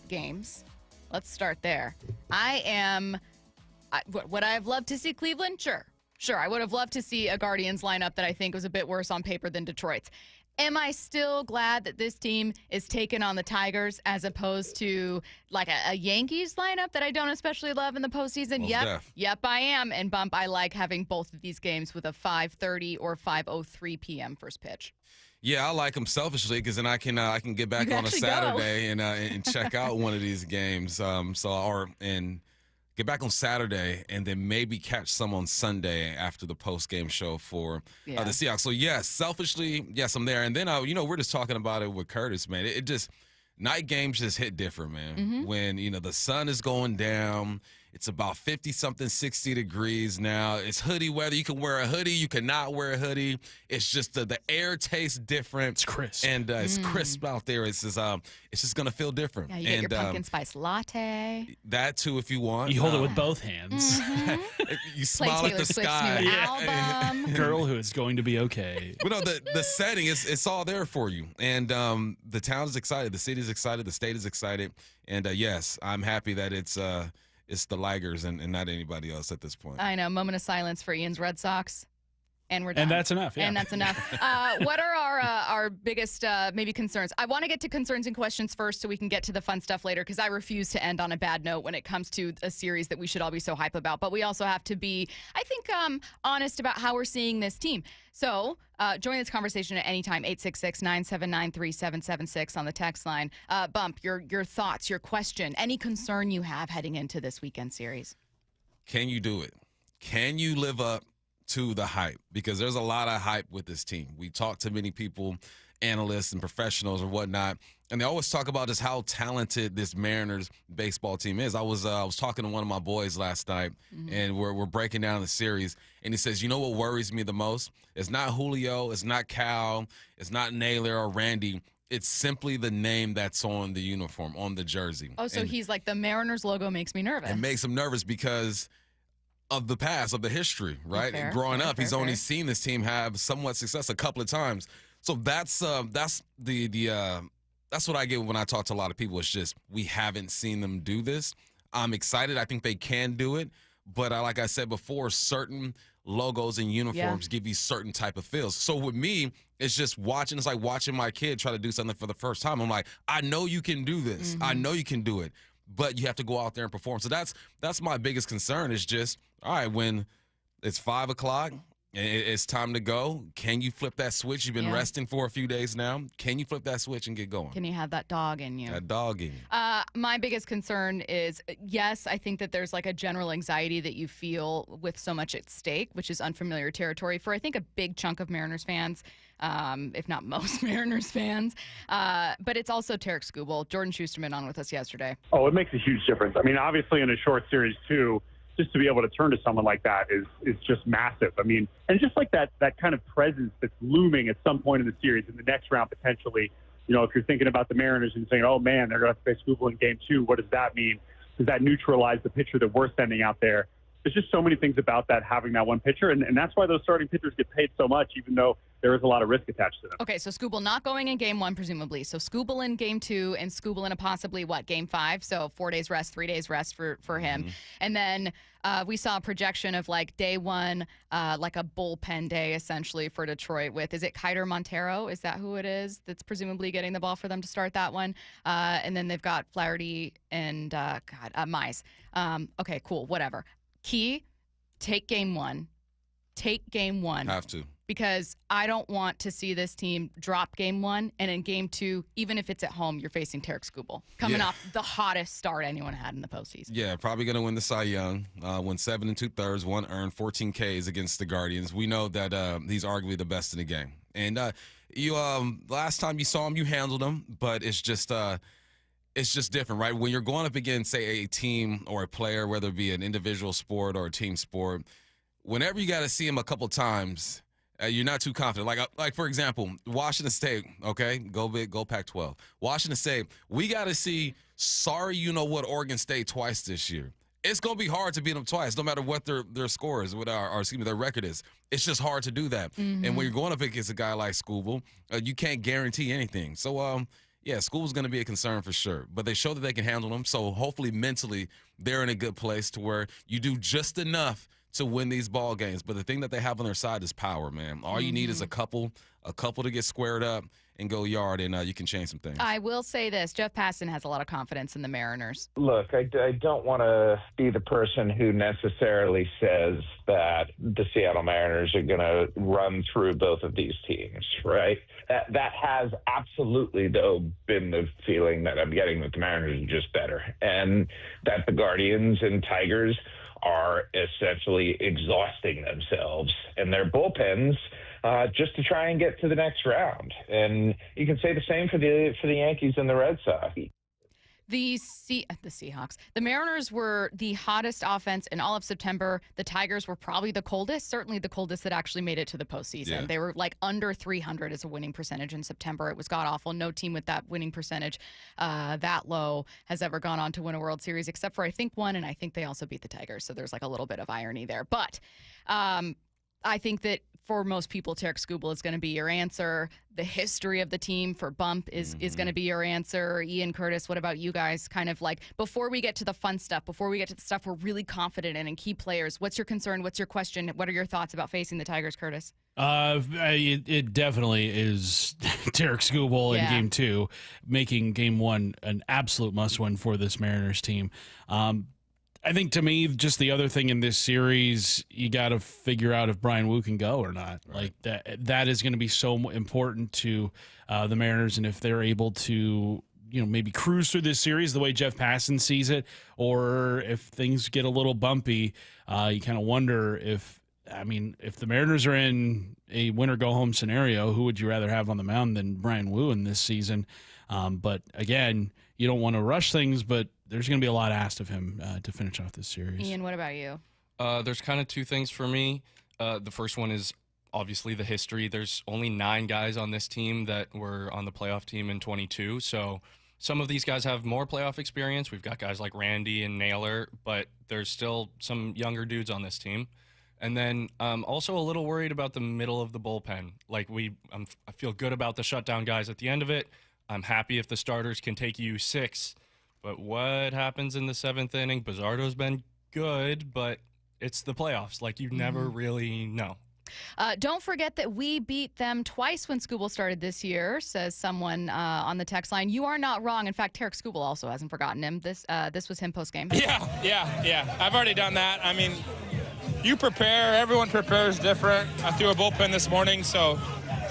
games. Let's start there. Would I have loved to see Cleveland? Sure. I would have loved to see a Guardians lineup that I think was a bit worse on paper than Detroit's. Am I still glad that this team is taking on the Tigers as opposed to like a Yankees lineup that I don't especially love in the postseason? Yep, I am. And Bump, I like having both of these games with a 5:30 or 5:03 p.m. first pitch. Yeah, I like them selfishly because then I can get back on a Saturday and check out one of these games. And get back on Saturday and then maybe catch some on Sunday after the post-game show for the Seahawks. So, yes, selfishly, yes, I'm there. And then, we're just talking about it with Curtis, man. It just – night games just hit different, man. Mm-hmm. When, the sun is going down, it's about 50-something, 60 degrees now. It's hoodie weather. You can wear a hoodie. You cannot wear a hoodie. It's just the air tastes different. It's crisp. And it's crisp out there. It's just going to feel different. Yeah, you get your pumpkin spice latte. That, too, if you want. You hold it with both hands. Mm-hmm. You smile at the sky. New album. Girl who is going to be okay. But no, the setting, it's all there for you. And the town is excited. The city is excited. The state is excited. And, yes, I'm happy that it's the Ligers and not anybody else at this point. I know. Moment of silence for Ian's Red Sox. And we're done. And that's enough, yeah. And that's enough. What are our biggest maybe concerns? I want to get to concerns and questions first so we can get to the fun stuff later because I refuse to end on a bad note when it comes to a series that we should all be so hype about. But we also have to be, I think, honest about how we're seeing this team. So join this conversation at any time, 866-979-3776 on the text line. Bump, your thoughts, your question, any concern you have heading into this weekend series. Can you do it? Can you live up to the hype? Because there's a lot of hype with this team. We talk to many people, analysts and professionals or whatnot, and they always talk about just how talented this Mariners baseball team is. I was talking to one of my boys last night, and we're breaking down the series, and he says, you know what worries me the most? It's not Julio, it's not Cal, it's not Naylor or Randy. It's simply the name that's on the uniform, on the jersey. Oh, so he's like, the Mariners logo makes me nervous. It makes him nervous because of the past, of the history, right? Fair, and growing up, he's only fair. seen this team have somewhat success a couple of times. So that's what I get when I talk to a lot of people. It's just we haven't seen them do this. I'm excited. I think they can do it. But like I said before, certain logos and uniforms give you certain type of feels. So with me, it's just watching. It's like watching my kid try to do something for the first time. I'm like, I know you can do this. I know you can do it. But you have to go out there and perform. So that's my biggest concern is just, all right, when it's 5 o'clock and it's time to go, can you flip that switch? You've been resting for a few days now. Can you flip that switch and get going? Can you have that dog in you? That dog in you. My biggest concern is, yes, I think that there's like a general anxiety that you feel with so much at stake, which is unfamiliar territory for, I think, a big chunk of Mariners fans. If not most Mariners fans. But it's also Tarek Skubal. Jordan Schusterman on with us yesterday. Oh, it makes a huge difference. I mean, obviously in a short series too, just to be able to turn to someone like that is just massive. I mean, and just like that kind of presence that's looming at some point in the series, in the next round potentially, if you're thinking about the Mariners and saying, oh man, they're going to have to face Skubal in game 2, what does that mean? Does that neutralize the pitcher that we're sending out there? There's just so many things about that, having that one pitcher, and that's why those starting pitchers get paid so much, even though there is a lot of risk attached to them. Okay, so Skubal not going in game 1, presumably. So Skubal in game 2 and Skubal in a possibly, game 5? So 4 days rest, 3 days rest for him. And then we saw a projection of day 1, like a bullpen day essentially for Detroit with, is it Kiter Montero? Is that who it is that's presumably getting the ball for them to start that one? And then they've got Flaherty and, Mize. Okay, cool, whatever. Key, take game 1. Take game 1. Have to. Because I don't want to see this team drop game 1, and in game 2, even if it's at home, you're facing Tarek Skubal, coming off the hottest start anyone had in the postseason. Yeah, probably going to win the Cy Young. Won 7 2/3, 1 earned, 14 Ks against the Guardians. We know that he's arguably the best in the game. And last time you saw him, you handled him, but it's just different, right? When you're going up against, say, a team or a player, whether it be an individual sport or a team sport, whenever you got to see him a couple times, you're not too confident. Like for example, Washington State, okay? Go big, go Pac-12. Washington State, we got to see Oregon State twice this year. It's going to be hard to beat them twice, no matter what their score is, their record is. It's just hard to do that. And when you're going up against a guy like Skubal, you can't guarantee anything. So, yeah, school's going to be a concern for sure. But they show that they can handle them. So hopefully mentally they're in a good place to where you do just enough to win these ball games. But the thing that they have on their side is power, man. All you need is a couple to get squared up and go yard, and you can change some things. I will say this. Jeff Passan has a lot of confidence in the Mariners. Look, I don't want to be the person who necessarily says that the Seattle Mariners are going to run through both of these teams, right? That has absolutely, though, been the feeling that I'm getting, that the Mariners are just better, and that the Guardians and Tigers are essentially exhausting themselves and their bullpens just to try and get to the next round. And you can say the same for the Yankees and the Red Sox. The Seahawks. The Mariners were the hottest offense in all of September. The Tigers were probably the coldest, certainly the coldest that actually made it to the postseason. Yeah. They were like under 300 as a winning percentage in September. It was god-awful. No team with that winning percentage that low has ever gone on to win a World Series, except for, I think, one, and I think they also beat the Tigers. So there's like a little bit of irony there. But I think that for most people, Tarek Skubal is going to be your answer. The history of the team for Bump is going to be your answer. Ian, Curtis, what about you guys? Kind of like, before we get to the fun stuff, before we get to the stuff we're really confident in and key players, what's your concern? What's your question? What are your thoughts about facing the Tigers, Curtis? It definitely is Tarek Skubal in Game 2, making Game 1 an absolute must-win for this Mariners team. I think, to me, just the other thing in this series, you got to figure out if Brian Wu can go or not. Right. Like that is going to be so important to the Mariners, and if they're able to, maybe cruise through this series the way Jeff Passan sees it, or if things get a little bumpy, you kind of wonder if the Mariners are in a win or go home scenario, who would you rather have on the mound than Brian Wu in this season? But again, you don't want to rush things, but there's going to be a lot asked of him to finish off this series. Ian, what about you? There's kind of two things for me. The first one is obviously the history. There's only 9 guys on this team that were on the playoff team in 22. So some of these guys have more playoff experience. We've got guys like Randy and Naylor, but there's still some younger dudes on this team. And then also a little worried about the middle of the bullpen. Like I feel good about the shutdown guys at the end of it. I'm happy if the starters can take you 6. But what happens in the 7th inning? Bizzardo's been good, but it's the playoffs. Like, you never really know. Don't forget that we beat them twice when Skubal started this year, says someone on the text line. You are not wrong. In fact, Tarek Skubal also hasn't forgotten him. This was him post-game. Yeah. I've already done that. I mean, you prepare. Everyone prepares different. I threw a bullpen this morning, so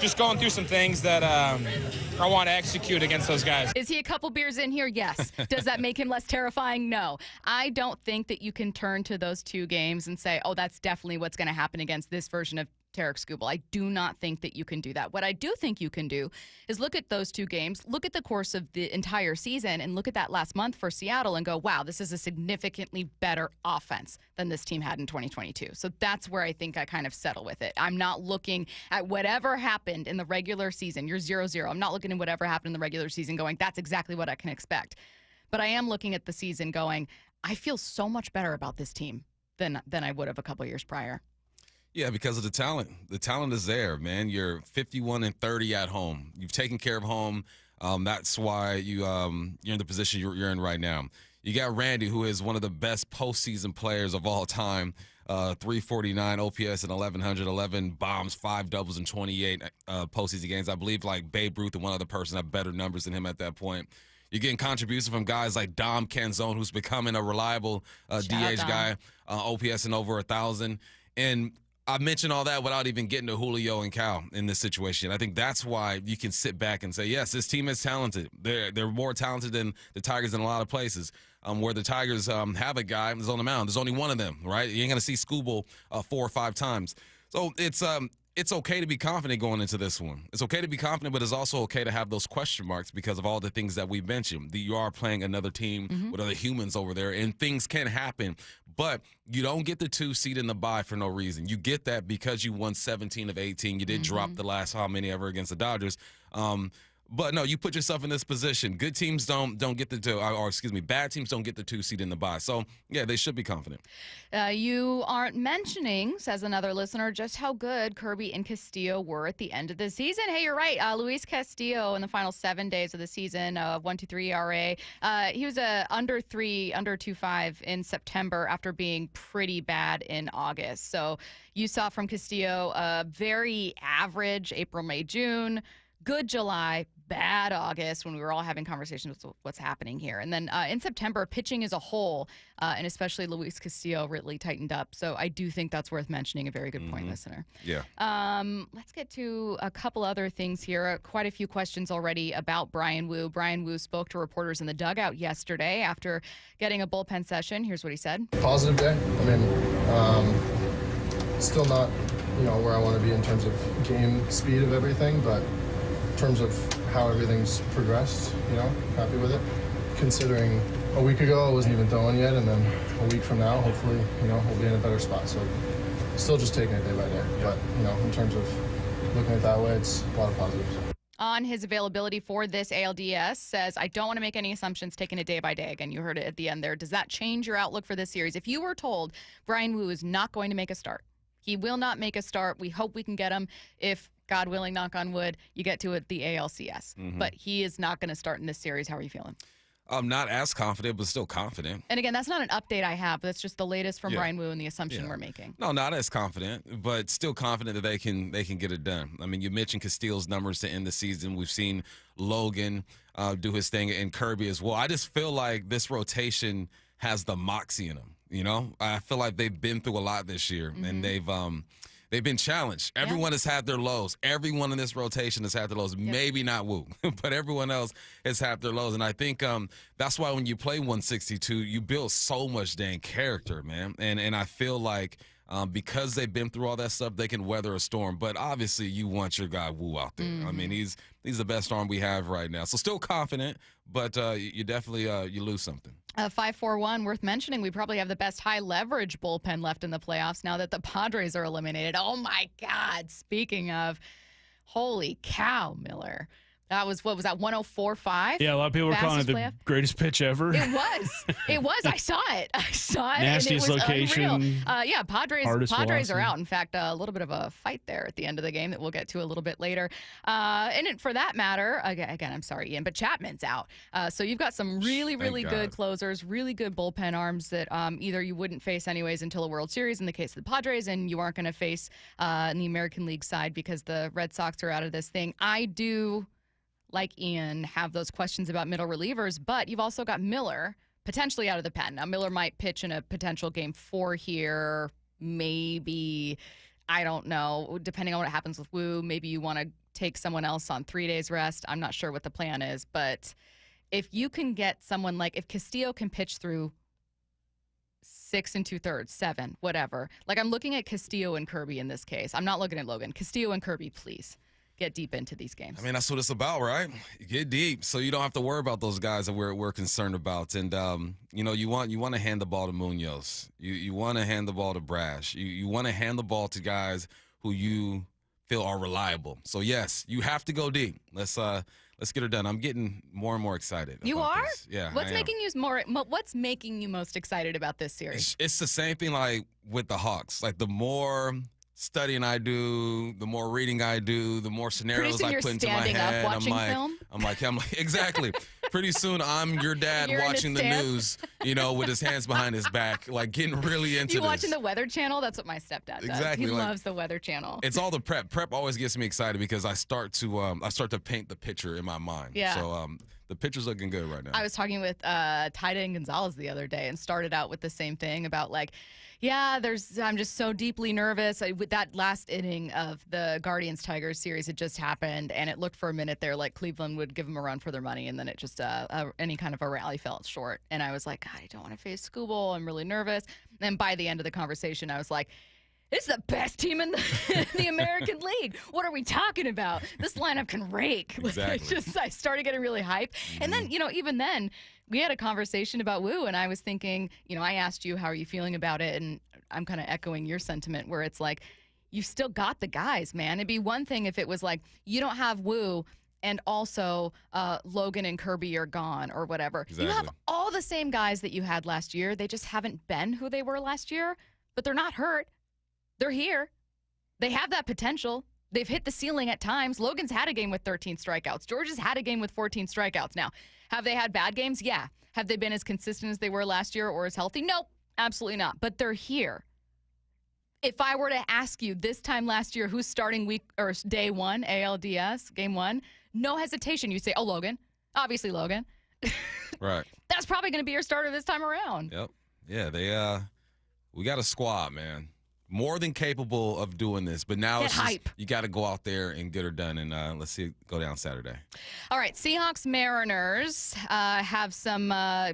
just going through some things that I want to execute against those guys. Is he a couple beers in here? Yes. Does that make him less terrifying? No. I don't think that you can turn to those 2 games and say, oh, that's definitely what's going to happen against this version of Tarek Skubal. I do not think that you can do that. What I do think you can do is look at those 2 games, look at the course of the entire season, and look at that last month for Seattle and go, wow, this is a significantly better offense than this team had in 2022. So that's where I think I kind of settle with it. I'm not looking at whatever happened in the regular season. You're 0-0. I'm not looking at whatever happened in the regular season going, that's exactly what I can expect. But I am looking at the season going, I feel so much better about this team than I would have a couple years prior. Yeah, because of the talent. The talent is there, man. You're 51-30 at home. You've taken care of home. That's why you're in the position you're in right now. You got Randy, who is one of the best postseason players of all time. 349 OPS and 1,100, 11 bombs, 5 doubles, and 28 postseason games. I believe like Babe Ruth and one other person have better numbers than him at that point. You're getting contributions from guys like Dom Canzone, who's becoming a reliable DH guy, OPS and over 1,000. And I mentioned all that without even getting to Julio and Cal in this situation. I think that's why you can sit back and say, yes, this team is talented. They're more talented than the Tigers in a lot of places. Where the Tigers have a guy who's on the mound. There's only one of them, right? You ain't going to see Skubal 4 or 5 times. So it's okay to be confident going into this one. It's okay to be confident, but it's also okay to have those question marks because of all the things that we mentioned. You are playing another team with other humans over there, and things can happen. But you don't get the 2 seed in the bye for no reason. You get that because you won 17 of 18. You did drop the last how many ever against the Dodgers. But no, you put yourself in this position. Good teams don't get bad teams don't get the 2 seed in the bye. So yeah, they should be confident. You aren't mentioning, says another listener, just how good Kirby and Castillo were at the end of the season. Hey, you're right. Luis Castillo in the final 7 days of the season, 1.23 ERA. He was under 2.5 in September after being pretty bad in August. So you saw from Castillo a very average April, May, June. Good July, bad August when we were all having conversations with what's happening here. And then in September, pitching as a whole, and especially Luis Castillo, really tightened up. So I do think that's worth mentioning. A very good point, listener. Yeah. Let's get to a couple other things here. Quite a few questions already about Bryan Woo. Bryan Woo spoke to reporters in the dugout yesterday after getting a bullpen session. Here's what he said. Positive day. I mean, still not, where I want to be in terms of game speed of everything, but in terms of how everything's progressed, happy with it. Considering a week ago I wasn't even throwing yet, and then a week from now, hopefully, we'll be in a better spot. So still just taking it day by day. But, in terms of looking at it that way, it's a lot of positives. On his availability for this ALDS, says, I don't want to make any assumptions, taking it day by day. Again, you heard it at the end there. Does that change your outlook for this series? If you were told Bryan Woo is not going to make a start, he will not make a start. We hope we can get him if, God willing, knock on wood, you get to it, the ALCS. But he is not going to start in this series. How are you feeling? I'm not as confident, but still confident. And again, that's not an update I have. That's just the latest from Bryan Woo and the assumption we're making. No, not as confident, but still confident that they can get it done. I mean, you mentioned Castillo's numbers to end the season. We've seen Logan do his thing and Kirby as well. I just feel like this rotation has the moxie in them. I feel like they've been through a lot this year, and they've been challenged. Everyone has had their lows. Everyone in this rotation has had their lows. Maybe not Woo, but everyone else has had their lows. And I think that's why when you play 162, you build so much dang character, man. And I feel like because they've been through all that stuff, they can weather a storm. But obviously, you want your guy Woo out there. I mean, he's the best arm we have right now. So still confident, but you definitely you lose something. 5-4-1, worth mentioning. We probably have the best high leverage bullpen left in the playoffs now that the Padres are eliminated. Oh my God! Speaking of, holy cow, Miller. That was, what was that, 104.5? Yeah, a lot of people were calling it the greatest pitch ever. It was. It was. I saw it. Nastiest and it was location. Unreal. Padres are out. In fact, a little bit of a fight there at the end of the game that we'll get to a little bit later. And for that matter, again, I'm sorry, Ian, but Chapman's out. So you've got some really, really good closers, really good bullpen arms that either you wouldn't face anyways until a World Series in the case of the Padres, and you aren't going to face in the American League side because the Red Sox are out of this thing. I do, like Ian, have those questions about middle relievers, but you've also got Miller potentially out of the pen. Now, Miller might pitch in a potential Game 4 here, maybe, I don't know, depending on what happens with Woo. Maybe you want to take someone else on 3 days rest. I'm not sure what the plan is, but if you can get someone like, if Castillo can pitch through 6 2/3, 7, whatever. Like, I'm looking at Castillo and Kirby in this case. I'm not looking at Logan. Castillo and Kirby, please. Get deep into these games. I mean, that's what it's about, right? Get deep, so you don't have to worry about those guys that we're concerned about. And you want to hand the ball to Munoz. You want to hand the ball to Brash. You want to hand the ball to guys who you feel are reliable. So yes, you have to go deep. Let's get her done. I'm getting more and more excited. You are? This. Yeah. What's making you most excited about this series? It's the same thing like with the Hawks. Like, the more studying I do, the more reading I do, the more scenarios I put into my head. I'm like, exactly. Pretty soon I'm your dad watching the news, with his hands behind his back, like getting really into You watching the Weather Channel? That's what my stepdad does. Exactly. He loves the Weather Channel. It's all the prep. Prep always gets me excited because I start to paint the picture in my mind. Yeah. So the picture's looking good right now. I was talking with Tida and Gonzalez the other day and started out with the same thing about I'm just so deeply nervous. With that last inning of the Guardians-Tigers series, it just happened, and it looked for a minute there like Cleveland would give them a run for their money, and then it just, any kind of a rally fell short. And I was like, God, I don't want to face Skubal. I'm really nervous. And by the end of the conversation, I was like, this is the best team in the American League. What are we talking about? This lineup can rake. Exactly. I started getting really hyped. And then, even then, we had a conversation about Woo, and I was thinking, I asked you, how are you feeling about it? And I'm kind of echoing your sentiment where it's like, you've still got the guys, man. It'd be one thing if it was like, you don't have Woo, and also Logan and Kirby are gone or whatever. Exactly. You have all the same guys that you had last year. They just haven't been who they were last year, but they're not hurt. They're here. They have that potential. They've hit the ceiling at times. Logan's had a game with 13 strikeouts. George has had a game with 14 strikeouts. Now, have they had bad games? Yeah. Have they been as consistent as they were last year or as healthy? Nope, absolutely not. But they're here. If I were to ask you this time last year who's starting week or day one, ALDS, game one, no hesitation. You say, oh, Logan. Obviously, Logan. Right. That's probably going to be your starter this time around. Yep. Yeah, we got a squad, man. More than capable of doing this, but now it's just, you got to go out there and get her done, and let's see it go down Saturday. All right, Seahawks Mariners have some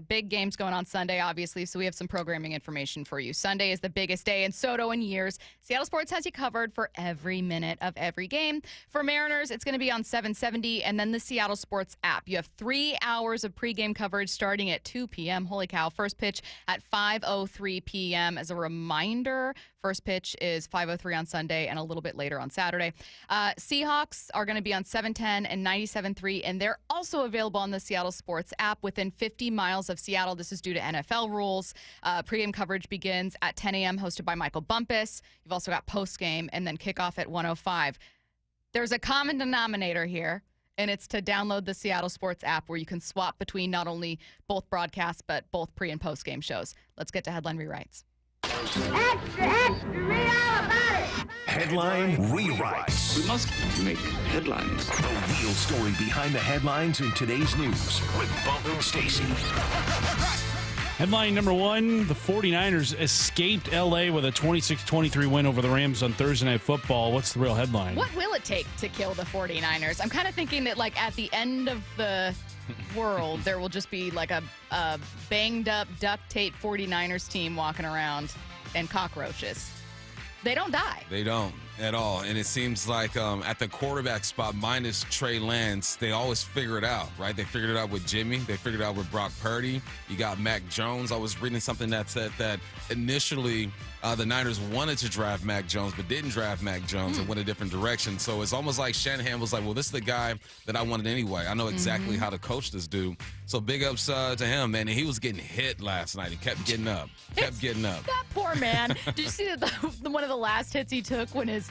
big games going on Sunday, obviously, so we have some programming information for you. Sunday is the biggest day in Soto in years. Seattle Sports has you covered for every minute of every game. For Mariners, it's going to be on 770 and then the Seattle Sports app. You have 3 hours of pregame coverage starting at 2 p.m. Holy cow, first pitch at 5:03 p.m. As a reminder, first pitch is 5:03 on Sunday and a little bit later on Saturday. Seahawks are going to be on 710 and 97.3, and they're also available on the Seattle Sports app within 50 miles of Seattle. This is due to NFL rules. Pregame coverage begins at 10 a.m., hosted by Michael Bumpus. You've also got postgame and then kickoff at 1:05. There's a common denominator here, and it's to download the Seattle Sports app where you can swap between not only both broadcasts but both pre- and postgame shows. Let's get to headline rewrites. Extra, extra, read all about it. Headline rewrites. We must make headlines. The real story behind the headlines in today's news with Bump and Stacy. Headline number one, the 49ers escaped L.A. with a 26-23 win over the Rams on Thursday Night Football. What's the real headline? What will it take to kill the 49ers? I'm kind of thinking that, like, at the end of the world, there will just be, like, a banged-up, duct-tape 49ers team walking around and cockroaches. They don't die. They don't at all. And it seems like at the quarterback spot, minus Trey Lance, they always figure it out, right? They figured it out with Jimmy. They figured it out with Brock Purdy. You got Mac Jones. I was reading something that said that initially the Niners wanted to draft Mac Jones but didn't draft Mac Jones and went a different direction. So it's almost like Shanahan was like, well, this is the guy that I wanted anyway. I know exactly how to coach this dude. So big ups to him, man. And he was getting hit last night. He kept getting up. That poor man. Did you see one of the last hits he took when his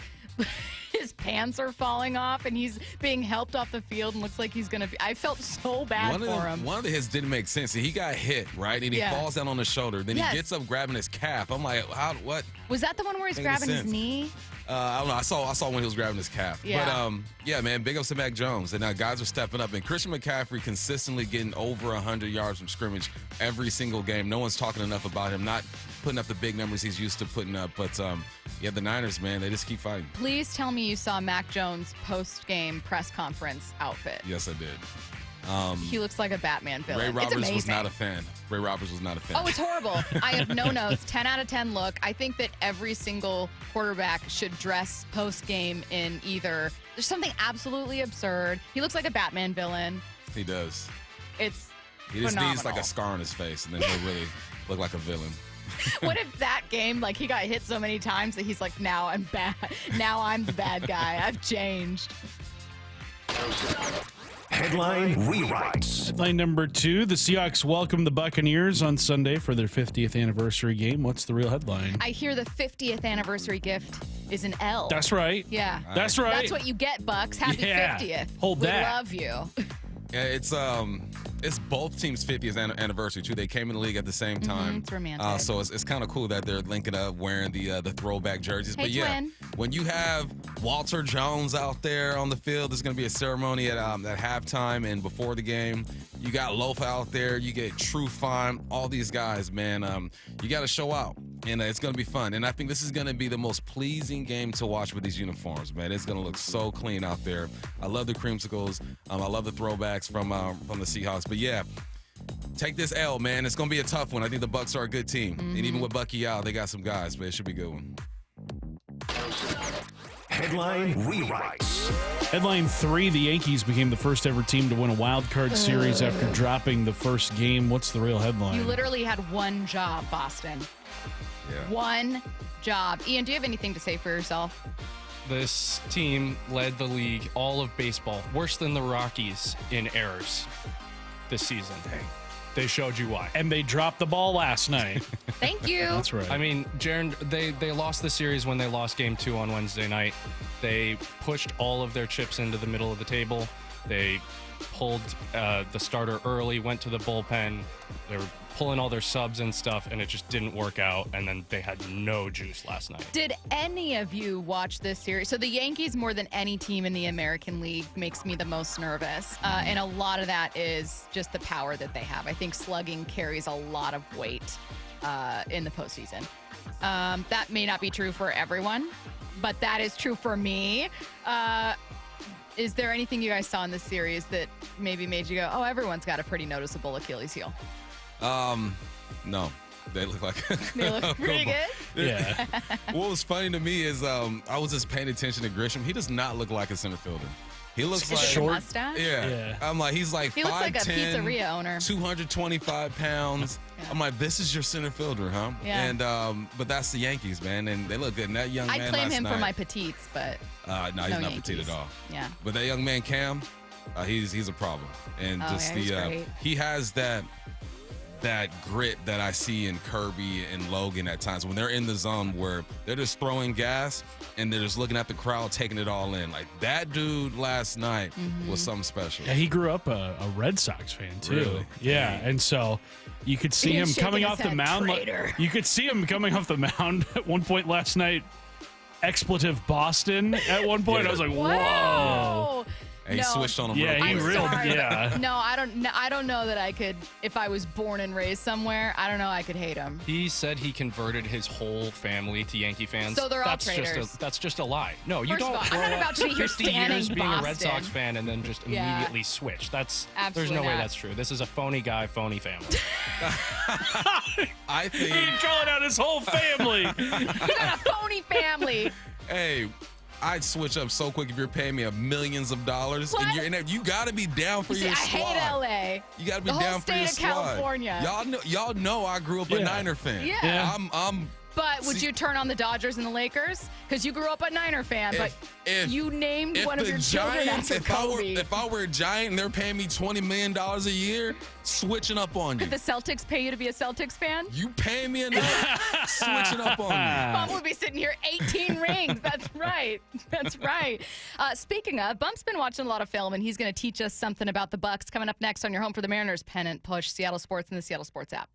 pants are falling off and he's being helped off the field and looks like he's going to be... I felt so bad for him. One of the hits didn't make sense. He got hit, right? And he falls down on his shoulder. Then he gets up grabbing his calf. I'm like, what? Was that the one where he's grabbing his knee? I don't know. I saw when he was grabbing his calf. Yeah. But, yeah, man, big ups to Mac Jones. And guys are stepping up. And Christian McCaffrey consistently getting over 100 yards from scrimmage every single game. No one's talking enough about him. Not putting up the big numbers he's used to putting up. But, yeah, the Niners, man, they just keep fighting. Please tell me you saw Mac Jones' post-game press conference outfit. Yes, I did. He looks like a Batman villain. Ray Roberts it's amazing. was not a fan. Ray Roberts was not a fan. Oh, it's horrible. I have no notes. 10 out of 10 look. I think that every single quarterback should dress post-game in either. There's something absolutely absurd. He looks like a Batman villain. He does. It's He just phenomenal. needs like a scar on his face, and then he'll really look like a villain. What if that game, like, he got hit so many times that he's like, now I'm bad. Now I'm the bad guy. I've changed. Headline rewrites. Headline number two, the Seahawks welcome the Buccaneers on Sunday for their 50th anniversary game. What's the real headline? I hear the 50th anniversary gift is an L. That's right. Yeah. That's right. That's what you get, Bucs. Happy 50th. Hold we that. love you. Yeah, it's both teams' 50th anniversary too. They came in the league at the same time. It's romantic. So it's kind of cool that they're linking up wearing the throwback jerseys. Hey, but yeah, twin. when you have Walter Jones out there on the field, there's going to be a ceremony at halftime and before the game. You got Lofa out there. You get True Fine. All these guys, man. You got to show out, and it's going to be fun. And I think this is going to be the most pleasing game to watch with these uniforms, man. It's going to look so clean out there. I love the creamsicles. I love the throwbacks from the Seahawks. But yeah, take this L, man. It's going to be a tough one. I think the Bucs are a good team. And even with Bucky out, they got some guys, but it should be a good one. Headline rewrites. Headline three, the Yankees became the first ever team to win a wild card series after dropping the first game. What's the real headline? You literally had one job, Boston. Yeah. One job. Ian, do you have anything to say for yourself? This team led the league, all of baseball, worse than the Rockies in errors this season. Dang. They showed you why. And they dropped the ball last night. Thank you. That's right. I mean, Jaron, they lost the series when they lost game 2 on Wednesday night. They pushed all of their chips into the middle of the table. They pulled the starter early, went to the bullpen. They were pulling all their subs and stuff, and it just didn't work out. And then they had no juice last night. Did any of you watch this series? So the Yankees, more than any team in the American League, makes me the most nervous. And a lot of that is just the power that they have. I think slugging carries a lot of weight in the postseason. That may not be true for everyone, but that is true for me. Is there anything you guys saw in this series that maybe made you go, oh, everyone's got a pretty noticeable Achilles heel? No. They look like They look pretty good? Yeah. What was funny to me is I was just paying attention to Grisham. He does not look like a center fielder. He looks like short mustache. Yeah. I'm like, he's like 5'10", He looks like a pizzeria owner. 225 pounds. Yeah. I'm like, this is your center fielder, huh? Yeah. And but that's the Yankees, man, and they look good. And that young man I'd claim last him night, for my petites, but no, he's not Yankees. petite at all. Yeah. But that young man Cam, he's a problem, and just he's great. he has that grit that I see in Kirby and Logan at times when they're in the zone where they're just throwing gas and they're just looking at the crowd, taking it all in. Like that dude last night was something special. Yeah, he grew up a Red Sox fan too. Really? Yeah, and so you could see him He's coming shaking off his the head, mound. traitor. You could see him coming off the mound at one point last night. Expletive Boston at one point. Yeah. I was like, whoa. Wow. And he No. switched on him. Yeah, real he quick. really. sorry. Yeah. No, I don't know that I could. If I was born and raised somewhere, I don't know I could hate him. He said he converted his whole family to Yankee fans. So they're all that's traitors. That's just a lie. No, you First of don't all, I'm grow not up about to be here 50 standing years being a Red Boston. Sox fan and then just Yeah. immediately switch. There's Absolutely no way not. that's true. This is a phony guy, phony family. I He think, calling out his whole family. You got a phony family. hey, I'd switch up so quick if you're paying me millions of dollars, What? and you got to be down for See, your I squad. hate LA. You got to be The whole down for your state of squad. California. Y'all know I grew up a Yeah. Niner fan. Yeah. I'm But would See- you turn on the Dodgers and the Lakers? Because you grew up a Niner fan, but you named one of the your children Giants, after Kobe. if I were a Giant and they're paying me $20 million a year, switching up on you. Could the Celtics pay you to be a Celtics fan? You paying me enough, switching up on you. Bump would be sitting here 18 rings. That's right. That's right. Speaking of, Bump's been watching a lot of film, and he's going to teach us something about the Bucs coming up next on your home for the Mariners pennant push, Seattle Sports and the Seattle Sports app.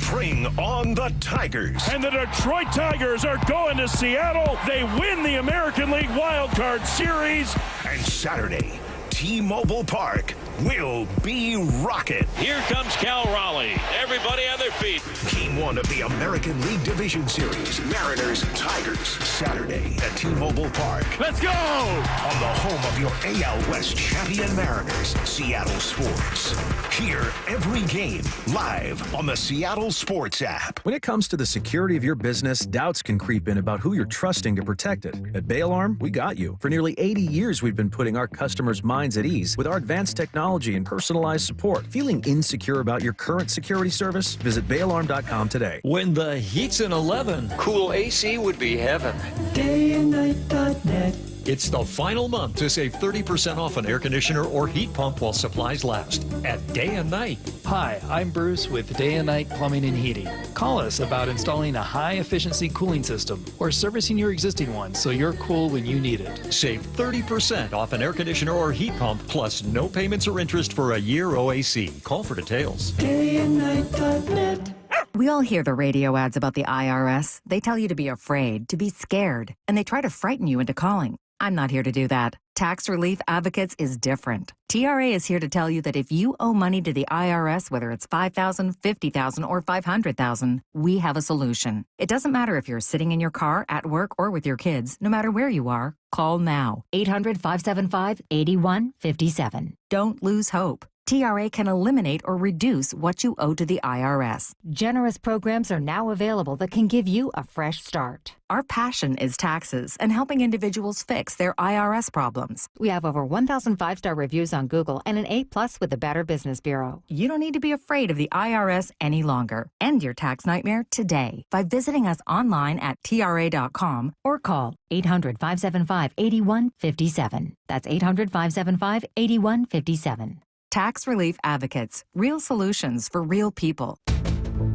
Bring on the Tigers. And the Detroit Tigers are going to Seattle. They win the American League Wild Card Series. And Saturday, T-Mobile Park will be rocking. Here comes Cal Raleigh. Everybody on their feet. Game 1 of the American League Division Series, Mariners-Tigers, Saturday at T-Mobile Park. Let's go! On the home of your AL West champion Mariners, Seattle Sports. Hear every game live on the Seattle Sports app. When it comes to the security of your business, doubts can creep in about who you're trusting to protect it. At Bail Arm, we got you. For nearly 80 years, we've been putting our customers' minds at ease with our advanced technology and personalized support. Feeling insecure about your current security service? Visit bailarm.com today. When the heat's an 11, Cool AC would be heaven. dayandnight.net. It's the final month to save 30% off an air conditioner or heat pump while supplies last at Day and Night. Hi, I'm Bruce with Day and Night Plumbing and Heating. Call us about installing a high-efficiency cooling system or servicing your existing one so you're cool when you need it. Save 30% off an air conditioner or heat pump, plus no payments or interest for a year OAC. Call for details. dayandnight.net. We all hear the radio ads about the IRS. They tell you to be afraid, to be scared, and they try to frighten you into calling. I'm not here to do that. Tax Relief Advocates is different. TRA is here to tell you that if you owe money to the IRS, whether it's $5,000, $50,000, or $500,000, we have a solution. It doesn't matter if you're sitting in your car, at work, or with your kids. No matter where you are, call now. 800-575-8157. Don't lose hope. TRA can eliminate or reduce what you owe to the IRS. Generous programs are now available that can give you a fresh start. Our passion is taxes and helping individuals fix their IRS problems. We have over 1,000 5-star reviews on Google and an A+ with the Better Business Bureau. You don't need to be afraid of the IRS any longer. End your tax nightmare today by visiting us online at TRA.com or call 800-575-8157. That's 800-575-8157. Tax Relief Advocates. Real solutions for real people.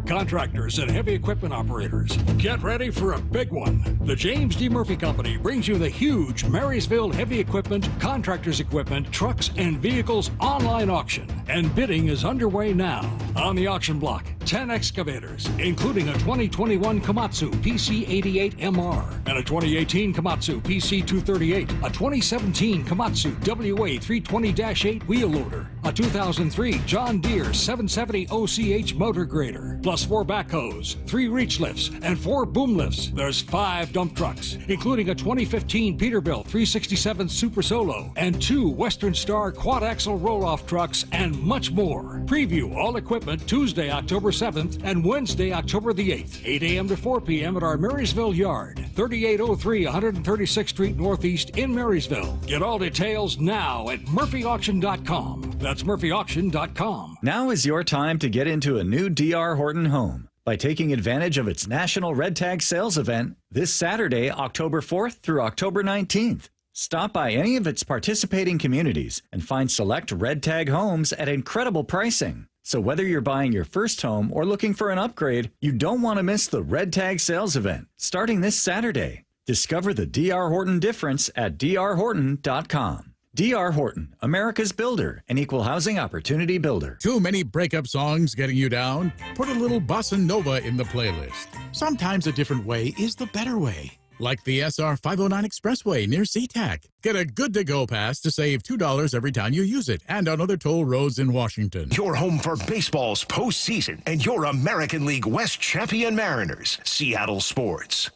Contractors and heavy equipment operators, get ready for a big one. The James D. Murphy Company brings you the huge Marysville Heavy Equipment, Contractors Equipment, Trucks, and Vehicles online auction. And bidding is underway now. On the auction block, 10 excavators, including a 2021 Komatsu PC88MR and a 2018 Komatsu PC238, a 2017 Komatsu WA320-8 wheel loader, a 2003 John Deere 770 OCH motor grader, plus 4 backhoes, 3 reach lifts, and 4 boom lifts. There's 5 dump trucks, including a 2015 Peterbilt 367 Super Solo and 2 Western Star quad-axle roll-off trucks, and much more. Preview all equipment Tuesday, October 7th and Wednesday, October the 8th, 8 a.m. to 4 p.m. at our Marysville yard, 3803 136th Street Northeast in Marysville. Get all details now at murphyauction.com. That's murphyauction.com. Now is your time to get into a new D.R. Horton home by taking advantage of its National Red Tag Sales event this Saturday, October 4th through October 19th. Stop by any of its participating communities and find select Red Tag homes at incredible pricing. So whether you're buying your first home or looking for an upgrade, you don't want to miss the Red Tag Sales event starting this Saturday. Discover the D.R. Horton difference at drhorton.com. D.R. Horton, America's builder and equal housing opportunity builder. Too many breakup songs getting you down? Put a little bossa nova in the playlist. Sometimes a different way is the better way. Like the SR 509 Expressway near SeaTac. Get a good-to-go pass to save $2 every time you use it, and on other toll roads in Washington. Your home for baseball's postseason and your American League West champion Mariners, Seattle Sports.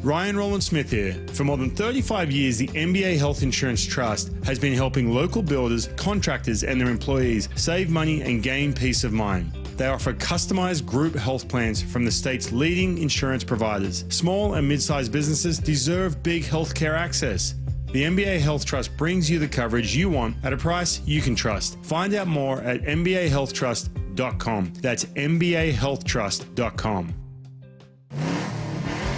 Ryan Rowland-Smith here. For more than 35 years, the NBA Health Insurance Trust has been helping local builders, contractors, and their employees save money and gain peace of mind. They offer customized group health plans from the state's leading insurance providers. Small and mid-sized businesses deserve big healthcare access. The NBA Health Trust brings you the coverage you want at a price you can trust. Find out more at mbahealthtrust.com. That's mbahealthtrust.com.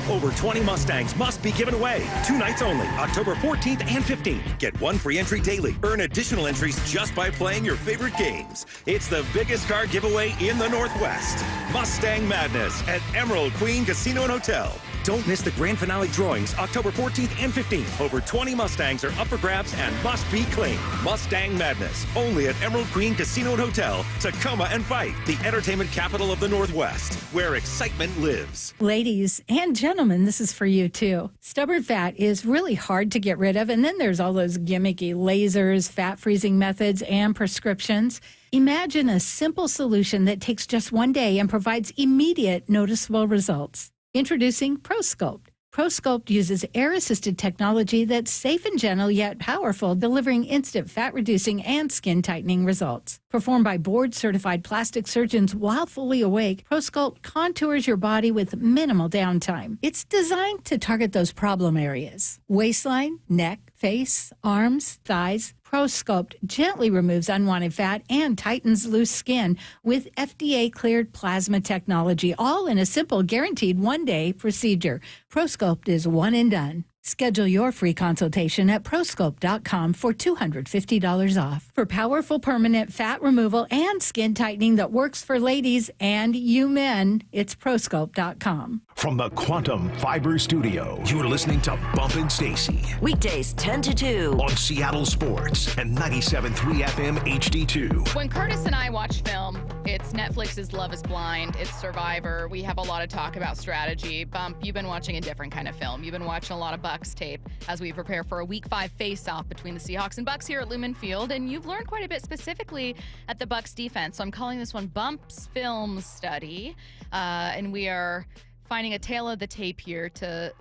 Over 20 Mustangs must be given away. 2 nights only, October 14th and 15th. Get 1 free entry daily. Earn additional entries just by playing your favorite games. It's the biggest car giveaway in the Northwest. Mustang Madness at Emerald Queen Casino and Hotel. Don't miss the grand finale drawings October 14th and 15th. Over 20 Mustangs are up for grabs and must be claimed. Mustang Madness, only at Emerald Queen Casino and Hotel, Sikkema and Fife, the entertainment capital of the Northwest, where excitement lives. Ladies and gentlemen, this is for you too. Stubborn fat is really hard to get rid of, and then there's all those gimmicky lasers, fat freezing methods, and prescriptions. Imagine a simple solution that takes just 1 day and provides immediate noticeable results. Introducing ProSculpt. ProSculpt uses air-assisted technology that's safe and gentle yet powerful, delivering instant fat-reducing and skin-tightening results. Performed by board-certified plastic surgeons while fully awake, ProSculpt contours your body with minimal downtime. It's designed to target those problem areas: waistline, neck, face, arms, thighs. ProSculpt gently removes unwanted fat and tightens loose skin with FDA-cleared plasma technology, all in a simple, guaranteed 1-day procedure. ProSculpt is one and done. Schedule your free consultation at prosculpt.com for $250 off. For powerful permanent fat removal and skin tightening that works for ladies and you men, it's prosculpt.com. From the Quantum Fiber Studio, you're listening to Bumpin' Stacy. Weekdays 10 to 2. On Seattle Sports and 97.3 FM HD2. When Curtis and I watch film, it's Netflix's Love is Blind, it's Survivor. We have a lot of talk about strategy. Bump, you've been watching a different kind of film. You've been watching a lot of Bucs tape as we prepare for a Week 5 face-off between the Seahawks and Bucs here at Lumen Field, and you've learned quite a bit specifically at the Bucs defense. So I'm calling this one Bump's Film Study, and we are finding a tale of the tape here to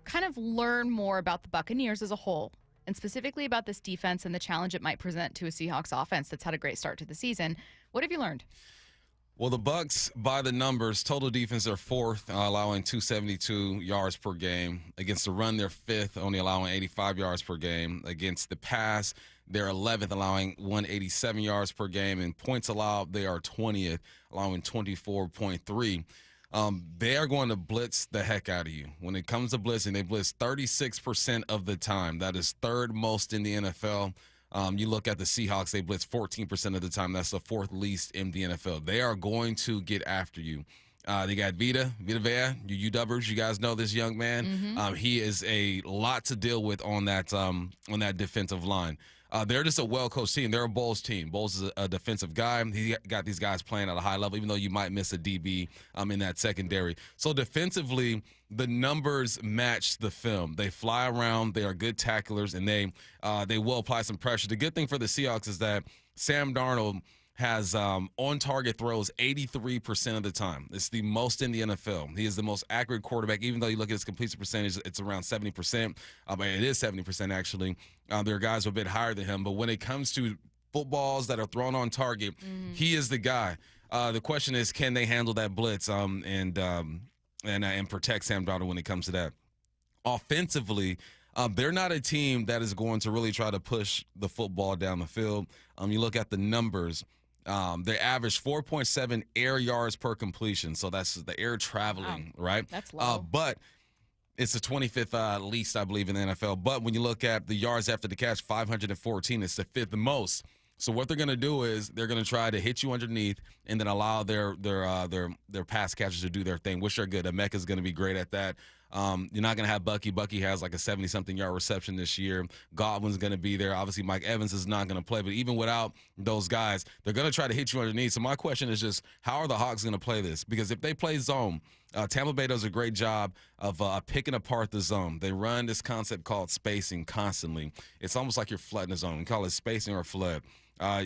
kind of learn more about the Buccaneers as a whole and specifically about this defense and the challenge it might present to a Seahawks offense that's had a great start to the season. What have you learned? Well, the Bucs, by the numbers, total defense, they're fourth, allowing 272 yards per game. Against the run, they're fifth, only allowing 85 yards per game. Against the pass, they're 11th, allowing 187 yards per game. And points allowed, they are 20th, allowing 24.3. They are going to blitz the heck out of you. When it comes to blitzing, they blitz 36% of the time. That is third most in the NFL. You look at the Seahawks, they blitz 14% of the time. That's the fourth least in the NFL. They are going to get after you. They got Vita Vea, you UWers. You guys know this young man. Mm-hmm. He is a lot to deal with on that defensive line. They're just a well-coached team. They're a Bowles team. Bowles is a defensive guy. He got these guys playing at a high level, even though you might miss a DB in that secondary. So defensively, the numbers match the film. They fly around. They are good tacklers, and they will apply some pressure. The good thing for the Seahawks is that Sam Darnold has on-target throws 83% of the time. It's the most in the NFL. He is the most accurate quarterback. Even though you look at his completion percentage, it's around 70%. It is 70%, actually. There are guys who are a bit higher than him. But when it comes to footballs that are thrown on target, he is the guy. The question is, can they handle that blitz and protect Sam Darnold when it comes to that? Offensively, they're not a team that is going to really try to push the football down the field. You look at the numbers. They average 4.7 air yards per completion. So that's the air traveling, right? That's low. But it's the 25th least, I believe, in the NFL. But when you look at the yards after the catch, 514, it's the fifth most. So what they're going to do is they're going to try to hit you underneath and then allow their pass catchers to do their thing, which are good. Emeka's going to be great at that. You're not going to have Bucky. Bucky has like a 70-something yard reception this year. Godwin's going to be there. Obviously, Mike Evans is not going to play. But even without those guys, they're going to try to hit you underneath. So my question is just, how are the Hawks going to play this? Because if they play zone, Tampa Bay does a great job of picking apart the zone. They run this concept called spacing constantly. It's almost like you're flooding the zone. We call it spacing or flood.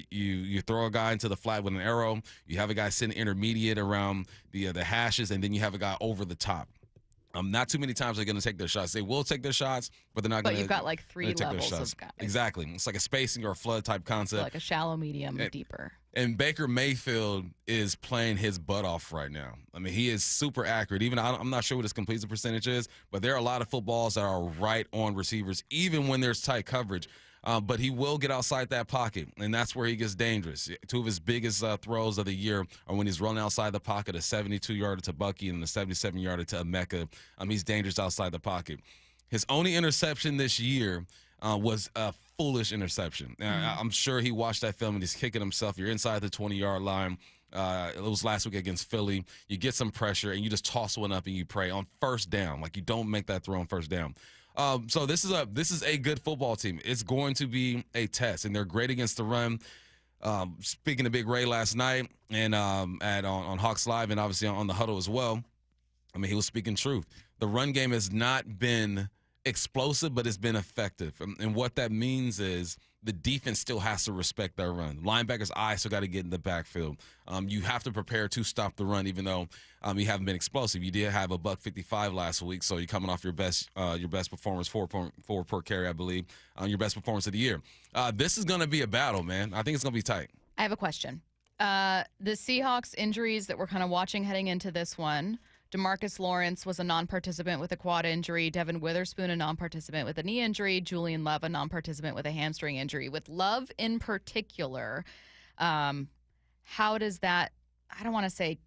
You throw a guy into the flat with an arrow. You have a guy sitting intermediate around the hashes, and then you have a guy over the top. Not too many times they're going to take their shots. They will take their shots, but they're not going to. But you've got like three levels of guys. Exactly. It's like a spacing or a flood type concept. So like a shallow, medium, deeper. And Baker Mayfield is playing his butt off right now. I mean, he is super accurate. Even I'm not sure what his completion percentage is, but there are a lot of footballs that are right on receivers, even when there's tight coverage. But he will get outside that pocket, and that's where he gets dangerous. Two of his biggest throws of the year are when he's running outside the pocket, a 72-yarder to Bucky and a 77-yarder to Emeka. He's dangerous outside the pocket. His only interception this year was a foolish interception. I'm sure he watched that film and he's kicking himself. You're inside the 20-yard line. It was last week against Philly. You get some pressure, and you just toss one up and you pray on first down. Like, you don't make that throw on first down. So this is a good football team. It's going to be a test, and they're great against the run. Speaking to Big Ray last night and on Hawks Live and obviously on the huddle as well, I mean, he was speaking truth. The run game has not been explosive, but it's been effective. And what that means is the defense still has to respect their run. Linebackers' eyes still got to get in the backfield. You have to prepare to stop the run, even though you haven't been explosive. You did have a $155 last week, so you're coming off your best performance, 4.4 per carry, I believe, your best performance of the year. This is going to be a battle, man. I think it's going to be tight. I have a question. The Seahawks injuries that we're kind of watching heading into this one, DeMarcus Lawrence was a non-participant with a quad injury. Devin Witherspoon, a non-participant with a knee injury. Julian Love, a non-participant with a hamstring injury. With Love in particular, how does that, I don't want to say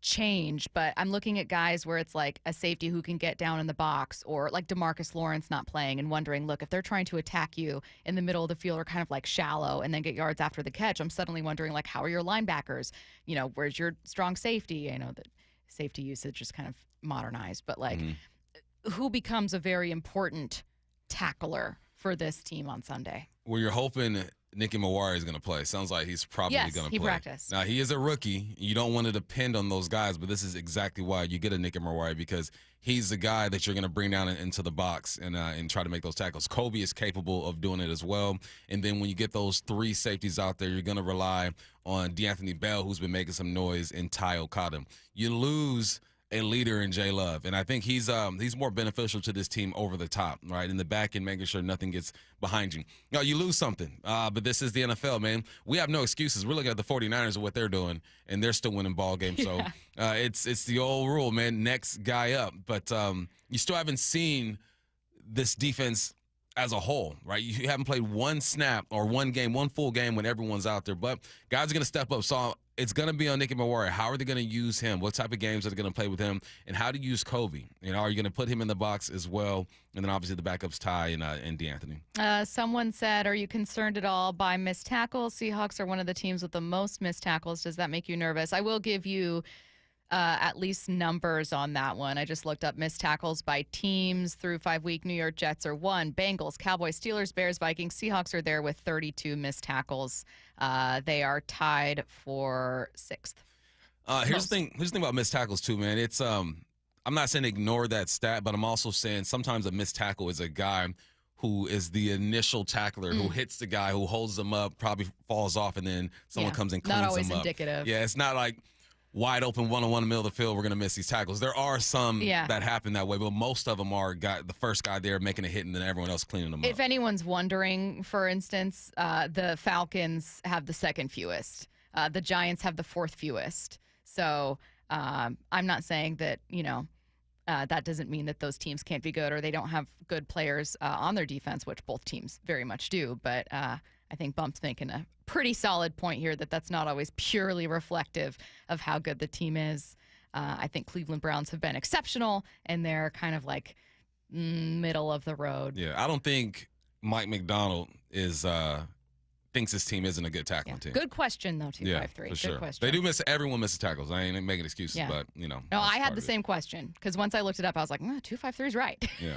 change, but I'm looking at guys where it's like a safety who can get down in the box, or like DeMarcus Lawrence not playing, and wondering, look, if they're trying to attack you in the middle of the field or kind of like shallow and then get yards after the catch, I'm suddenly wondering, like, how are your linebackers? You know, where's your strong safety? I know that safety usage is kind of modernized, but like, who becomes a very important tackler for this team on Sunday? Well, you're hoping Nicky Mawari is going to play. Sounds like he's probably going to play. Yes, he practiced. Now, he is a rookie. You don't want to depend on those guys, but this is exactly why you get a Nicky Mawari, because he's the guy that you're going to bring down into the box and try to make those tackles. Kobe is capable of doing it as well. And then when you get those three safeties out there, you're going to rely on DeAnthony Bell, who's been making some noise, and Ty Okada. You lose a leader in J Love, and I think he's more beneficial to this team over the top, right? In the back end, making sure nothing gets behind you. You lose something, but this is the NFL, man. We have no excuses. We're looking at the 49ers and what they're doing, and they're still winning ball games. So it's the old rule, man. Next guy up, but you still haven't seen this defense as a whole, right? You haven't played one snap or one full game when everyone's out there, but guys are going to step up. So it's going to be on Nicky Maguire. How are they going to use him? What type of games are they going to play with him? And how to use Kobe? Are you going to put him in the box as well? And then obviously the backups, Ty and DeAnthony. Someone said, are you concerned at all by missed tackles? Seahawks are one of the teams with the most missed tackles. Does that make you nervous? I will give you at least numbers on that one. I just looked up missed tackles by teams through 5 week. New York Jets are 1. Bengals, Cowboys, Steelers, Bears, Vikings. Seahawks are there with 32 missed tackles. They are tied for 6th. Here's the thing about missed tackles too, man. It's I'm not saying ignore that stat, but I'm also saying sometimes a missed tackle is a guy who is the initial tackler who hits the guy, who holds them up, probably falls off, and then someone comes and cleans them up. Not always indicative. Yeah, it's not like wide open one-on-one in the middle of the field, we're going to miss these tackles. There are some that happen that way, but most of them are the first guy there making a hit and then everyone else cleaning them up. If anyone's wondering, for instance, the Falcons have the 2nd fewest. The Giants have the 4th fewest. So I'm not saying that, that doesn't mean that those teams can't be good or they don't have good players on their defense, which both teams very much do. But I think Bump's making a pretty solid point here that that's not always purely reflective of how good the team is. I think Cleveland Browns have been exceptional, and they're kind of like middle of the road. Yeah, I don't think Mike Macdonald thinks his team isn't a good tackling team. Good question, though, 253. For sure. Good question. They do everyone misses tackles. I ain't making excuses, but, No, I had the same question because once I looked it up, I was like, 253 is right. Yeah.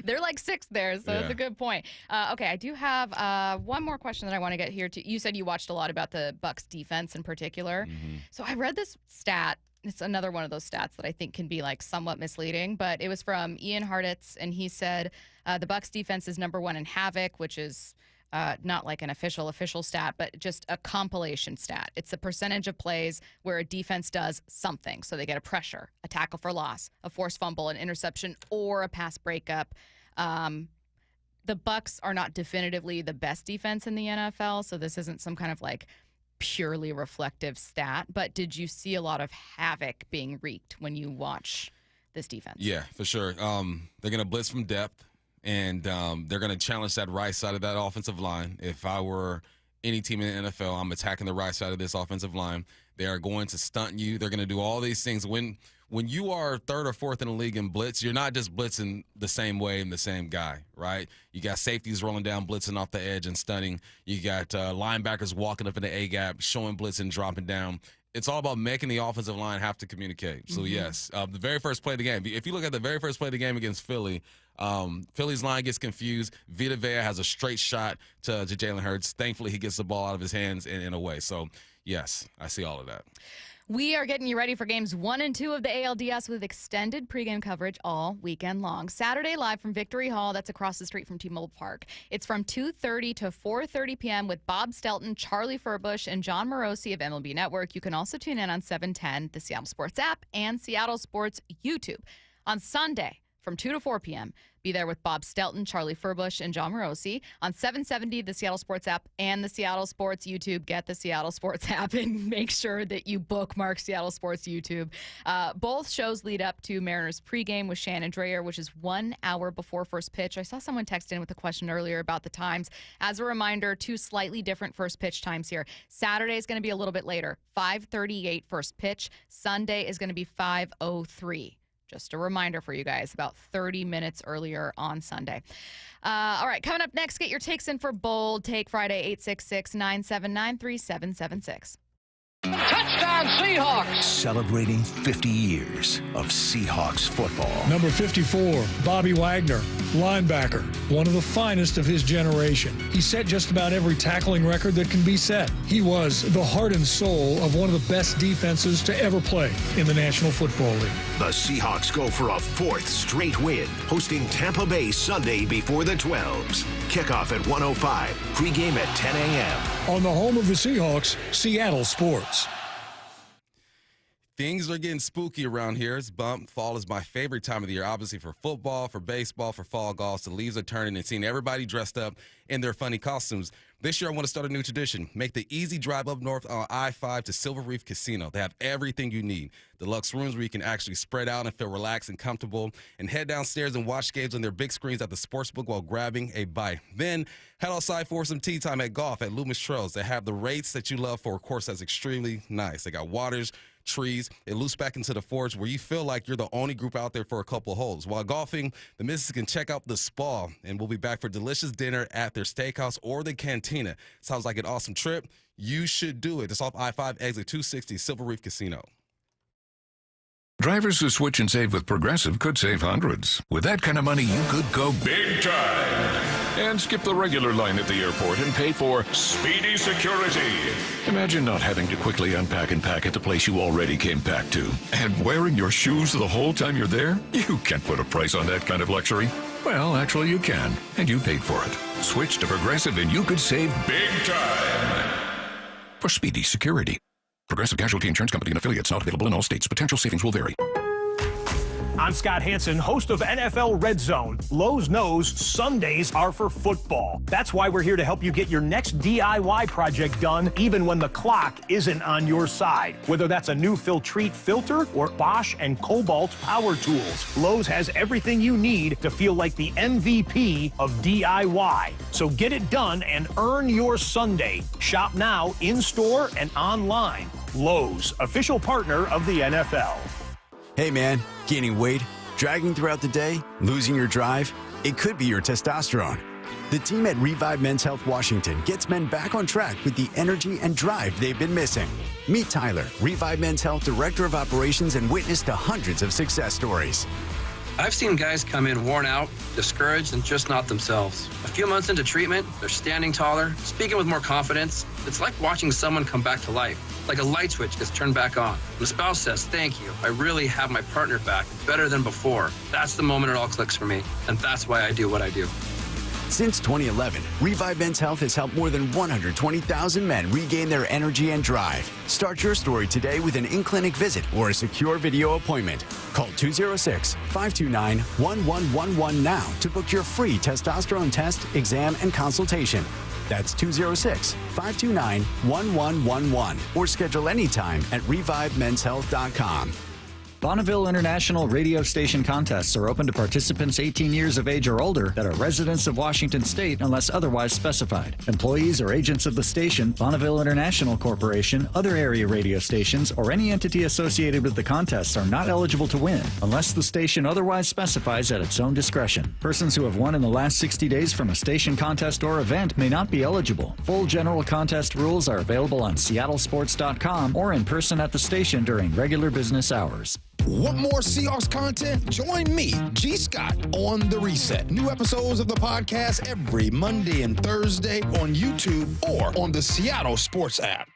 They're like 6th there, so that's a good point. Okay, I do have one more question that I want to get here. You said you watched a lot about the Bucs defense in particular. Mm-hmm. So I read this stat. It's another one of those stats that I think can be like somewhat misleading, but it was from Ian Hartitz, and he said the Bucs defense is number 1 in havoc, which is not like an official stat, but just a compilation stat. It's the percentage of plays where a defense does something. So they get a pressure, a tackle for loss, a forced fumble, an interception, or a pass breakup. The Bucs are not definitively the best defense in the NFL, so this isn't some kind of like purely reflective stat. But did you see a lot of havoc being wreaked when you watch this defense? Yeah, for sure. They're going to blitz from depth. And they're going to challenge that right side of that offensive line. If I were any team in the NFL, I'm attacking the right side of this offensive line. They are going to stunt you. They're going to do all these things. When you are 3rd or 4th in the league in blitz, you're not just blitzing the same way and the same guy, right? You got safeties rolling down, blitzing off the edge and stunning. You got linebackers walking up in the A-gap, showing blitz and dropping down. It's all about making the offensive line have to communicate. So, yes, the very first play of the game. If you look at the very first play of the game against Philly, Philly's line gets confused. Vita Vea has a straight shot to Jalen Hurts. Thankfully, he gets the ball out of his hands in a way. So, yes, I see all of that. We are getting you ready for games 1 and 2 of the ALDS with extended pregame coverage all weekend long. Saturday live from Victory Hall. That's across the street from T-Mobile Park. It's from 2:30 to 4:30 p.m. with Bob Stelton, Charlie Furbush, and John Morosi of MLB Network. You can also tune in on 710, the Seattle Sports app, and Seattle Sports YouTube. On Sunday, from 2 to 4 p.m., be there with Bob Stelton, Charlie Furbush, and John Morosi on 770, the Seattle Sports app, and the Seattle Sports YouTube. Get the Seattle Sports app and make sure that you bookmark Seattle Sports YouTube. Both shows lead up to Mariners pregame with Shannon Drayer, which is 1 hour before first pitch. I saw someone text in with a question earlier about the times. As a reminder, 2 slightly different first pitch times here. Saturday is going to be a little bit later, 5:38 first pitch. Sunday is going to be 5:03. Just a reminder for you guys, about 30 minutes earlier on Sunday. All right, coming up next, get your takes in for Bold Take Friday, 866-979-3776. Touchdown Seahawks! Celebrating 50 years of Seahawks football. Number 54, Bobby Wagner, linebacker, one of the finest of his generation. He set just about every tackling record that can be set. He was the heart and soul of one of the best defenses to ever play in the National Football League. The Seahawks go for a 4th straight win, hosting Tampa Bay Sunday before the 12s. Kickoff at 1:05, pregame at 10 a.m. On the home of the Seahawks, Seattle Sports. Things are getting spooky around here. It's bump. Fall is my favorite time of the year, obviously for football, for baseball, for fall golf. The leaves are turning and seeing everybody dressed up in their funny costumes. This year, I want to start a new tradition. Make the easy drive up north on I-5 to Silver Reef Casino. They have everything you need. Deluxe rooms where you can actually spread out and feel relaxed and comfortable, and head downstairs and watch games on their big screens at the sportsbook while grabbing a bite. Then head outside for some tea time at golf at Loomis Trails. They have the rates that you love for a course that's extremely nice. They got waters, trees. It loops back into the forest where you feel like you're the only group out there for a couple of holes. While golfing, the missus can check out the spa, and we'll be back for delicious dinner at their steakhouse or the cantina. Sounds like an awesome trip. You should do it. It's off I-5 exit 260, Silver Reef Casino. Drivers who switch and save with Progressive could save hundreds. With that kind of money, you could go big time and skip the regular line at the airport and pay for speedy security. Imagine not having to quickly unpack and pack at the place you already came packed to. And wearing your shoes the whole time you're there? You can't put a price on that kind of luxury. Well, actually you can, and you paid for it. Switch to Progressive and you could save big time for speedy security. Progressive Casualty Insurance Company and affiliates, not available in all states. Potential savings will vary. I'm Scott Hansen, host of NFL Red Zone. Lowe's knows Sundays are for football. That's why we're here to help you get your next DIY project done, even when the clock isn't on your side. Whether that's a new Filtrete filter or Bosch and Cobalt power tools, Lowe's has everything you need to feel like the MVP of DIY. So get it done and earn your Sunday. Shop now, in-store and online. Lowe's, official partner of the NFL. Hey man, gaining weight, dragging throughout the day, losing your drive? It could be your testosterone. The team at Revive Men's Health Washington gets men back on track with the energy and drive they've been missing. Meet Tyler, Revive Men's Health Director of Operations and witness to hundreds of success stories. I've seen guys come in worn out, discouraged, and just not themselves. A few months into treatment, they're standing taller, speaking with more confidence. It's like watching someone come back to life, like a light switch gets turned back on. The spouse says, "Thank you, I really have my partner back, better than before." That's the moment it all clicks for me, and that's why I do what I do. Since 2011, Revive Men's Health has helped more than 120,000 men regain their energy and drive. Start your story today with an in-clinic visit or a secure video appointment. Call 206-529-1111 now to book your free testosterone test, exam, and consultation. That's 206-529-1111 or schedule anytime at revivemenshealth.com. Bonneville International radio station contests are open to participants 18 years of age or older that are residents of Washington State unless otherwise specified. Employees or agents of the station, Bonneville International Corporation, other area radio stations, or any entity associated with the contests are not eligible to win unless the station otherwise specifies at its own discretion. Persons who have won in the last 60 days from a station contest or event may not be eligible. Full general contest rules are available on seattlesports.com or in person at the station during regular business hours. Want more Seahawks content? Join me, G. Scott, on The Reset. New episodes of the podcast every Monday and Thursday on YouTube or on the Seattle Sports app.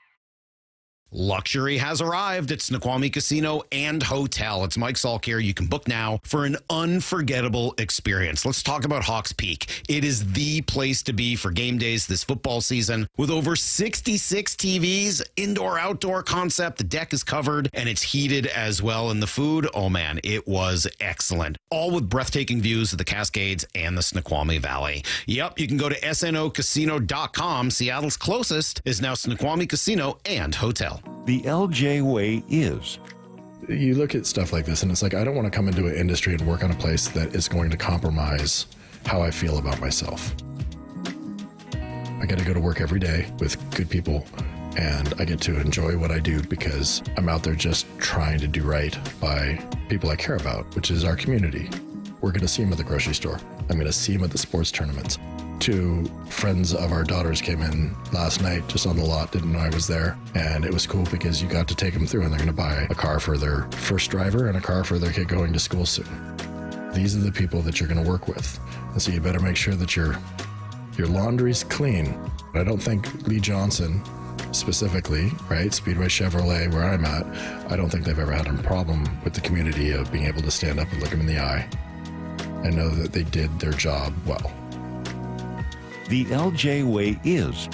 Luxury has arrived at Snoqualmie Casino and Hotel. It's Mike Salk here. You can book now for an unforgettable experience. Let's talk about Hawks Peak. It is the place to be for game days this football season. With over 66 TVs, indoor-outdoor concept, the deck is covered and it's heated as well. And the food, oh man, it was excellent. All with breathtaking views of the Cascades and the Snoqualmie Valley. Yep, you can go to snocasino.com. Seattle's closest is now Snoqualmie Casino and Hotel. The LJ way is. You look at stuff like this and it's like, I don't want to come into an industry and work on a place that is going to compromise how I feel about myself. I get to go to work every day with good people and I get to enjoy what I do because I'm out there just trying to do right by people I care about, which is our community. We're going to see them at the grocery store. I'm going to see them at the sports tournaments. Two friends of our daughters came in last night just on the lot, didn't know I was there. And it was cool because you got to take them through and they're going to buy a car for their first driver and a car for their kid going to school soon. These are the people that you're going to work with. And so you better make sure that your laundry's clean. I don't think Lee Johnson specifically, right, Speedway Chevrolet, where I'm at, I don't think they've ever had a problem with the community of being able to stand up and look them in the eye and know that they did their job well. The LJ way is.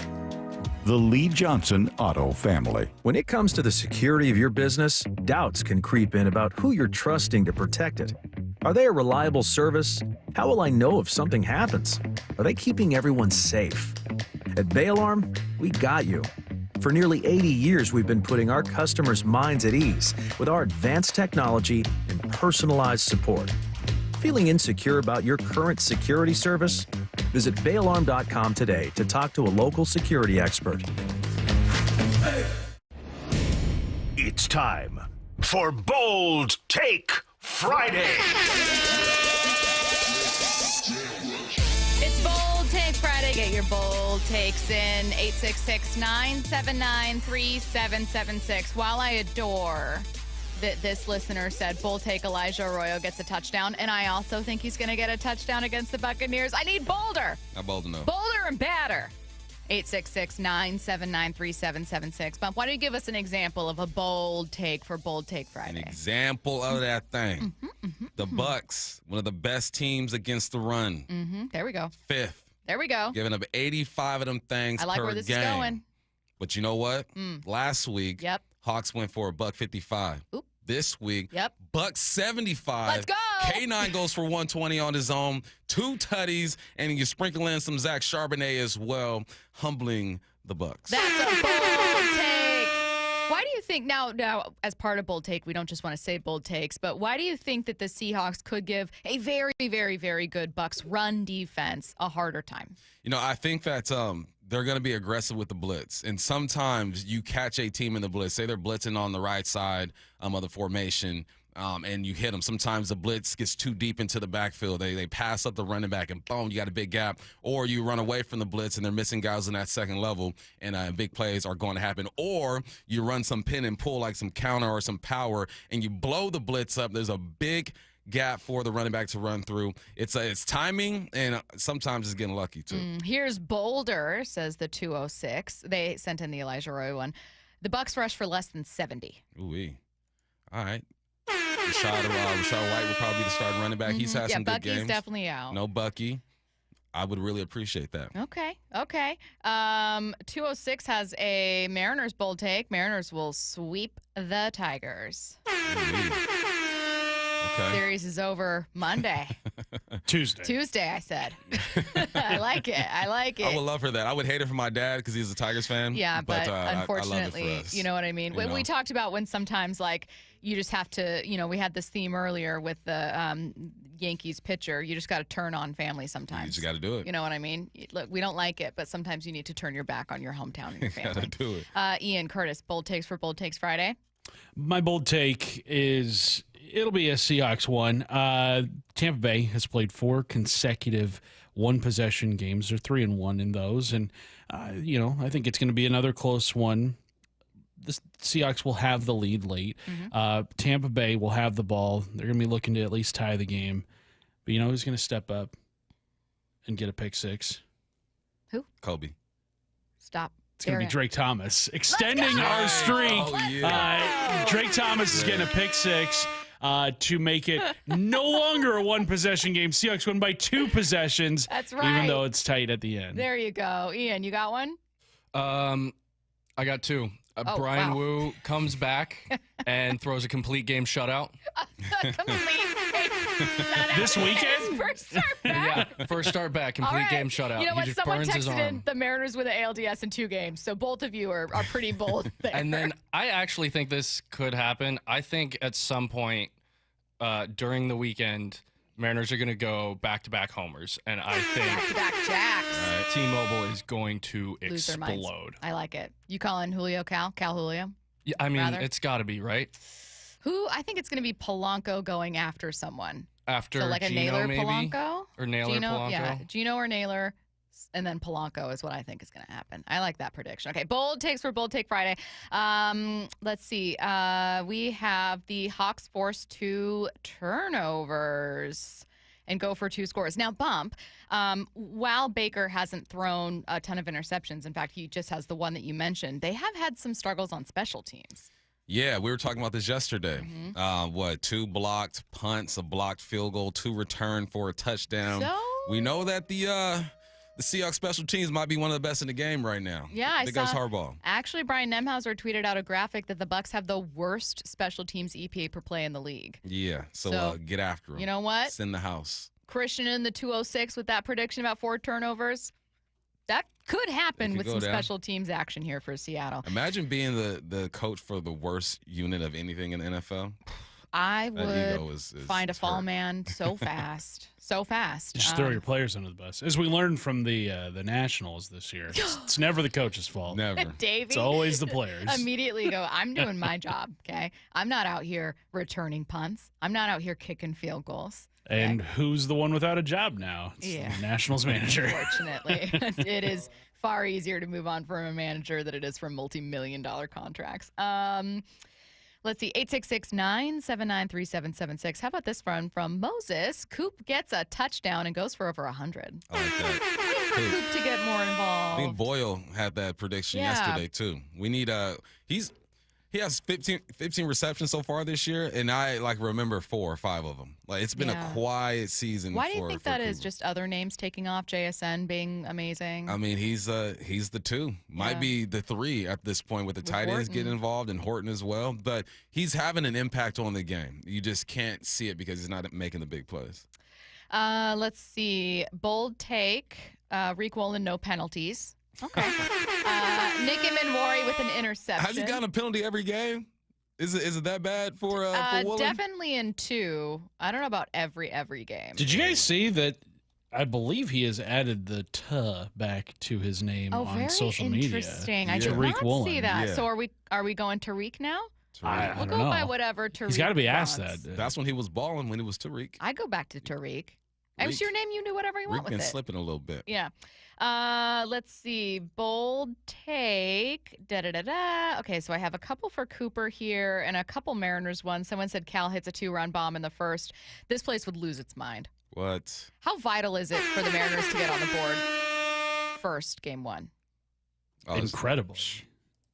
The Lee Johnson Auto family. When it comes to the security of your business, doubts can creep in about who you're trusting to protect it. Are they a reliable service? How will I know if something happens? Are they keeping everyone safe? At Bay Alarm, we got you. For nearly 80 years, we've been putting our customers' minds at ease with our advanced technology and personalized support. Feeling insecure about your current security service? Visit bayalarm.com today to talk to a local security expert. It's time for Bold Take Friday. It's Bold Take Friday. Get your bold takes in. 866-979-3776. While I adore that this listener said bold take Elijah Arroyo gets a touchdown, and I also think he's going to get a touchdown against the Buccaneers, I need bolder. Not bold enough. Bolder and badder. 866-979-3776. Bump, why don't you give us an example of a bold take for Bold Take Friday? An example of that thing. The Bucs, one of the best teams against the run. There we go. 5th. There we go. Giving up 85 of them things per game. I like where this is going. But you know what? Last week, Hawks went for $155. Oop. This week, Bucs 75. Let's go. K9 goes for 120 on his own, 2 tutties, and you sprinkle in some Zach Charbonnet as well, humbling the Bucs. That's a bold take. Why do you think now as part of Bold Take, we don't just want to say bold takes, but why do you think that the Seahawks could give a very, very, very good Bucs run defense a harder time? You know, I think that they're going to be aggressive with the blitz. And sometimes you catch a team in the blitz. Say they're blitzing on the right side of the formation, and you hit them. Sometimes the blitz gets too deep into the backfield. They pass up the running back, and boom, you got a big gap. Or you run away from the blitz, and they're missing guys in that second level, and big plays are going to happen. Or you run some pin and pull, like some counter or some power, and you blow the blitz up. There's a big gap for the running back to run through. It's timing, and sometimes it's getting lucky too. Here's Boulder, says the 206. They sent in the Elijah Roy one. The Bucs rush for less than 70. Ooh-wee. All right. Rashad White will probably be the starting running back. He's had some good games. Bucky's definitely out. No Bucky. I would really appreciate that. Okay. 206 has a Mariners bold take. Mariners will sweep the Tigers. Okay. Series is over Monday. Tuesday, I said. I like it. I would love for that. I would hate it for my dad because he's a Tigers fan. Yeah, but unfortunately, I love it for us. you know what I mean? We talked about when sometimes, like, you just have to, we had this theme earlier with the Yankees pitcher. You just got to turn on family sometimes. You just got to do it. You know what I mean? Look, we don't like it, but sometimes you need to turn your back on your hometown and your family. Got to do it. Ian Curtis, bold takes for Bold Takes Friday. My bold take is it'll be a Seahawks one. Tampa Bay has played 4 consecutive one-possession games. They're 3-1 in those, and I think it's going to be another close one. The Seahawks will have the lead late. Tampa Bay will have the ball. They're going to be looking to at least tie the game. But who's going to step up and get a pick six? Who? Kobe. Stop. It's going to be Drake Thomas extending our streak. Drake Thomas is getting a pick six to make it no longer a one-possession game. Seahawks win by 2 possessions. That's right. Even though it's tight at the end. There you go. Ian, you got one? I got 2. Brian Wu comes back and throws a complete game shutout. This weekend? First start back? Yeah, first start back, complete game shutout. You know what? He just Someone burns his texted in arm. the Mariners with an ALDS in 2 games, so both of you are pretty bold there. And then I actually think this could happen. I think at some point during the weekend, Mariners are going to go back-to-back homers, and I think back-to-back jacks. T-Mobile is going to Lose their minds. explode. I like it. You calling Julio Cal Julio? Yeah, I mean, Rather? it's got to be, right? Who? I think it's going to be Polanco going after someone. After So like a Gino, Naylor maybe? Polanco? Or Naylor Polanco? Yeah, Gino or Naylor, and then Polanco is what I think is going to happen. I like that prediction. Okay, bold takes for Bold Take Friday. Let's see. We have the Hawks force 2 turnovers and go for 2 scores. Now, Bump, while Baker hasn't thrown a ton of interceptions, in fact, he just has the one that you mentioned, they have had some struggles on special teams. Yeah, we were talking about this yesterday. 2 blocked punts, a blocked field goal, 2 returned for a touchdown. So? We know that the Seahawks special teams might be one of the best in the game right now. Yeah, I There saw. goes Harbaugh. Actually, Brian Nemhauser tweeted out a graphic that the Bucs have the worst special teams EPA per play in the league. Yeah, so, So, get after them. You know what? Send the house. Christian in the 206 with that prediction about 4 turnovers. That could happen It could with go some down. special teams action here for Seattle. Imagine being the coach for the worst unit of anything in the NFL. I That ego would is find a is fall hurt. man so fast. So fast. Just throw your players under the bus. As we learned from the Nationals this year, it's never the coach's fault. Never. Davey, It's always the players. Immediately go, I'm doing my job, okay? I'm not out here returning punts. I'm not out here kicking field goals. And who's the one without a job now? It's Yeah. the Nationals manager. Unfortunately, it is far easier to move on from a manager than it is from multi-million-dollar contracts. Let's see, 866-979-3776. How about this one from Moses? Coop gets a touchdown and goes for over 100. I like that. Waiting for Coop to get more I involved. think Boyle had that prediction yesterday too. We need he has 15 receptions so far this year, and I remember 4 or 5 of them. It's been a quiet season. Why do you for think that is? Cooper. Just other names taking off, JSN being amazing? I mean, he's the 2. Might be the 3 at this point with the tight ends getting Horton. involved and Horton as well. But he's having an impact on the game. You just can't see it because he's not making the big plays. Let's see. Bold take. Reek Wolin, no penalties. Okay. Nick Imanwari with an interception. Has he gotten a penalty every game? Is it that bad for Woolen? Definitely in 2. I don't know about every game. Did you guys see that? I believe he has added the "t" back to his name Oh, on very social media. interesting. I did Tariq not Woolen. see that. Yeah. So are we going Tariq now? I We'll don't go know. by whatever Tariq He's got to be asked wants. that. That's when he was balling, when he was Tariq. I go back to Tariq. It was Reek- your name. You knew whatever you want Rick with been it. slipping a little bit. Yeah. Let's see. Bold take. Da-da-da-da. Okay, so I have a couple for Cooper here and a couple Mariners ones. Someone said Cal hits a 2-run bomb in the first. This place would lose its mind. What? How vital is it for the Mariners to get on the board first, game 1? Oh, it's- Incredible.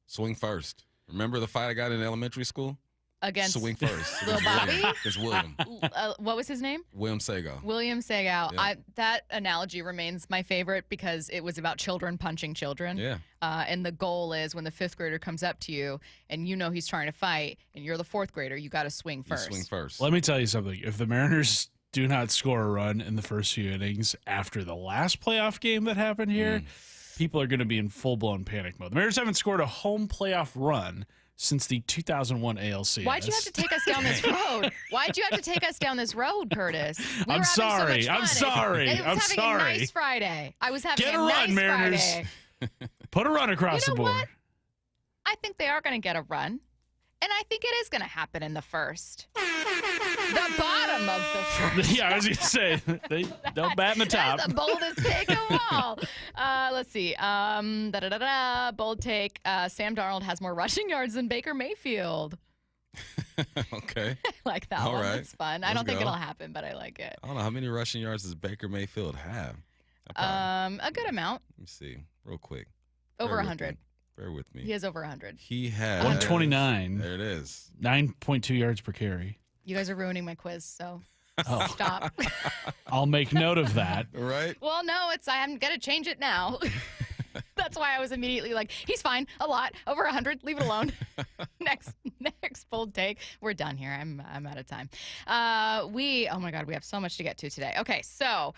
Swing first. Remember the fight I got in elementary school? Against Swing first. Lil Bobby? It's William. What was his name? William Sago. William Sagow. Yeah. That analogy remains my favorite because it was about children punching children. Yeah. And the goal is when the 5th grader comes up to you and you know he's trying to fight and you're the 4th grader, you got to swing first. You swing first. Let me tell you something. If the Mariners do not score a run in the first few innings after the last playoff game that happened here, people are going to be in full-blown panic mode. The Mariners haven't scored a home playoff run since the 2001 ALCS. Why'd you have to take us down this road? Why'd you have to take us down this road, Curtis? We I'm were sorry. having so much I'm fun. sorry. It was I'm having sorry. a nice Friday. I was having Get a a run, nice Mariners. Friday. Put a run across You know the board. what? I think they are going to get a run. And I think it is going to happen in the first. The bottom of the first. Yeah, I was going to say, they don't bat in the top. That's the boldest take of all. Let's see. Bold take. Sam Darnold has more rushing yards than Baker Mayfield. Okay. I like that All one. right. It's fun. I Let's don't think go. it'll happen, but I like it. I don't know. How many rushing yards does Baker Mayfield have? A good amount. Let me see. Real quick. Over Bear with 100. me. Bear with me. He has over 100. He has 129. There it is. 9.2 yards per carry. You guys are ruining my quiz, so Oh. stop. I'll make note of that. Right? Well, no, I'm going to change it now. That's why I was immediately like, he's fine. A lot. Over 100. Leave it alone. Next bold take. We're done here. I'm out of time. Oh my God, we have so much to get to today. Okay, so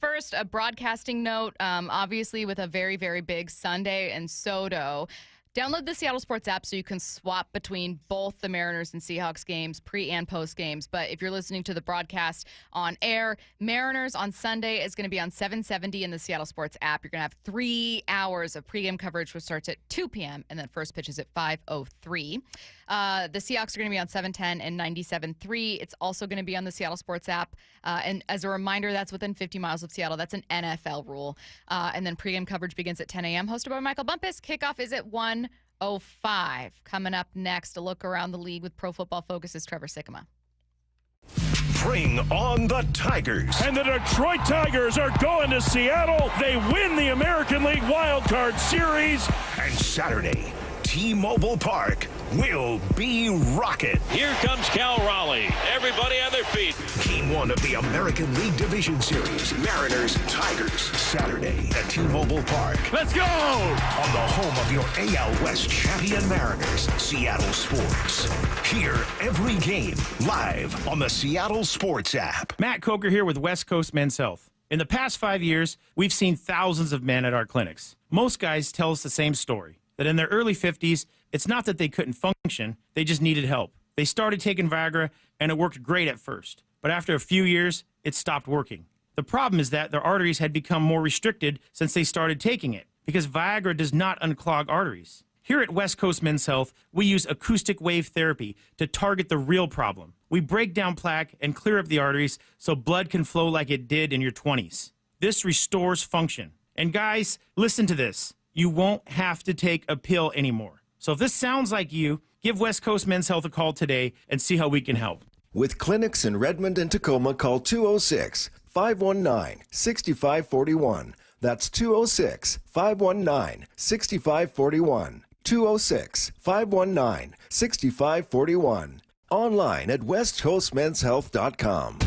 first, a broadcasting note. Obviously, with a very, very big Sunday in Soto. Download the Seattle Sports app so you can swap between both the Mariners and Seahawks games, pre and post games. But if you're listening to the broadcast on air, Mariners on Sunday is going to be on 770 in the Seattle Sports app. You're going to have 3 hours of pregame coverage, which starts at 2 p.m. and then first pitch is at 5:03. The Seahawks are going to be on 710 and 97.3. It's also going to be on the Seattle Sports app. And as a reminder, that's within 50 miles of Seattle. That's an NFL rule. And then pregame coverage begins at 10 a.m. Hosted by Michael Bumpus. Kickoff is at 1:05. Coming up next, a look around the league with Pro Football Focus's Trevor Sikkema. Bring on the Tigers. And the Detroit Tigers are going to Seattle. They win the American League Wild Card Series. And Saturday, T-Mobile Park, will be rocking. Here comes Cal Raleigh. Everybody on their feet. Game 1 of the American League Division Series, Mariners-Tigers, Saturday at T-Mobile Park. Let's go! On the home of your AL West champion Mariners, Seattle Sports. Hear every game live on the Seattle Sports app. Matt Coker here with West Coast Men's Health. In the past 5 years, we've seen thousands of men at our clinics. Most guys tell us the same story, that in their early 50s, it's not that they couldn't function, they just needed help. They started taking Viagra, and it worked great at first. But after a few years, it stopped working. The problem is that their arteries had become more restricted since they started taking it, because Viagra does not unclog arteries. Here at West Coast Men's Health, we use acoustic wave therapy to target the real problem. We break down plaque and clear up the arteries so blood can flow like it did in your 20s. This restores function. And guys, listen to this. You won't have to take a pill anymore. So if this sounds like you, give West Coast Men's Health a call today and see how we can help. With clinics in Redmond and Tacoma, call 206-519-6541. That's 206-519-6541. 206-519-6541. Online at westcoastmenshealth.com.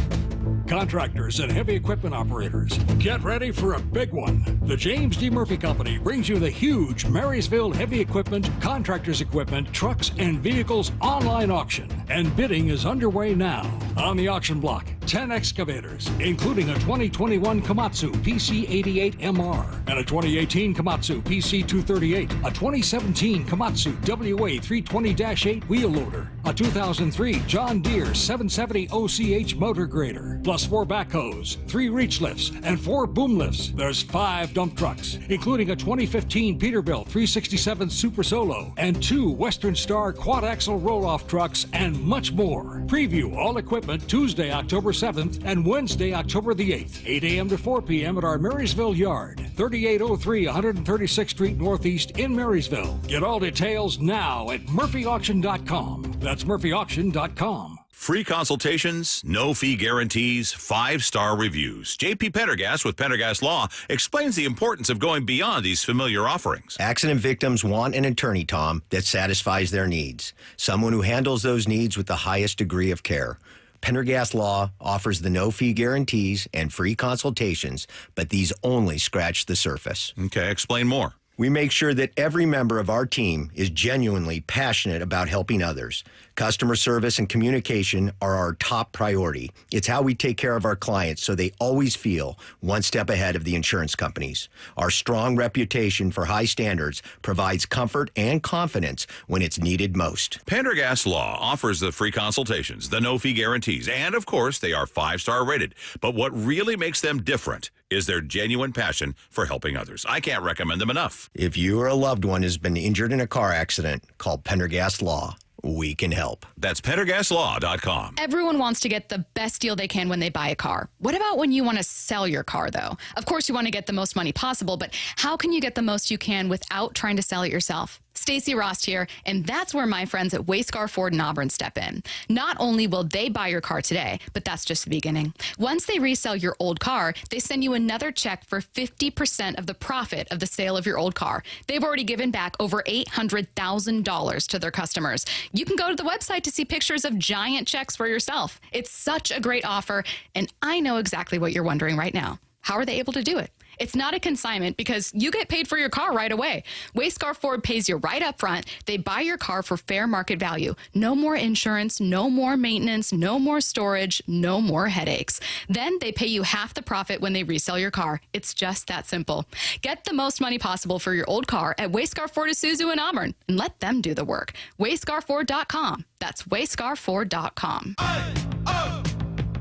Contractors and heavy equipment operators, get ready for a big one. The James D. Murphy Company brings you the huge Marysville Heavy Equipment, Contractors Equipment, Trucks, and Vehicles online auction. And bidding is underway now. On the auction block, 10 excavators, including a 2021 Komatsu PC88MR and a 2018 Komatsu PC238, a 2017 Komatsu WA320-8 wheel loader, a 2003 John Deere 770 OCH motor grader, plus 4 backhoes, 3 reach lifts, and 4 boom lifts. There's 5 dump trucks, including a 2015 Peterbilt 367 Super Solo and 2 Western Star quad-axle roll-off trucks, and much more. Preview all equipment Tuesday, October 7th and Wednesday, October the 8th, 8 a.m. to 4 p.m. at our Marysville Yard, 3803 136th Street Northeast in Marysville. Get all details now at murphyauction.com. That's murphyauction.com. Free consultations, no fee guarantees, 5-star reviews. JP Pendergast with Pendergast Law explains the importance of going beyond these familiar offerings. Accident victims want an attorney, Tom, that satisfies their needs. Someone who handles those needs with the highest degree of care. Pendergast Law offers the no-fee guarantees and free consultations, but these only scratch the surface. Okay, explain more. We make sure that every member of our team is genuinely passionate about helping others. Customer service and communication are our top priority. It's how we take care of our clients so they always feel one step ahead of the insurance companies. Our strong reputation for high standards provides comfort and confidence when it's needed most. Pendergast Law offers the free consultations, the no-fee guarantees, and of course, they are 5-star rated. But what really makes them different is their genuine passion for helping others. I can't recommend them enough. If you or a loved one has been injured in a car accident, call Pendergast Law. We can help. That's PendergastLaw.com. Everyone wants to get the best deal they can when they buy a car. What about when you want to sell your car, though? Of course, you want to get the most money possible, but how can you get the most you can without trying to sell it yourself? Stacy Rost here, and that's where my friends at Wayscar Ford in Auburn step in. Not only will they buy your car today, but that's just the beginning. Once they resell your old car, they send you another check for 50% of the profit of the sale of your old car. They've already given back over $800,000 to their customers. You can go to the website to see pictures of giant checks for yourself. It's such a great offer, and I know exactly what you're wondering right now. How are they able to do it? It's not a consignment because you get paid for your car right away. Wayscar Ford pays you right up front. They buy your car for fair market value. No more insurance, no more maintenance, no more storage, no more headaches. Then they pay you half the profit when they resell your car. It's just that simple. Get the most money possible for your old car at Wayscar Ford Isuzu in Auburn and let them do the work. WayscarFord.com. That's WayscarFord.com.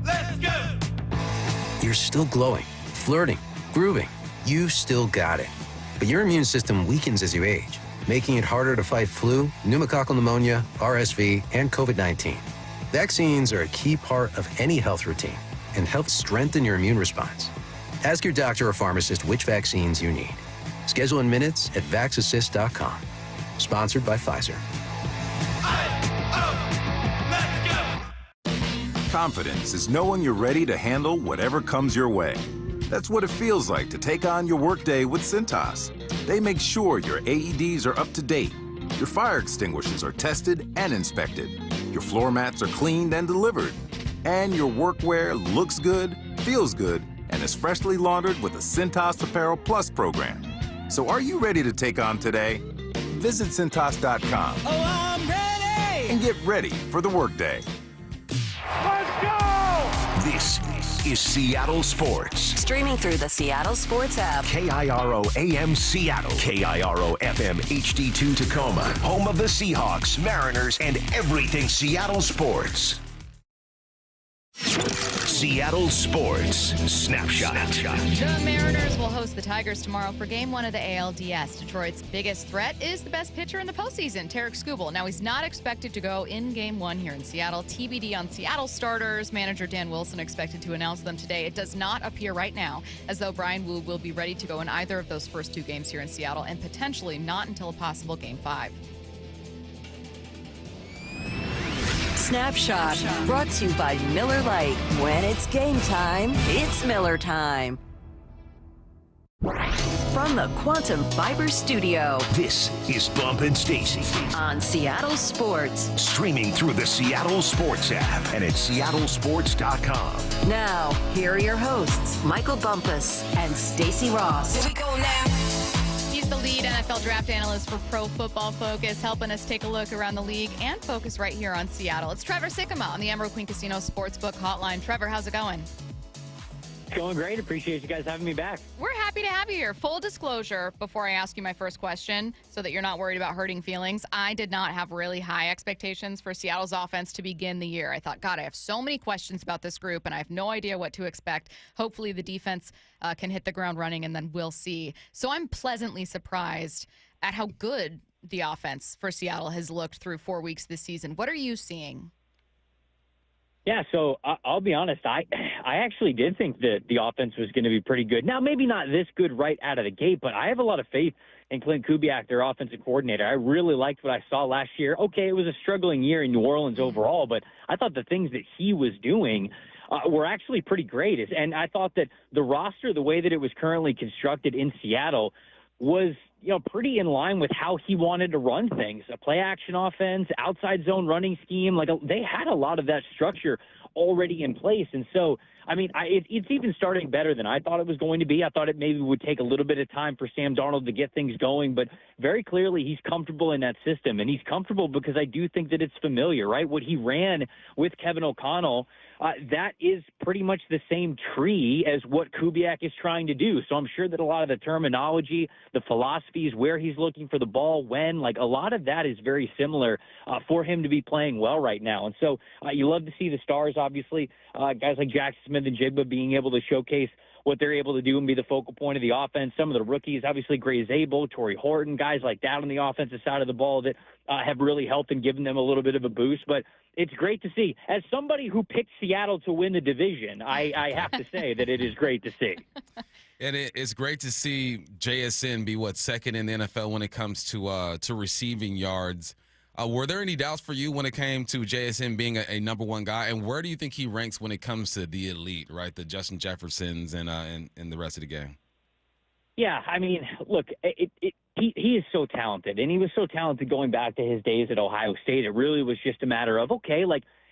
Let's go! You're still glowing, flirting, grooving. You still got it. But your immune system weakens as you age, making it harder to fight flu, pneumococcal pneumonia, RSV, and COVID-19. Vaccines are a key part of any health routine and help strengthen your immune response. Ask your doctor or pharmacist which vaccines you need. Schedule in minutes at vaxassist.com. Sponsored by Pfizer. Confidence is knowing you're ready to handle whatever comes your way. That's what it feels like to take on your workday with Cintas. They make sure your AEDs are up to date, Your fire extinguishers are tested and inspected. Your floor mats are cleaned and delivered. And your workwear looks good, feels good, and is freshly laundered with the Cintas Apparel Plus program. So are you ready to take on today? Visit Cintas.com. Oh, I'm ready! And get ready for the workday. Let's go! This is Seattle Sports. Streaming through the Seattle Sports app. KIRO AM Seattle. KIRO FM HD2 Tacoma. Home of the Seahawks, Mariners, and everything Seattle sports. Seattle Sports Snapshot. The Mariners will host the Tigers tomorrow for Game 1 of the ALDS. Detroit's biggest threat is the best pitcher in the postseason, Tarek Skubal. Now, he's not expected to go in Game 1 here in Seattle. TBD on Seattle starters. Manager Dan Wilson expected to announce them today. It does not appear right now as though Brian Wu will be ready to go in either of those first 2 games here in Seattle, and potentially not until a possible Game 5. Snapshot, brought to you by Miller Lite. When it's game time, it's Miller time. From the Quantum Fiber Studio. This is Bump and Stacy On Seattle Sports. Streaming through the Seattle Sports app and at seattlesports.com. Now, here are your hosts, Michael Bumpus and Stacy Ross. Here we go now. He's the lead NFL draft analyst for Pro Football Focus, helping us take a look around the league and focus right here on Seattle. It's Trevor Sikkema on the Emerald Queen Casino Sportsbook Hotline. Trevor, how's it going? Going great. Appreciate you guys having me back. We're happy to have you here. Full disclosure, before I ask you my first question, so that you're not worried about hurting feelings, I did not have really high expectations for Seattle's offense to begin the year. I thought, God, I have so many questions about this group, and I have no idea what to expect. Hopefully the defense can hit the ground running, and then we'll see. So I'm pleasantly surprised at how good the offense for Seattle has looked through 4 weeks this season. What are you seeing? Yeah, so I'll be honest. I actually did think that the offense was going to be pretty good. Now, maybe not this good right out of the gate, but I have a lot of faith in Clint Kubiak, their offensive coordinator. I really liked what I saw last year. Okay, it was a struggling year in New Orleans overall, but I thought the things that he was doing were actually pretty great. And I thought that the roster, the way that it was currently constructed in Seattle, was pretty in line with how he wanted to run things. A play-action offense, outside zone running scheme. They had a lot of that structure already in place. And so, it's even starting better than I thought it was going to be. I thought it maybe would take a little bit of time for Sam Darnold to get things going, but very clearly he's comfortable in that system. And he's comfortable because I do think that it's familiar, right? What he ran with Kevin O'Connell, that is pretty much the same tree as what Kubiak is trying to do. So I'm sure that a lot of the terminology, the philosophies, where he's looking for the ball, when, a lot of that is very similar for him to be playing well right now. And so you love to see the stars, obviously, guys like Jackson Smith and Jigba being able to showcase what they're able to do and be the focal point of the offense. Some of the rookies, obviously Gray Zabel, Torrey Horton, guys like that on the offensive side of the ball that have really helped and given them a little bit of a boost. But it's great to see. As somebody who picked Seattle to win the division, I have to say that it is great to see. And it's great to see JSN be second in the NFL when it comes to receiving yards. Were there any doubts for you when it came to JSN being a number one guy? And where do you think he ranks when it comes to the elite, right? The Justin Jeffersons and the rest of the game. Yeah, look, he is so talented, and he was so talented going back to his days at Ohio State. It really was just a matter of,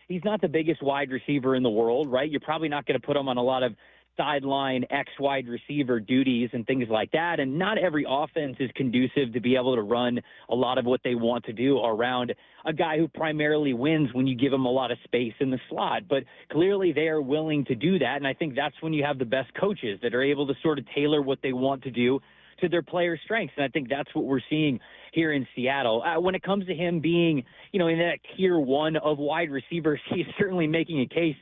he's not the biggest wide receiver in the world, right? You're probably not going to put him on a lot of sideline X-wide receiver duties and things like that. And not every offense is conducive to be able to run a lot of what they want to do around a guy who primarily wins when you give him a lot of space in the slot. But clearly they are willing to do that. And I think that's when you have the best coaches that are able to sort of tailor what they want to do to their players' strengths. And I think that's what we're seeing here in Seattle. When it comes to him being, in that tier one of wide receivers, he's certainly making a case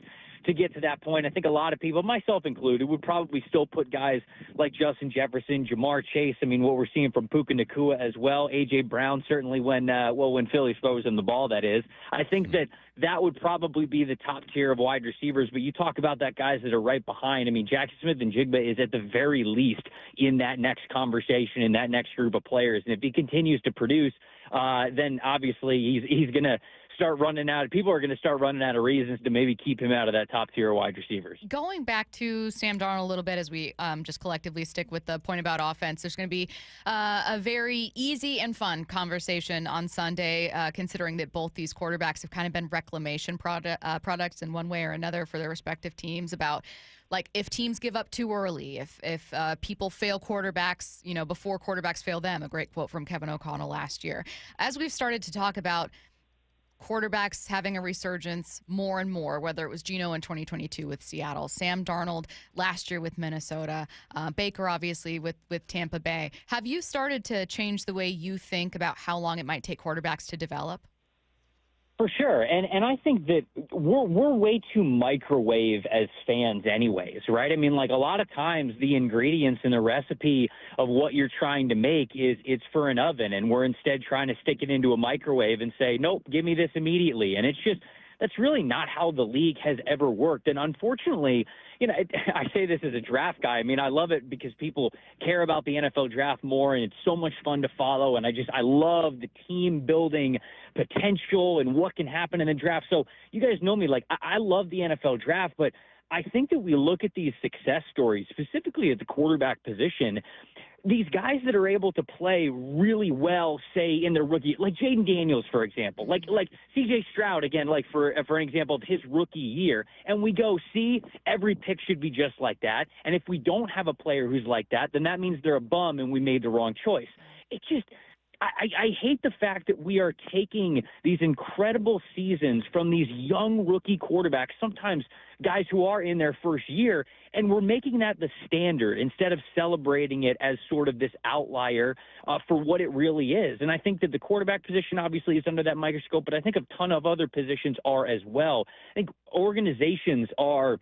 to get to that point. I think a lot of people, myself included, would probably still put guys like Justin Jefferson, Jamar Chase. What we're seeing from Puka Nacua as well. A.J. Brown, certainly when Philly throws him the ball, that is. I think that would probably be the top tier of wide receivers. But you talk about that guys that are right behind. Jackson Smith and Jigba is at the very least in that next conversation, in that next group of players. And if he continues to produce, then obviously he's going to People are going to start running out of reasons to maybe keep him out of that top tier wide receivers. Going back to Sam Darnold a little bit as we just collectively stick with the point about offense, there's going to be a very easy and fun conversation on Sunday, considering that both these quarterbacks have kind of been reclamation products in one way or another for their respective teams about like if teams give up too early, if people fail quarterbacks, before quarterbacks fail them, a great quote from Kevin O'Connell last year. As we've started to talk about quarterbacks having a resurgence more and more, whether it was Geno in 2022 with Seattle, Sam Darnold last year with Minnesota, Baker obviously with Tampa Bay. Have you started to change the way you think about how long it might take quarterbacks to develop? For sure. And I think that we're way too microwave as fans anyways, right? I mean, like a lot of times the ingredients in the recipe of what you're trying to make it's for an oven, and we're instead trying to stick it into a microwave and say, nope, give me this immediately. And that's really not how the league has ever worked. And unfortunately, I say this as a draft guy. I mean, I love it because people care about the NFL draft more, and it's so much fun to follow. And I love the team building potential and what can happen in the draft. So you guys know me, like I love the NFL draft, but I think that we look at these success stories, specifically at the quarterback position, these guys that are able to play really well, say in their rookie, like Jaden Daniels, for example, like CJ Stroud, again, like for an example of his rookie year. And we go, see, every pick should be just like that. And if we don't have a player who's like that, then that means they're a bum and we made the wrong choice. It just, I hate the fact that we are taking these incredible seasons from these young rookie quarterbacks, sometimes guys who are in their first year, and we're making that the standard instead of celebrating it as sort of this outlier for what it really is. And I think that the quarterback position obviously is under that microscope, but I think a ton of other positions are as well. I think organizations are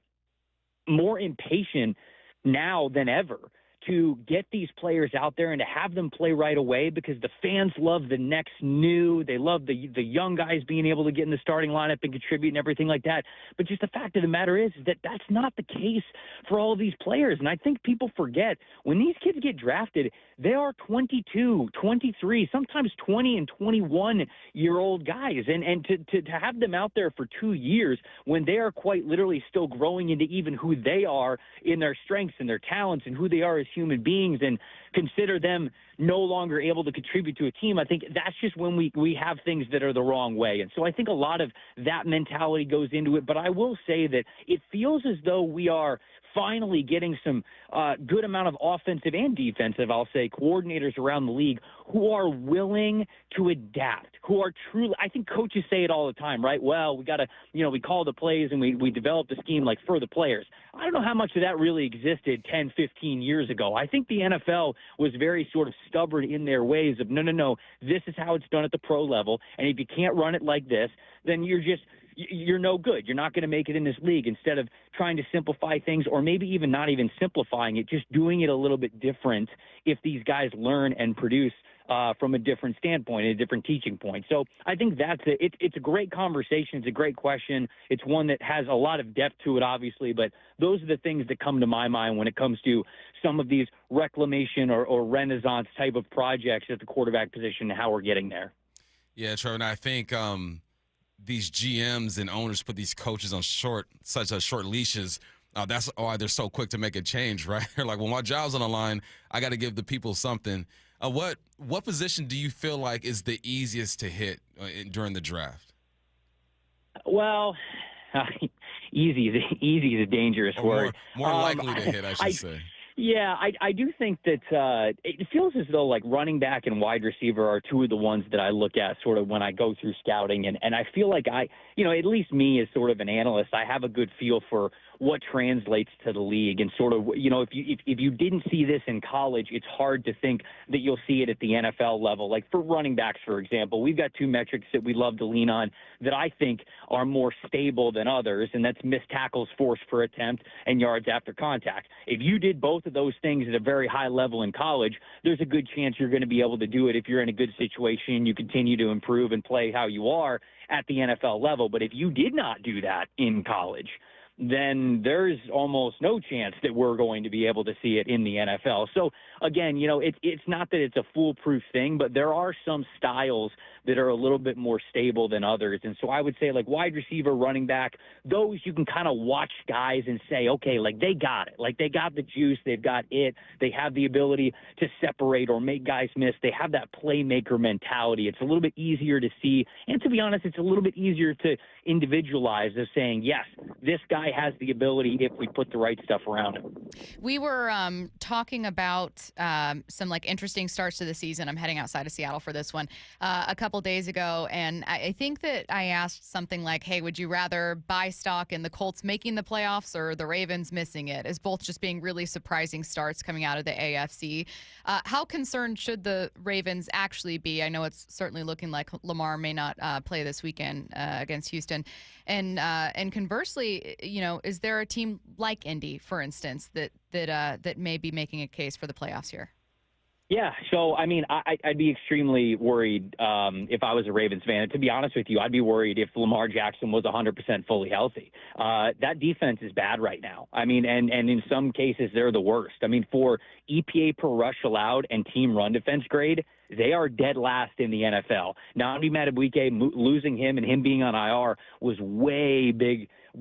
more impatient now than ever to get these players out there and to have them play right away because the fans love the next new. They love the young guys being able to get in the starting lineup and contribute and everything like that. But just the fact of the matter is that that's not the case for all of these players. And I think people forget when these kids get drafted, they are 22, 23, sometimes 20 and 21-year-old guys. And to have them out there for 2 years when they are quite literally still growing into even who they are in their strengths and their talents and who they are as human beings and consider them no longer able to contribute to a team, I think that's just when we have things that are the wrong way. And so I think a lot of that mentality goes into it. But I will say that it feels as though we are finally getting some good amount of offensive and defensive, I'll say, coordinators around the league who are willing to adapt, who are truly, I think coaches say it all the time, right? Well, we got to, we call the plays and we develop the scheme like for the players. I don't know how much of that really existed 10, 15 years ago. I think the NFL was very sort of stubborn in their ways of, no, this is how it's done at the pro level. And if you can't run it like this, then you're no good. You're not going to make it in this league. Instead of trying to simplify things or maybe even not even simplifying it, just doing it a little bit different if these guys learn and produce from a different standpoint, a different teaching point. So I think that's it. It's a great conversation. It's a great question. It's one that has a lot of depth to it, obviously, but those are the things that come to my mind when it comes to some of these reclamation or renaissance type of projects at the quarterback position and how we're getting there. Yeah, Trevor, and I think these GMs and owners put these coaches on such short leashes. That's why they're so quick to make a change, right? They're like, well, my job's on the line. I got to give the people something. What position do you feel like is the easiest to hit during the draft? Well, easy is a dangerous word. More likely to hit, I should say. Yeah, I do think that it feels as though like running back and wide receiver are two of the ones that I look at sort of when I go through scouting. And I feel like at least me as sort of an analyst, I have a good feel for what translates to the league and sort of, if you didn't see this in college, it's hard to think that you'll see it at the NFL level. Like for running backs, for example, we've got two metrics that we love to lean on that I think are more stable than others, and that's missed tackles, force per attempt, and yards after contact. If you did both of those things at a very high level in college, there's a good chance you're going to be able to do it if you're in a good situation and you continue to improve and play how you are at the NFL level. But if you did not do that in college, then there's almost no chance that we're going to be able to see it in the NFL. So, again, it's not that it's a foolproof thing, but there are some styles that are a little bit more stable than others. And so I would say, like, wide receiver, running back, those you can kind of watch guys and say, okay, like, they got it. Like, they got the juice. They've got it. They have the ability to separate or make guys miss. They have that playmaker mentality. It's a little bit easier to see. And to be honest, it's a little bit easier to individualize as saying, yes, this guy has the ability if we put the right stuff around him. We were talking about some like interesting starts to the season. I'm heading outside of Seattle for this one a couple days ago, and I think that I asked something like, hey, would you rather buy stock in the Colts making the playoffs or the Ravens missing it, as both just being really surprising starts coming out of the AFC. How concerned should the Ravens actually be? I know it's certainly looking like Lamar may not play this weekend against Houston. And conversely, is there a team like Indy, for instance, that may be making a case for the playoffs here? Yeah, so, I mean, I'd be extremely worried if I was a Ravens fan. And to be honest with you, I'd be worried if Lamar Jackson was 100% fully healthy. That defense is bad right now. I mean, and in some cases, they're the worst. I mean, for EPA per rush allowed and team run defense grade, they are dead last in the NFL. Now, Nnamdi Madubuike, losing him and him being on IR was way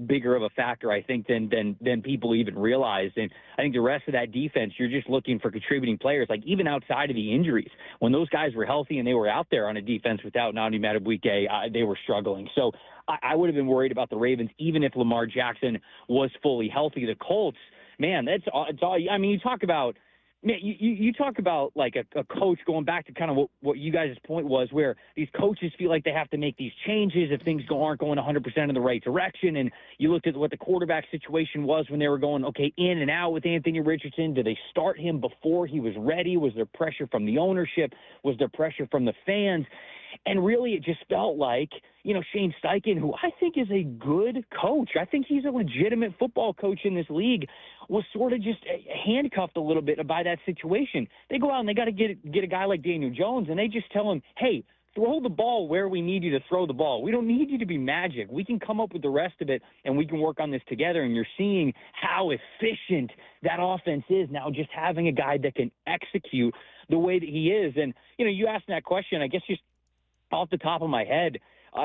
bigger of a factor, I think, than people even realized. And I think the rest of that defense, you're just looking for contributing players. Like, even outside of the injuries, when those guys were healthy and they were out there on a defense without Nnamdi Madubuike, they were struggling. So I would have been worried about the Ravens, even if Lamar Jackson was fully healthy. The Colts, man, it's all. I mean, you talk about. Man, you talk about like a coach, going back to kind of what you guys' point was, where these coaches feel like they have to make these changes if things aren't going 100% in the right direction. And you looked at what the quarterback situation was when they were going, okay, in and out with Anthony Richardson. Did they start him before he was ready? Was there pressure from the ownership? Was there pressure from the fans? And really, it just felt like, Shane Steichen, who I think is a good coach, I think he's a legitimate football coach in this league, was sort of just handcuffed a little bit by that situation. They go out and they got to get a guy like Daniel Jones, and they just tell him, hey, throw the ball where we need you to throw the ball. We don't need you to be magic. We can come up with the rest of it, and we can work on this together. And you're seeing how efficient that offense is now, just having a guy that can execute the way that he is. And, you asked that question, I guess just off the top of my head,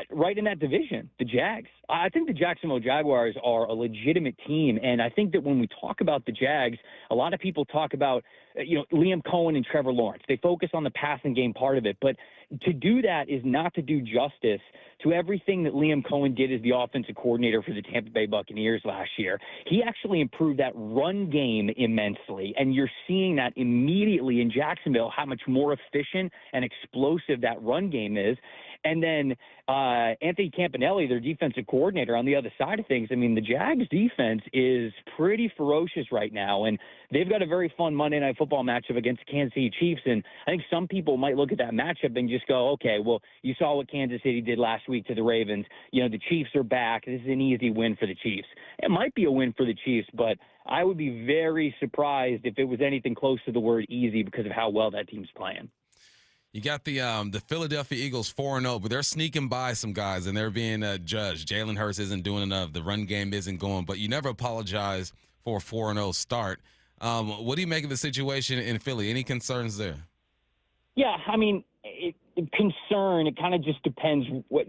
right in that division, the Jags. I think the Jacksonville Jaguars are a legitimate team, and I think that when we talk about the Jags, a lot of people talk about, Liam Cohen and Trevor Lawrence. They focus on the passing game part of it, but to do that is not to do justice to everything that Liam Cohen did as the offensive coordinator for the Tampa Bay Buccaneers last year. He actually improved that run game immensely, and you're seeing that immediately in Jacksonville, how much more efficient and explosive that run game is. And then Anthony Campanelli, their defensive coordinator, on the other side of things, I mean, the Jags defense is pretty ferocious right now, and they've got a very fun Monday Night Football matchup against the Kansas City Chiefs. And I think some people might look at that matchup and just go, okay, well, you saw what Kansas City did last week to the Ravens. The Chiefs are back. This is an easy win for the Chiefs. It might be a win for the Chiefs, but I would be very surprised if it was anything close to the word easy because of how well that team's playing. You got the Philadelphia Eagles 4-0, but they're sneaking by some guys, and they're being judged. Jalen Hurts isn't doing enough. The run game isn't going, but you never apologize for a 4-0 start. What do you make of the situation in Philly? Any concerns there? Yeah, I mean, concern, it kind of just depends what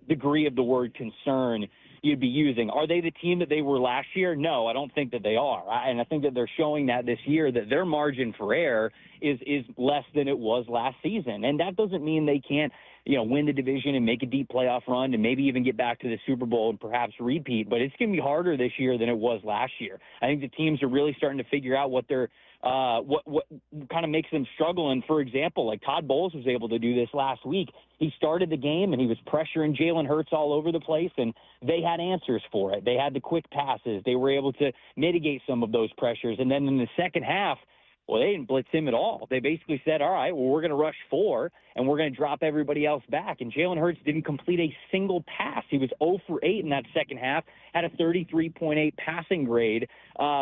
degree of the word concern you'd be using. Are they the team that they were last year? No, I don't think that they are. And I think that they're showing that this year, that their margin for error is less than it was last season. And that doesn't mean they can't, win the division and make a deep playoff run and maybe even get back to the Super Bowl and perhaps repeat. But it's going to be harder this year than it was last year. I think the teams are really starting to figure out what they're what kind of makes them struggle. And, for example, like Todd Bowles was able to do this last week. He started the game, and he was pressuring Jalen Hurts all over the place, and they had answers for it. They had the quick passes. They were able to mitigate some of those pressures. And then in the second half, well, they didn't blitz him at all. They basically said, all right, well, we're going to rush 4, and we're going to drop everybody else back. And Jalen Hurts didn't complete a single pass. He was 0 for 8 in that second half, had a 33.8 passing grade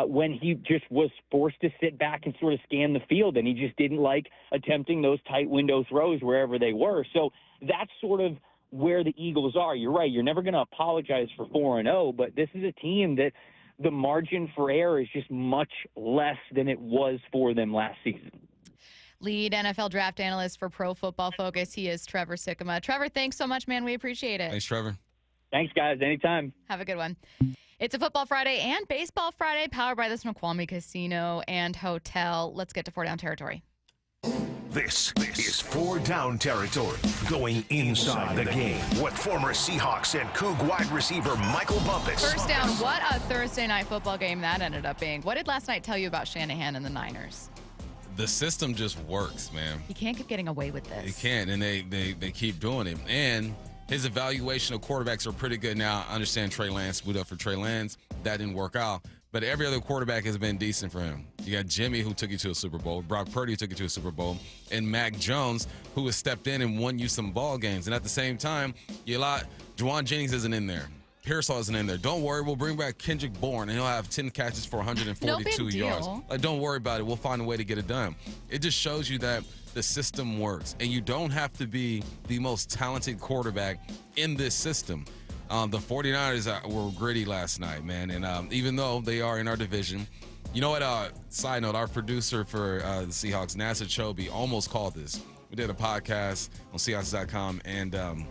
when he just was forced to sit back and sort of scan the field, and he just didn't like attempting those tight window throws wherever they were. So that's sort of where the Eagles are. You're right. You're never going to apologize for 4-0, but this is a team that the margin for error is just much less than it was for them last season. Lead NFL draft analyst for Pro Football Focus. He is Trevor Sikkema. Trevor, thanks so much, man. We appreciate it. Thanks, Trevor. Thanks, guys. Anytime. Have a good one. It's a Football Friday and Baseball Friday, powered by the Snoqualmie Casino and Hotel. Let's get to 4-Down territory. This is 4-Down territory, going inside the game with former Seahawks and Coug wide receiver Michael Bumpus. First down, what a Thursday night football game that ended up being. What did last night tell you about Shanahan and the Niners? The system just works, man. You can't keep getting away with this. They can't, and they keep doing it. And his evaluation of quarterbacks are pretty good now. I understand Trey Lance boot up for Trey Lance. That didn't work out. But every other quarterback has been decent for him. You got Jimmy, who took you to a Super Bowl. Brock Purdy, who took you to a Super Bowl. And Mac Jones, who has stepped in and won you some ball games. And at the same time, Juwan Jennings isn't in there. Pearsall isn't in there. Don't worry, we'll bring back Kendrick Bourne, and he'll have 10 catches for 142 yards. Don't worry about it. We'll find a way to get it done. It just shows you that the system works, and you don't have to be the most talented quarterback in this system. The 49ers were gritty last night, man, and even though they are in our division, you know what? Side note, our producer for the Seahawks, Nasser Chobe, almost called this. We did a podcast on Seahawks.com, and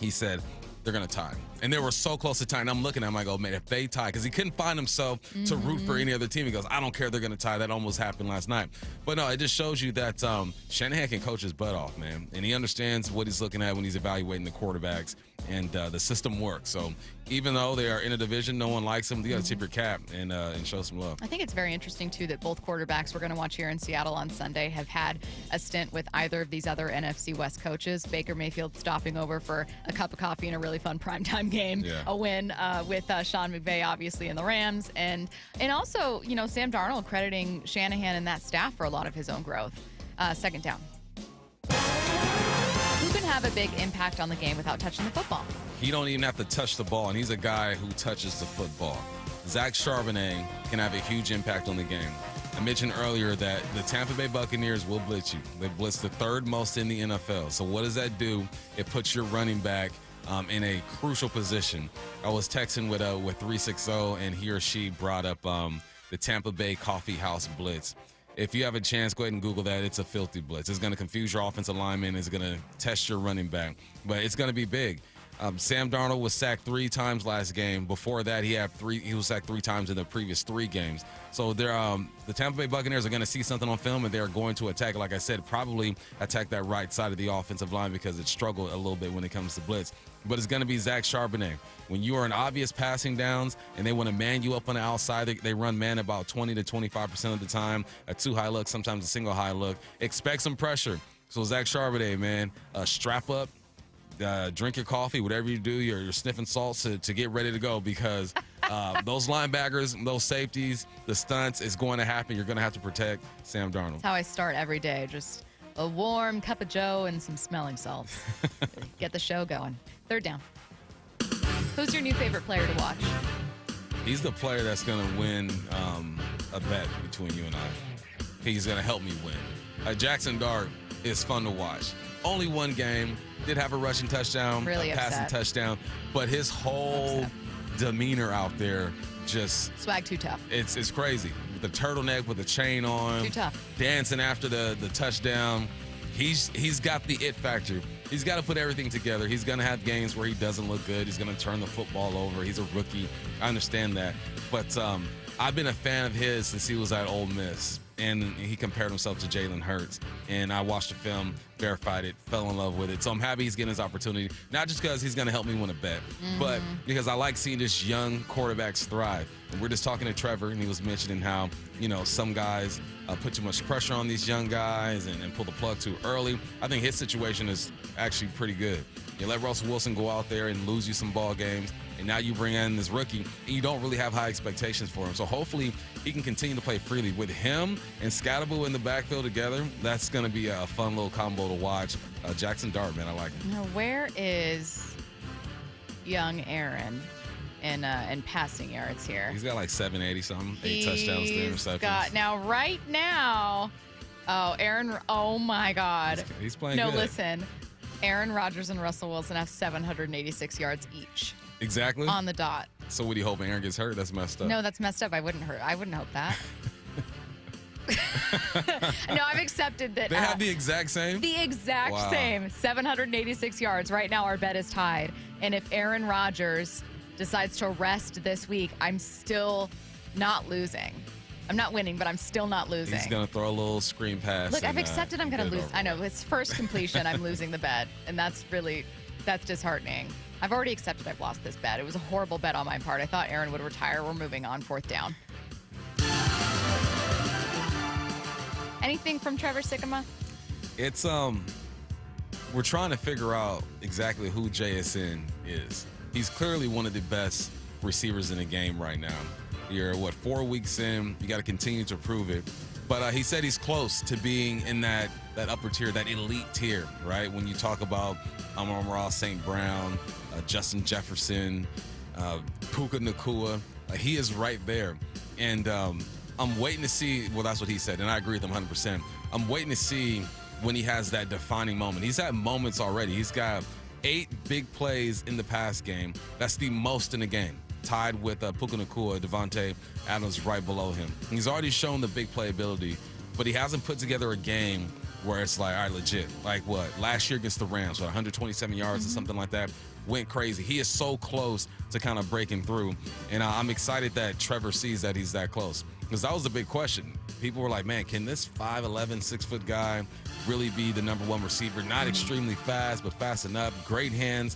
he said they're going to tie. And they were so close to tying. I'm looking at him, I go, man, if they tie, because he couldn't find himself to root for any other team. He goes, I don't care, they're going to tie. That almost happened last night. But no, it just shows you that Shanahan can coach his butt off, man. And he understands what he's looking at when he's evaluating the quarterbacks. And the system works. So even though they are in a division, no one likes them, you got to tip your cap and show some love. I think it's very interesting, too, that both quarterbacks we're going to watch here in Seattle on Sunday have had a stint with either of these other NFC West coaches. Baker Mayfield stopping over for a cup of coffee and a really fun primetime game. Yeah. A win with Sean McVay, obviously, in the Rams. And also, Sam Darnold crediting Shanahan and that staff for a lot of his own growth. Second down. Who can have a big impact on the game without touching the football? He don't even have to touch the ball, and he's a guy who touches the football. Zach Charbonnet can have a huge impact on the game. I mentioned earlier that the Tampa Bay Buccaneers will blitz you. They blitz the third most in the NFL. So what does that do? It puts your running back in a crucial position. I was texting with 360, and he or she brought up the Tampa Bay Coffee House Blitz. If you have a chance, go ahead and Google that. It's a filthy blitz. It's going to confuse your offensive lineman. It's going to test your running back. But it's going to be big. Sam Darnold was sacked 3 times last game. Before that, he was sacked 3 times in the previous 3 games. So the Tampa Bay Buccaneers are going to see something on film, and they're going to attack, like I said, probably attack that right side of the offensive line because it struggled a little bit when it comes to blitz. But it's going to be Zach Charbonnet. When you are in obvious passing downs and they want to man you up on the outside, they run man about 20 to 25% of the time, a 2 high look, sometimes a single high look. Expect some pressure. So Zach Charbonnet, man, strap up. Drink your coffee, whatever you do, you're sniffing salts to get ready to go because those linebackers, those safeties, the stunts, it's going to happen. You're going to have to protect Sam Darnold. That's how I start every day. Just a warm cup of Joe and some smelling salts. Get the show going. Third down. Who's your new favorite player to watch? He's the player that's going to win a bet between you and I. He's going to help me win. Jackson Dart is fun to watch. Only 1 game. Did have a rushing touchdown, really a passing touchdown, but his whole demeanor out there just swag too tough. It's crazy. With the turtleneck, with the chain on, too tough. Dancing after the touchdown. He's got the it factor. He's got to put everything together. He's going to have games where he doesn't look good. He's going to turn the football over. He's a rookie. I understand that. But I've been a fan of his since he was at Ole Miss. And he compared himself to Jalen Hurts. And I watched the film, verified it, fell in love with it. So I'm happy he's getting his opportunity, not just because he's going to help me win a bet, but because I like seeing this young quarterbacks thrive. And we're just talking to Trevor, and he was mentioning how, some guys put too much pressure on these young guys and pull the plug too early. I think his situation is actually pretty good. You let Russell Wilson go out there and lose you some ball games, and now you bring in this rookie, and you don't really have high expectations for him. So hopefully he can continue to play freely. With him and Scatterbo in the backfield together, that's going to be a fun little combo to watch. Jackson Dart, man, I like him. Now, where is young Aaron in passing yards here? He's got like 780-something, 8 touchdowns, 3 interceptions. Right now, Aaron, oh my God. He's playing good. good. Listen. Aaron Rodgers and Russell Wilson have 786 yards each Exactly. on the dot. So what do you hope Aaron gets hurt? That's messed up. No, that's messed up. I wouldn't hope that. No, I've accepted that. They have the exact same? The exact Wow. same. 786 yards. Right now, our bet is tied. And if Aaron Rodgers decides to rest this week, I'm still not losing. I'm not winning, but I'm still not losing. He's going to throw a little screen pass. Look, I've and, accepted I'm going to get it lose. over I know. with. His first completion, I'm losing the bet. And that's disheartening. I've already accepted I've lost this bet. It was a horrible bet on my part. I thought Aaron would retire. We're moving on. 4th down. Anything from Trevor Sikkema? It's we're trying to figure out exactly who JSN is. He's clearly one of the best receivers in the game right now. You're 4 weeks in, you got to continue to prove it. But he said he's close to being in that upper tier, that elite tier, right? When you talk about Amon-Ra St. Brown, Justin Jefferson, Puka Nacua, he is right there. And I'm waiting to see, well, that's what he said, and I agree with him 100%. I'm waiting to see when he has that defining moment. He's had moments already. He's got 8 big plays in the pass game. That's the most in the game, tied with Puka Nacua, Devontae Adams right below him. He's already shown the big play ability, but he hasn't put together a game where it's like, all right, legit. Like what? Last year against the Rams, 127 yards or something like that. Went crazy. He is so close to kind of breaking through. And I'm excited that Trevor sees that he's that close. Because that was the big question. People were like, man, can this 5'11", 6-foot guy really be the #1 receiver? Not extremely fast, but fast enough. Great hands,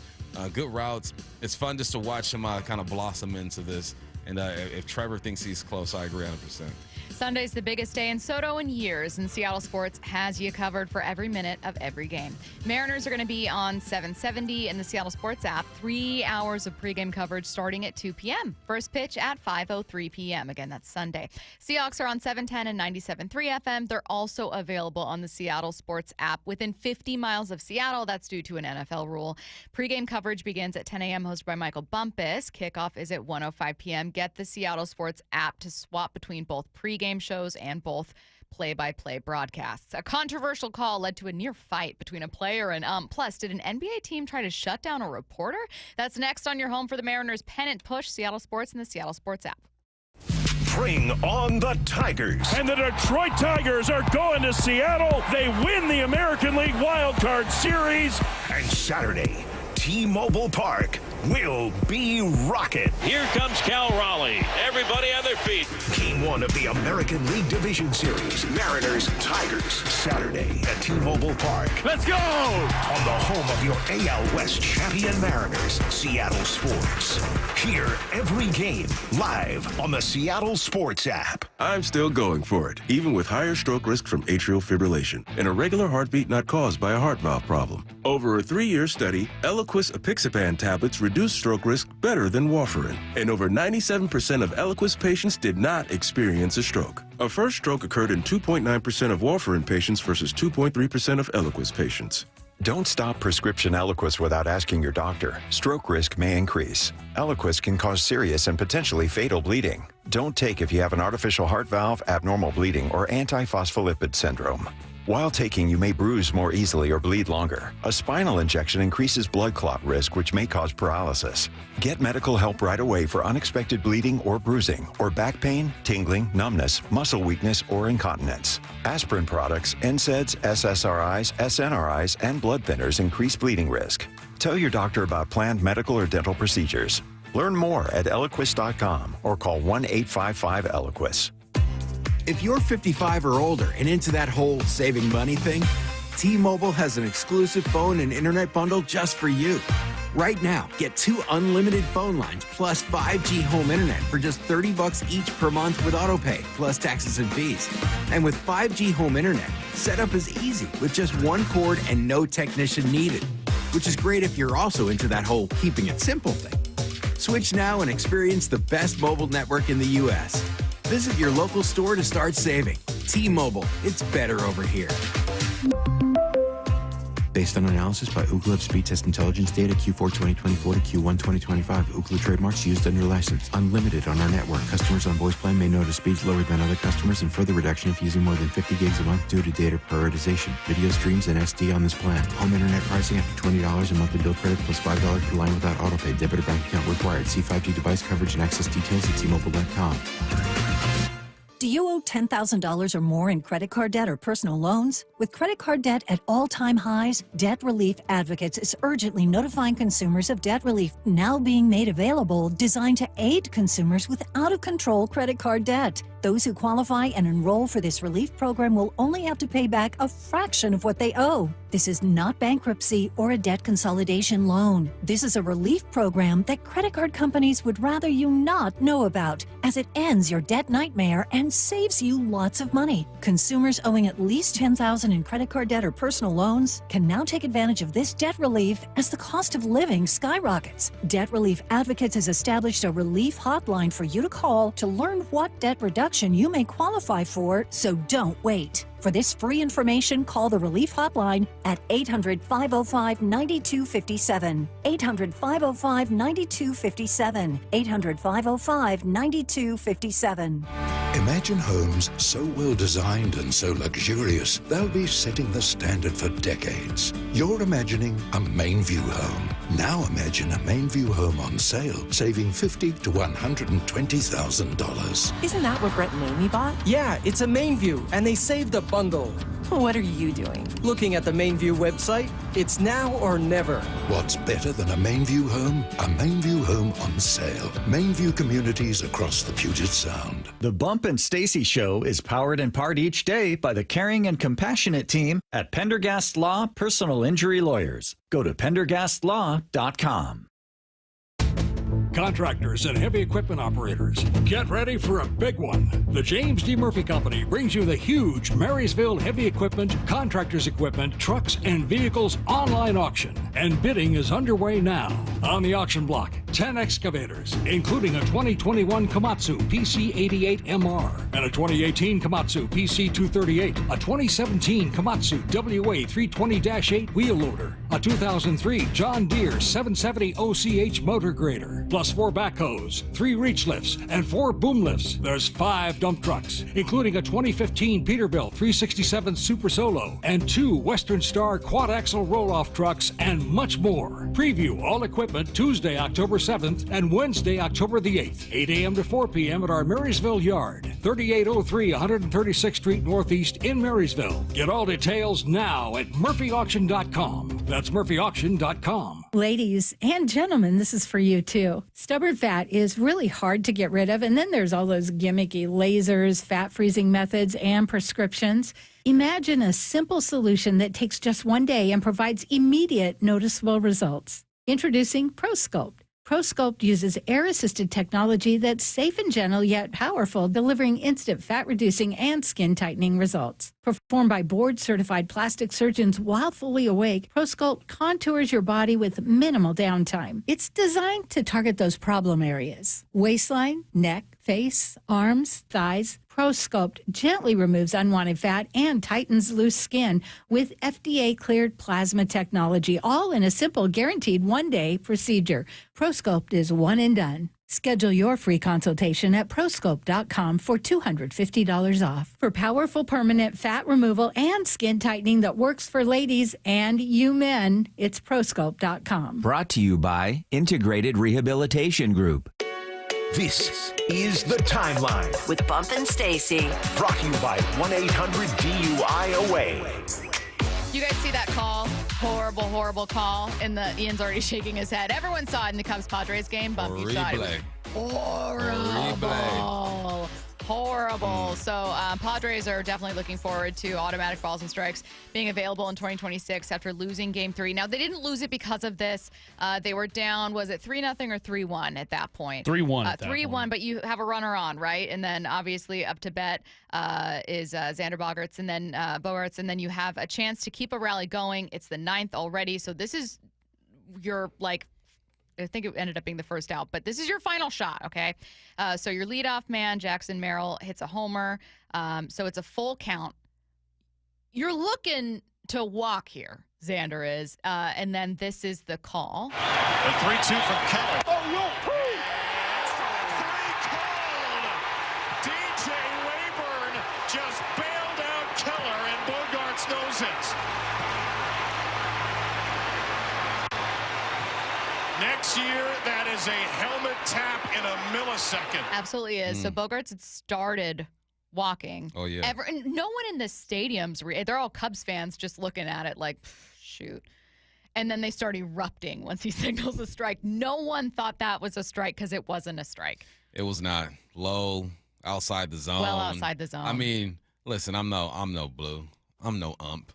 good routes. It's fun just to watch him kind of blossom into this. And if Trevor thinks he's close, I agree 100%. Sunday's the biggest day in Soto in years, and Seattle Sports has you covered for every minute of every game. Mariners are going to be on 770 in the Seattle Sports app. 3 hours of pregame coverage starting at 2 p.m. First pitch at 5:03 p.m. Again, that's Sunday. Seahawks are on 710 and 97.3 FM. They're also available on the Seattle Sports app within 50 miles of Seattle. That's due to an NFL rule. Pregame coverage begins at 10 a.m. hosted by Michael Bumpus. Kickoff is at 1:05 p.m. Get the Seattle Sports app to swap between both pregame shows and both play-by-play broadcasts. A controversial call led to a near fight between a player and Plus, did an NBA team try to shut down a reporter? That's next on your home for the Mariners pennant push. Seattle Sports and the Seattle Sports app. Bring on the Tigers. And the Detroit Tigers are going to Seattle. They win the American League Wild Card Series. And Saturday, T-Mobile Park will be rocking. Here comes Cal Raleigh. Everybody on their feet. Game 1 of the American League Division Series. Mariners, Tigers. Saturday at T-Mobile Park. Let's go! On the home of your AL West champion Mariners, Seattle Sports. Hear every game live on the Seattle Sports app. I'm still going for it, even with higher stroke risk from atrial fibrillation and a regular heartbeat not caused by a heart valve problem. Over a 3-year study, Eliquis apixaban tablets reduced stroke risk better than warfarin, and over 97% of Eliquis patients did not experience a stroke. A first stroke occurred in 2.9% of warfarin patients versus 2.3% of Eliquis patients. Don't stop prescription Eliquis without asking your doctor. Stroke risk may increase. Eliquis can cause serious and potentially fatal bleeding. Don't take if you have an artificial heart valve, abnormal bleeding, or antiphospholipid syndrome. While taking, you may bruise more easily or bleed longer. A spinal injection increases blood clot risk, which may cause paralysis. Get medical help right away for unexpected bleeding or bruising, or back pain, tingling, numbness, muscle weakness, or incontinence. Aspirin products, NSAIDs, SSRIs, SNRIs, and blood thinners increase bleeding risk. Tell your doctor about planned medical or dental procedures. Learn more at Eliquis.com or call 1-855-ELIQUIS. If you're 55 or older and into that whole saving money thing, T-Mobile has an exclusive phone and internet bundle just for you. Right now, get 2 unlimited phone lines plus 5G home internet for just $30 each per month with autopay, plus taxes and fees. And with 5G home internet, setup is easy with just 1 cord and no technician needed, which is great if you're also into that whole keeping it simple thing. Switch now and experience the best mobile network in the U.S. Visit your local store to start saving. T-Mobile, it's better over here. Based on analysis by Ookla of speed test intelligence data Q4 2024 to Q1 2025. Ookla trademarks used under license. Unlimited on our network. Customers on voice plan may notice speeds lower than other customers and further reduction if using more than 50 gigs a month due to data prioritization. Video streams and SD on this plan. Home internet pricing after $20 a monthly bill credit plus $5 per line without autopay. Debit or bank account required. See 5G device coverage and access details at T-Mobile.com. Do you owe $10,000 or more in credit card debt or personal loans? With credit card debt at all-time highs, Debt Relief Advocates is urgently notifying consumers of debt relief now being made available, designed to aid consumers with out-of-control credit card debt. Those who qualify and enroll for this relief program will only have to pay back a fraction of what they owe. This is not bankruptcy or a debt consolidation loan. This is a relief program that credit card companies would rather you not know about, as it ends your debt nightmare and saves you lots of money. Consumers owing at least $10,000 in credit card debt or personal loans can now take advantage of this debt relief as the cost of living skyrockets. Debt Relief Advocates has established a relief hotline for you to call to learn what debt reduction you may qualify for, so don't wait. For this free information, call the Relief Hotline at 800-505-9257. 800-505-9257. 800-505-9257. Imagine homes so well designed and so luxurious, they'll be setting the standard for decades. You're imagining a Mainview home. Now imagine a Mainview home on sale, saving $50,000 to $120,000. Isn't that what Brett and Amy bought? Yeah, it's a Mainview, and they saved a bundle. What are you doing? Looking at the Mainview website. It's now or never. What's better than a Mainview home? A Mainview home on sale. Mainview communities across the Puget Sound. The Bump and Stacy Show is powered in part each day by the caring and compassionate team at Pendergast Law Personal Injury Lawyers. Go to pendergastlaw.com. Contractors and heavy equipment operators, get ready for a big one. The James D. Murphy Company brings you the huge Marysville Heavy Equipment, Contractors Equipment, Trucks, and Vehicles online auction. And bidding is underway now. On the auction block, 10 excavators, including a 2021 Komatsu PC88MR and a 2018 Komatsu PC238, a 2017 Komatsu WA320-8 wheel loader, a 2003 John Deere 770 OCH motor grader, plus 4 backhoes, 3 reach lifts, and 4 boom lifts. There's 5 dump trucks, including a 2015 Peterbilt 367 Super Solo and 2 Western Star quad-axle roll-off trucks, and much more. Preview all equipment Tuesday, October 7th and Wednesday, October the 8th, 8 a.m. to 4 p.m. at our Marysville yard, 3803 136th Street Northeast in Marysville. Get all details now at murphyauction.com. That's murphyauction.com. Ladies and gentlemen, this is for you too. Stubborn fat is really hard to get rid of, and then there's all those gimmicky lasers, fat freezing methods, and prescriptions. Imagine a simple solution that takes just one day and provides immediate noticeable results. Introducing ProSculpt. ProSculpt uses air-assisted technology that's safe and gentle yet powerful, delivering instant fat-reducing and skin-tightening results. Performed by board-certified plastic surgeons while fully awake, ProSculpt contours your body with minimal downtime. It's designed to target those problem areas: waistline, neck, face, arms, thighs. ProSculpt gently removes unwanted fat and tightens loose skin with FDA-cleared plasma technology, all in a simple, guaranteed one-day procedure. ProSculpt is one and done. Schedule your free consultation at prosculpt.com for $250 off. For powerful permanent fat removal and skin tightening that works for ladies and you men, it's prosculpt.com. Brought to you by Integrated Rehabilitation Group. This is The Timeline with Bump and Stacy. Brought to you by 1-800-DUI-AWAY. You guys see that call? Horrible, horrible call. And Ian's already shaking his head. Everyone saw it in the Cubs-Padres game. Bumpy saw it. It was horrible. Horrible. So Padres are definitely looking forward to automatic balls and strikes being available in 2026 after losing Game 3. Now, they didn't lose it because of this. They were down, was it 3-0 or 3-1 at that point? 3-1 at that 3-1, point. but you have a runner on, right? And then obviously up to bat is Xander Bogaerts and then Bogaerts, and then you have a chance to keep a rally going. It's the 9th already, so this is your, like, I think it ended up being the first out, but this is your final shot, okay? So your leadoff man, Jackson Merrill, hits a homer. So it's a full count. You're looking to walk here, Xander is. And then this is the call. The 3-2 from Keller. Oh, no. DJ Rayburn just bailed out Keller, and Bogarts knows it. Next year, that is a helmet tap in a millisecond. Absolutely is. So Bogarts had started walking. Oh, yeah. No one in the stadiums, they're all Cubs fans just looking at it like, shoot. And then they start erupting once he signals a strike. No one thought that was a strike because it wasn't a strike. It was not. Low, outside the zone. Well outside the zone. I mean, listen, I'm no Blue. I'm no ump.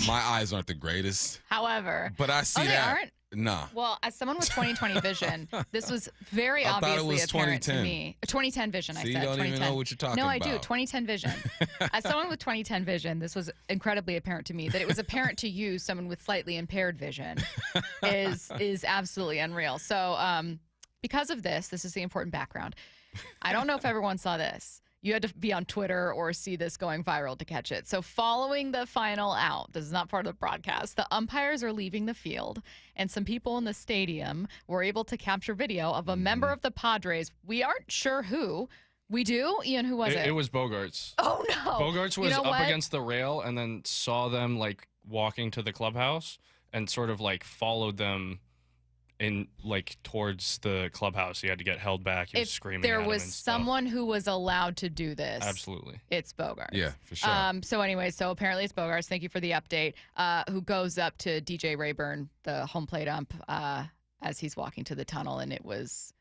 My eyes aren't the greatest. However. But I see they that. Aren't? Nah. Well, as someone with 20/20 vision, this was very obviously apparent to me. 2010 vision, I said. You don't 2010. even know what you're talking about. No, I do. 2010 vision. As someone with 2010 vision, this was incredibly apparent to me. That it was apparent to you, someone with slightly impaired vision, is absolutely unreal. So because of this is the important background. I don't know if everyone saw this. You had to be on Twitter or see this going viral to catch it. So following the final out, this is not part of the broadcast, the umpires are leaving the field, and some people in the stadium were able to capture video of a member of the Padres. We aren't sure who. We do? Ian, who was it? It was Bogarts. Oh, no. Bogarts was up against the rail and then saw them, like, walking to the clubhouse and sort of, like, followed them in towards the clubhouse. He had to get held back. He was screaming. There was someone who was allowed to do this. Absolutely. It's Bogarts. Yeah, for sure. So anyway, apparently it's Bogarts. Thank you for the update. Who goes up to DJ Rayburn, the home plate ump, as he's walking to the tunnel, and it was.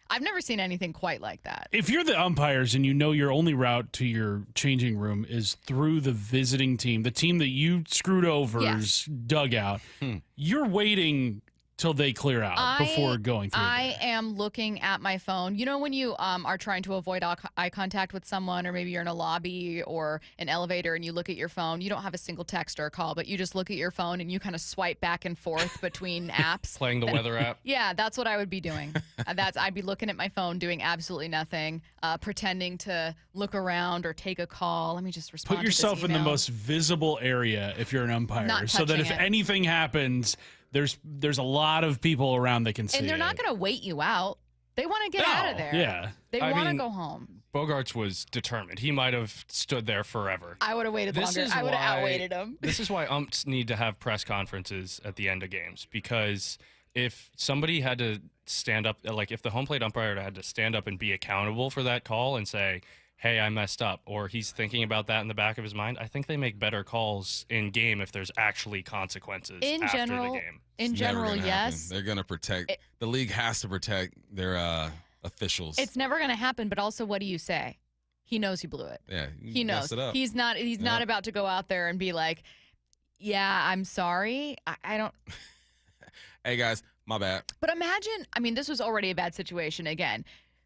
I've never seen anything quite like that. If you're the umpires and you know your only route to your changing room is through the visiting team, the team that you screwed over's dugout, you're waiting till they clear out before going through. I am looking at my phone. You know when you are trying to avoid eye contact with someone, or maybe you're in a lobby or an elevator and you look at your phone, you don't have a single text or a call, but you just look at your phone and you kind of swipe back and forth between apps. Playing the weather app? Yeah, that's what I would be doing. I'd be looking at my phone, doing absolutely nothing, pretending to look around or take a call. Let me just respond Put yourself in the most visible area if you're an umpire, so that if anything happens, there's a lot of people around that can see it. And they're not going to wait you out. They want to get out of there. Yeah. They want to go home. Bogarts was determined. He might have stood there forever. I would have waited longer. I would have outwaited him. This is why umps need to have press conferences at the end of games, because if somebody had to stand up, like if the home plate umpire had to stand up and be accountable for that call and say, hey, I messed up, or he's thinking about that in the back of his mind, I think they make better calls in game if there's actually consequences after the game. In general, yes. They're going to protect. The league has to protect their officials. It's never going to happen, but also what do you say? He knows he blew it. Yeah, he knows. He's not about to go out there and be like, yeah, I'm sorry. I don't. Hey, guys, my bad. But imagine, this was already a bad situation. Again,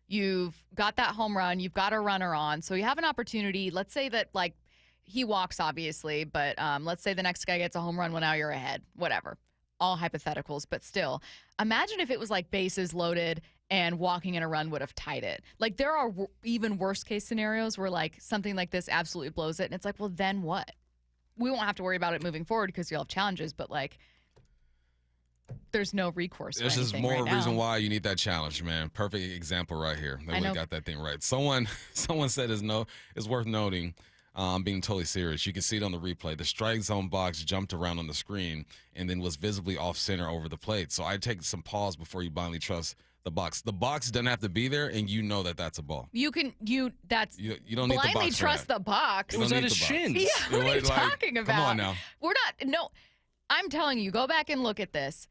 you've got that home run. You've got a runner on. So you have an opportunity. Let's say that, he walks, obviously, but let's say the next guy gets a home run when now you're ahead. Whatever. All hypotheticals, but still. Imagine if it was bases loaded and walking in a run would have tied it. There are even worst case scenarios where something like this absolutely blows it. And it's well, then what? We won't have to worry about it moving forward because you'll have challenges, but there's no recourse. This is more reason why you need that challenge, man. Perfect example right here. They really got that thing right. Someone said it's worth noting. Being totally serious, you can see it on the replay. The strike zone box jumped around on the screen and then was visibly off center over the plate. So I take some pause before you blindly trust the box. The box doesn't have to be there, and you know that's a ball. You don't need the box. Blindly trust the box. It was at his shins. Yeah, what are you talking about? Come on now. We're not. No, I'm telling you, go back and look at this.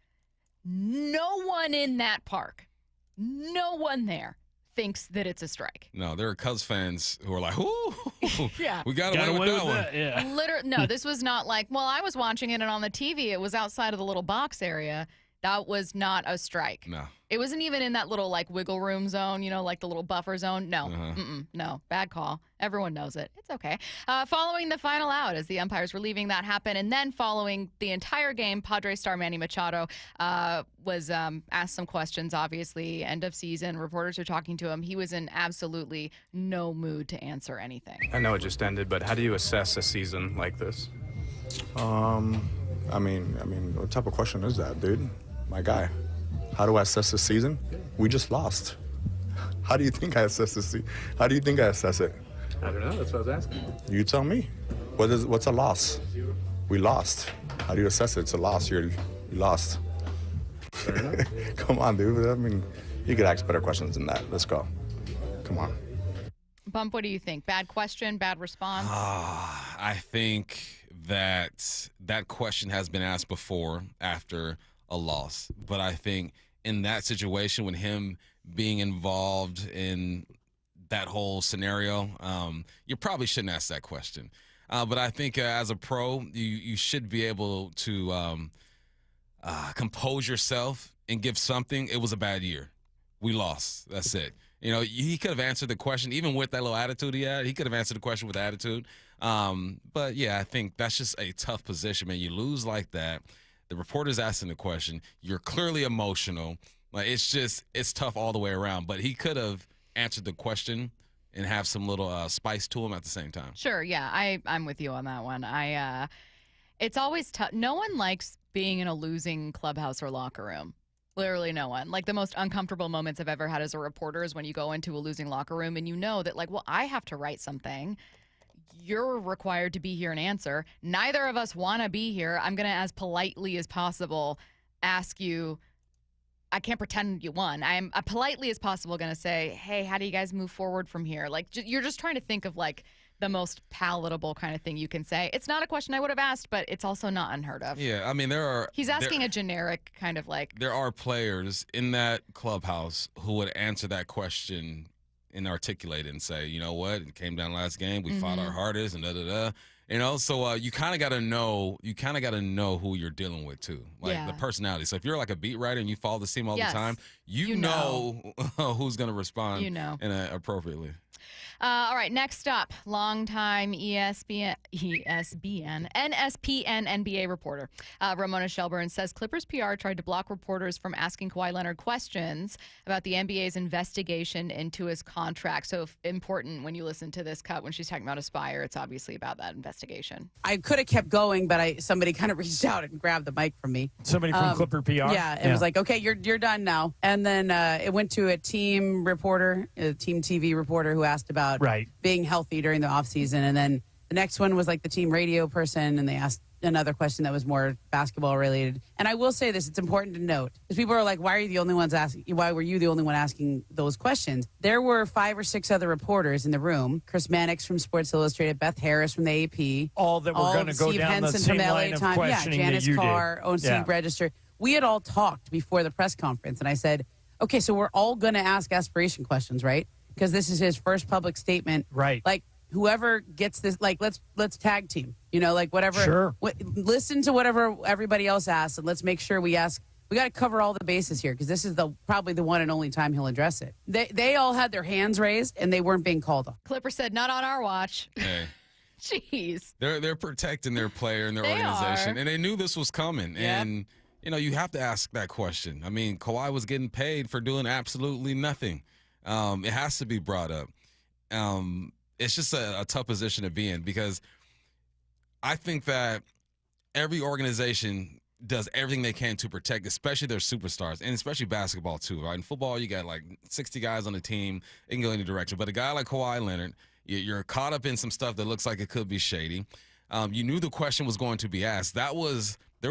No one in that park, no one there thinks that it's a strike. No, there are Cubs fans who are like, ooh, yeah, we got away with that one. Yeah. No, this was not I was watching it and on the TV, it was outside of the little box area. That was not a strike. No. It wasn't even in that little wiggle room zone, the little buffer zone. No, no, bad call. Everyone knows it. It's okay. Following the final out, as the umpires were leaving, that happened. And then following the entire game, Padres star Manny Machado was asked some questions, obviously, end of season. Reporters are talking to him. He was in absolutely no mood to answer anything. I know it just ended, but how do you assess a season like this? I mean, what type of question is that, dude? My guy. How do I assess this season? We just lost. How do you think I assess this season? How do you think I assess it? I don't know. That's what I was asking. You tell me. What's a loss? We lost. How do you assess it? It's a loss. You lost. Come on, dude. I mean, you could ask better questions than that. Let's go. Come on. Bump, what do you think? Bad question, bad response? I think that question has been asked before after a loss. But I think in that situation, with him being involved in that whole scenario, you probably shouldn't ask that question. But I think as a pro, you should be able to compose yourself and give something. It was a bad year. We lost. That's it. You know, he could have answered the question, even with that little attitude he had. He could have answered the question with attitude. But, yeah, I think that's just a tough position, man. You lose like that. The reporter's asking the question. You're clearly emotional. Like, it's tough all the way around. But he could have answered the question and have some little spice to him at the same time. Sure, yeah, I'm with you on that one. It's always tough. No one likes being in a losing clubhouse or locker room. Literally no one. Like, the most uncomfortable moments I've ever had as a reporter is when you go into a losing locker room and you know that, like, well, I have to write something. You're required to be here and answer. Neither of us want to be here. I'm going to, as politely as possible, ask you. I can't pretend you won. I'm politely as possible going to say, hey, how do you guys move forward from here? Like, you're just trying to think of, like, the most palatable kind of thing you can say. It's not a question I would have asked, but it's also not unheard of. Yeah, I mean, He's asking a generic kind of like. There are players in that clubhouse who would answer that question and articulate it and say, you know what, it came down last game. We fought our hardest and da-da-da. You know, so you kind of got to know. You kind of got to know who you're dealing with too, like the personality. So if you're like a beat writer and you follow the team all the time, you know who's going to respond. Appropriately. All right, next up, longtime NSPN NBA reporter Ramona Shelburne says Clippers PR tried to block reporters from asking Kawhi Leonard questions about the NBA's investigation into his contract. So important when you listen to this cut when she's talking about Aspire, it's obviously about that investigation. I could have kept going, but somebody kind of reached out and grabbed the mic from me. Somebody from Clipper PR? Yeah, it was like, okay, you're done now. And then it went to a team reporter, a team TV reporter who asked about being healthy during the offseason. And then the next one was like the team radio person, and they asked another question that was more basketball related. And I will say this, it's important to note, because people are like, why were you the only one asking those questions? There were 5 or 6 other reporters in the room. Chris Mannix from Sports Illustrated, Beth Harris from the AP. All that were going to go Steve down Henson the same from the line LA of Times. questioning Janice that you Carr, did. OC Register. We had all talked before the press conference, and I said, okay, so we're all going to ask aspiration questions, right? Because this is his first public statement. Right. Like, whoever gets this, like, let's tag team, you know, like whatever. Sure. Listen to whatever everybody else asks, and let's make sure we got to cover all the bases here, because this is probably the one and only time he'll address it. They all had their hands raised, and they weren't being called on. Clipper said, not on our watch. Hey. Jeez. They're protecting their player and their organization, and they knew this was coming. Yep. And, you know, you have to ask that question. I mean, Kawhi was getting paid for doing absolutely nothing. It has to be brought up. It's just a tough position to be in, because I think that every organization does everything they can to protect, especially their superstars, and especially basketball too, right? In football, you got like 60 guys on the team. It can go any direction. But a guy like Kawhi Leonard, you're caught up in some stuff that looks like it could be shady. You knew the question was going to be asked. There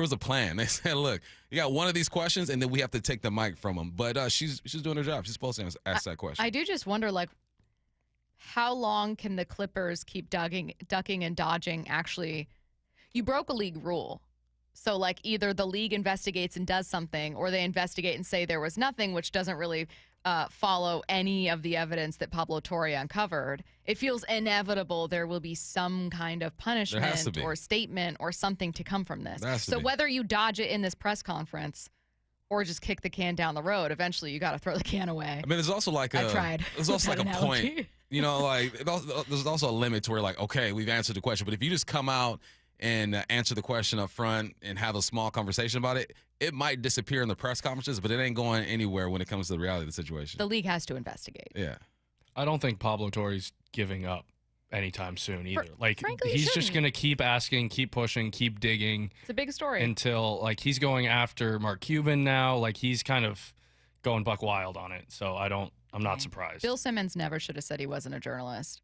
was a plan. They said, look, you got one of these questions, and then we have to take the mic from him. But she's doing her job. She's supposed to ask that question. I do just wonder, like, how long can the Clippers keep ducking and dodging? Actually, you broke a league rule. So, like, either the league investigates and does something, or they investigate and say there was nothing, which doesn't really follow any of the evidence that Pablo Torre uncovered. It feels inevitable there will be some kind of punishment or statement or something to come from this. So whether you dodge it in this press conference or just kick the can down the road, eventually you got to throw the can away. I mean, there's also like there's also like a point. You know, like there's also a limit to where, like, okay, we've answered the question, but if you just come out and answer the question up front and have a small conversation about it, it might disappear in the press conferences, but it ain't going anywhere when it comes to the reality of the situation. The league has to investigate. Yeah. I don't think Pablo Torre's giving up anytime soon either. Frankly, he's just shouldn't. going to keep asking, keep pushing, keep digging. It's a big story. Until, he's going after Mark Cuban now. He's kind of going buck wild on it. So I'm not surprised. Bill Simmons never should have said he wasn't a journalist.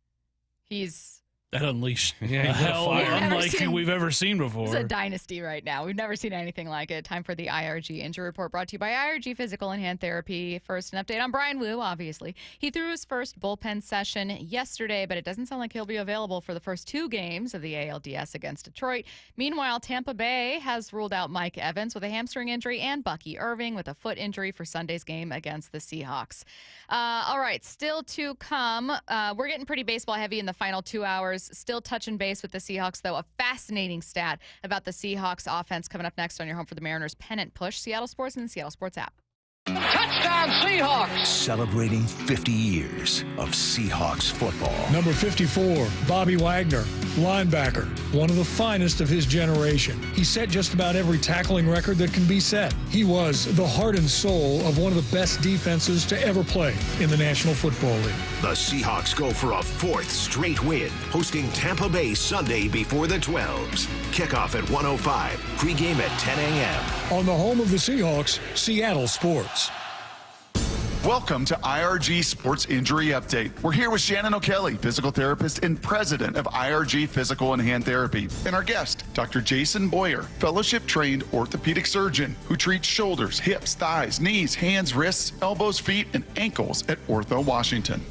That unleashed hell unlike we've ever seen before. It's a dynasty right now. We've never seen anything like it. Time for the IRG injury report brought to you by IRG Physical and Hand Therapy. First, an update on Brian Wu, obviously. He threw his first bullpen session yesterday, but it doesn't sound like he'll be available for the first 2 games of the ALDS against Detroit. Meanwhile, Tampa Bay has ruled out Mike Evans with a hamstring injury and Bucky Irving with a foot injury for Sunday's game against the Seahawks. All right, still to come. We're getting pretty baseball heavy in the final 2 hours. Still touching base with the Seahawks, though. A fascinating stat about the Seahawks offense coming up next on your home for the Mariners pennant push. Seattle Sports and the Seattle Sports app. Touchdown Seahawks! Celebrating 50 years of Seahawks football. Number 54, Bobby Wagner, linebacker, one of the finest of his generation. He set just about every tackling record that can be set. He was the heart and soul of one of the best defenses to ever play in the National Football League. The Seahawks go for a 4th straight win, hosting Tampa Bay Sunday before the 12s. Kickoff at 1:05, pregame at 10 a.m. On the home of the Seahawks, Seattle Sports. Welcome to IRG Sports Injury Update. We're here with Shannon O'Kelly, physical therapist and president of IRG Physical and Hand Therapy, and our guest, Dr. Jason Boyer, fellowship-trained orthopedic surgeon who treats shoulders, hips, thighs, knees, hands, wrists, elbows, feet, and ankles at Ortho Washington.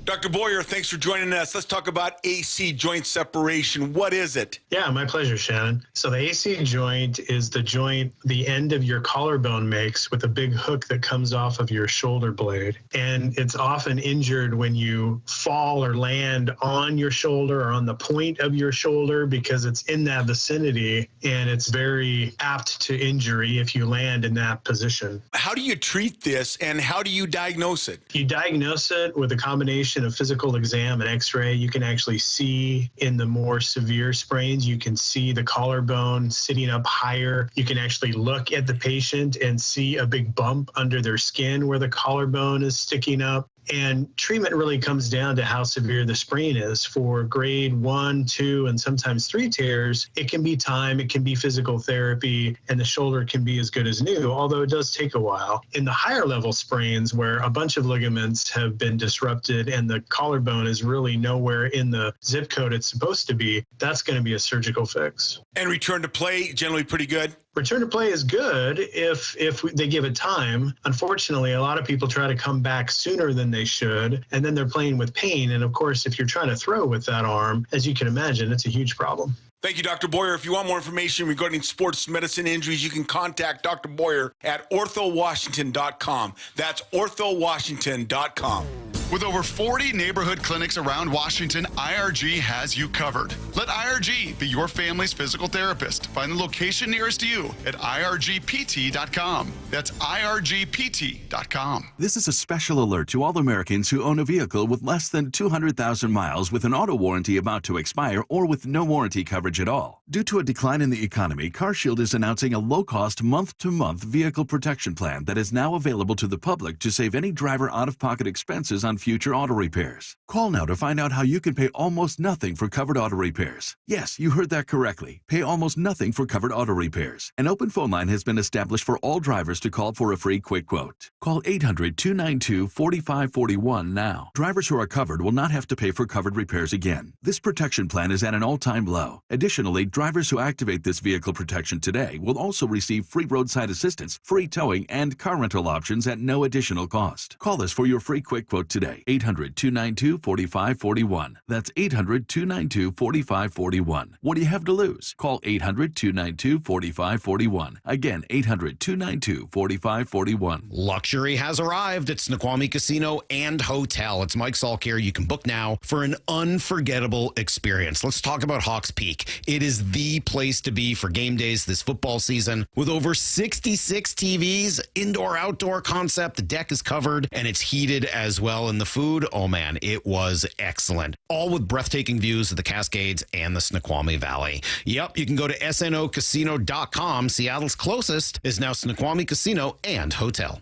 Dr. Boyer, thanks for joining us. Let's talk about AC joint separation. What is it? Yeah, my pleasure, Shannon. So the AC joint is the joint the end of your collarbone makes with a big hook that comes off of your shoulder blade. And it's often injured when you fall or land on your shoulder or on the point of your shoulder because it's in that vicinity, and it's very apt to injury if you land in that position. How do you treat this, and how do you diagnose it? You diagnose it with a combination of physical exam and x-ray. You can actually see in the more severe sprains, you can see the collarbone sitting up higher. You can actually look at the patient and see a big bump under their skin where the collarbone is sticking up. And treatment really comes down to how severe the sprain is. For grade 1, 2, and sometimes 3 tears, it can be time, it can be physical therapy, and the shoulder can be as good as new, although it does take a while. In the higher level sprains, where a bunch of ligaments have been disrupted and the collarbone is really nowhere in the zip code it's supposed to be, that's going to be a surgical fix. And return to play, generally pretty good? Return to play is good if they give it time. Unfortunately, a lot of people try to come back sooner than they should, and then they're playing with pain. And of course, if you're trying to throw with that arm, as you can imagine, it's a huge problem. Thank you, Dr. Boyer. If you want more information regarding sports medicine injuries, you can contact Dr. Boyer at orthowashington.com. That's orthowashington.com. With over 40 neighborhood clinics around Washington, IRG has you covered. Let IRG be your family's physical therapist. Find the location nearest you at irgpt.com. That's irgpt.com. This is a special alert to all Americans who own a vehicle with less than 200,000 miles with an auto warranty about to expire or with no warranty coverage at all. Due to a decline in the economy, CarShield is announcing a low-cost month-to-month vehicle protection plan that is now available to the public to save any driver out-of-pocket expenses on future auto repairs. Call now to find out how you can pay almost nothing for covered auto repairs. Yes, you heard that correctly. Pay almost nothing for covered auto repairs. An open phone line has been established for all drivers to call for a free quick quote. Call 800-292-4541 now. Drivers who are covered will not have to pay for covered repairs again. This protection plan is at an all-time low. Additionally, drivers who activate this vehicle protection today will also receive free roadside assistance, free towing, and car rental options at no additional cost. Call us for your free quick quote today. 800-292-4541. That's 800-292-4541. What do you have to lose? Call 800-292-4541. Again, 800-292-4541. Luxury has arrived at Snoqualmie Casino and Hotel. It's Mike Salk here. You can book now for an unforgettable experience. Let's talk about Hawks Peak. It is the place to be for game days this football season. With over 66 TVs, indoor-outdoor concept, the deck is covered and it's heated as well. And the food, oh man, it was excellent. All with breathtaking views of the Cascades and the Snoqualmie Valley. Yep, you can go to snocasino.com. Seattle's closest is now Snoqualmie Casino and Hotel.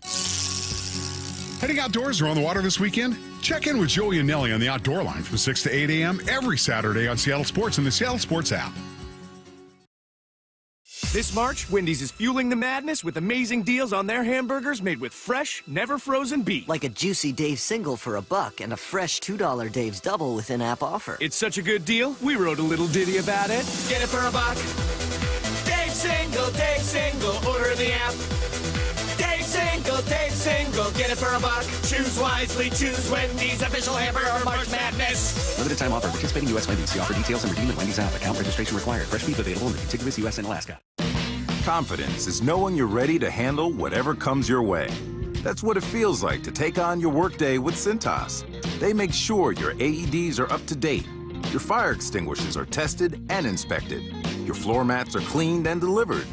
Heading outdoors or on the water this weekend? Check in with Joey and Nelly on the Outdoor Line from 6 to 8 a.m. every Saturday on Seattle Sports and the Seattle Sports app. This March, Wendy's is fueling the madness with amazing deals on their hamburgers made with fresh, never frozen beef. Like a juicy Dave's single for $1 and a fresh $2 Dave's double with in-app offer. It's such a good deal, we wrote a little ditty about it. Get it for $1. Dave's single, order in the app. Dave's single, get it for $1. Choose wisely, choose Wendy's, official hamburger March Madness. Limited time offer, participating U.S. Wendy's. See offer details and redeem at Wendy's app. Account registration required. Fresh beef available in the contiguous U.S. and Alaska. Confidence is knowing you're ready to handle whatever comes your way. That's what it feels like to take on your workday with Cintas. They make sure your AEDs are up to date, your fire extinguishers are tested and inspected, your floor mats are cleaned and delivered,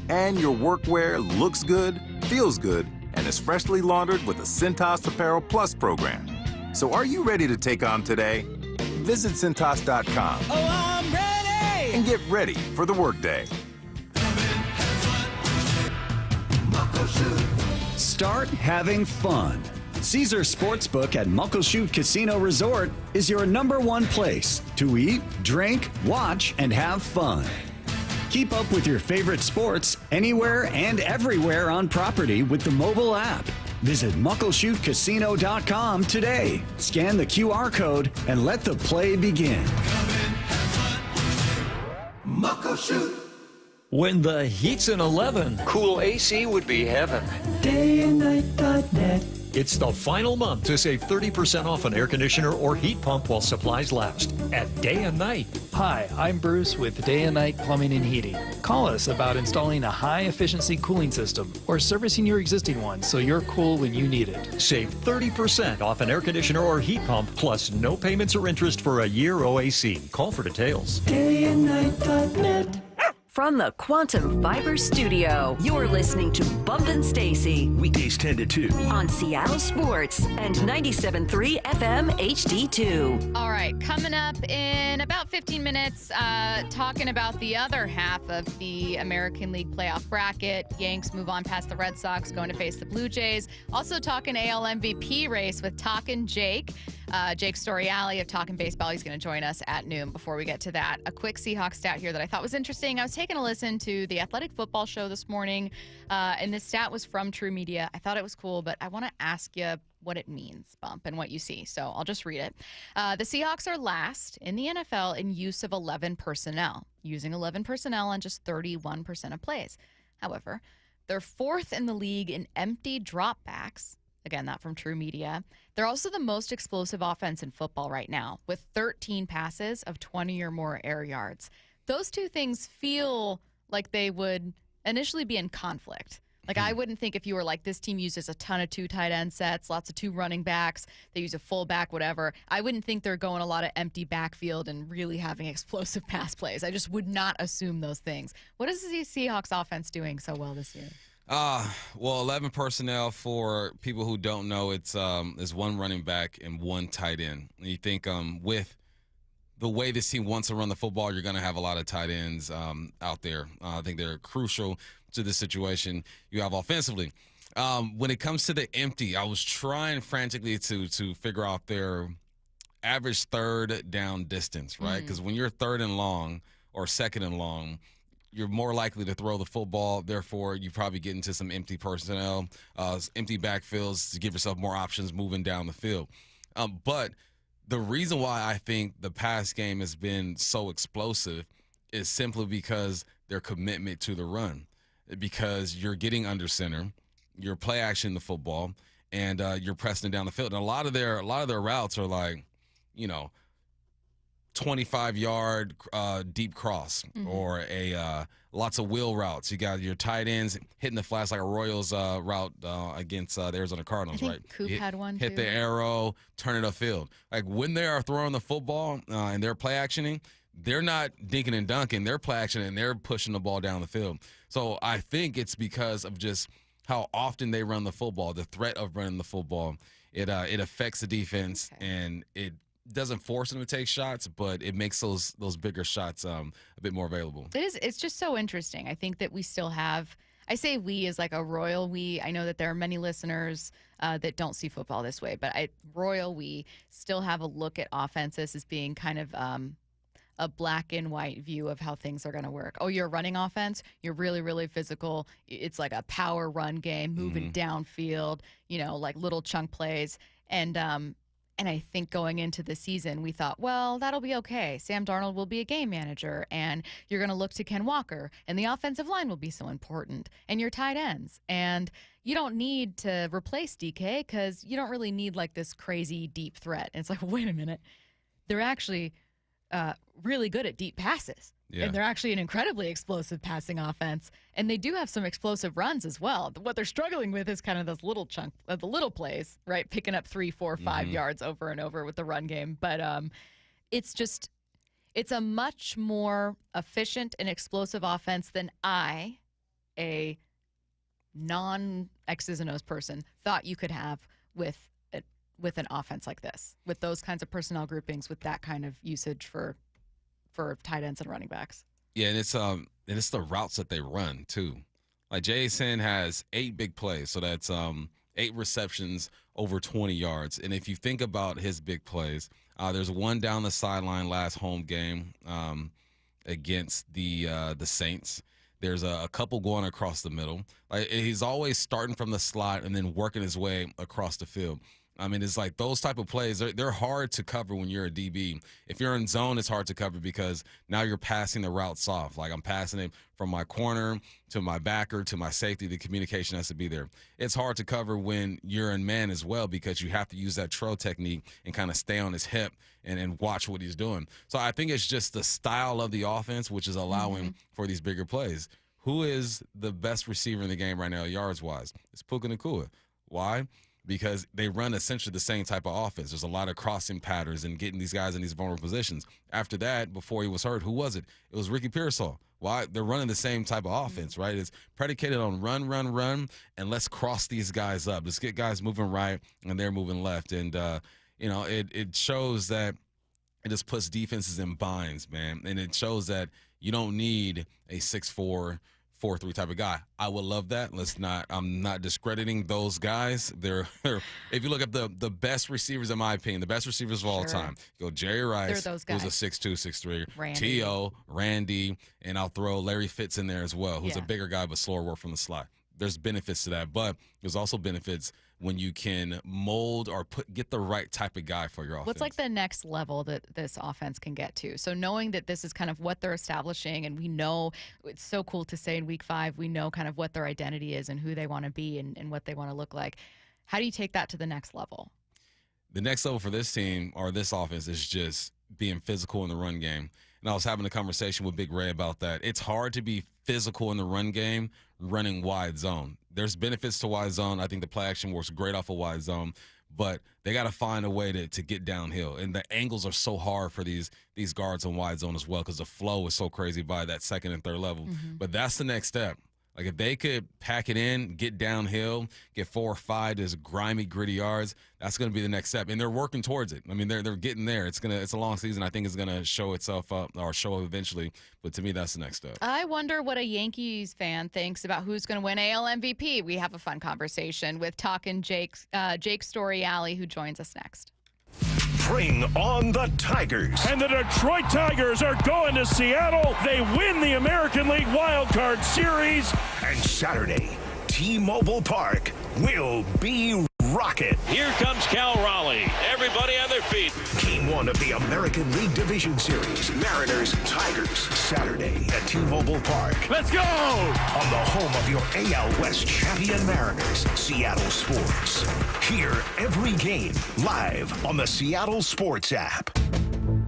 and your workwear looks good, feels good, and is freshly laundered with the Cintas Apparel Plus program. So are you ready to take on today? Visit Cintas.com. Oh, I'm ready! And get ready for the workday. Start having fun. Caesar Sportsbook at Muckleshoot Casino Resort is your #1 place to eat, drink, watch, and have fun. Keep up with your favorite sports anywhere and everywhere on property with the mobile app. Visit muckleshootcasino.com today. Scan the QR code and let the play begin. Muckleshoot. When the heat's an 11, cool AC would be heaven. Dayandnight.net. It's the final month to save 30% off an air conditioner or heat pump while supplies last at Day and Night. Hi, I'm Bruce with Day and Night Plumbing and Heating. Call us about installing a high-efficiency cooling system or servicing your existing one so you're cool when you need it. Save 30% off an air conditioner or heat pump, plus no payments or interest for a year OAC. Call for details. Dayandnight.net. From the Quantum Fiber Studio, you're listening to Bump and Stacy. Weekdays 10 to 2. On Seattle Sports and 97.3 FM HD2. All right, coming up in about 15 minutes, talking about the other half of the American League playoff bracket. Yanks move on past the Red Sox, going to face the Blue Jays. Also talking AL MVP race with Talkin Jake. Jake Storiale of Talkin Baseball. He's going to join us at noon. Before we get to that, a quick Seahawks stat here that I thought was interesting. I was taking a listen to the Athletic Football Show this morning, and this stat was from True Media. I thought it was cool, but I want to ask you what it means, Bump, and what you see. So I'll just read it. The Seahawks are last in the NFL in use of 11 personnel, using 11 personnel on just 31% of plays. However, they're fourth in the league in empty dropbacks. Again, that from True Media. They're also the most explosive offense in football right now, with 13 passes of 20 or more air yards. Those two things feel like they would initially be in conflict. Like, I wouldn't think if you were like, this team uses a ton of 2 tight end sets, lots of 2 running backs, they use a fullback, whatever. I wouldn't think they're going a lot of empty backfield and really having explosive pass plays. I just would not assume those things. What is the Seahawks offense doing so well this year? Well, 11 personnel, for people who don't know, it's 1 running back and 1 tight end. And you think with the way this team wants to run the football, you're going to have a lot of tight ends out there. I think they're crucial to this situation you have offensively. When it comes to the empty, I was trying frantically to figure out their average third down distance, right? Because when you're third and long or second and long, you're more likely to throw the football. Therefore, you probably get into some empty personnel, empty backfields to give yourself more options moving down the field. But the reason why I think the pass game has been so explosive is simply because their commitment to the run, because you're getting under center, you're play action the football, and you're pressing it down the field. And a lot of their routes are like, 25-yard deep cross or lots of wheel routes. You got your tight ends hitting the flats like a Royals route against the Arizona Cardinals, right? Coop had one hit too. the arrow, turn it upfield. Like when they are throwing the football and they're play actioning, they're not dinking and dunking. They're play actioning and they're pushing the ball down the field. So I think it's because of just how often they run the football, the threat of running the football. It affects the defense and it doesn't force them to take shots, but it makes those bigger shots a bit more available. It's just so interesting. I think that we still have, I say we as like a royal we. I know that there are many listeners that don't see football this way, but royal we still have a look at offenses as being kind of a black and white view of how things are going to work. Oh, you're a running offense. You're really, really physical. It's like a power run game, moving downfield, like little chunk plays. And I think going into the season, we thought, well, that'll be okay. Sam Darnold will be a game manager, and you're going to look to Ken Walker, and the offensive line will be so important, and your tight ends. And you don't need to replace DK because you don't really need like this crazy deep threat. And it's like, wait a minute. They're actually really good at deep passes. Yeah. And they're actually an incredibly explosive passing offense. And they do have some explosive runs as well. What they're struggling with is kind of those little the little plays, right? Picking up 3, 4, 5 yards over and over with the run game. But it's a much more efficient and explosive offense than a non-X's and O's person, thought you could have with an offense like this, with those kinds of personnel groupings, with that kind of usage for tight ends and running backs. Yeah, and it's the routes that they run too. Like Jason has 8 big plays, so that's 8 receptions over 20 yards. And if you think about his big plays, there's one down the sideline last home game against the Saints. There's a couple going across the middle. Like, he's always starting from the slot and then working his way across the field. I mean, it's like those type of plays, they're hard to cover when you're a DB. If you're in zone, it's hard to cover because now you're passing the routes off. Like, I'm passing it from my corner to my backer to my safety. The communication has to be there. It's hard to cover when you're in man as well because you have to use that trail technique and kind of stay on his hip and watch what he's doing. So I think it's just the style of the offense which is allowing for these bigger plays. Who is the best receiver in the game right now yards-wise? It's Puka Nacua. Why? Because they run essentially the same type of offense. There's a lot of crossing patterns and getting these guys in these vulnerable positions. After that, before he was hurt, who was it? It was Ricky Pearsall. Why? They're running the same type of offense, right? It's predicated on run, and let's cross these guys up. Let's get guys moving right, and they're moving left. And, it shows that it just puts defenses in binds, man. And it shows that you don't need a 6'4", 4-3 type of guy. I would love that. I'm not discrediting those guys. They're if you look at the best receivers, in my opinion, the best receivers of all time, you go Jerry Rice, who's a 6'2", 6'3", T.O., Randy, and I'll throw Larry Fitz in there as well, who's a bigger guy but slower work from the slot. There's benefits to that, but there's also benefits when you can mold or get the right type of guy for your offense. What's like the next level that this offense can get to? So knowing that this is kind of what they're establishing, and we know it's so cool to say in week 5, we know kind of what their identity is and who they want to be and what they want to look like. How do you take that to the next level? The next level for this team or this offense is just being physical in the run game. And I was having a conversation with Big Ray about that. It's hard to be physical in the run game running wide zone. There's benefits to wide zone. I think the play action works great off of wide zone, but they got to find a way to get downhill. And the angles are so hard for these guards on wide zone as well because the flow is so crazy by that second and third level. But that's the next step. Like, if they could pack it in, get downhill, get 4 or 5 just grimy, gritty yards, that's going to be the next step. And they're working towards it. I mean, they're getting there. It's a long season. I think it's going to show itself up or show up eventually. But to me, that's the next step. I wonder what a Yankees fan thinks about who's going to win AL MVP. We have a fun conversation with Talkin Jake Storiale, who joins us next. Bring on the Tigers. And the Detroit Tigers are going to Seattle. They win the American League Wild Card Series. And Saturday, T-Mobile Park will be rocket. Here comes Cal Raleigh. Everybody on their feet. Game 1 of the American League Division Series. Mariners, Tigers. Saturday at T-Mobile Park. Let's go! On the home of your AL West champion Mariners, Seattle Sports. Hear every game live on the Seattle Sports app.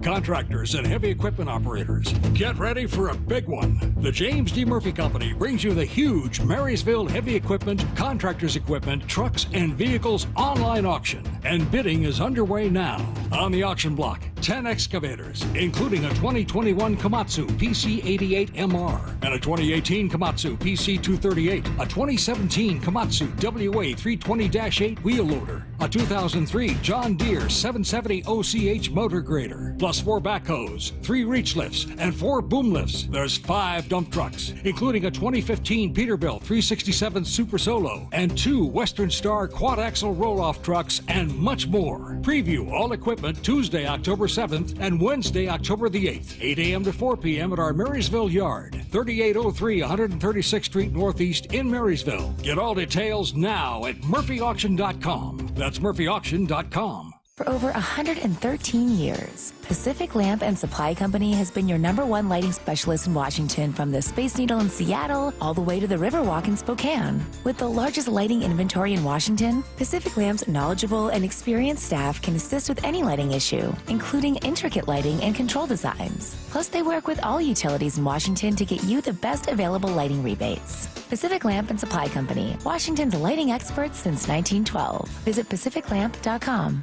Contractors and heavy equipment operators, get ready for a big one. The James D. Murphy Company brings you the huge Marysville Heavy Equipment, Contractors Equipment, Trucks, and Vehicles online auction. And bidding is underway now. On the auction block, 10 excavators, including a 2021 Komatsu PC88MR and a 2018 Komatsu PC238, a 2017 Komatsu WA320-8 wheel loader, a 2003 John Deere 770 OCH motor grader, plus 4 backhoes, 3 reach lifts, and 4 boom lifts. There's 5 dump trucks, including a 2015 Peterbilt 367 Super Solo and 2 Western Star quad-axle roll-off trucks, and much more. Preview all equipment Tuesday, October 7th and Wednesday, October the 8th, 8 a.m. to 4 p.m. at our Marysville yard, 3803 136th Street Northeast in Marysville. Get all details now at murphyauction.com. That's murphyauction.com. For over 113 years, Pacific Lamp and Supply Company has been your #1 lighting specialist in Washington, from the Space Needle in Seattle all the way to the Riverwalk in Spokane. With the largest lighting inventory in Washington, Pacific Lamp's knowledgeable and experienced staff can assist with any lighting issue, including intricate lighting and control designs. Plus, they work with all utilities in Washington to get you the best available lighting rebates. Pacific Lamp and Supply Company, Washington's lighting experts since 1912. Visit pacificlamp.com.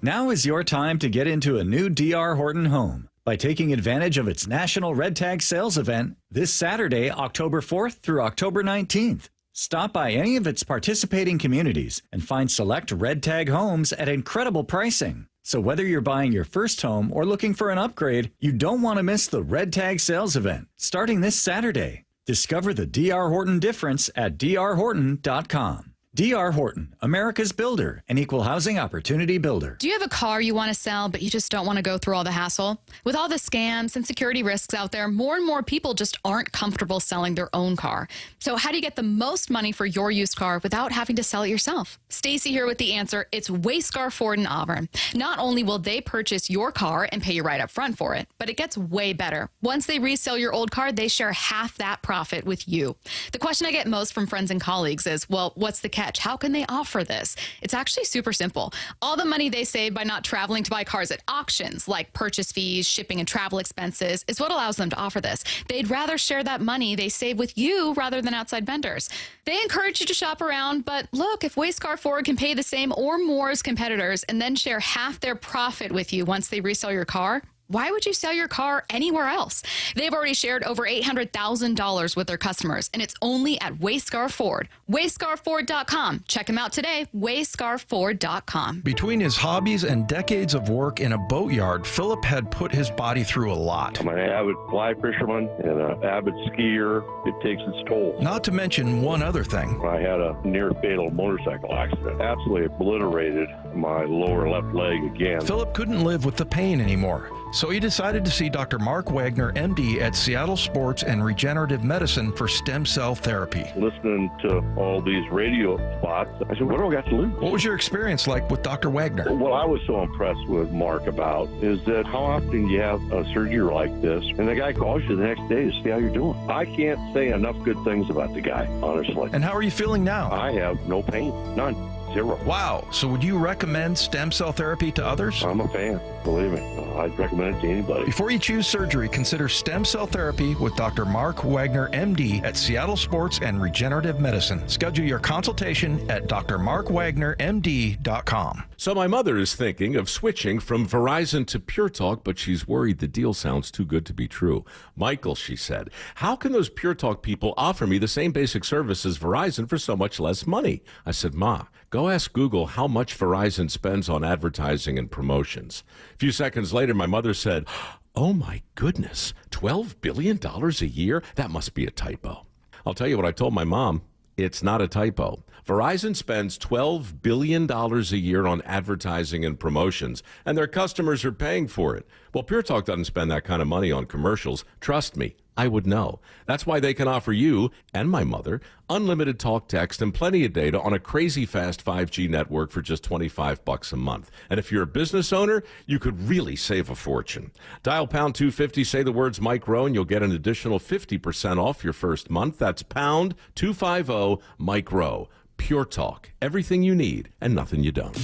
Now is your time to get into a new D.R. Horton home by taking advantage of its National Red Tag Sales event this Saturday, October 4th through October 19th. Stop by any of its participating communities and find select Red Tag homes at incredible pricing. So whether you're buying your first home or looking for an upgrade, you don't want to miss the Red Tag Sales event starting this Saturday. Discover the D.R. Horton difference at drhorton.com. D.R. Horton, America's builder, an equal housing opportunity builder. Do you have a car you want to sell, but you just don't want to go through all the hassle? With all the scams and security risks out there, more and more people just aren't comfortable selling their own car. So how do you get the most money for your used car without having to sell it yourself? Stacy here with the answer. It's Wayscar Ford in Auburn. Not only will they purchase your car and pay you right up front for it, but it gets way better. Once they resell your old car, they share half that profit with you. The question I get most from friends and colleagues is, well, what's the catch? How can they offer this? It's actually super simple. All the money they save by not traveling to buy cars at auctions, like purchase fees, shipping, and travel expenses, is what allows them to offer this. They'd rather share that money they save with you rather than outside vendors. They encourage you to shop around, but look, if Wayscar Ford can pay the same or more as competitors and then share half their profit with you once they resell your car, why would you sell your car anywhere else? They've already shared over $800,000 with their customers, and it's only at Wayscar Ford. Wayscarford.com. Check them out today, wayscarford.com. Between his hobbies and decades of work in a boatyard, Philip had put his body through a lot. I'm an avid fly fisherman and an avid skier. It takes its toll. Not to mention one other thing. I had a near-fatal motorcycle accident. Absolutely obliterated my lower left leg again. Philip couldn't live with the pain anymore. So he decided to see Dr. Mark Wagner, MD, at Seattle Sports and Regenerative Medicine for stem cell therapy. Listening to all these radio spots, I said, what do I got to lose? What was your experience like with Dr. Wagner? What I was so impressed with Mark about is that how often you have a surgery like this, and the guy calls you the next day to see how you're doing. I can't say enough good things about the guy, honestly. And how are you feeling now? I have no pain, none. Zero. Wow. So would you recommend stem cell therapy to others? I'm a fan. Believe me. I'd recommend it to anybody. Before you choose surgery, consider stem cell therapy with Dr. Mark Wagner, MD, at Seattle Sports and Regenerative Medicine. Schedule your consultation at drmarkwagnermd.com. So my mother is thinking of switching from Verizon to Pure Talk, but she's worried the deal sounds too good to be true. Michael, she said, how can those Pure Talk people offer me the same basic service as Verizon for so much less money? I said, Ma, go ask Google how much Verizon spends on advertising and promotions. A few seconds later, my mother said, oh my goodness, $12 billion a year? That must be a typo. I'll tell you what I told my mom. It's not a typo. Verizon spends $12 billion a year on advertising and promotions, and their customers are paying for it. Well, Pure Talk doesn't spend that kind of money on commercials. Trust me, I would know. That's why they can offer you and my mother unlimited talk, text, and plenty of data on a crazy fast 5G network for just $25 a month. And if you're a business owner, you could really save a fortune. Dial pound 250, say the words Mike Rowe, and you'll get an additional 50% off your first month. That's pound 250 Mike Rowe. Pure Talk. Everything you need and nothing you don't.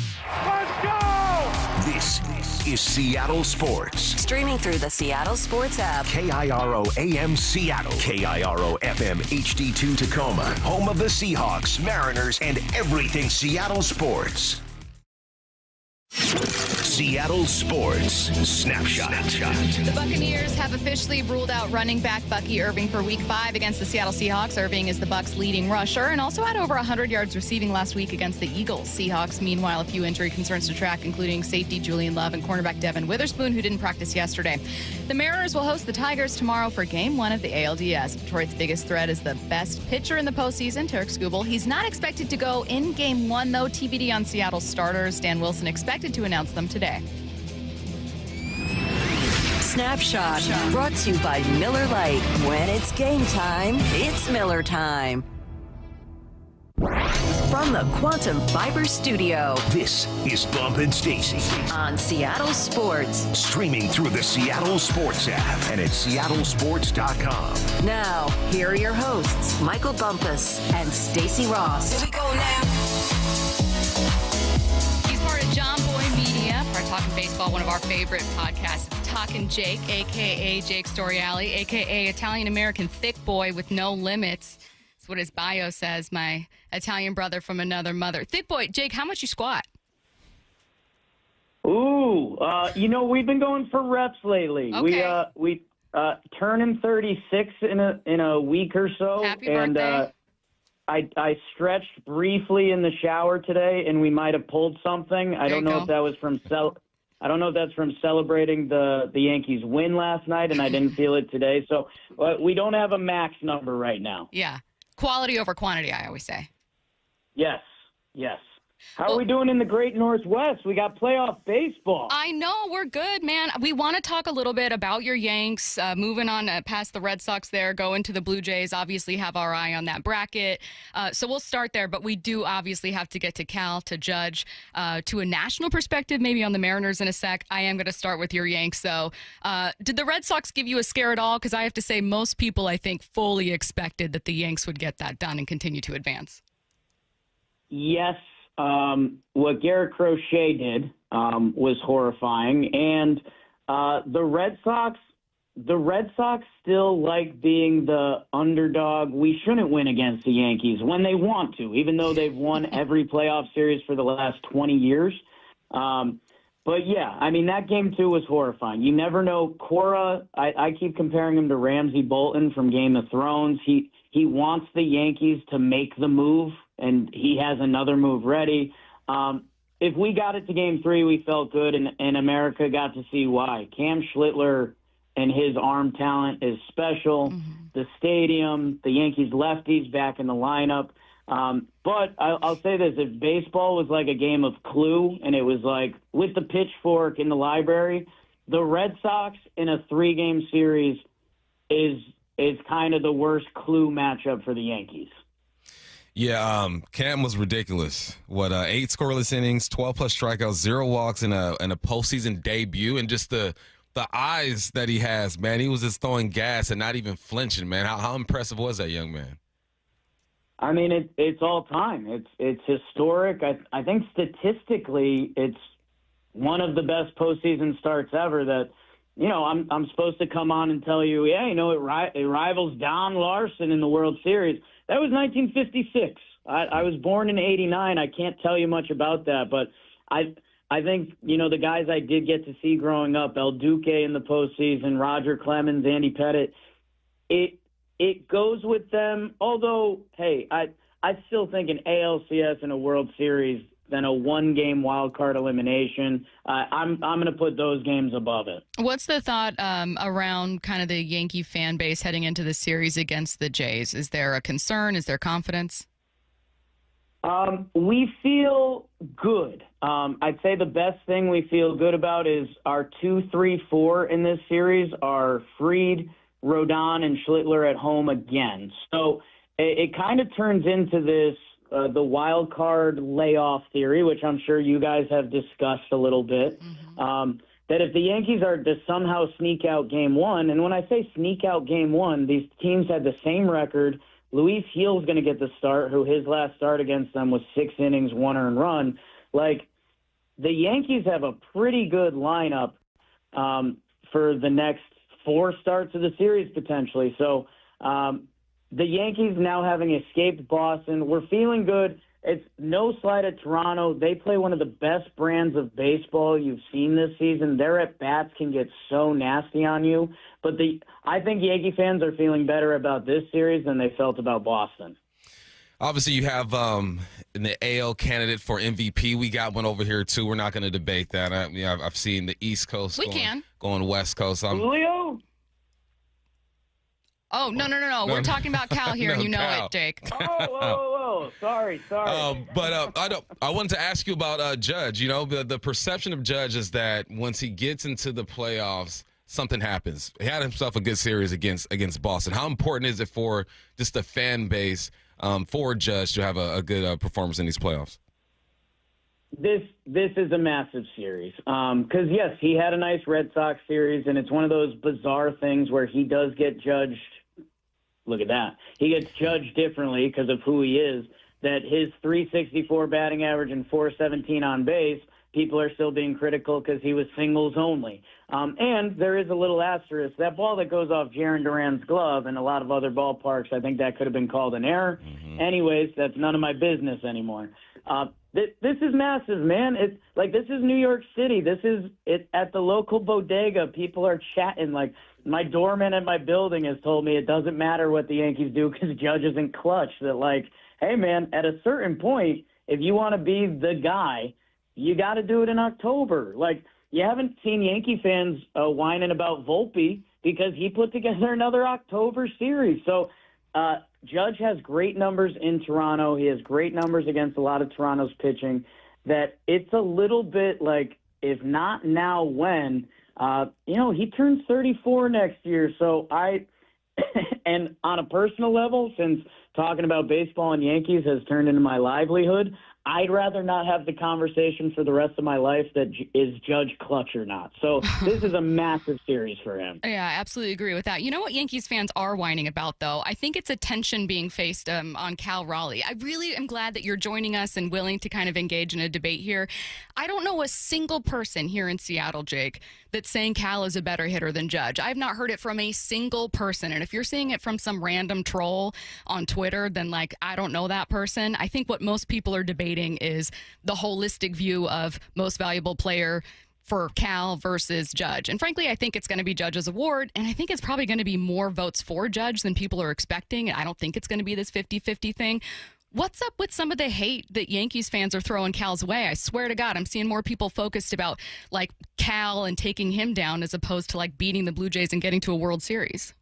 Let's go! This is Seattle Sports. Streaming through the Seattle Sports app. KIRO AM Seattle. KIRO FM HD2 Tacoma. Home of the Seahawks, Mariners, and everything Seattle sports. Seattle Sports Snapshot. The Buccaneers have officially ruled out running back Bucky Irving for Week 5 against the Seattle Seahawks. Irving is the Bucs' leading rusher and also had over 100 yards receiving last week against the Eagles. Seahawks, meanwhile, a few injury concerns to track, including safety Julian Love and cornerback Devin Witherspoon, who didn't practice yesterday. The Mariners will host the Tigers tomorrow for Game 1 of the ALDS. Detroit's biggest threat is the best pitcher in the postseason, Tarek Skubal. He's not expected to go in Game 1, though. TBD on Seattle's starters. Dan Wilson expected to announce them today. Snapshot brought to you by Miller Lite. When it's game time, it's Miller time. From the Quantum Fiber Studio, This is Bump and Stacy on Seattle Sports. Streaming through the Seattle Sports app and at seattlesports.com. Now, here are your hosts, Michael Bumpus and Stacy Ross. Here we go now. He's part of Jomboy Media, part of Talkin Baseball, one of our favorite podcasts. It's Talkin Jake, a.k.a. Jake Storiale, a.k.a. Italian-American thick boy with no limits. That's what his bio says, my Italian brother from another mother. Thick boy, Jake, how much you squat? Ooh, we've been going for reps lately. Okay. We turning 36 in a week or so. Happy birthday. I stretched briefly in the shower today, and we might have pulled something. I don't know if that was from I don't know if that's from celebrating the Yankees win last night, and I didn't feel it today. So we don't have a max number right now. Yeah. Quality over quantity, I always say. Yes. How are we doing in the Great Northwest? We got playoff baseball. I know, we're good, man. We want to talk a little bit about your Yanks, moving on past the Red Sox there, go into the Blue Jays, obviously have our eye on that bracket. So we'll start there, but we do obviously have to get to Cal to judge to a national perspective, maybe on the Mariners in a sec. I am going to start with your Yanks, though. Did the Red Sox give you a scare at all? Because I have to say most people, I think, fully expected that the Yanks would get that done and continue to advance. Yes. What Garrett Crochet did was horrifying, and the Red Sox still like being the underdog. We shouldn't win against the Yankees when they want to, even though they've won every playoff series for the last 20 years. But yeah, I mean, that game too was horrifying. You never know. Cora, I keep comparing him to Ramsay Bolton from Game of Thrones. He wants the Yankees to make the move, and he has another move ready. If we got it to Game 3, we felt good, and America got to see why. Cam Schlittler and his arm talent is special. Mm-hmm. The stadium, the Yankees lefties back in the lineup. But I'll say this, if baseball was like a game of Clue, and it was like with the pitchfork in the library, the Red Sox in a 3-game series is kind of the worst Clue matchup for the Yankees. Yeah, Cam was ridiculous. 8 scoreless innings, 12-plus strikeouts, 0 walks in a postseason debut, and just the eyes that he has, man. He was just throwing gas and not even flinching, man. How impressive was that young man? I mean, it's all time. It's historic. I think statistically, it's one of the best postseason starts ever. That, I'm supposed to come on and tell you, it rivals Don Larson in the World Series. That was 1956. I was born in '89. I can't tell you much about that, but I think the guys I did get to see growing up, El Duque in the postseason, Roger Clemens, Andy Pettitte. It goes with them. Although, hey, I still think an ALCS and a World Series than a 1-game wild card elimination. I'm going to put those games above it. What's the thought around kind of the Yankee fan base heading into the series against the Jays? Is there a concern? Is there confidence? We feel good. I'd say the best thing we feel good about is our 2, 3, 4 in this series are Fried, Rodon, and Schlittler at home again. So it kind of turns into this the wild card layoff theory, which I'm sure you guys have discussed a little bit, that if the Yankees are to somehow sneak out Game 1, and when I say sneak out Game 1, these teams had the same record. Luis Gil's going to get the start, who his last start against them was 6 innings, 1 earned run. Like, the Yankees have a pretty good lineup for the next 4 starts of the series potentially. So the Yankees now having escaped Boston, we're feeling good. it's no slight at Toronto. They play one of the best brands of baseball you've seen this season. Their at-bats can get so nasty on you. But I think Yankee fans are feeling better about this series than they felt about Boston. Obviously, you have the AL candidate for MVP. We got one over here, too. We're not going to debate that. I've seen the East Coast going West Coast. Julio? Oh, no. We're talking about Cal here, and you know Cal. it, Jake. Oh, sorry. But I wanted to ask you about Judge. You know, the perception of Judge is that once he gets into the playoffs, something happens. He had himself a good series against Boston. How important is it for just the fan base for Judge to have a good performance in these playoffs? This is a massive series because, yes, he had a nice Red Sox series, and it's one of those bizarre things where he does get judged. Look at that. He gets judged differently because of who he is, that his .364 batting average and .417 on base, people are still being critical because he was singles only. And there is a little asterisk. That ball that goes off Jarren Duran's glove and a lot of other ballparks, I think that could have been called an error. Anyways, that's none of my business anymore. This is massive, man. It's like, this is New York City. This is it at the local bodega. People are chatting. Like, my doorman at my building has told me it doesn't matter what the Yankees do because Judge isn't clutch. That, like, hey, man, at a certain point, if you want to be the guy, you got to do it in October. Like, you haven't seen Yankee fans whining about Volpe because he put together another October series. So Judge has great numbers in Toronto. He has great numbers against a lot of Toronto's pitching. That it's a little bit like, if not now, when? He turns 34 next year. So and on a personal level, since talking about baseball and Yankees has turned into my livelihood, I'd rather not have the conversation for the rest of my life that is Judge clutch or not. So this is a massive series for him. Yeah, I absolutely agree with that. You know what Yankees fans are whining about, though? I think it's a tension being faced on Cal Raleigh. I really am glad that you're joining us and willing to kind of engage in a debate here. I don't know a single person here in Seattle, Jake, that's saying Cal is a better hitter than Judge. I've not heard it from a single person. And if you're seeing it from some random troll on Twitter, then, like, I don't know that person. I think what most people are debating is the holistic view of most valuable player for Cal versus Judge. And frankly, I think it's going to be Judge's award, and I think it's probably going to be more votes for Judge than people are expecting. I don't think it's going to be this 50-50 thing. What's up with some of the hate that Yankees fans are throwing Cal's way? I swear to God, I'm seeing more people focused about, like, Cal and taking him down as opposed to, like, beating the Blue Jays and getting to a World Series.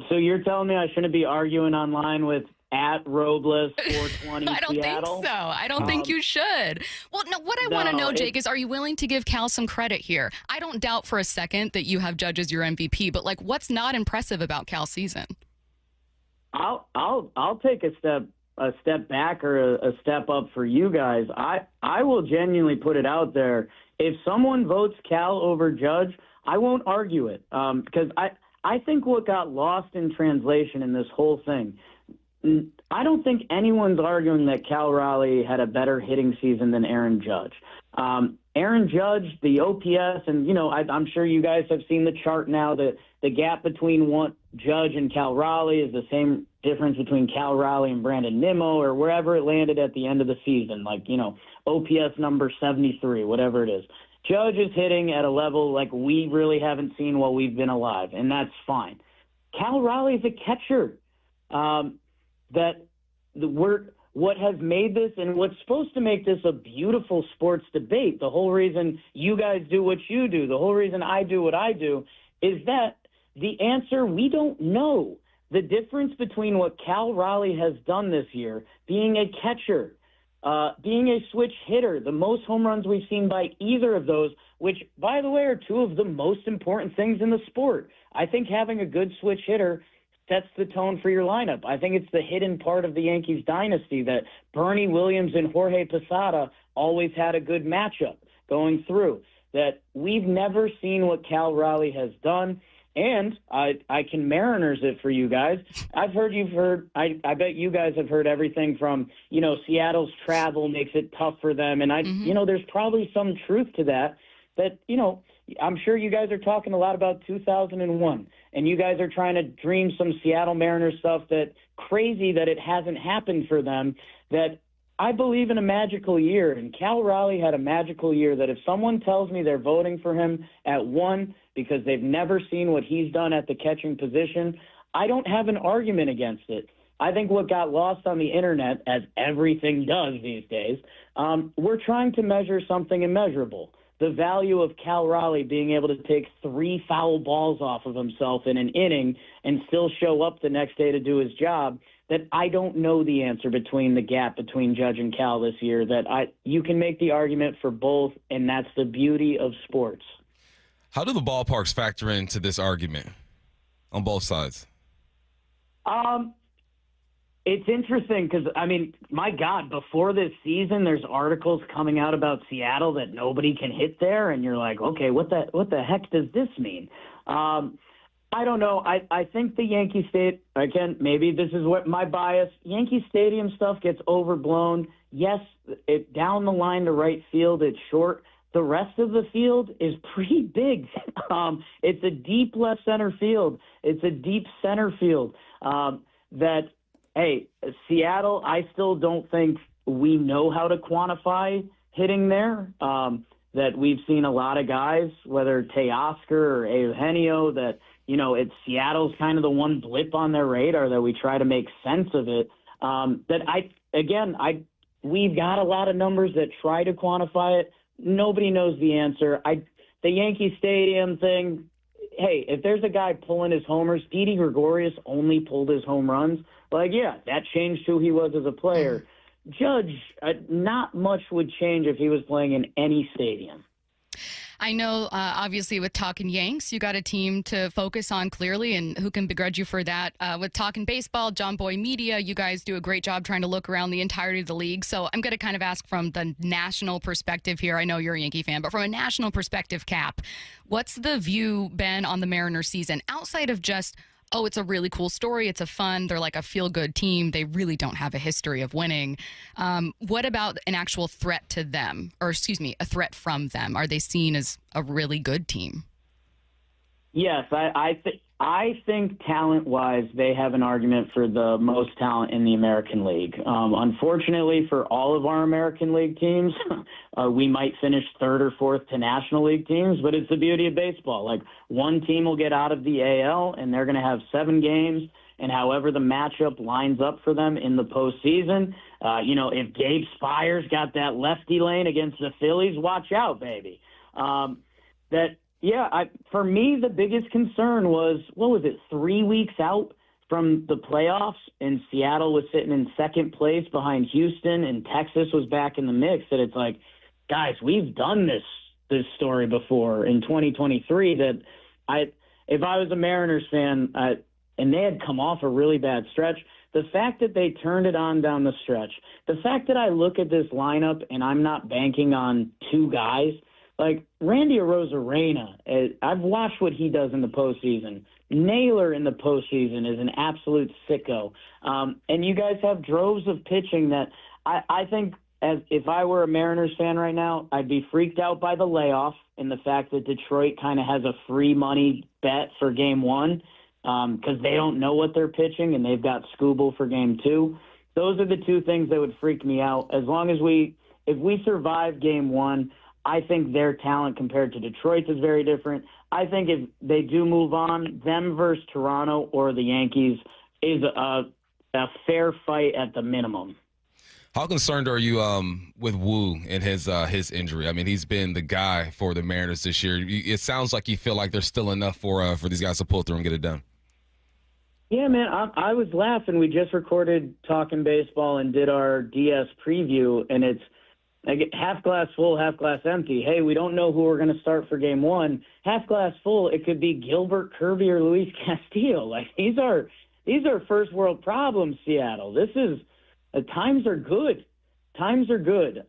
So you're telling me I shouldn't be arguing online with at Robles 420 I don't Seattle? think so. I don't think you should. Well, no, what I want to know, Jake, is are you willing to give Cal some credit here? I don't doubt for a second that you have Judge as your MVP, but, like, what's not impressive about Cal's season? I'll take a step back or a step up for you guys. I will genuinely put it out there. If someone votes Cal over Judge, I won't argue it because I think what got lost in translation in this whole thing, I don't think anyone's arguing that Cal Raleigh had a better hitting season than Aaron Judge. Aaron Judge, the OPS, and, I'm sure you guys have seen the chart now. The gap between Judge and Cal Raleigh is the same difference between Cal Raleigh and Brandon Nimmo or wherever it landed at the end of the season, like, OPS number 73, whatever it is. Judge is hitting at a level like we really haven't seen while we've been alive, and that's fine. Cal Raleigh is a catcher. What has made this and what's supposed to make this a beautiful sports debate, the whole reason you guys do what you do, the whole reason I do what I do, is that the answer we don't know. The difference between what Cal Raleigh has done this year, being a catcher, being a switch hitter, the most home runs we've seen by either of those, which, by the way, are two of the most important things in the sport. I think having a good switch hitter sets the tone for your lineup. I think it's the hidden part of the Yankees dynasty that Bernie Williams and Jorge Posada always had a good matchup going through, that we've never seen what Cal Raleigh has done. And I can Mariners it for you guys. I bet you guys have heard everything from, Seattle's travel makes it tough for them. And there's probably some truth to that, I'm sure you guys are talking a lot about 2001 and you guys are trying to dream some Seattle Mariners stuff that crazy that it hasn't happened for them, that I believe in a magical year, and Cal Raleigh had a magical year that if someone tells me they're voting for him at 1 because they've never seen what he's done at the catching position, I don't have an argument against it. I think what got lost on the internet, as everything does these days, we're trying to measure something immeasurable. The value of Cal Raleigh being able to take 3 foul balls off of himself in an inning and still show up the next day to do his job, that I don't know the answer between the gap between Judge and Cal this year, that you can make the argument for both, and that's the beauty of sports. How do the ballparks factor into this argument on both sides? It's interesting because, I mean, my God, before this season, there's articles coming out about Seattle that nobody can hit there, and you're like, okay, what the heck does this mean? I don't know. I think the Yankee State, again, maybe this is what my bias, Yankee Stadium stuff gets overblown. Yes, down the line to right field, it's short. The rest of the field is pretty big. It's a deep left center field. It's a deep center field hey, Seattle, I still don't think we know how to quantify hitting there. That we've seen a lot of guys, whether Teoscar or Eugenio, that, Seattle's kind of the one blip on their radar that we try to make sense of it. We've got a lot of numbers that try to quantify it. Nobody knows the answer. The Yankee Stadium thing, hey, if there's a guy pulling his homers, Didi Gregorius only pulled his home runs. That changed who he was as a player. Judge, not much would change if he was playing in any stadium. I know, obviously, with Talkin Yanks, you got a team to focus on clearly, and who can begrudge you for that? With Talkin Baseball, Jomboy Media, you guys do a great job trying to look around the entirety of the league. So I'm going to kind of ask from the national perspective here. I know you're a Yankee fan, but from a national perspective, Cap, what's the view been on the Mariners season outside of just, oh, it's a really cool story, it's they're like a feel-good team, they really don't have a history of winning. What about an actual threat to them, or a threat from them? Are they seen as a really good team? Yes, I think talent-wise, they have an argument for the most talent in the American League. Unfortunately, for all of our American League teams, we might finish 3rd or 4th to National League teams, but it's the beauty of baseball. Like, one team will get out of the AL, and they're going to have 7 games, and however the matchup lines up for them in the postseason, if Gabe Spires got that lefty lane against the Phillies, watch out, baby. For me, the biggest concern was, 3 weeks out from the playoffs, and Seattle was sitting in 2nd place behind Houston, and Texas was back in the mix. That it's like, guys, we've done this story before in 2023. That if I was a Mariners fan, and they had come off a really bad stretch, the fact that they turned it on down the stretch, the fact that I look at this lineup and I'm not banking on 2 guys. Like Randy Arozarena, I've watched what he does in the postseason. Naylor in the postseason is an absolute sicko. And you guys have droves of pitching that I think if I were a Mariners fan right now, I'd be freaked out by the layoff and the fact that Detroit kind of has a free money bet for game 1 because they don't know what they're pitching and they've got Scooble for game 2. Those are the 2 things that would freak me out. As long as if we survive game 1, I think their talent compared to Detroit's is very different. I think if they do move on, them versus Toronto or the Yankees is a fair fight at the minimum. How concerned are you with Wu and his injury? I mean, he's been the guy for the Mariners this year. It sounds like you feel like there's still enough for these guys to pull through and get it done. Yeah, man, I was laughing. We just recorded Talkin Baseball and did our DS preview, and it's half glass full, half glass empty. Hey, we don't know who we're going to start for game 1. Half glass full, it could be Gilbert, Kirby, or Luis Castillo. Like these are first world problems, Seattle. Times are good. Times are good.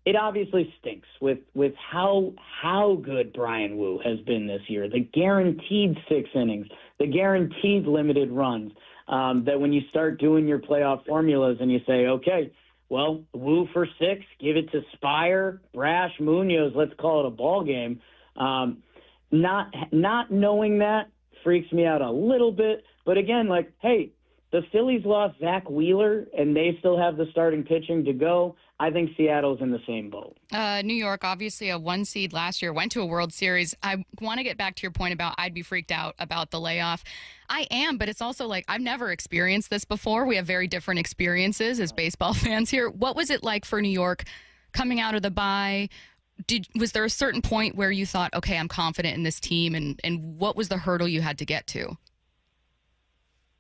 It obviously stinks with how good Brian Wu has been this year. The guaranteed 6 innings, the guaranteed limited runs. That when you start doing your playoff formulas and you say, okay, well, Wu for 6, give it to Spire, Brash, Munoz, let's call it a ball game. Not knowing that freaks me out a little bit. But again, hey, the Phillies lost Zach Wheeler, and they still have the starting pitching to go. I think Seattle's in the same boat. New York, obviously a 1 seed last year, went to a World Series. I want to get back to your point about I'd be freaked out about the layoff. I am, but it's also like I've never experienced this before. We have very different experiences as baseball fans here. What was it like for New York coming out of the bye? Was there a certain point where you thought, okay, I'm confident in this team, and what was the hurdle you had to get to?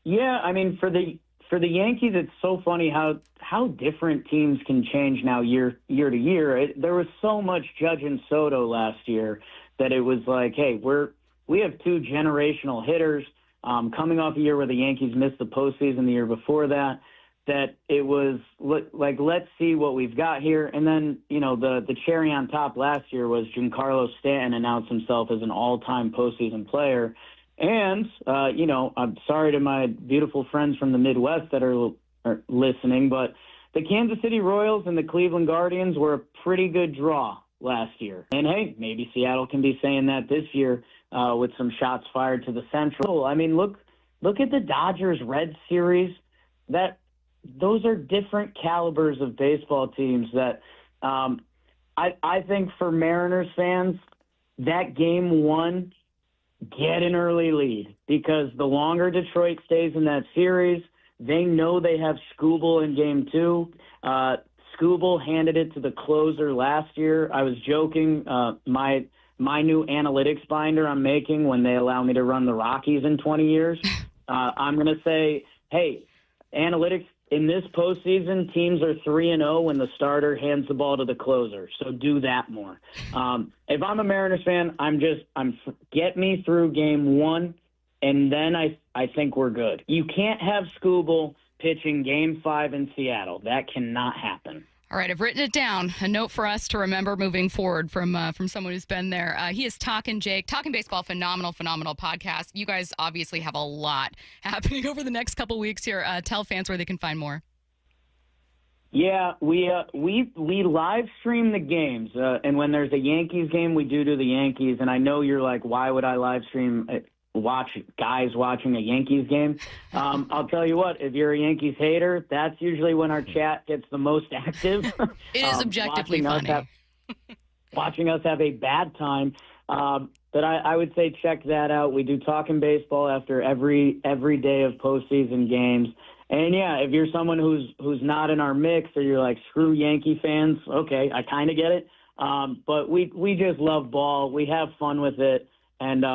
Yeah, I mean, for the Yankees, it's so funny how different teams can change now year to year. There was so much Judge and Soto last year that it was like, hey, we have two generational hitters coming off a year where the Yankees missed the postseason the year before that it was like, let's see what we've got here. And then, the cherry on top last year was Giancarlo Stanton announced himself as an all-time postseason player. And, I'm sorry to my beautiful friends from the Midwest that are listening, but the Kansas City Royals and the Cleveland Guardians were a pretty good draw last year. And, hey, maybe Seattle can be saying that this year with some shots fired to the Central. I mean, look at the Dodgers-Reds series. Those are different calibers of baseball teams that I think for Mariners fans, that game one, get an early lead, because the longer Detroit stays in that series, they know they have Skubal in game two. Skubal handed it to the closer last year. I was joking. My new analytics binder I'm making when they allow me to run the Rockies in 20 years, I'm going to say, hey, analytics, in this postseason, teams are 3-0 when the starter hands the ball to the closer. So do that more. If I'm a Mariners fan, get me through game one, and then I think we're good. You can't have Skubal pitching game 5 in Seattle. That cannot happen. All right, I've written it down. A note for us to remember moving forward from someone who's been there. He is Talkin Jake. Talkin Baseball, phenomenal podcast. You guys obviously have a lot happening over the next couple weeks here. Tell fans where they can find more. Yeah, we live stream the games, and when there's a Yankees game, we do the Yankees. And I know you're like, why would I live stream? Watch guys watching a Yankees game. I'll tell you what, if you're a Yankees hater, that's usually when our chat gets the most active. It is objectively funny. Watching us have a bad time. But I would say check that out. We do Talkin Baseball after every day of postseason games. And yeah, if you're someone who's not in our mix, or you're like, screw Yankee fans, okay, I kind of get it. But we just love ball. We have fun with it. And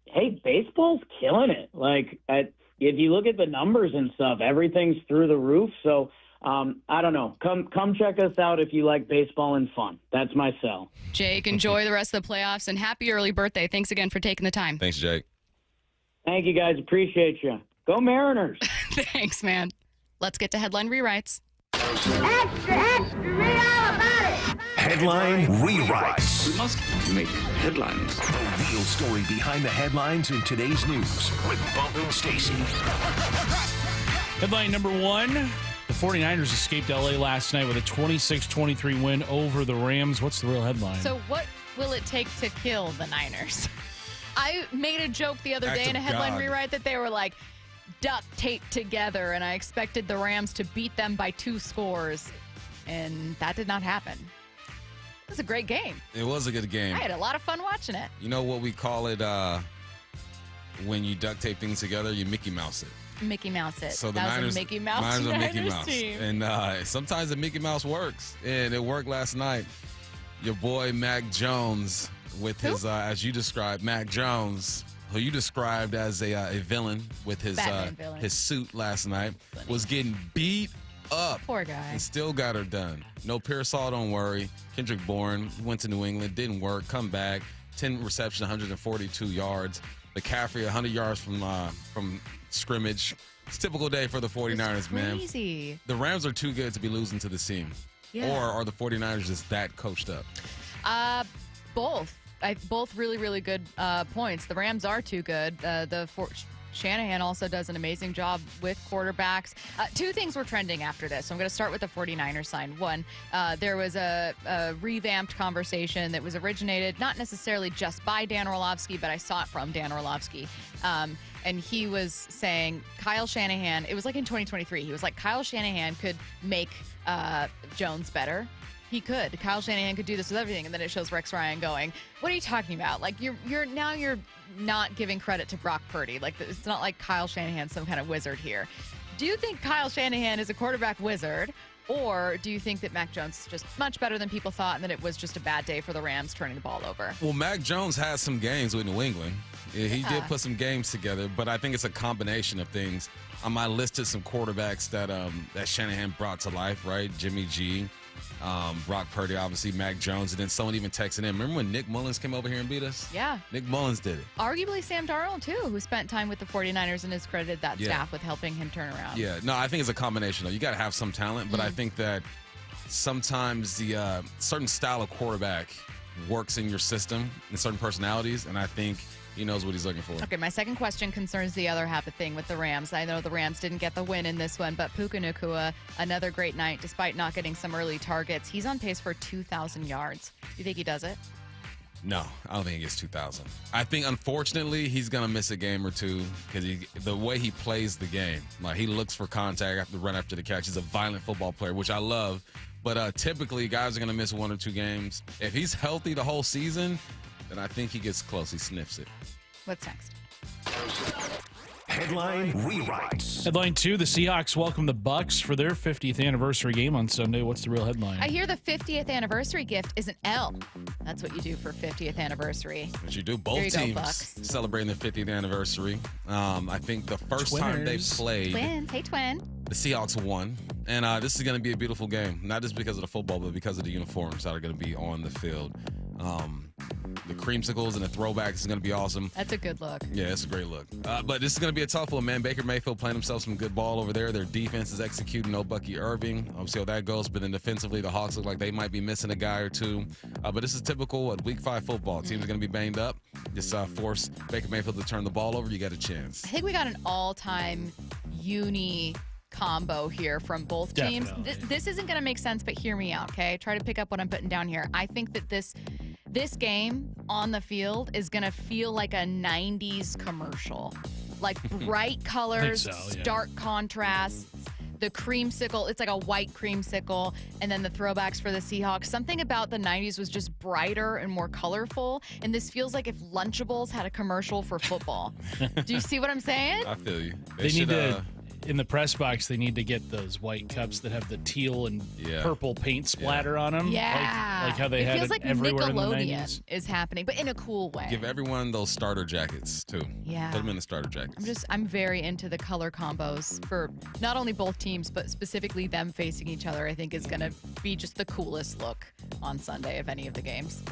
hey, baseball's killing it. Like, if you look at the numbers and stuff, everything's through the roof. So, I don't know. Come check us out if you like baseball and fun. That's my sell. Jake, enjoy the rest of the playoffs, and happy early birthday. Thanks again for taking the time. Thanks, Jake. Thank you, guys. Appreciate you. Go Mariners. Thanks, man. Let's get to headline rewrites. Extra, read all about it. Headline rewrites. We must make headlines. The real story behind the headlines in today's news with Bump and Stacy. Headline number 1. The 49ers escaped L.A. last night with a 26-23 win over the Rams. What's the real headline? So what will it take to kill the Niners? I made a joke the other day in a headline rewrite that they were like duct taped together, and I expected the Rams to beat them by 2 scores, and that did not happen. It was a great game. It was a good game. I had a lot of fun watching it. You know what we call it when you duct tape things together? You Mickey Mouse it. Mickey Mouse it. So the that Niners, was a Mickey Mouse Niners are Mickey Mouse. Team. And sometimes the Mickey Mouse works, and it worked last night. Your boy Mac Jones with his, as you described, Mac Jones, who you described as a villain with his villain. His suit last night, was getting beat up. Poor guy. And still got her done. No Pearsall, don't worry. Kendrick Bourne went to New England, didn't work, come back, 10 receptions, 142 yards. McCaffrey, 100 yards from scrimmage. It's a typical day for the 49ers, man. Crazy. The Rams are too good to be losing to this team. Yeah. Or are the 49ers just that coached up? Both. Both really, really good points. The Rams are too good. Shanahan also does an amazing job with quarterbacks. Two things were trending after this. So I'm going to start with the 49ers sign. One, there was a revamped conversation that was originated not necessarily just by Dan Orlovsky, but I saw it from Dan Orlovsky. And he was saying Kyle Shanahan, it was like in 2023, he was like, Kyle Shanahan could make Jones better. He could. Kyle Shanahan could do this with everything. And then it shows Rex Ryan going, what are you talking about? Like, you're not giving credit to Brock Purdy. Like, it's not like Kyle Shanahan's some kind of wizard here. Do you think Kyle Shanahan is a quarterback wizard? Or do you think that Mac Jones is just much better than people thought and that it was just a bad day for the Rams turning the ball over? Well, Mac Jones has some games with New England. He did put some games together, but I think it's a combination of things. I listed some quarterbacks that Shanahan brought to life, right? Jimmy G, Brock Purdy, obviously, Mac Jones, and then someone even texted in. Remember when Nick Mullins came over here and beat us? Yeah. Nick Mullins did it. Arguably Sam Darnold, too, who spent time with the 49ers and has credited that staff with helping him turn around. Yeah. No, I think it's a combination, though. You got to have some talent, but I think that sometimes the certain style of quarterback works in your system and certain personalities, and I think he knows what he's looking for. Okay, my second question concerns the other half of thing with the Rams. I know the Rams didn't get the win in this one, but Puka Nacua, another great night, despite not getting some early targets. He's on pace for 2,000 yards. Do you think he does it? No, I don't think he gets 2,000. I think, unfortunately, he's going to miss a game or two because the way he plays the game, like he looks for contact after the run after the catch. He's a violent football player, which I love. But typically, guys are going to miss 1 or 2 games. If he's healthy the whole season, then I think he gets close. He sniffs it. What's next? Headline rewrites. Headline 2, the Seahawks welcome the Bucs for their 50th anniversary game on Sunday. What's the real headline? I hear the 50th anniversary gift is an L. That's what you do for 50th anniversary. What you do. Both teams celebrating their 50th anniversary. I think the first time they played. Twins. Hey, twin. The Seahawks won. And this is going to be a beautiful game. Not just because of the football, but because of the uniforms that are going to be on the field. The creamsicles and the throwbacks is going to be awesome. That's a good look. Yeah, it's a great look. But this is going to be a tough one, man. Baker Mayfield playing himself some good ball over there. Their defense is executing no Bucky Irving. I'll see how that goes. But then defensively, the Hawks look like they might be missing a guy or two. But this is typical of Week 5 football. Teams are going to be banged up. Just force Baker Mayfield to turn the ball over. You got a chance. I think we got an all-time combo here from both teams. This isn't going to make sense, but hear me out, okay? Try to pick up what I'm putting down here. I think that this game on the field is going to feel like a 90s commercial. Like bright colors, stark contrasts, the creamsicle. It's like a white creamsicle. And then the throwbacks for the Seahawks. Something about the 90s was just brighter and more colorful. And this feels like if Lunchables had a commercial for football. Do you see what I'm saying? I feel you. They need to... In the press box, they need to get those white cups that have the teal and purple paint splatter on them. Yeah. Like how they had it everywhere in the 90s. Nickelodeon is happening, but in a cool way. Give everyone those starter jackets, too. Yeah. Put them in the starter jackets. I'm very into the color combos for not only both teams, but specifically them facing each other. I think is going to be just the coolest look on Sunday of any of the games.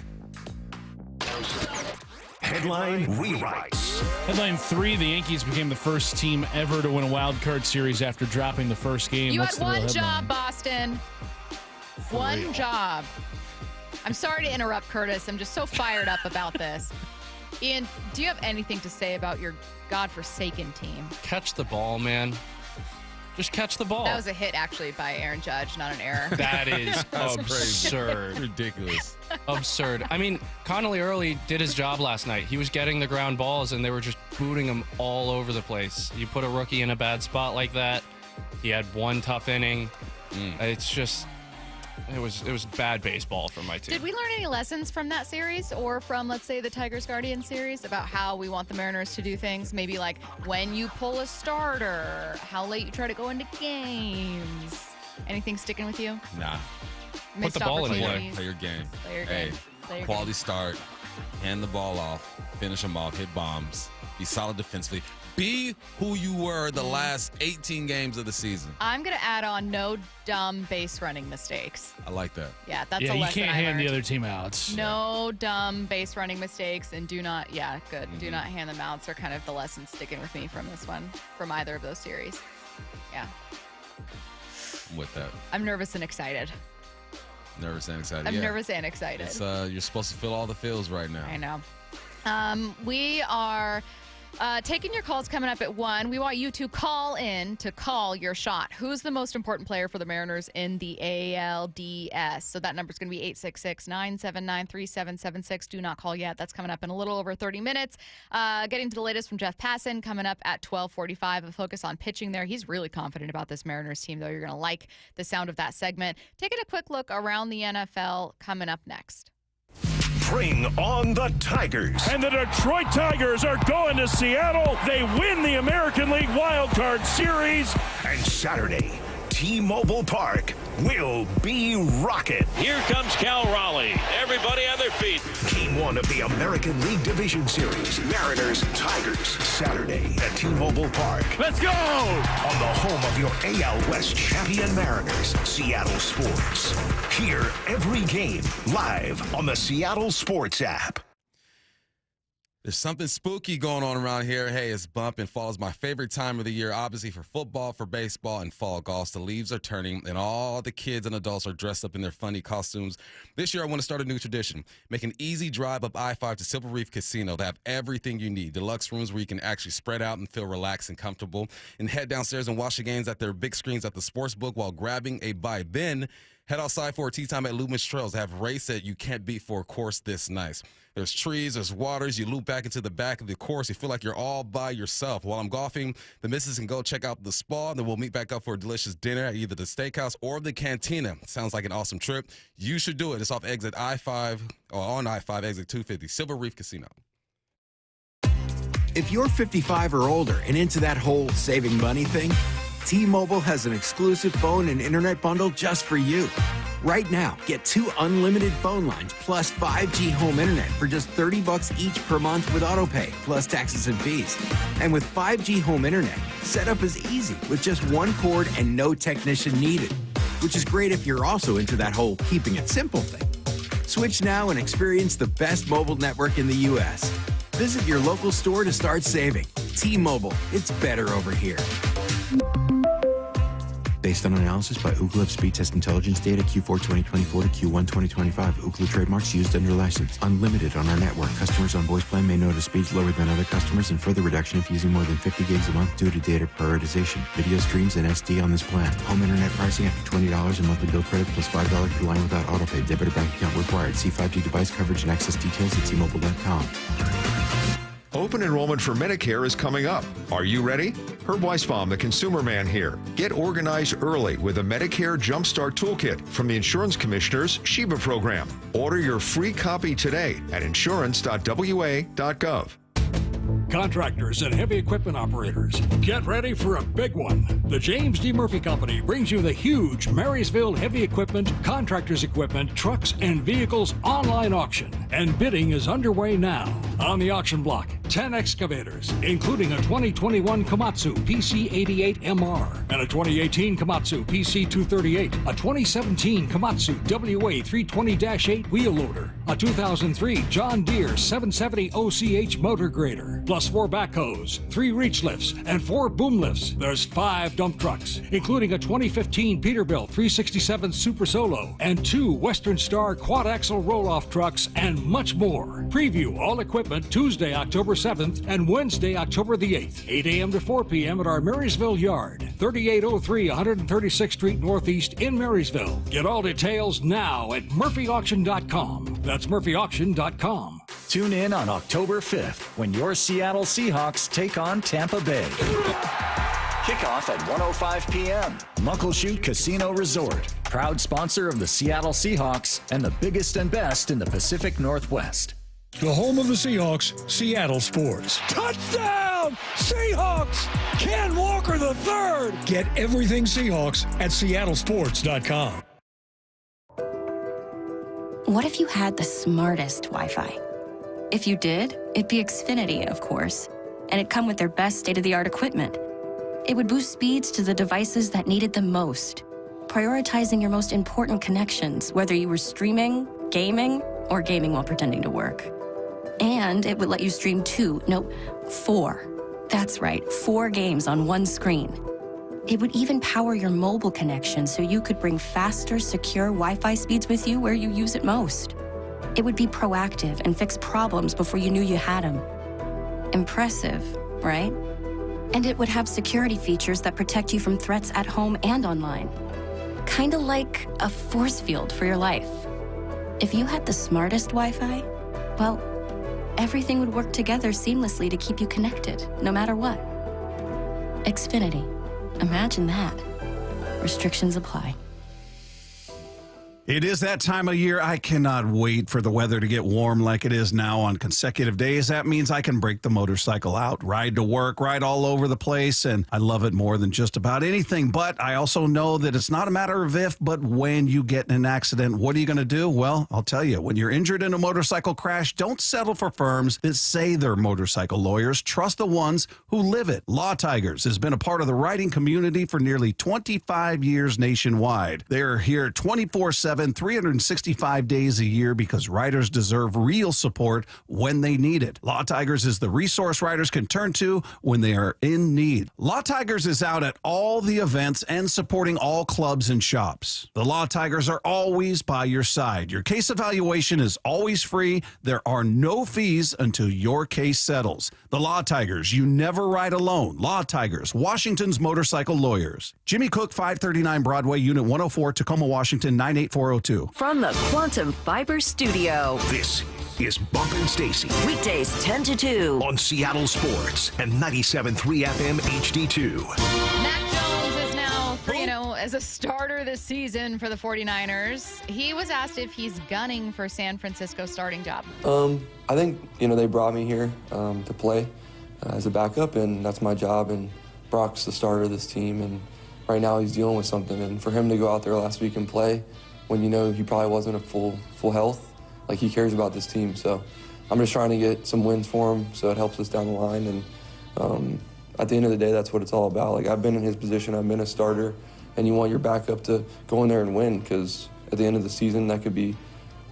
Headline rewrites. Headline 3, the Yankees became the first team ever to win a wild card series after dropping the first game. You What's had the real one headline? job, Boston. One job. I'm sorry to interrupt, Curtis. I'm just so fired up about this. Ian, do you have anything to say about your godforsaken team? Catch the ball, man. Just catch the ball. That was a hit, actually, by Aaron Judge, not an error. That is absurd. Ridiculous. Absurd. I mean, Connolly Early did his job last night. He was getting the ground balls, and they were just booting him all over the place. You put a rookie in a bad spot like that. He had one tough inning. It's just... It was bad baseball for my team. Did we learn any lessons from that series or from, let's say, the Tigers-Guardians series about how we want the Mariners to do things? Maybe like when you pull a starter, how late you try to go into games. Anything sticking with you? Nah. Put the ball in play. Play your game. Play your hey, game. Play your quality game. start. Hand the ball off. Finish them off. Hit bombs. Be solid defensively. Be who you were the last 18 games of the season. I'm going to add on no dumb base running mistakes. I like that. Yeah, that's a you lesson can't I hand learned. the other team out. No dumb base running mistakes, and do not, do not hand them out. Are kind of the lessons sticking with me from this one, from either of those series. Yeah. I'm with that. I'm nervous and excited. Nervous and excited. I'm nervous and excited. It's, you're supposed to feel all the feels right now. I know. We are Taking your calls coming up at 1. We want you to call in to call your shot. Who's the most important player for the Mariners in the ALDS? So that number is going to be 866-979-3776. Do not call yet. That's coming up in a little over 30 minutes. Getting to the latest from Jeff Passan coming up at 12:45. A focus on pitching there. He's really confident about this Mariners team, though. You're going to like the sound of that segment. Taking a quick look around the NFL coming up next. Bring on the Tigers. And the Detroit Tigers are going to Seattle. They win the American League Wild Card Series. And Saturday, T-Mobile Park will be rocking. Here comes Cal Raleigh. Everybody on their feet. Game 1 of the American League Division Series. Mariners, Tigers. Saturday at T-Mobile Park. Let's go! On the home of your AL West champion Mariners, Seattle Sports. Hear every game live on the Seattle Sports app. There's something spooky going on around here. Hey, it's bump and fall is my favorite time of the year, obviously for football, for baseball, and fall golf. The leaves are turning, and all the kids and adults are dressed up in their funny costumes. This year, I want to start a new tradition. Make an easy drive up I-5 to Silver Reef Casino. They have everything you need. Deluxe rooms where you can actually spread out and feel relaxed and comfortable. And head downstairs and watch the games at their big screens at the sports book while grabbing a bite. Then head outside for a tea time at Loomis Trails. They have a race that you can't beat for a course this nice. There's trees, there's waters. You loop back into the back of the course. You feel like you're all by yourself. While I'm golfing, the missus can go check out the spa. Then we'll meet back up for a delicious dinner at either the steakhouse or the cantina. Sounds like an awesome trip. You should do it. It's off exit I-5, or on I-5, exit 250, Silver Reef Casino. If you're 55 or older and into that whole saving money thing, T-Mobile has an exclusive phone and internet bundle just for you. Right now, get 2 unlimited phone lines plus 5G home internet for just $30 each per month with autopay, plus taxes and fees. And with 5G home internet, setup is easy with just 1 cord and no technician needed, which is great if you're also into that whole keeping it simple thing. Switch now and experience the best mobile network in the U.S. Visit your local store to start saving. T-Mobile, it's better over here. Based on analysis by Ookla Speed Test Intelligence data Q4 2024 to Q1 2025. Ookla trademarks used under license. Unlimited on our network. Customers on voice plan may notice speeds lower than other customers and further reduction if using more than 50 gigs a month due to data prioritization. Video streams and SD on this plan. Home internet pricing after $20 in monthly bill credit plus $5 per line without autopay. Debit or bank account required. See 5G device coverage and access details at T-Mobile.com. Open enrollment for Medicare is coming up. Are you ready? Herb Weisbaum, the consumer man here. Get organized early with a Medicare Jumpstart Toolkit from the Insurance Commissioner's Sheba program. Order your free copy today at insurance.wa.gov. Contractors and heavy equipment operators, get ready for a big one. The James D. Murphy Company brings you the huge Marysville Heavy Equipment, Contractors Equipment, Trucks, and Vehicles online auction. And bidding is underway now. On the auction block, 10 excavators, including a 2021 Komatsu PC88MR and a 2018 Komatsu PC238, a 2017 Komatsu WA320-8 wheel loader, a 2003 John Deere 770 OCH motor grader, plus 4 backhoes, 3 reach lifts, and 4 boom lifts. There's 5 dump trucks, including a 2015 Peterbilt 367 Super Solo and 2 Western Star quad-axle roll-off trucks, and much more. Preview all equipment Tuesday, October 7th and Wednesday, October the 8th, 8 a.m. to 4 p.m. at our Marysville yard, 3803 136th Street Northeast in Marysville. Get all details now at murphyauction.com. That's murphyauction.com. Tune in on October 5th when your Seattle Seahawks take on Tampa Bay. Kickoff at 1:05 p.m. Muckleshoot Casino Resort, proud sponsor of the Seattle Seahawks and the biggest and best in the Pacific Northwest. The home of the Seahawks, Seattle Sports. Touchdown! Seahawks! Ken Walker III! Get everything Seahawks at seattlesports.com. What if you had the smartest Wi-Fi? If you did, it'd be Xfinity, of course, and it'd come with their best state-of-the-art equipment. It would boost speeds to the devices that needed them most, prioritizing your most important connections, whether you were streaming, gaming, or gaming while pretending to work. And it would let you stream 4. That's right, 4 games on one screen. It would even power your mobile connection so you could bring faster, secure Wi-Fi speeds with you where you use it most. It would be proactive and fix problems before you knew you had them. Impressive, right? And it would have security features that protect you from threats at home and online. Kinda like a force field for your life. If you had the smartest Wi-Fi, well, everything would work together seamlessly to keep you connected, no matter what. Xfinity. Imagine that. Restrictions apply. It is that time of year. I cannot wait for the weather to get warm like it is now on consecutive days. That means I can break the motorcycle out, ride to work, ride all over the place, and I love it more than just about anything. But I also know that it's not a matter of if, but when you get in an accident, what are you going to do? Well, I'll tell you, when you're injured in a motorcycle crash, don't settle for firms that say they're motorcycle lawyers. Trust the ones who live it. Law Tigers has been a part of the writing community for nearly 25 years nationwide. They're here 24/7. 365 days a year because writers deserve real support when they need it. Law Tigers is the resource writers can turn to when they are in need. Law Tigers is out at all the events and supporting all clubs and shops. The Law Tigers are always by your side. Your case evaluation is always free. There are no fees until your case settles. The Law Tigers, you never ride alone. Law Tigers, Washington's motorcycle lawyers. Jimmy Cook, 539 Broadway, Unit 104, Tacoma, Washington, 98402. From the Quantum Fiber Studio. This is Bumpin' Stacy. Weekdays 10 to 2. On Seattle Sports and 97.3 FM HD2. Mac Jones is now 3-0 as a starter this season for the 49ers. He was asked if he's gunning for San Francisco's starting job. I think, they brought me here to play as a backup, and that's my job, and Brock's the starter of this team, and right now he's dealing with something, and for him to go out there last week and play when he probably wasn't at full health, like he cares about this team. So I'm just trying to get some wins for him so it helps us down the line. And at the end of the day, that's what it's all about. Like, I've been in his position, I've been a starter, and you want your backup to go in there and win, because at the end of the season, that could be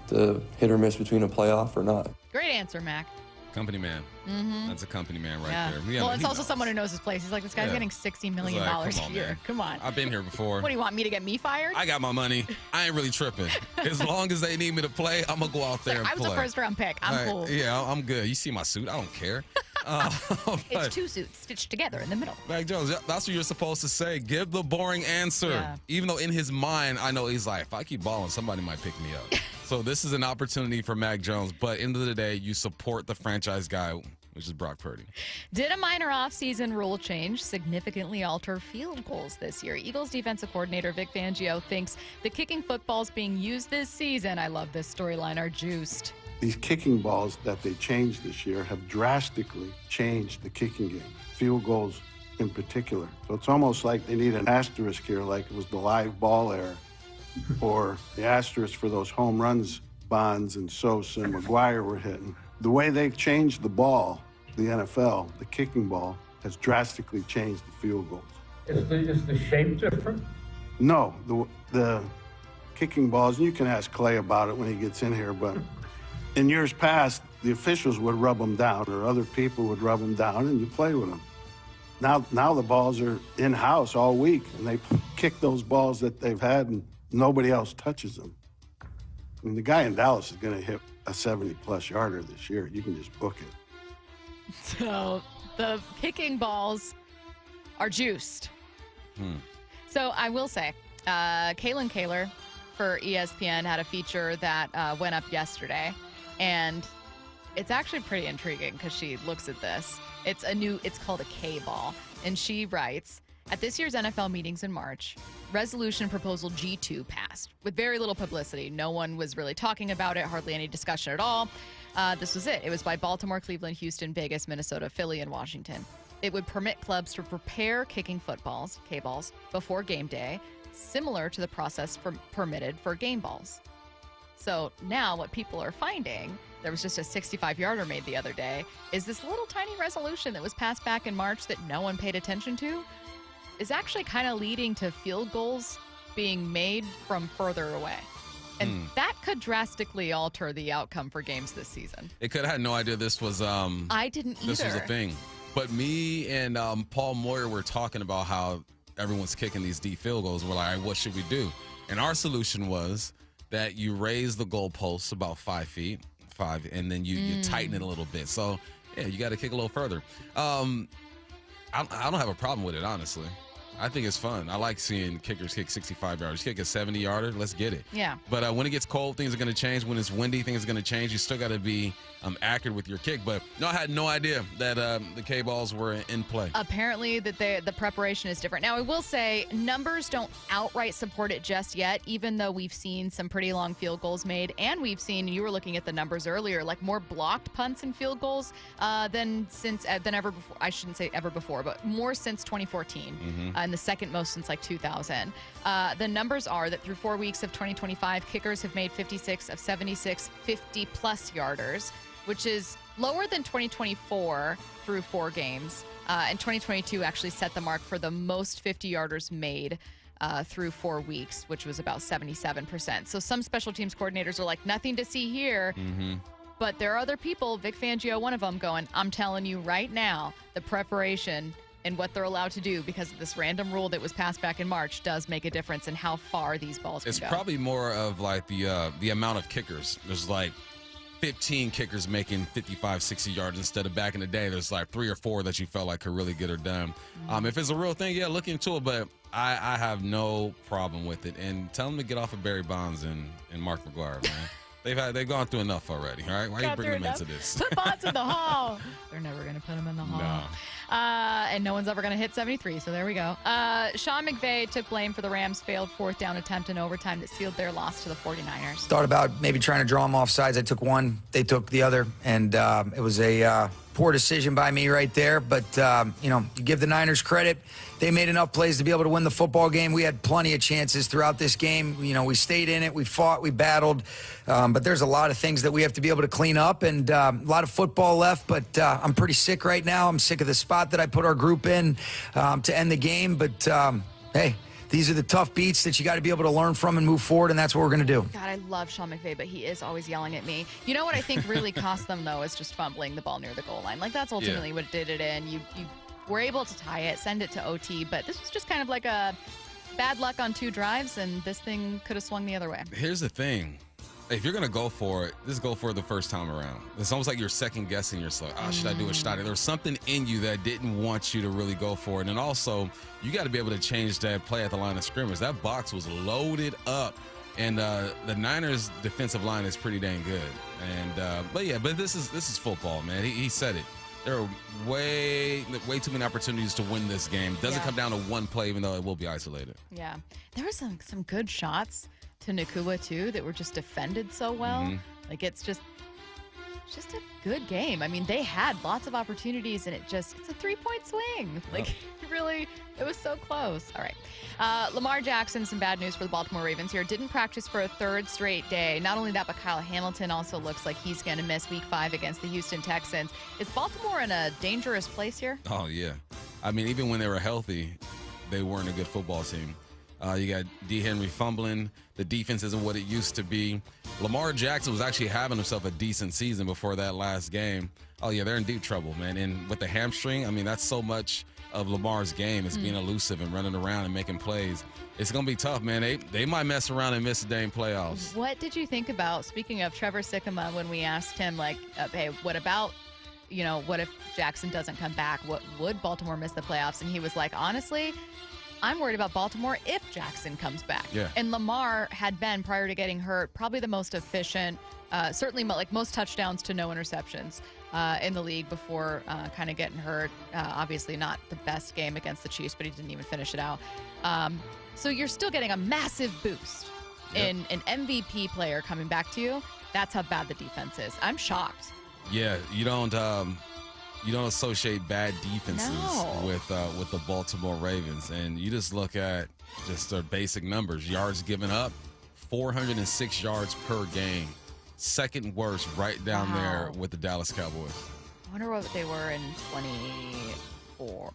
the hit or miss between a playoff or not. Great answer, Mac. Company man. Mm-hmm. That's a company man right Yeah. there. Well, it's also someone who knows his place. He's like, this guy's getting $60 million a year. Man. Come on. I've been here before. What, do you want me to get me fired? I got my money. I ain't really tripping. As long as they need me to play, I'm going to go out there and I was play. a first-round pick. I'm cool. Yeah, I'm good. You see my suit. I don't care. It's two suits stitched together in the middle. Mac Jones, that's what you're supposed to say. Give the boring answer. Yeah. Even though in his mind, I know he's like, if I keep balling, somebody might pick me up. So this is an opportunity for Mac Jones. But end of the day, you support the franchise guy, which is Brock Purdy. Did a minor offseason rule change significantly alter field goals this year? Eagles defensive coordinator Vic Fangio thinks the kicking footballs being used this season, I love this storyline, are juiced. These kicking balls that they changed this year have drastically changed the kicking game, field goals in particular. So it's almost like they need an asterisk here, like it was the live ball error, or the asterisk for those home runs Bonds and Sosa and McGuire were hitting. The way they've changed the ball, the NFL, the kicking ball, has drastically changed the field goals. Is the shape different? No, the kicking balls, and you can ask Clay about it when he gets in here, but in years past, the officials would rub them down, or other people would rub them down, and you play with them. Now the balls are in-house all week, and they kick those balls that they've had, and nobody else touches them. I mean, the guy in Dallas is going to hit a 70-plus yarder this year. You can just book it. So the kicking balls are juiced. So I will say, Kaylin Kaler for ESPN had a feature that went up yesterday, and it's actually pretty intriguing because she looks at this. It's called a K-ball, and she writes, at this year's NFL meetings in March, Resolution Proposal G2 passed with very little publicity. No one was really talking about it, hardly any discussion at all. This was it. It was by Baltimore, Cleveland, Houston, Vegas, Minnesota, Philly, and Washington. It would permit clubs to prepare kicking footballs, K-balls, before game day, similar to the process permitted for game balls. So now what people are finding, there was just a 65-yarder made the other day, is this little tiny resolution that was passed back in March that no one paid attention to is actually kind of leading to field goals being made from further away. And that could drastically alter the outcome for games this season. It could have had no idea this was I didn't either. This was a thing. But me and Paul Moyer were talking about how everyone's kicking these deep field goals. We're like, all right, what should we do? And our solution was that you raise the goalposts about 5 feet, and then you tighten it a little bit. So Yeah, you got to kick a little further. I don't have a problem with it, honestly. I think it's fun. I like seeing kickers kick 65 yards. Kick a 70-yarder, let's get it. Yeah. But when it gets cold, things are going to change. When it's windy, things are going to change. You still got to be accurate with your kick. But no, I had no idea that the K-balls were in play. Apparently that the preparation is different. Now, I will say numbers don't outright support it just yet, even though we've seen some pretty long field goals made. And we've seen, you were looking at the numbers earlier, like more blocked punts and field goals than ever before. I shouldn't say ever before, but more since 2014. And the second most since like 2000. The numbers are that through 4 weeks of 2025, kickers have made 56 of 76 50-plus yarders, which is lower than 2024 through 4 games. And 2022 actually set the mark for the most 50-yarders made through 4 weeks, which was about 77%. So some special teams coordinators are like, nothing to see here. But there are other people, Vic Fangio, one of them, going, I'm telling you right now, the preparation and what they're allowed to do because of this random rule that was passed back in March does make a difference in how far these balls can go. It's probably more of like the amount of kickers. There's like 15 kickers making 55, 60 yards instead of back in the day. There's like 3 or 4 that you felt like could really get her done. If it's a real thing, yeah, look into it. But I have no problem with it. And tell them to get off of Barry Bonds and Mark McGuire, man. They've gone through enough already, all right? Why are you bringing them into this? Put Bonds in the hall. They're never going to put him in the hall. No. And no one's ever going to hit 73, so there we go. Sean McVay took blame for the Rams' failed 4th down attempt in overtime that sealed their loss to the 49ers. Thought about maybe trying to draw them off sides. I took one, they took the other, and it was a poor decision by me right there. But, you give the Niners credit. They made enough plays to be able to win the football game. We had plenty of chances throughout this game. We stayed in it. We fought. We battled. But there's a lot of things that we have to be able to clean up and a lot of football left. But I'm pretty sick right now. I'm sick of the spot that I put our group in to end the game. But, hey, these are the tough beats that you got to be able to learn from and move forward, and that's what we're going to do. God, I love Sean McVay, but he is always yelling at me. You know what I think really cost them, though, is just fumbling the ball near the goal line. Like, that's ultimately what did it in. You were able to tie it, send it to OT, but this was just kind of like a bad luck on 2 drives, and this thing could have swung the other way. Here's the thing. If you're going to go for it, just go for it the first time around. It's almost like you're second guessing yourself. Oh, should I do it? Should I do it? There was something in you that didn't want you to really go for it. And also, you got to be able to change that play at the line of scrimmage. That box was loaded up. And the Niners' defensive line is pretty dang good. And but this is football, man. He said it. There are way too many opportunities to win this game. It doesn't come down to one play, even though it will be isolated. Yeah. There were some good shots to Nakua, too, that were just defended so well. Like, it's just a good game. I mean, they had lots of opportunities, and it's a 3-point swing. Like, really, it was so close. All right. Lamar Jackson, some bad news for the Baltimore Ravens here. Didn't practice for a 3rd straight day. Not only that, but Kyle Hamilton also looks like he's going to miss Week 5 against the Houston Texans. Is Baltimore in a dangerous place here? Oh, yeah. I mean, even when they were healthy, they weren't a good football team. You got D. Henry fumbling. The defense isn't what it used to be. Lamar Jackson was actually having himself a decent season before that last game. Oh, yeah, they're in deep trouble, man. And with the hamstring, I mean, that's so much of Lamar's game is being elusive and running around and making plays. It's going to be tough, man. They might mess around and miss the dang playoffs. What did you think about, speaking of Trevor Sikkema, when we asked him, like, hey, what about, what if Jackson doesn't come back? What would Baltimore miss the playoffs? And he was like, honestly, I'm worried about Baltimore if Jackson comes back. Yeah. And Lamar had been, prior to getting hurt, probably the most efficient, certainly most touchdowns to no interceptions in the league before kind of getting hurt. Obviously not the best game against the Chiefs, but he didn't even finish it out. So you're still getting a massive boost in an MVP player coming back to you. That's how bad the defense is. I'm shocked. Yeah, you don't associate bad defenses with the Baltimore Ravens, and you just look at just their basic numbers. Yards given up, 406 yards per game, second worst, right down there with the Dallas Cowboys. I wonder what they were in 24.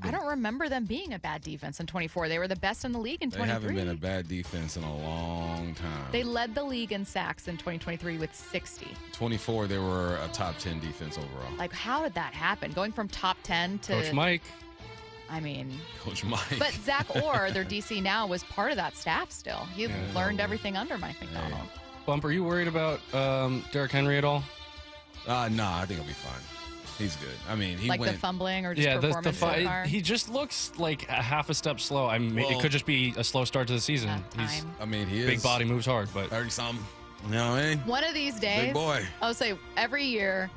I don't remember them being a bad defense in 24. They were the best in the league in 23. They haven't been a bad defense in a long time. They led the league in sacks in 2023 with 60. 24, they were a top 10 defense overall. Like, how did that happen? Going from top 10 to... Coach Mike. I mean... Coach Mike. But Zach Orr, their DC now, was part of that staff still. He learned everything under Mike Macdonald. Bump, are you worried about Derrick Henry at all? No, I think he'll be fine. He's good. I mean, he like went. the fumbling or just Yeah, performance so far? he just looks like a half a step slow. I mean, it could just be a slow start to the season. He's, I mean, he is. big body, moves hard, but 30-something. You know what I mean? One of these days, Big boy. I'll say every year,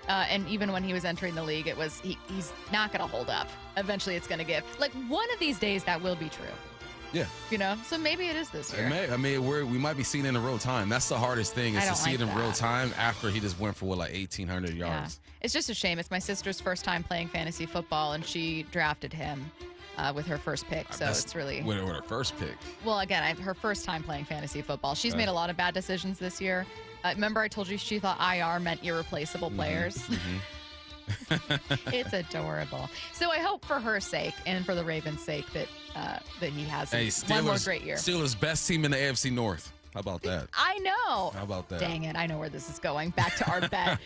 and even when he was entering the league, it was he's not going to hold up. Eventually, it's going to give. Like, one of these days, that will be true. Yeah. You know? So maybe it is this year. It may. I mean, we might be seeing it in real time. That's the hardest thing is I to don't see like it in real that. time after he just went for, like, 1,800 yards. Yeah. It's just a shame. It's my sister's first time playing fantasy football, and she drafted him with her first pick. So it's really... With her first pick. Well, again, her first time playing fantasy football. She's Okay. made a lot of bad decisions this year. Remember I told you she thought IR meant irreplaceable players? It's adorable. So I hope for her sake and for the Ravens' sake that he has one more great year. Steelers' best team in the AFC North. How about that? I know. How about that? Dang it. I know where this is going. Back to our bet.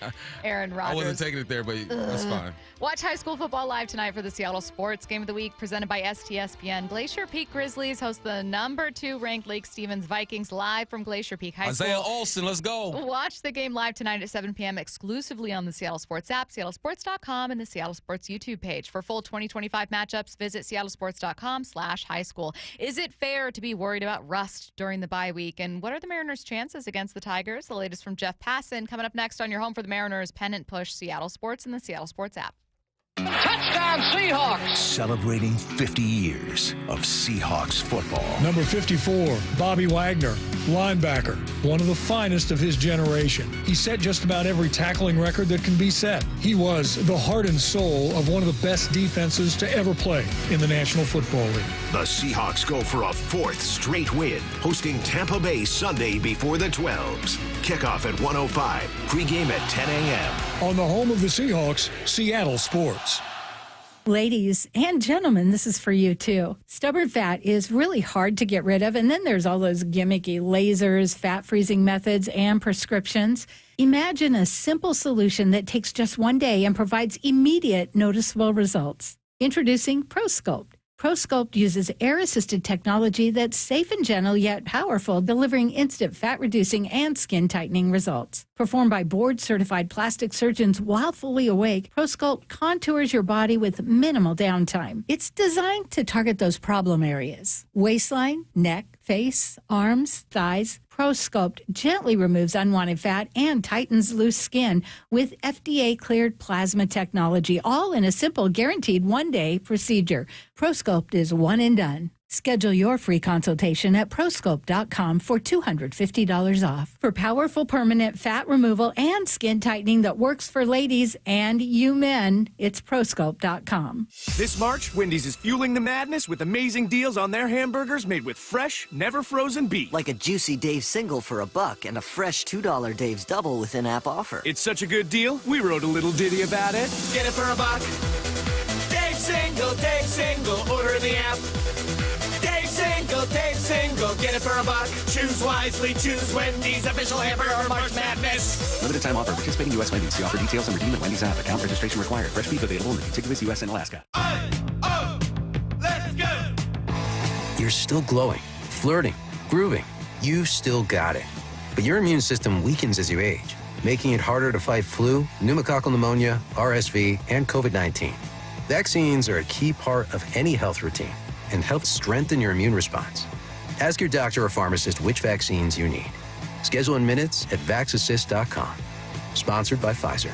Aaron Rodgers. I wasn't taking it there, but that's fine. Watch high school football live tonight for the Seattle Sports Game of the Week presented by STSPN. Glacier Peak Grizzlies host the number 2 ranked Lake Stevens Vikings live from Glacier Peak High School. Isaiah Olsen, let's go. Watch the game live tonight at 7 p.m. exclusively on the Seattle Sports app, seattlesports.com, and the Seattle Sports YouTube page. For full 2025 matchups, visit seattlesports.com/high school. Is it fair to be worried about rust during the bye week? And what are the Mariners' chances against the Tigers? The latest from Jeff Passan coming up next on your home for the Mariners pennant push, Seattle Sports and the Seattle Sports app. Touchdown Seahawks! Celebrating 50 years of Seahawks football. Number 54, Bobby Wagner, linebacker, one of the finest of his generation. He set just about every tackling record that can be set. He was the heart and soul of one of the best defenses to ever play in the National Football League. The Seahawks go for a 4th straight win, hosting Tampa Bay Sunday before the 12s. Kickoff at 1:05, pregame at 10 a.m. On the home of the Seahawks, Seattle Sports. Ladies and gentlemen, this is for you too. Stubborn fat is really hard to get rid of, and then there's all those gimmicky lasers, fat freezing methods, and prescriptions. Imagine a simple solution that takes just one day and provides immediate noticeable results. Introducing ProSculpt. ProSculpt uses air-assisted technology that's safe and gentle yet powerful, delivering instant fat-reducing and skin-tightening results. Performed by board-certified plastic surgeons while fully awake, ProSculpt contours your body with minimal downtime. It's designed to target those problem areas: waistline, neck, face, arms, thighs. ProSculpt gently removes unwanted fat and tightens loose skin with FDA-cleared plasma technology, all in a simple, guaranteed one-day procedure. ProSculpt is one and done. Schedule your free consultation at prosculpt.com for $250 off. For powerful permanent fat removal and skin tightening that works for ladies and you men, it's prosculpt.com. This March, Wendy's is fueling the madness with amazing deals on their hamburgers made with fresh, never frozen beef. Like a juicy Dave's single for $1 and a fresh $2 Dave's double with in-app offer. It's such a good deal, we wrote a little ditty about it. Get it for $1. Dave's single, order in the app. Dave's single, get it for $1. Choose wisely, choose Wendy's, official hamburger March Madness. Limited time offer. Participating U.S. Wendy's. See offer details and redeem at Wendy's app. Account registration required. Fresh beef available in the contiguous U.S. and Alaska. Let's go! You're still glowing, flirting, grooving. You still got it. But your immune system weakens as you age, making it harder to fight flu, pneumococcal pneumonia, RSV, and COVID-19. Vaccines are a key part of any health routine and help strengthen your immune response. Ask your doctor or pharmacist which vaccines you need. Schedule in minutes at vaxassist.com. Sponsored by Pfizer.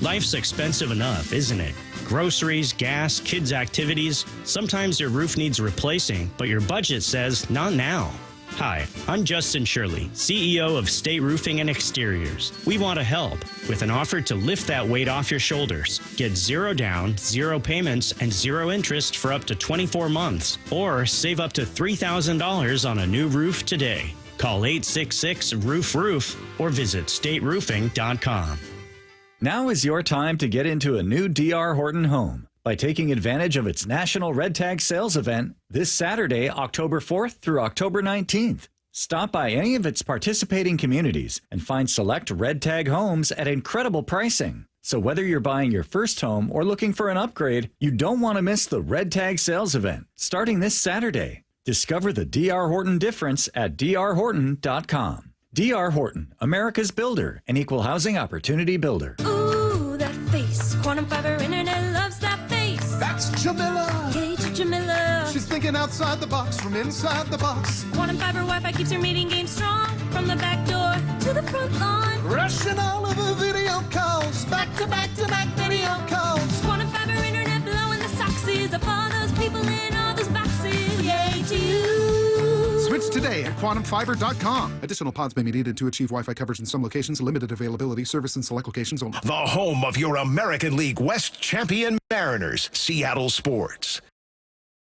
Life's expensive enough, isn't it? Groceries, gas, kids' activities. Sometimes your roof needs replacing, but your budget says not now. Hi, I'm Justin Shirley, CEO of State Roofing and Exteriors. We want to help with an offer to lift that weight off your shoulders. Get 0 down, 0 payments, and 0 interest for up to 24 months, or save up to $3,000 on a new roof today. Call 866-ROOF-ROOF or visit stateroofing.com. Now is your time to get into a new D.R. Horton home by taking advantage of its National Red Tag Sales event this Saturday, October 4th through October 19th. Stop by any of its participating communities and find select Red Tag homes at incredible pricing. So whether you're buying your first home or looking for an upgrade, you don't want to miss the Red Tag Sales event starting this Saturday. Discover the D.R. Horton difference at drhorton.com. D.R. Horton, America's builder, an equal housing opportunity builder. Ooh, that face. Quantum Fiber Internet loves that face. That's Jamila. Hey, Jamila. She's thinking outside the box from inside the box. Quantum Fiber Wi-Fi keeps her meeting game strong. From the back door to the front lawn. Rushing all of the video calls. Back to back to back video calls. Quantum Fiber Internet blowing the soxies up all those people in all those boxes. Yay to you. Switch today at quantumfiber.com. Additional pods may be needed to achieve Wi-Fi coverage in some locations. Limited availability. Service in select locations only. The home of your American League West champion Mariners, Seattle Sports.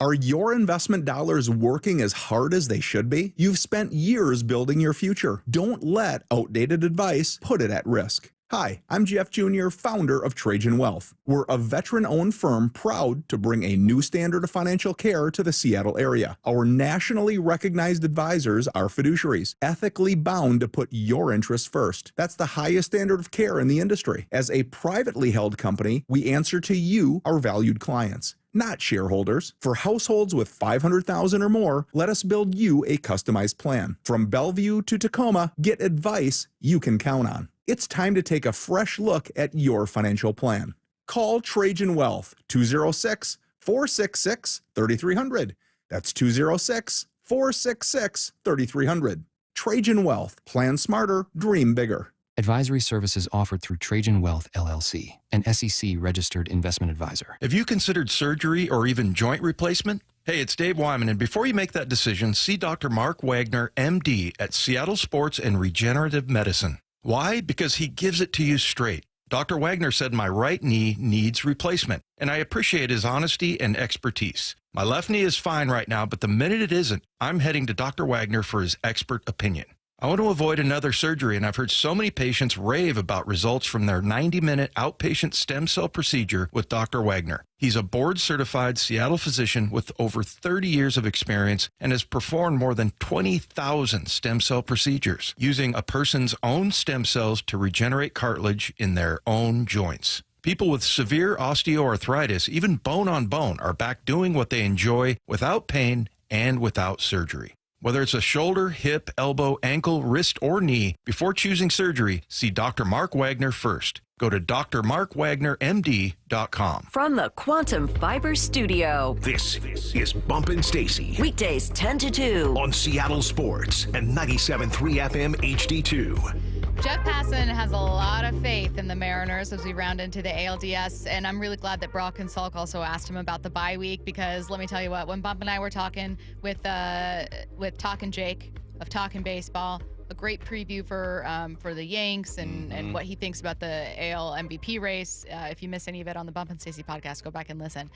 Are your investment dollars working as hard as they should be? You've spent years building your future. Don't let outdated advice put it at risk. Hi, I'm Jeff Jr., founder of Trajan Wealth. We're a veteran-owned firm proud to bring a new standard of financial care to the Seattle area. Our nationally recognized advisors are fiduciaries, ethically bound to put your interests first. That's the highest standard of care in the industry. As a privately held company, we answer to you, our valued clients, not shareholders. For households with $500,000 or more, let us build you a customized plan. From Bellevue to Tacoma, get advice you can count on. It's time to take a fresh look at your financial plan. Call Trajan Wealth, 206-466-3300. That's 206-466-3300. Trajan Wealth. Plan smarter, dream bigger. Advisory services offered through Trajan Wealth, LLC, an SEC-registered investment advisor. Have you considered surgery or even joint replacement? Hey, it's Dave Wyman, and before you make that decision, see Dr. Mark Wagner, MD, at Seattle Sports and Regenerative Medicine. Why? Because he gives it to you straight. Dr. Wagner said my right knee needs replacement, and I appreciate his honesty and expertise. My left knee is fine right now, but the minute it isn't, I'm heading to Dr. Wagner for his expert opinion. I want to avoid another surgery, and I've heard so many patients rave about results from their 90-minute outpatient stem cell procedure with Dr. Wagner. He's a board-certified Seattle physician with over 30 years of experience and has performed more than 20,000 stem cell procedures using a person's own stem cells to regenerate cartilage in their own joints. People with severe osteoarthritis, even bone on bone, are back doing what they enjoy without pain and without surgery. Whether it's a shoulder, hip, elbow, ankle, wrist, or knee, before choosing surgery, see Dr. Mark Wagner first. Go to drmarkwagnermd.com. From the Quantum Fiber Studio, This is Bumpin' Stacy. Weekdays 10 to 2. On Seattle Sports and 97.3 FM HD2. Jeff Passan has a lot of faith in the Mariners as we round into the ALDS, and I'm really glad that Brock and Salk also asked him about the bye week, because let me tell you what, when Bump and I were talking with Talkin Jake of Talkin Baseball, a great preview for the Yanks and what he thinks about the AL MVP race. If you miss any of it on the Bump and Stacy podcast, go back and listen.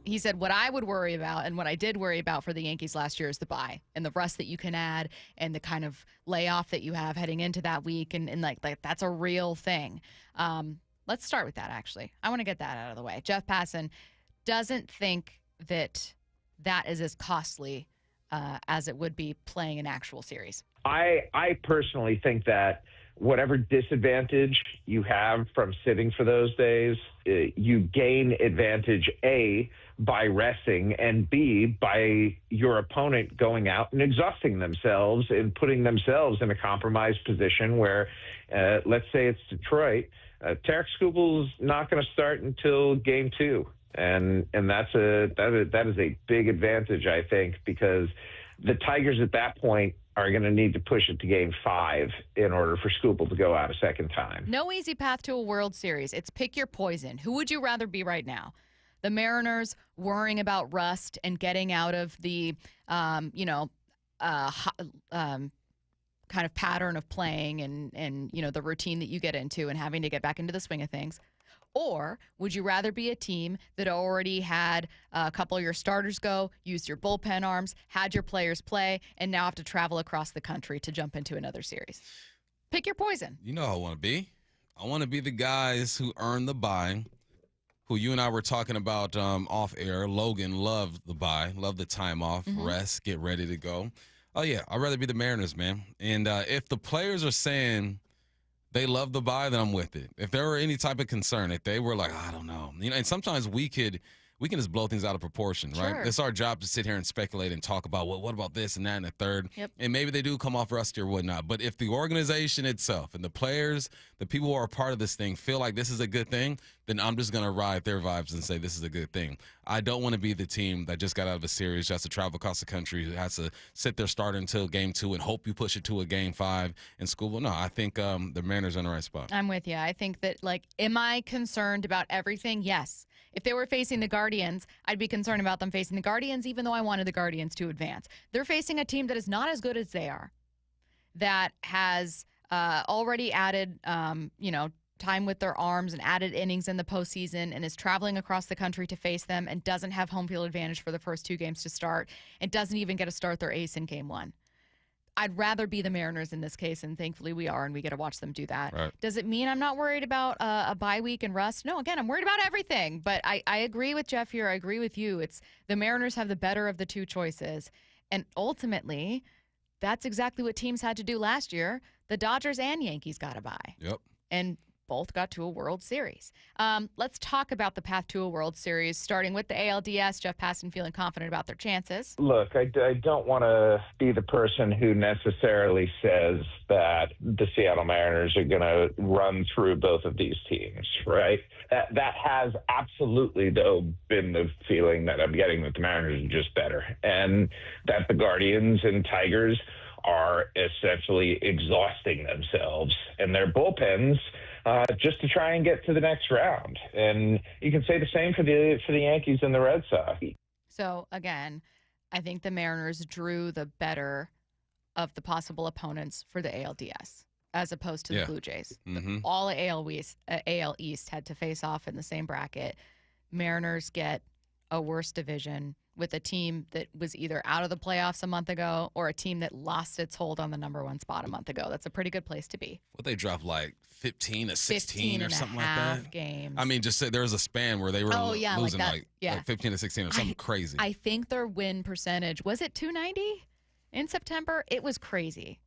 He said what I would worry about and what I did worry about for the Yankees last year is the bye and the rest that you can add and the kind of layoff that you have heading into that week, and like that's a real thing. Let's start with that, actually. I want to get that out of the way. Jeff Passan doesn't think that is as costly as it would be playing an actual series. I personally think that whatever disadvantage you have from sitting for those days, you gain advantage, A, by resting, and B, by your opponent going out and exhausting themselves and putting themselves in a compromised position where, let's say it's Detroit, Tarek Skubal's not going to start until Game 2. And that is a big advantage, I think, because the Tigers at that point are going to need to push it to Game 5 in order for Skubal to go out a second time. No easy path to a World Series. It's pick your poison. Who would you rather be right now? The Mariners worrying about rust and getting out of the, kind of pattern of playing and the routine that you get into and having to get back into the swing of things? Or would you rather be a team that already had a couple of your starters go, used your bullpen arms, had your players play, and now have to travel across the country to jump into another series? Pick your poison. You know who I want to be. I want to be the guys who earn the bye, who you and I were talking about off air. Logan loved the bye, loved the time off, rest, get ready to go. Oh, yeah, I'd rather be the Mariners, man. And if the players are saying they love the bye, then I'm with it. If there were any type of concern, if they were like, I don't know, and sometimes we could we can just blow things out of proportion, right? Sure. It's our job to sit here and speculate and talk about, well, what about this and that and the third? Yep. And maybe they do come off rusty or whatnot. But if the organization itself and the players, the people who are a part of this thing feel like this is a good thing, then I'm just going to ride their vibes and say this is a good thing. I don't want to be the team that just got out of a series, has to travel across the country, who has to sit there starting until game 2 and hope you push it to a game 5 in school. Well, no, I think the Mariners are in the right spot. I'm with you. I think that, am I concerned about everything? Yes. If they were facing the Guardians, I'd be concerned about them facing the Guardians, even though I wanted the Guardians to advance. They're facing a team that is not as good as they are, that has already added, time with their arms and added innings in the postseason and is traveling across the country to face them and doesn't have home field advantage for the first 2 games to start and doesn't even get to start their ace in game 1. I'd rather be the Mariners in this case, and thankfully we are, and we get to watch them do that. Right. Does it mean I'm not worried about a bye week and rust? No, again, I'm worried about everything. But I agree with Jeff here. I agree with you. It's the Mariners have the better of the 2 choices. And ultimately, that's exactly what teams had to do last year. The Dodgers and Yankees got a bye. Yep. And both got to a World Series. Let's talk about the path to a World Series, starting with the ALDS. Jeff Passan feeling confident about their chances. Look, I don't want to be the person who necessarily says that the Seattle Mariners are going to run through both of these teams, right? That has absolutely, though, been the feeling that I'm getting, that the Mariners are just better, and that the Guardians and Tigers are essentially exhausting themselves and their bullpens just to try and get to the next round. And you can say the same for the Yankees and the Red Sox. So, again, I think the Mariners drew the better of the possible opponents for the ALDS as opposed to the Blue Jays. Mm-hmm. All AL East had to face off in the same bracket. Mariners get a worse division with a team that was either out of the playoffs a month ago or a team that lost its hold on the number 1 spot a month ago. That's a pretty good place to be. What, they dropped like 15 to 16 15 or something like half that? games. I mean, just say there was a span where they were losing like 15 to 16 or something crazy. I think their win percentage, was it 290 in September? It was crazy.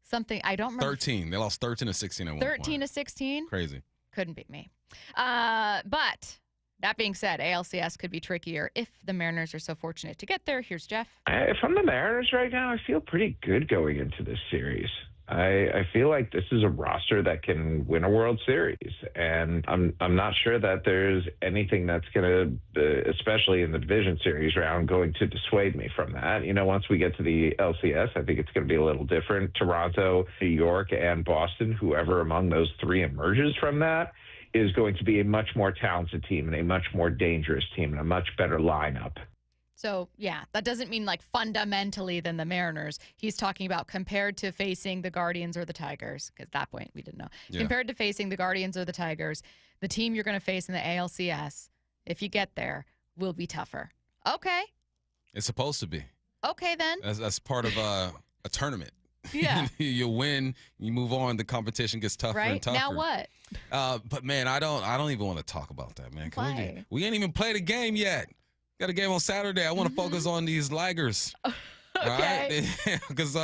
Something, I don't remember. 13. They lost 13 to 16 at one point. 13 to 16? Crazy. Couldn't beat me. But that being said, ALCS could be trickier if the Mariners are so fortunate to get there. Here's Jeff. If I'm the Mariners right now, I feel pretty good going into this series. I feel like this is a roster that can win a World Series, and I'm not sure that there's anything that's going to, especially in the division series round, going to dissuade me from that. Once we get to the LCS, I think it's going to be a little different. Toronto, New York, and Boston, whoever among those 3 emerges from that, is going to be a much more talented team and a much more dangerous team and a much better lineup. So, yeah, that doesn't mean fundamentally than the Mariners. He's talking about compared to facing the Guardians or the Tigers, because at that point we didn't know. Yeah. Compared to facing the Guardians or the Tigers, the team you're going to face in the ALCS, if you get there, will be tougher. Okay. It's supposed to be. Okay, then. That's part of a tournament. Yeah. You win, you move on, the competition gets tougher and tougher. Now what? But, man, I don't even want to talk about that, man. Why? We ain't even played a game yet. Got a game on Saturday. I want to focus on these laggers. Okay. Because,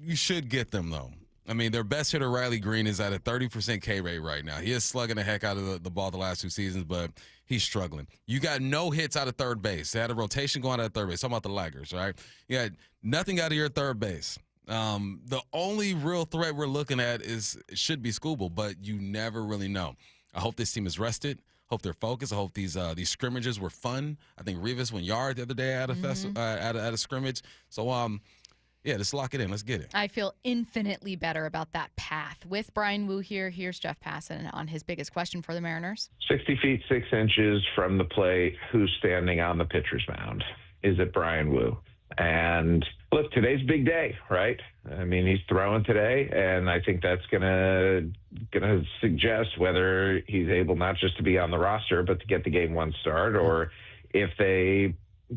you should get them, though. I mean, their best hitter, Riley Green, is at a 30% K rate right now. He is slugging the heck out of the ball the last 2 seasons, but he's struggling. You got no hits out of third base. They had a rotation going out of third base. Talking about the laggers, right? You got nothing out of your third base. The only real threat we're looking at should be Skubal, but you never really know. I hope this team is rested. Hope they're focused. I hope these scrimmages were fun. I think Rivas went yard the other day at a scrimmage. So, just lock it in. Let's get it. I feel infinitely better about that path. With Brian Wu here, here's Jeff Passan on his biggest question for the Mariners. 60 feet, 6 inches from the plate. Who's standing on the pitcher's mound? Is it Brian Wu? And look, today's big day, right? I mean, he's throwing today, and I think that's gonna suggest whether he's able not just to be on the roster, but to get the game 1 start, or if they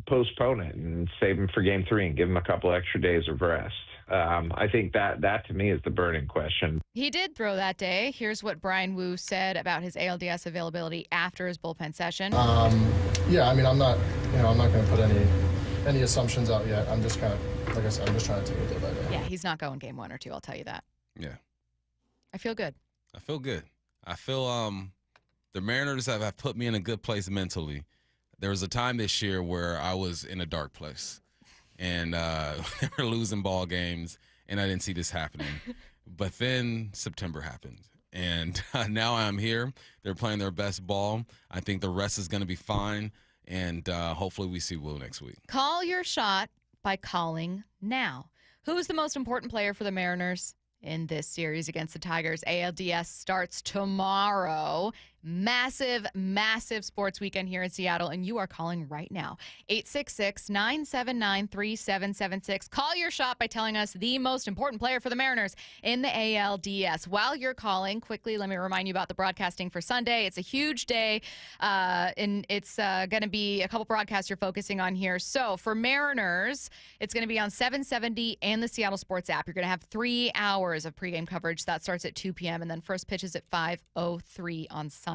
postpone it and save him for game 3 and give him a couple extra days of rest. I think that to me is the burning question. He did throw that day. Here's what Brian Wu said about his ALDS availability after his bullpen session. I'm not going to put any assumptions out yet. I'm just kind of, like I said, I'm just trying to take it day by day. Yeah, he's not going game 1 or 2, I'll tell you that. Yeah. I feel good. I feel good. I feel The Mariners have put me in a good place mentally. There was a time this year where I was in a dark place, and they were losing ball games, and I didn't see this happening. But then September happened, and now I'm here. They're playing their best ball. I think the rest is going to be fine, and hopefully we see Will next week. Call your shot by calling now. Who is the most important player for the Mariners in this series against the Tigers? ALDS starts tomorrow. Massive, massive sports weekend here in Seattle, and you are calling right now. 866-979-3776. Call your shot by telling us the most important player for the Mariners in the ALDS. While you're calling, quickly, let me remind you about the broadcasting for Sunday. It's a huge day, and it's going to be a couple broadcasts you're focusing on here. So for Mariners, it's going to be on 770 and the Seattle Sports app. You're going to have 3 hours of pregame coverage. That starts at 2 p.m., and then first pitch is at 5:03 on Sunday.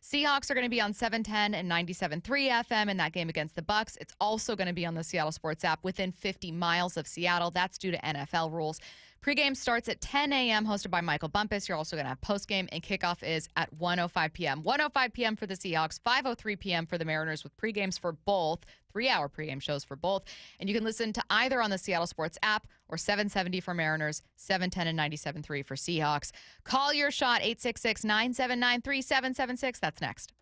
Seahawks are going to be on 710 and 97.3 FM in that game against the Bucs. It's also going to be on the Seattle Sports app within 50 miles of Seattle. That's due to NFL rules. Pregame starts at 10 a.m., hosted by Michael Bumpus. You're also going to have postgame, and kickoff is at 1:05 p.m. 1:05 p.m. for the Seahawks, 5:03 p.m. for the Mariners, with pregames for both, 3-hour pregame shows for both. And you can listen to either on the Seattle Sports app or 770 for Mariners, 710 and 97.3 for Seahawks. Call your shot, 866-979-3776. That's next.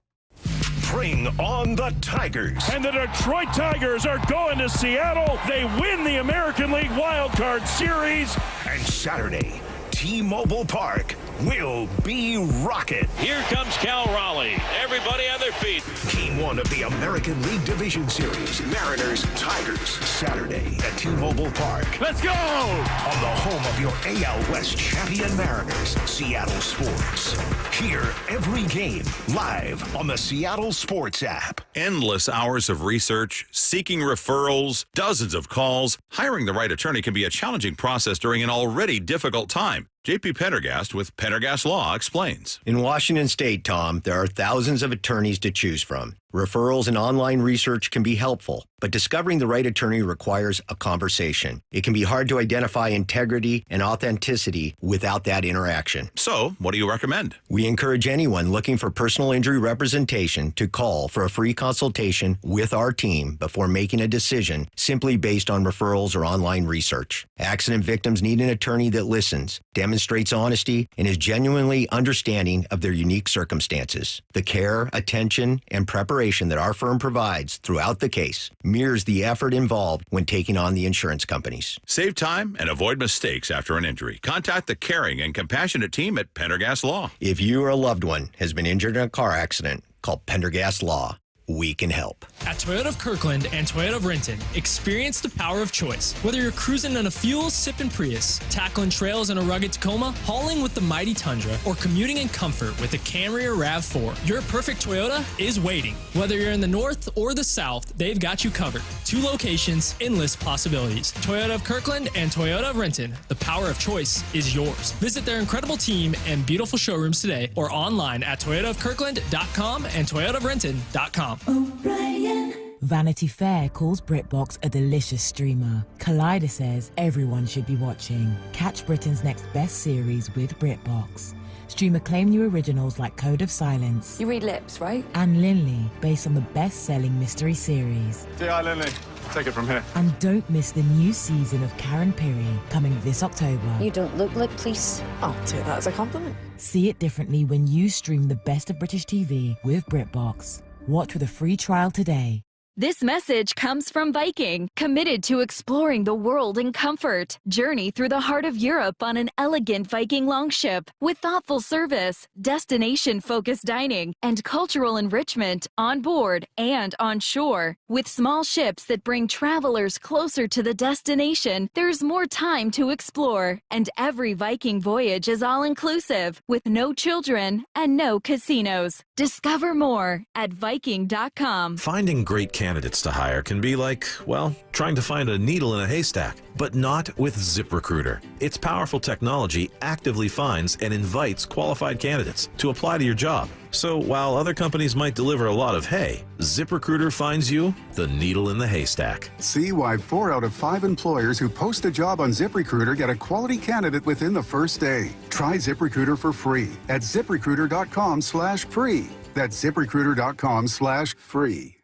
Bring on the Tigers. And the Detroit Tigers are going to Seattle. They win the American League Wild Card Series. And Saturday, T-Mobile Park will be rocking. Here comes Cal Raleigh. Everybody on their feet. Game 1 of the American League Division Series. Mariners, Tigers. Saturday at T-Mobile Park. Let's go! On the home of your AL West champion Mariners, Seattle Sports. Hear every game live on the Seattle Sports app. Endless hours of research, seeking referrals, dozens of calls. Hiring the right attorney can be a challenging process during an already difficult time. J.P. Pendergast with Pendergast Law explains. In Washington State, Tom, there are thousands of attorneys to choose from. Referrals and online research can be helpful, but discovering the right attorney requires a conversation. It can be hard to identify integrity and authenticity without that interaction. So, what do you recommend? We encourage anyone looking for personal injury representation to call for a free consultation with our team before making a decision simply based on referrals or online research. Accident victims need an attorney that listens, demonstrates honesty, and is genuinely understanding of their unique circumstances. The care, attention, and preparation that our firm provides throughout the case mirrors the effort involved when taking on the insurance companies. Save time and avoid mistakes after an injury. Contact the caring and compassionate team at Pendergast Law. If you or a loved one has been injured in a car accident, call Pendergast Law. We can help. At Toyota of Kirkland and Toyota of Renton, experience the power of choice. Whether you're cruising in a fuel-sipping Prius, tackling trails in a rugged Tacoma, hauling with the mighty Tundra, or commuting in comfort with the Camry or RAV4, your perfect Toyota is waiting. Whether you're in the north or the south, they've got you covered. 2 locations, endless possibilities. Toyota of Kirkland and Toyota of Renton, the power of choice is yours. Visit their incredible team and beautiful showrooms today or online at toyotaofkirkland.com and toyotaofrenton.com. O'Brien. Vanity Fair calls BritBox a delicious streamer. Collider says everyone should be watching. Catch Britain's next best series with BritBox. Stream acclaimed new originals like Code of Silence. You read lips, right? And Linley, based on the best-selling mystery series. Hi, Linley. Take it from here. And don't miss the new season of Karen Piri, coming this October. You don't look like police. I'll take that as a compliment. See it differently when you stream the best of British TV with BritBox. Watch with a free trial today. This message comes from Viking, committed to exploring the world in comfort. Journey through the heart of Europe on an elegant Viking longship with thoughtful service, destination-focused dining, and cultural enrichment on board and on shore. With small ships that bring travelers closer to the destination, there's more time to explore. And every Viking voyage is all-inclusive, with no children and no casinos. Discover more at Viking.com. Finding great campers candidates to hire can be like, well, trying to find a needle in a haystack, but not with ZipRecruiter. Its powerful technology actively finds and invites qualified candidates to apply to your job. So while other companies might deliver a lot of hay, ZipRecruiter finds you the needle in the haystack. See why 4 out of 5 employers who post a job on ZipRecruiter get a quality candidate within the first day. Try ZipRecruiter for free at ZipRecruiter.com/free. That's ZipRecruiter.com/free.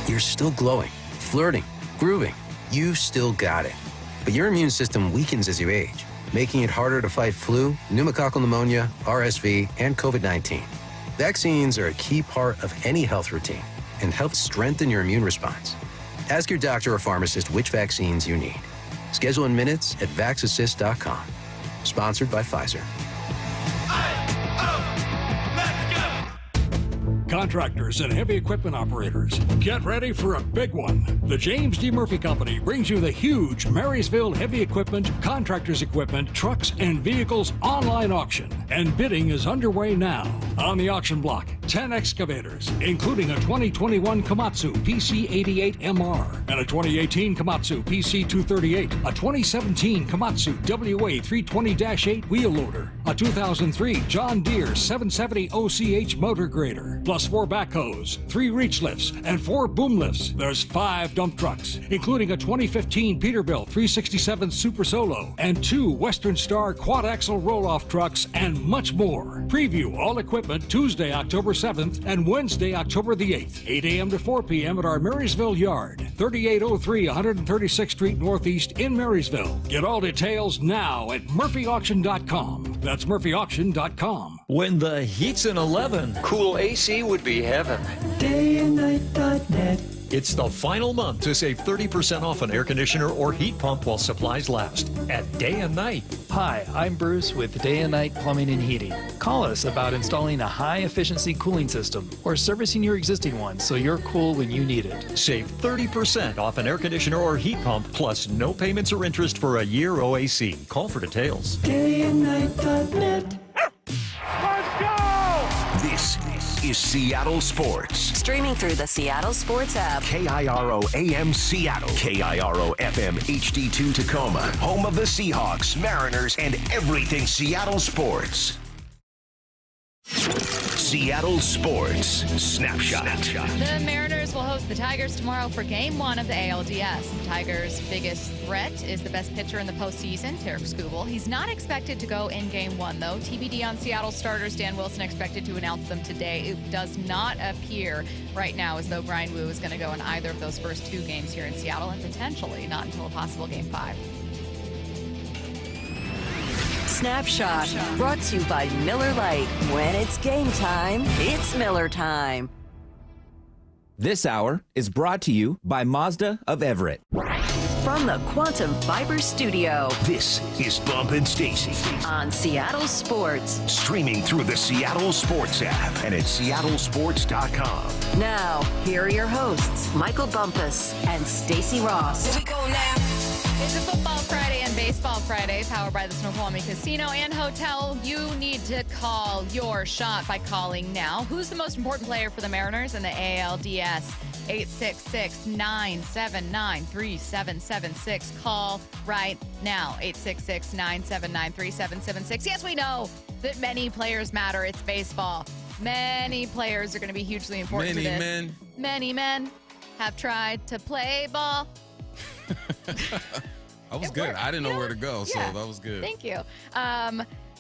You're still glowing, flirting, grooving. You still got it. But your immune system weakens as you age, making it harder to fight flu, pneumococcal pneumonia, RSV, and COVID-19. Vaccines are a key part of any health routine and help strengthen your immune response. Ask your doctor or pharmacist which vaccines you need. Schedule in minutes at vaxassist.com. Sponsored by Pfizer. Contractors and heavy equipment operators, get ready for a big one. The James D. Murphy Company brings you the huge Marysville Heavy Equipment, Contractors Equipment, Trucks, and Vehicles online auction. And bidding is underway now. On the auction block, 10 excavators, including a 2021 Komatsu PC88MR and a 2018 Komatsu PC238, a 2017 Komatsu WA320-8 wheel loader, a 2003 John Deere 770 OCH motor grader, plus 4 backhoes, 3 reach lifts, and 4 boom lifts. There's 5 dump trucks, including a 2015 Peterbilt 367 Super Solo and 2 Western Star quad-axle roll-off trucks, and much more. Preview all equipment Tuesday, October 7th and Wednesday, October the 8th, 8 a.m. to 4 p.m. at our Marysville yard, 3803 136th Street Northeast in Marysville. Get all details now at murphyauction.com. That's murphyauction.com. When the heat's in 11, cool AC would be heaven. Dayandnight.net. It's the final month to save 30% off an air conditioner or heat pump while supplies last at Day and Night. Hi, I'm Bruce with Day and Night Plumbing and Heating. Call us about installing a high-efficiency cooling system or servicing your existing one so you're cool when you need it. Save 30% off an air conditioner or heat pump, plus no payments or interest for a year OAC. Call for details. Dayandnight.net. This is Seattle Sports. Streaming through the Seattle Sports app. KIRO AM Seattle. KIRO FM HD2 Tacoma. Home of the Seahawks, Mariners, and everything Seattle sports. Seattle Sports Snapshot. The Mariners will host the Tigers tomorrow for Game 1 of the ALDS. The Tigers' biggest threat is the best pitcher in the postseason, Tarek Skubal. He's not expected to go in Game 1, though. TBD on Seattle starters. Dan Wilson expected to announce them today. It does not appear right now as though Brian Wu is going to go in either of those first 2 games here in Seattle, and potentially not until a possible Game 5. Snapshot, brought to you by Miller Lite. When it's game time, it's Miller time. This hour is brought to you by Mazda of Everett. From the Quantum Fiber Studio. This is Bump and Stacy on Seattle Sports. Streaming through the Seattle Sports app and at seattlesports.com. Now, here are your hosts, Michael Bumpus and Stacy Ross. Here we go now. It's a Football Friday and Baseball Friday, powered by the Snoqualmie Casino and Hotel. You need to call your shot by calling now. Who's the most important player for the Mariners in the ALDS? 866-979-3776. Call right now. 866-979-3776. Yes, we know that many players matter. It's baseball. Many players are going to be hugely important to this. Many men have tried to play ball. That was good. I didn't know where to go, so that was good. Thank you.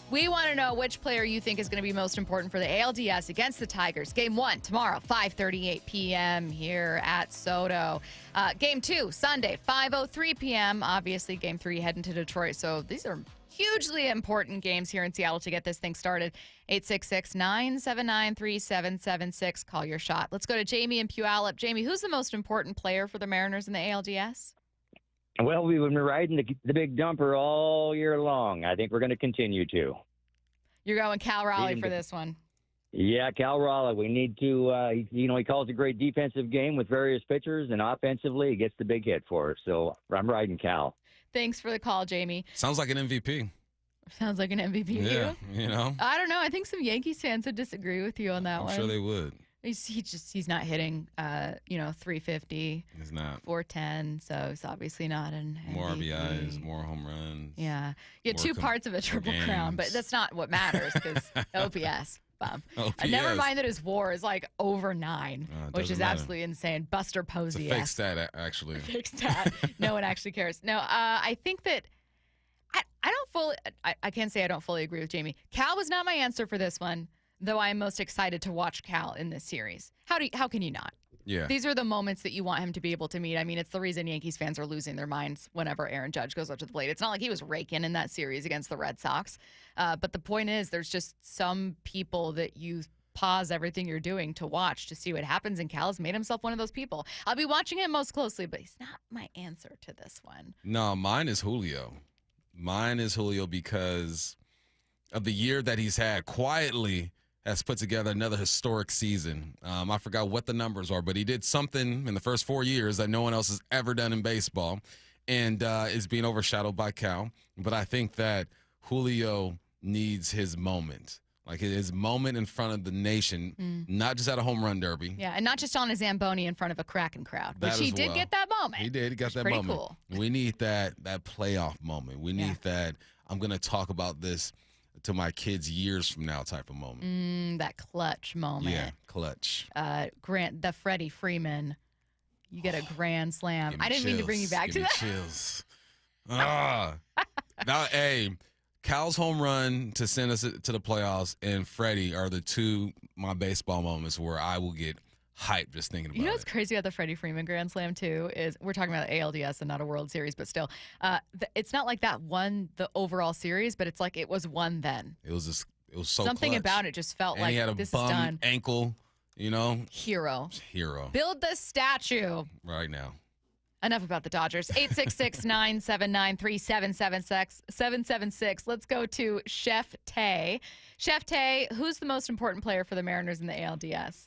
We want to know which player you think is going to be most important for the ALDS against the Tigers. Game 1 tomorrow, 5:38 p.m. here at Soto. Game 2 Sunday, 5:03 p.m. Obviously, Game 3 heading to Detroit. So these are hugely important games here in Seattle to get this thing started. 866-979-3776. Call your shot. Let's go to Jamie in Puyallup. Jamie, who's the most important player for the Mariners in the ALDS? Well, we've been riding the big dumper all year long. I think we're going to continue to. You're going Cal Raleigh for this one. Yeah, Cal Raleigh. We need to, he calls a great defensive game with various pitchers, and offensively, he gets the big hit for us. So I'm riding Cal. Thanks for the call, Jamie. Sounds like an MVP. Sounds like an MVP. Yeah, I don't know. I think some Yankees fans would disagree with you on that one. I'm sure they would. He's not hitting 350. He's not 410, so it's obviously not an more MVP. RBIs, more home runs. Yeah, you get two parts of a Triple Crown, but that's not what matters because OPS. Never mind that his WAR is like over 9, which is absolutely insane. Buster Posey. It's a fake stat, actually. Fake stat. No one actually cares. No, I think that I don't fully. I can't say I don't fully agree with Jamie. Cal was not my answer for this one, though I am most excited to watch Cal in this series. How can you not? Yeah. These are the moments that you want him to be able to meet. I mean, it's the reason Yankees fans are losing their minds whenever Aaron Judge goes up to the plate. It's not like he was raking in that series against the Red Sox. But the point is, there's just some people that you pause everything you're doing to watch to see what happens, and Cal's made himself one of those people. I'll be watching him most closely, but he's not my answer to this one. No, mine is Julio. Mine is Julio because of the year that he's had quietly. Has put together another historic season. I forgot what the numbers are, but he did something in the first 4 years that no one else has ever done in baseball, and is being overshadowed by Cal. But I think that Julio needs his moment, like his moment in front of the nation, not just at a home run derby. Yeah, and not just on a Zamboni in front of a Kraken crowd, which he did get that moment. He did. He got that pretty moment. Cool. We need that playoff moment. We need that. I'm going to talk about this to my kids years from now type of moment. That clutch moment. Yeah, clutch. The Freddie Freeman, you get a grand slam. I didn't mean to bring you back to that. Chills. Now, hey, Cal's home run to send us to the playoffs and Freddie are the two my baseball moments where I will get hype just thinking about it. You know what's crazy about the Freddie Freeman Grand Slam too is we're talking about ALDS and not a World Series, but still, it's not like that won the overall series, but it's like it was won then. It was so something clutch. about it just felt and like he had a this bum is done. Ankle, Hero. Build the statue right now. Enough about the Dodgers. 866-979-3776. Let's go to Chef Tay. Chef Tay, who's the most important player for the Mariners in the ALDS?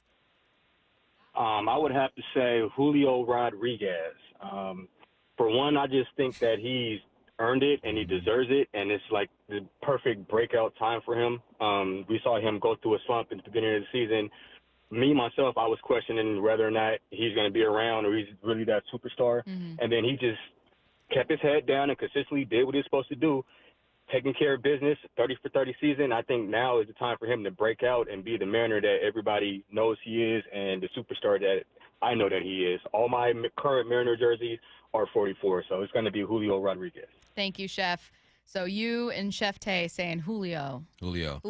I would have to say Julio Rodriguez. For one, I just think that he's earned it and he deserves it, and it's like the perfect breakout time for him. We saw him go through a slump at the beginning of the season. Me, myself, I was questioning whether or not he's going to be around or he's really that superstar. And then he just kept his head down and consistently did what he was supposed to do, taking care of business, 30 for 30 season. I think now is the time for him to break out and be the Mariner that everybody knows he is and the superstar that I know that he is. All my current Mariner jerseys are 44, so it's going to be Julio Rodriguez. Thank you, Chef. So you and Chef Tay saying Julio. Julio.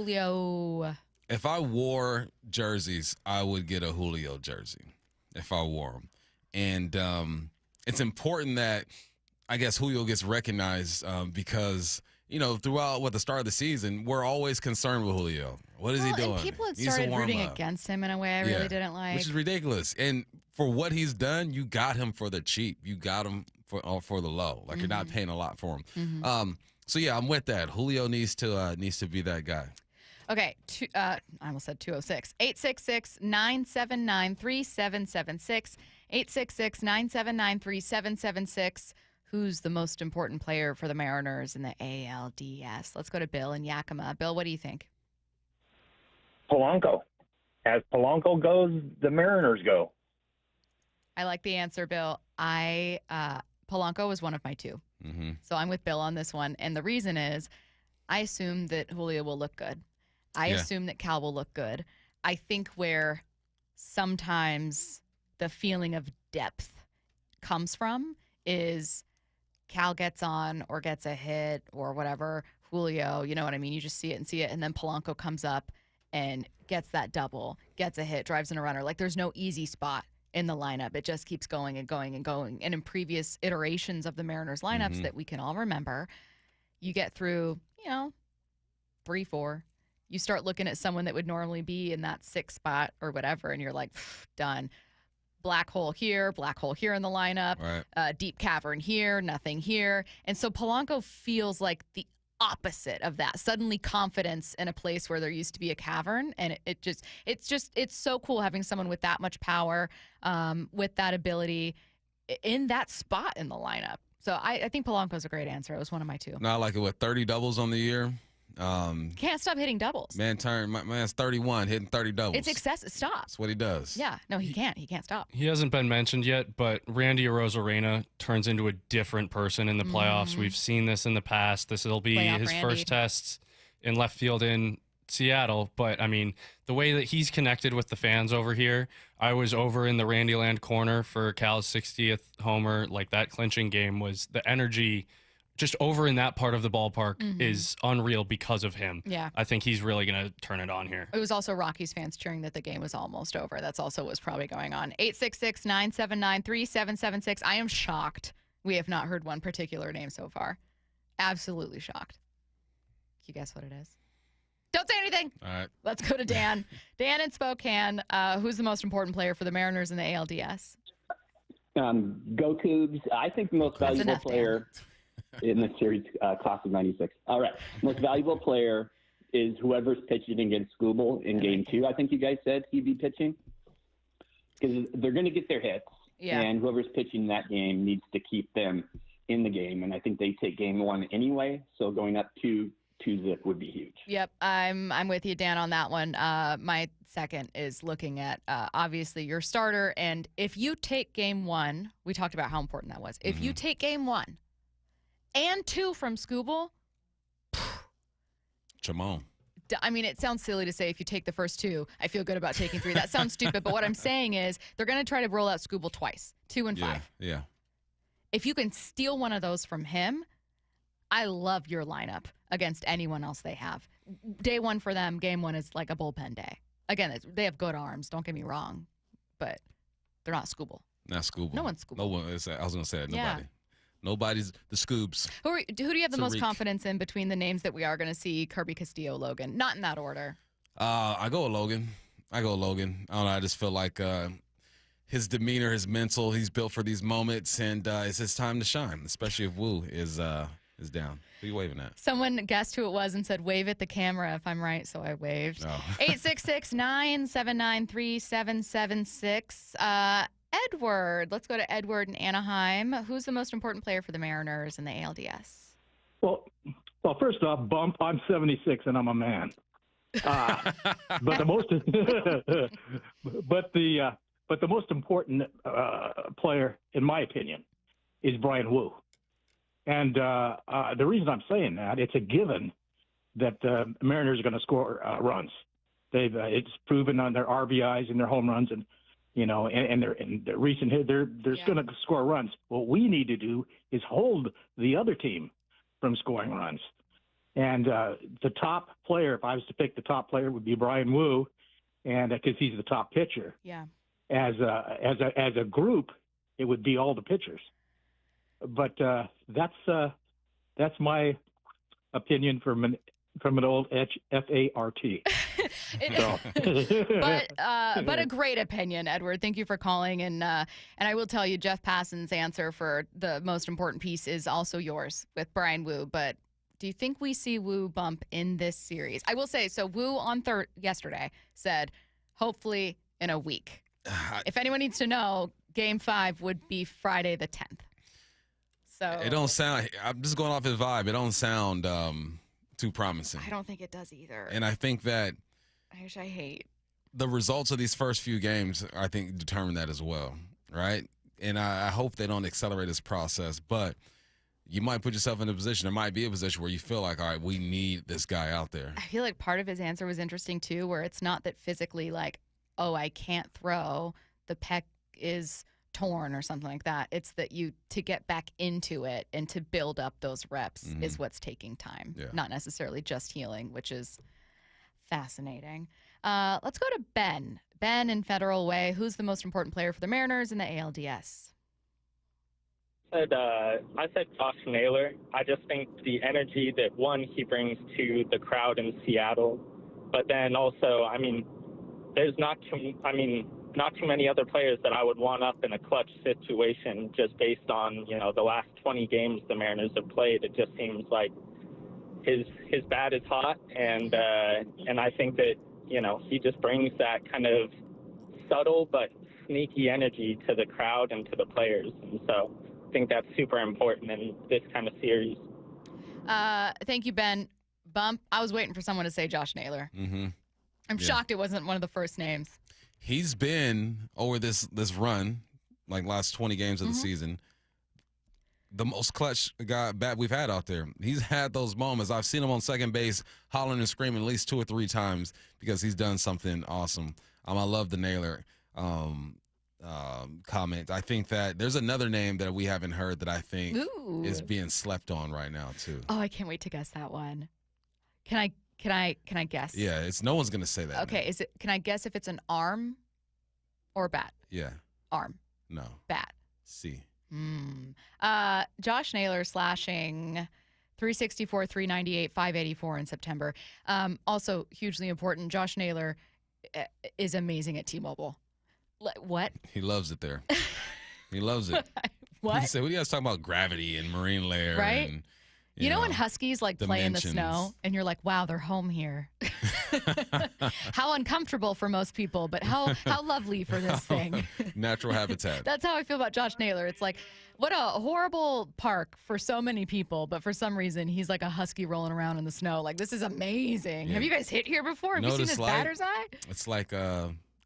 If I wore jerseys, I would get a Julio jersey if I wore them. And it's important that, I guess, Julio gets recognized because, throughout the start of the season, we're always concerned with Julio. What is he doing? And people had started rooting against him in a way I really didn't like. Which is ridiculous. And for what he's done, you got him for the cheap. You got him for the low. Like, you're not paying a lot for him. So, yeah, I'm with that. Julio needs to be that guy. Okay, I almost said 206. 866-979-3776. 866-979-3776. Who's the most important player for the Mariners in the ALDS? Let's go to Bill in Yakima. Bill, what do you think? Polanco. As Polanco goes, the Mariners go. I like the answer, Bill. Polanco was one of my two. So I'm with Bill on this one. And the reason is I assume that Julio will look good. I assume that Cal will look good. I think where sometimes the feeling of depth comes from is Cal gets on or gets a hit or whatever. Julio, you know what I mean? You just see it. And then Polanco comes up and gets that double, gets a hit, drives in a runner. Like, there's no easy spot in the lineup. It just keeps going and going and going. And in previous iterations of the Mariners lineups that we can all remember, you get through, 3, 4. You start looking at someone that would normally be in that 6th spot or whatever, and you're like, done. Black hole here in the lineup, deep cavern here, nothing here. And so Polanco feels like the opposite of that. Suddenly confidence in a place where there used to be a cavern. And it's so cool having someone with that much power, with that ability in that spot in the lineup. So I think Polanco's a great answer. It was one of my two. Not like 30 doubles on the year. Can't stop hitting doubles. Man's 31, hitting 30 doubles. It's excessive. Stop. That's what he does. Yeah. No, he can't. He can't stop. He hasn't been mentioned yet, but Randy Arozarena turns into a different person in the playoffs. We've seen this in the past. This will be Playoff his Randy. first test in left field in Seattle. But, I mean, the way that he's connected with the fans over here, I was over in the Randyland corner for Cal's 60th homer. Like, that clinching game was the energy just over in that part of the ballpark is unreal because of him. Yeah. I think he's really going to turn it on here. It was also Rockies fans cheering that the game was almost over. That's also what's probably going on. 866-979-3776. I am shocked we have not heard one particular name so far. Absolutely shocked. Can you guess what it is? Don't say anything. All right. Let's go to Dan. Dan in Spokane. Who's the most important player for the Mariners in the ALDS? Go Cougs. I think the most That's valuable enough, Dan. player in the series, class of 96. All right. Most valuable player is whoever's pitching against Skubal in game 2. I think you guys said he'd be pitching. Because they're going to get their hits. Yeah. And whoever's pitching that game needs to keep them in the game. And I think they take game 1 anyway. So going up 2-zip would be huge. Yep, I'm with you, Dan, on that one. My second is looking at obviously your starter, and if you take game 1, we talked about how important that was. If you take game 1 and 2 from Skubal, Jamon. I mean, it sounds silly to say if you take the first 2, I feel good about taking 3. That sounds stupid, but what I'm saying is they're going to try to roll out Skubal twice, 2 and 5. Yeah. If you can steal one of those from him, I love your lineup against anyone else they have. Day 1 for them, game 1 is like a bullpen day. Again, they have good arms, don't get me wrong, but they're not Skubal. Not Skubal. No one's Skubal. No one. I was going to say that. Nobody. Yeah. Nobody's the Scoobs. Who do you have the most Tariq. confidence in between the names that we are going to see? Kirby, Castillo, Logan. Not in that order. I go with Logan. I don't know. I just feel like his demeanor, his mental, he's built for these moments, and it's his time to shine, especially if Wu is down. Who are you waving at? Someone guessed who it was and said, wave at the camera if I'm right, so I waved. 866-979-3776. Edward. Let's go to Edward in Anaheim. Who's the most important player for the Mariners in the ALDS? Well, first off, bump. I'm 76 and I'm a man. But the most important player, in my opinion, is Brian Wu. And the reason I'm saying that, it's a given that the Mariners are going to score runs. It's proven on their RBIs and their home runs, and their recent hit, they're going to score runs. What we need to do is hold the other team from scoring runs. And the top player, if I was to pick the top player, would be Brian Wu, and because he's the top pitcher. Yeah. As a group, it would be all the pitchers. But that's my opinion from an old FART. But a great opinion, Edward. Thank you for calling, and I will tell you, Jeff Passan's answer for the most important piece is also yours with Brian Wu. But do you think we see Wu bump in this series? I will say, so Wu on yesterday said, hopefully in a week. If anyone needs to know, Game 5 would be Friday the 10th. So it don't sound. I'm just going off his vibe. It don't sound too promising. I don't think it does either. And I think that I hate the results of these first few games, I think, determine that as well, right? And I hope they don't accelerate this process, but you might put yourself in a position, there might be a position where you feel like, all right, we need this guy out there. I feel like part of his answer was interesting too, where it's not that physically like, oh, I can't throw, the pec is torn or something like that. It's that to get back into it and to build up those reps is what's taking time, not necessarily just healing, which is fascinating. Let's go to Ben. Ben in Federal Way. Who's the most important player for the Mariners in the ALDS? I said Josh Naylor. I just think the energy that, one, he brings to the crowd in Seattle, but then also, I mean, there's not too many other players that I would want up in a clutch situation just based on, the last 20 games the Mariners have played. It just seems like his bat is hot, and I think that, he just brings that kind of subtle but sneaky energy to the crowd and to the players. And so I think that's super important in this kind of series. Thank you, Ben. Bump. I was waiting for someone to say Josh Naylor. Mm-hmm. I'm shocked it wasn't one of the first names. He's been over this run, like last 20 games of the season, the most clutch bat we've had out there. He's had those moments. I've seen him on second base hollering and screaming at least 2 or 3 times because he's done something awesome. I love the Naylor comment. I think that there's another name that we haven't heard that I think is being slept on right now too. Oh, I can't wait to guess that one. Can I guess? Yeah, no one's gonna say that. Okay, name. can I guess if it's an arm or bat? Yeah. Arm. No. Bat. C. Josh Naylor slashing 364, 398, 584 in September. Also hugely important. Josh Naylor is amazing at T-Mobile. What? He loves it there. He loves it. What? He said, "What do you guys talking about? Gravity and marine layer, right?" And, you know when Huskies like play in the snow and you're like, wow, they're home here. How uncomfortable for most people, but how lovely for this thing. Natural habitat. That's how I feel about Josh Naylor. It's like, what a horrible park for so many people, but for some reason, he's like a husky rolling around in the snow. Like, this is amazing. Yeah. Have you guys hit here before? Have you seen this batter's eye? It's like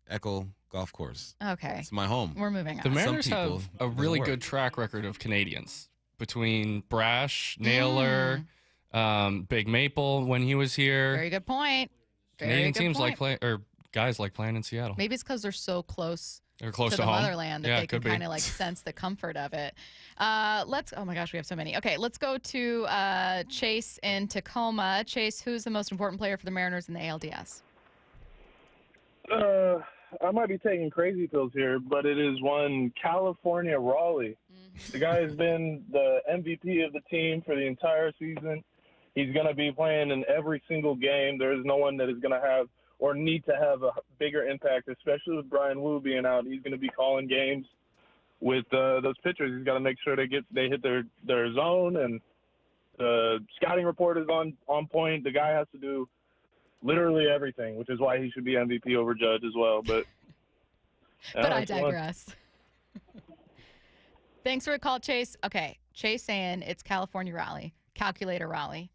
Echo Golf Course. Okay. It's my home. We're moving on. The Mariners have a really good track record of Canadians between Brash, Naylor, Big Maple when he was here. Very good point. Canadian teams like playing, or guys like playing in Seattle. Maybe it's because they're so close. They're close to to the home. motherland that they can kind of like sense the comfort of it. Oh my gosh, we have so many. Okay, let's go to Chase in Tacoma. Chase, who's the most important player for the Mariners in the ALDS? I might be taking crazy pills here, but it is one California Raleigh. The guy has been the MVP of the team for the entire season. He's going to be playing in every single game. There is no one that is going to have or need to have a bigger impact, especially with Brian Wu being out. He's going to be calling games with those pitchers. He's got to make sure they hit their zone, and the scouting report is on point. The guy has to do literally everything, which is why he should be MVP over Judge as well. But I digress. Thanks for the call, Chase. Okay, Chase saying it's California Raleigh, Calculator Raleigh,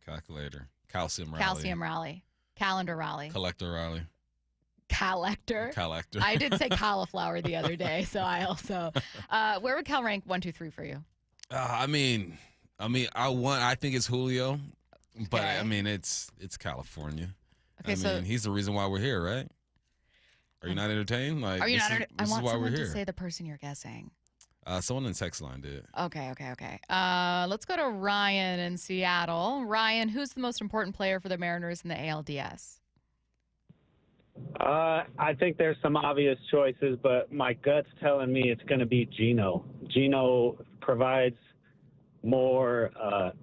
Calcium Raleigh, Calendar Raleigh, Collector Raleigh. Collector. I did say cauliflower the other day, so I also. Where would Cal rank 1, 2, 3 for you? I think it's Julio, but I mean it's California. Okay, he's the reason why we're here, right? Are you not entertained? Like, are you not? I want why someone we're to here. say the person you're guessing. Someone in the text line did. Okay. Let's go to Ryan in Seattle. Ryan, who's the most important player for the Mariners in the ALDS? I think there's some obvious choices, but my gut's telling me it's going to be Gino. Gino provides more,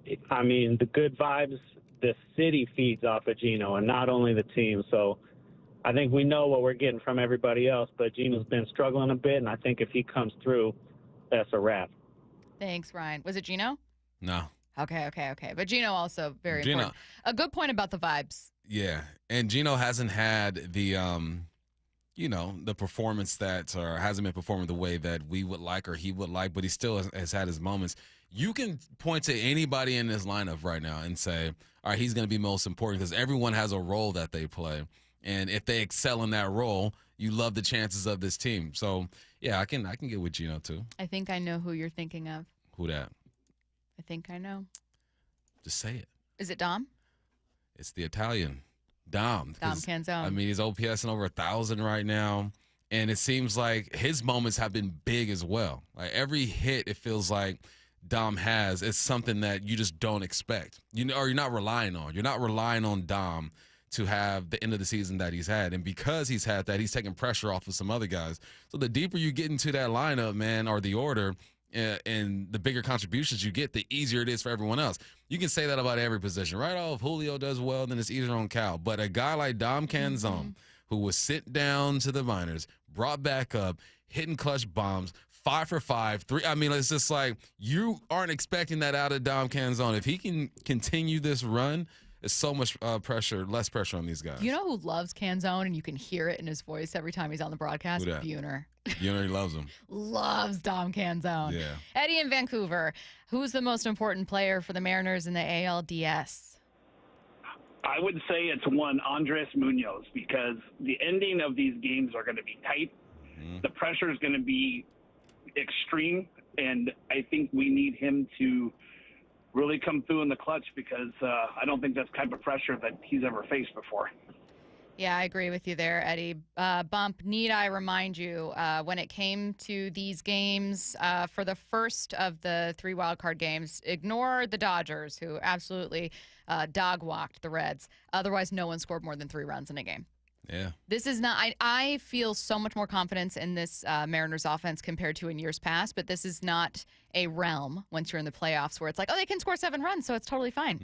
the good vibes the city feeds off of Gino and not only the team. So I think we know what we're getting from everybody else, but Gino's been struggling a bit, and I think if he comes through, that's a wrap. Thanks, Ryan. Was it Gino? No. Okay. But Gino also very important. A good point about the vibes. Yeah, and Gino hasn't had the, the performance or hasn't been performing the way that we would like or he would like, but he still has had his moments. You can point to anybody in this lineup right now and say, all right, he's going to be most important because everyone has a role that they play. And if they excel in that role, you love the chances of this team. So, yeah, I can get with Gino, too. I think I know who you're thinking of. Who that? I think I know. Just say it. Is it Dom? It's the Italian, Dom. Dom Canzone. I mean, he's OPSing over 1,000 right now. And it seems like his moments have been big as well. Like every hit, it feels like Dom has is something that you just don't expect. Or you're not relying on. You're not relying on Dom to have the end of the season that he's had. And because he's had that, he's taking pressure off of some other guys. So the deeper you get into that lineup, man, or the order, and the bigger contributions you get, the easier it is for everyone else. You can say that about every position, right? Oh, if Julio does well, then it's easier on Cal. But a guy like Dom Canzone, who was sent down to the minors, brought back up, hitting clutch bombs, 5 for 5, 3. I mean, it's just like you aren't expecting that out of Dom Canzone. If he can continue this run, it's so much less pressure on these guys. You know who loves Canzone, and you can hear it in his voice every time he's on the broadcast? Who that? Buhner. Buhner loves him. Loves Dom Canzone. Yeah. Eddie in Vancouver, who's the most important player for the Mariners in the ALDS? I would say it's one Andres Munoz, because the ending of these games are going to be tight. The pressure is going to be extreme, and I think we need him to really come through in the clutch, because I don't think that's the type of pressure that he's ever faced before. Yeah, I agree with you there, Eddie. Bump, need I remind you, when it came to these games, for the first of the 3 wildcard games, ignore the Dodgers, who absolutely dog-walked the Reds. Otherwise, no one scored more than 3 runs in a game. Yeah. This is not – I feel so much more confidence in this Mariners offense compared to in years past, but this is not a realm once you're in the playoffs where it's like, oh, they can score 7 runs, so it's totally fine.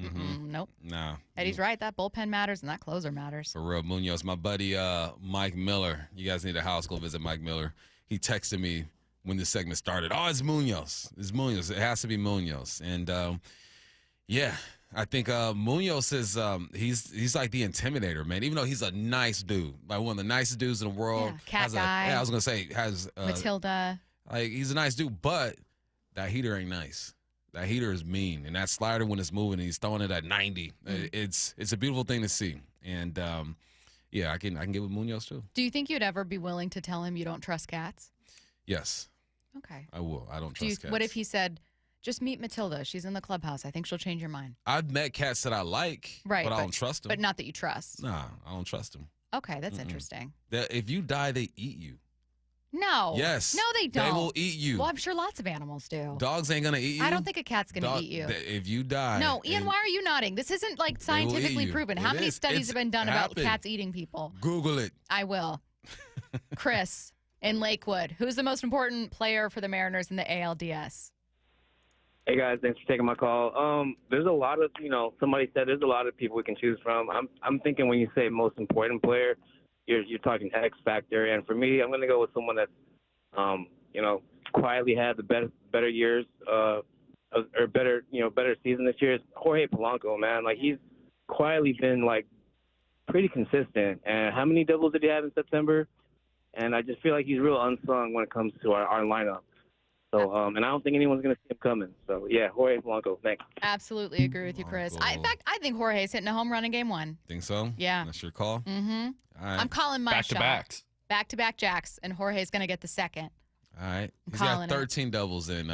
Nope. Nah. Eddie's right. That bullpen matters and that closer matters. For real, Munoz. My buddy Mike Miller. You guys need a house. Go visit Mike Miller. He texted me when this segment started. Oh, it's Munoz. It's Munoz. It has to be Munoz. And, yeah, I think Munoz is he's like the intimidator, man. Even though he's a nice dude, like one of the nicest dudes in the world. Yeah, cat guy. I was gonna say has Matilda. Like he's a nice dude, but that heater ain't nice. That heater is mean, and that slider when it's moving, and he's throwing it at 90. It's a beautiful thing to see, and yeah, I can get with Munoz too. Do you think you'd ever be willing to tell him you don't trust cats? Yes. Okay. I will. I don't trust cats. What if he said, just meet Matilda. She's in the clubhouse. I think she'll change your mind. I've met cats that I like, right, but I don't trust them. But not that you trust. Nah, I don't trust them. Okay, that's interesting. If you die, they eat you. No. Yes. No, they don't. They will eat you. Well, I'm sure lots of animals do. Dogs ain't going to eat you. I don't think a cat's going to eat you. If you die. No, Ian, why are you nodding? This isn't like scientifically proven. How many studies have been done about cats eating people? Google it. I will. Chris in Lakewood, who's the most important player for the Mariners in the ALDS? Hey guys, thanks for taking my call. There's a lot of, somebody said there's a lot of people we can choose from. I'm thinking when you say most important player, you're talking X factor, and for me, I'm going to go with someone that's, quietly had the better years, or better season this year. Is Jorge Polanco, man. Like he's quietly been like pretty consistent. And how many doubles did he have in September? And I just feel like he's real unsung when it comes to our lineup. So, and I don't think anyone's going to see him coming. So, yeah, Jorge Polanco, thanks. Absolutely agree with you, Chris. In fact, I think Jorge's hitting a home run in game 1. Think so? Yeah. That's your call? Mm-hmm. All right. I'm calling my shot. Back-to-backs. Back-to-back jacks, and Jorge's going to get the second. All right. He's got 13 doubles in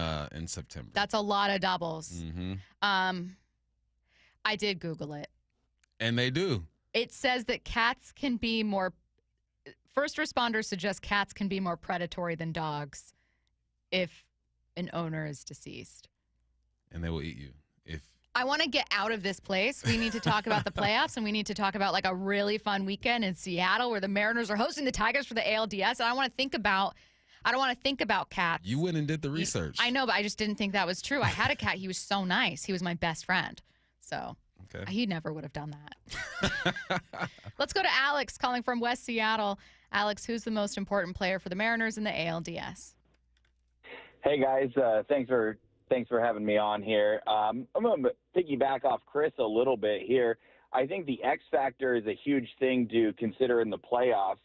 September. That's a lot of doubles. Mm-hmm. I did Google it. And they do. It says that cats can be more – first responders suggest cats can be more predatory than dogs if an owner is deceased. And they will eat you. I want to get out of this place. We need to talk about the playoffs, and we need to talk about like a really fun weekend in Seattle where the Mariners are hosting the Tigers for the ALDS. And I don't want to think about cats. You went and did the research. I know, but I just didn't think that was true. I had a cat. He was so nice. He was my best friend. So he never would have done that. Let's go to Alex calling from West Seattle. Alex, who's the most important player for the Mariners in the ALDS? Hey, guys. Thanks for having me on here. I'm going to piggyback off Chris a little bit here. I think the X factor is a huge thing to consider in the playoffs.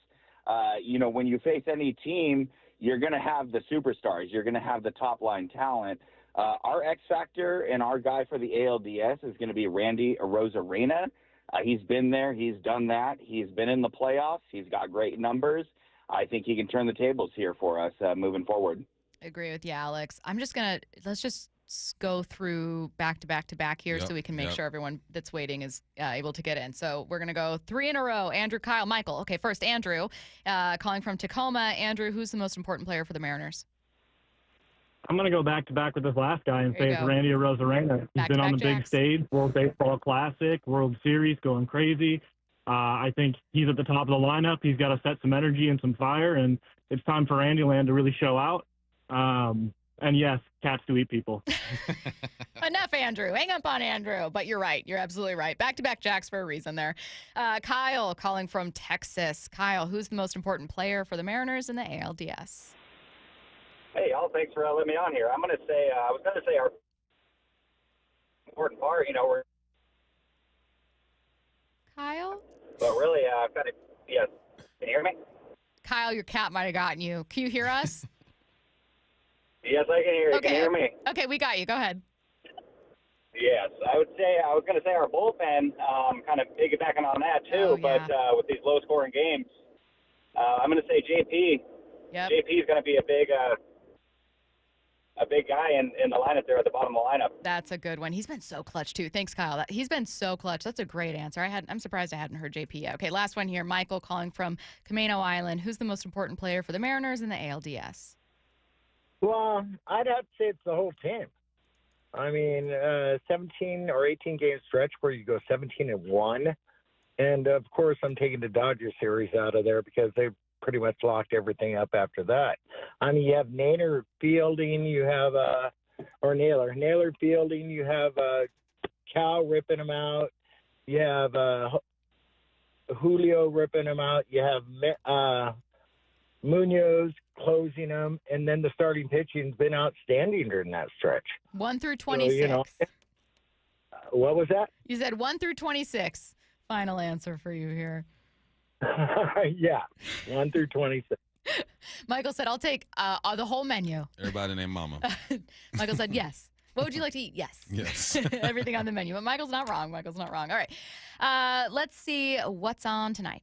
When you face any team, you're going to have the superstars. You're going to have the top-line talent. Our X factor and our guy for the ALDS is going to be Randy Arozarena. He's been there. He's done that. He's been in the playoffs. He's got great numbers. I think he can turn the tables here for us moving forward. I agree with you, Alex. Let's just go through back to back here so we can make sure everyone that's waiting is able to get in. So we're going to go 3 in a row. Andrew, Kyle, Michael. Okay, first, Andrew, calling from Tacoma. Andrew, who's the most important player for the Mariners? I'm going to go back to back with this last guy and say it's Randy Arozarena. He's been on the big stage, World Baseball Classic, World Series, going crazy. I think he's at the top of the lineup. He's got to set some energy and some fire, and it's time for Randyland to really show out. And yes, cats do eat people. Enough, Andrew. Hang up on Andrew. But you're right. You're absolutely right. Back-to-back jacks for a reason there. Kyle calling from Texas. Kyle, who's the most important player for the Mariners in the ALDS? Hey, y'all. Thanks for letting me on here. I was going to say our important part, we're... Kyle? But really, I've got to... Yes. Can you hear me? Kyle, your cat might have gotten you. Can you hear us? Yes, I can hear you. Okay. Can you hear me? Okay, we got you. Go ahead. Yes, I was going to say our bullpen, kind of piggybacking on that too. But with these low-scoring games, I'm going to say JP. Yep. JP is going to be a big guy in the lineup there at the bottom of the lineup. That's a good one. He's been so clutch too. Thanks, Kyle. He's been so clutch. That's a great answer. I'm surprised I hadn't heard JP yet. Okay, last one here. Michael calling from Camino Island. Who's the most important player for the Mariners in the ALDS? Well, I'd have to say it's the whole team. I mean, 17 or 18 game stretch where you go 17-1, and of course I'm taking the Dodgers series out of there because they've pretty much locked everything up after that. I mean, you have Naylor fielding, you have Naylor fielding, you have Cal ripping him out, you have Julio ripping him out, you have Munoz closing them, and then the starting pitching's been outstanding during that stretch. 1 through 26. So, what was that? You said 1 through 26. Final answer for you here. Yeah, 1 through 26. Michael said, I'll take the whole menu. Everybody named Mama. Michael said, yes. What would you like to eat? Yes. Yes. Everything on the menu. But Michael's not wrong. All right. Let's see what's on tonight.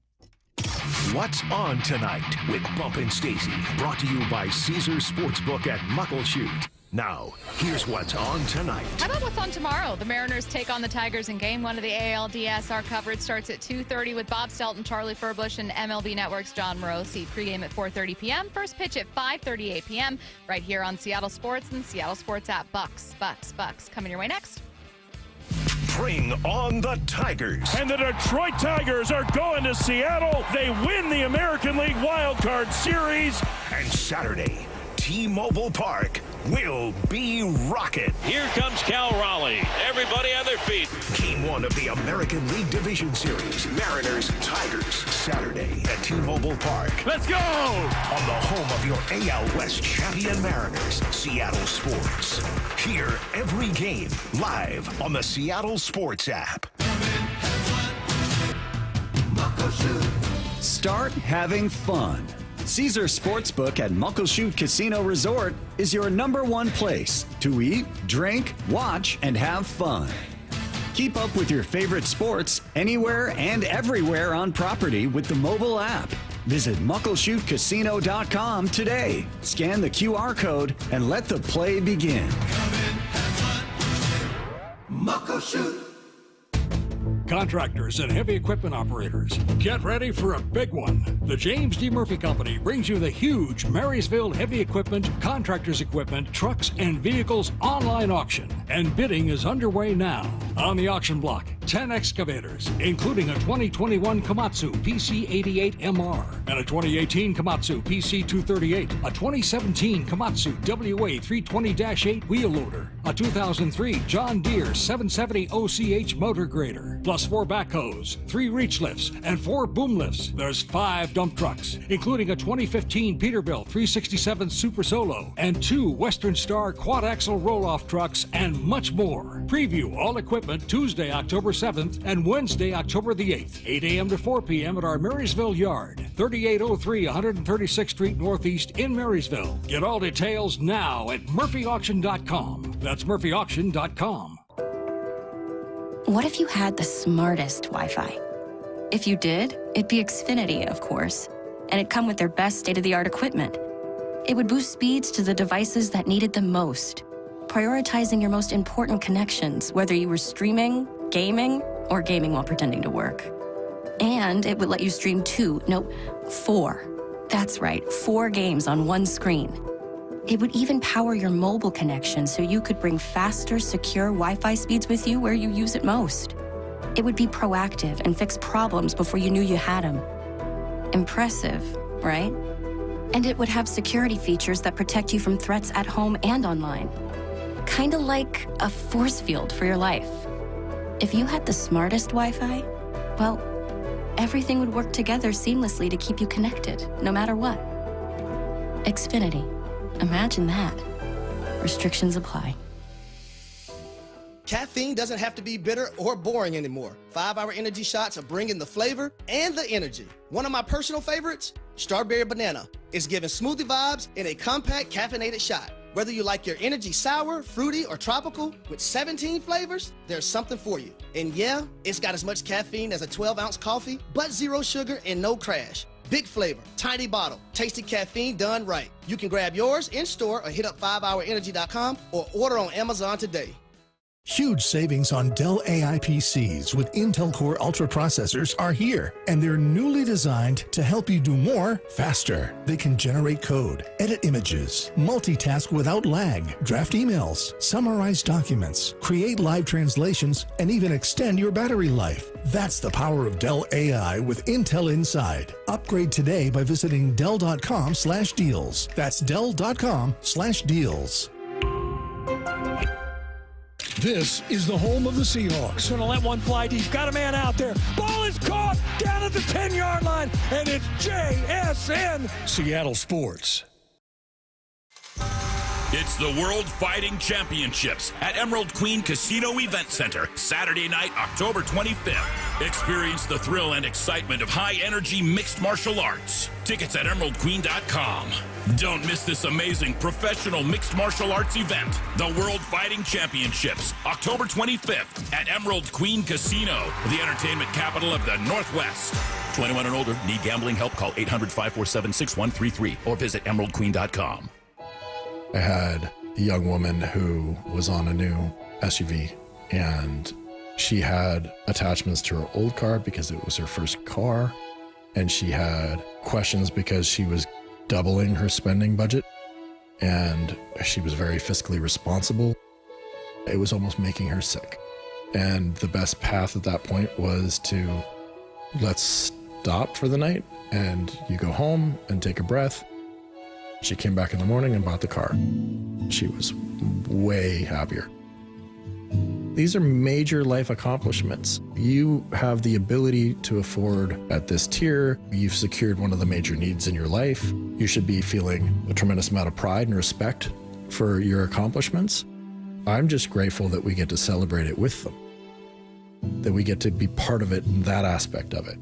What's on tonight with Bump and Stacy, brought to you by Caesars Sportsbook at Muckleshoot. Now, here's what's on tonight. How about what's on tomorrow? The Mariners take on the Tigers in Game 1 of the ALDS. Our coverage starts at 2:30 with Bob Stelton, Charlie Furbush, and MLB Network's John Morosi. Pregame at 4:30 p.m. First pitch at 5:38 p.m. right here on Seattle Sports and the Seattle Sports app. Bucs. Coming your way next. Bring on the Tigers. And the Detroit Tigers are going to Seattle. They win the American League Wild Card Series. And Saturday, T-Mobile Park will be rocking. Here comes Cal Raleigh. Everybody on their feet. Game 1 of the American League Division Series. Mariners, Tigers. Saturday at T-Mobile Park. Let's go! On the home of your AL West champion Mariners, Seattle Sports. Hear every game live on the Seattle Sports app. Start having fun. Caesars Sportsbook at Muckleshoot Casino Resort is your #1 place to eat, drink, watch, and have fun. Keep up with your favorite sports anywhere and everywhere on property with the mobile app. Visit muckleshootcasino.com today. Scan the QR code and let the play begin. Muckleshoot. Contractors and heavy equipment operators, get ready for a big one. The James D. Murphy Company brings you the huge Marysville Heavy Equipment, Contractors Equipment, Trucks, and Vehicles online auction. And bidding is underway now. On the auction block, 10 excavators, including a 2021 Komatsu PC88MR and a 2018 Komatsu PC238, a 2017 Komatsu WA320-8 wheel loader, a 2003 John Deere 770 OCH motor grader, plus 4 backhoes, 3 reach lifts, and 4 boom lifts. There's 5 dump trucks, including a 2015 Peterbilt 367 Super Solo and 2 Western Star quad-axle roll-off trucks, and much more. Preview all equipment Tuesday, October 7th and Wednesday, October the 8th, 8 a.m. to 4 p.m. at our Marysville Yard, 3803 136th Street Northeast in Marysville. Get all details now at murphyauction.com. That's murphyauction.com. What if you had the smartest Wi-Fi? If you did, it'd be Xfinity, of course, and it'd come with their best state-of-the-art equipment. It would boost speeds to the devices that needed them most, prioritizing your most important connections, whether you were streaming, gaming, or gaming while pretending to work. And it would let you stream 4. That's right, 4 games on one screen. It would even power your mobile connection so you could bring faster, secure Wi-Fi speeds with you where you use it most. It would be proactive and fix problems before you knew you had them. Impressive, right? And it would have security features that protect you from threats at home and online. Kinda like a force field for your life. If you had the smartest Wi-Fi, well, everything would work together seamlessly to keep you connected, no matter what. Xfinity. Imagine that. Restrictions apply. Caffeine doesn't have to be bitter or boring anymore. 5-Hour Energy Shots are bringing the flavor and the energy. One of my personal favorites, Strawberry Banana, is giving smoothie vibes in a compact caffeinated shot. Whether you like your energy sour, fruity, or tropical, with 17 flavors, there's something for you. And yeah, it's got as much caffeine as a 12-ounce coffee, but zero sugar and no crash. Big flavor, tiny bottle, tasty caffeine done right. You can grab yours in-store or hit up 5hourenergy.com or order on Amazon today. Huge savings on Dell AI PCs with Intel Core Ultra processors are here, and they're newly designed to help you do more faster. They can generate code, edit images, multitask without lag, draft emails, summarize documents, create live translations, and even extend your battery life. That's the power of Dell AI with Intel Inside. Upgrade today by visiting Dell.com/deals. That's Dell.com/deals. This is the home of the Seahawks. Going to let one fly deep. Got a man out there. Ball is caught down at the 10-yard line, and it's JSN. Seattle Sports. It's the World Fighting Championships at Emerald Queen Casino Event Center, Saturday night, October 25th. Experience the thrill and excitement of high-energy mixed martial arts. Tickets at emeraldqueen.com. Don't miss this amazing professional mixed martial arts event, the World Fighting Championships, October 25th at Emerald Queen Casino, the entertainment capital of the Northwest. 21 and older, need gambling help? Call 800-547-6133 or visit emeraldqueen.com. I had a young woman who was on a new SUV, and she had attachments to her old car because it was her first car, and she had questions because she was doubling her spending budget, and she was very fiscally responsible. It was almost making her sick. And the best path at that point was to, let's stop for the night, and you go home and take a breath. She came back in the morning and bought the car. She was way happier. These are major life accomplishments. You have the ability to afford at this tier. You've secured one of the major needs in your life. You should be feeling a tremendous amount of pride and respect for your accomplishments. I'm just grateful that we get to celebrate it with them, that we get to be part of it in that aspect of it.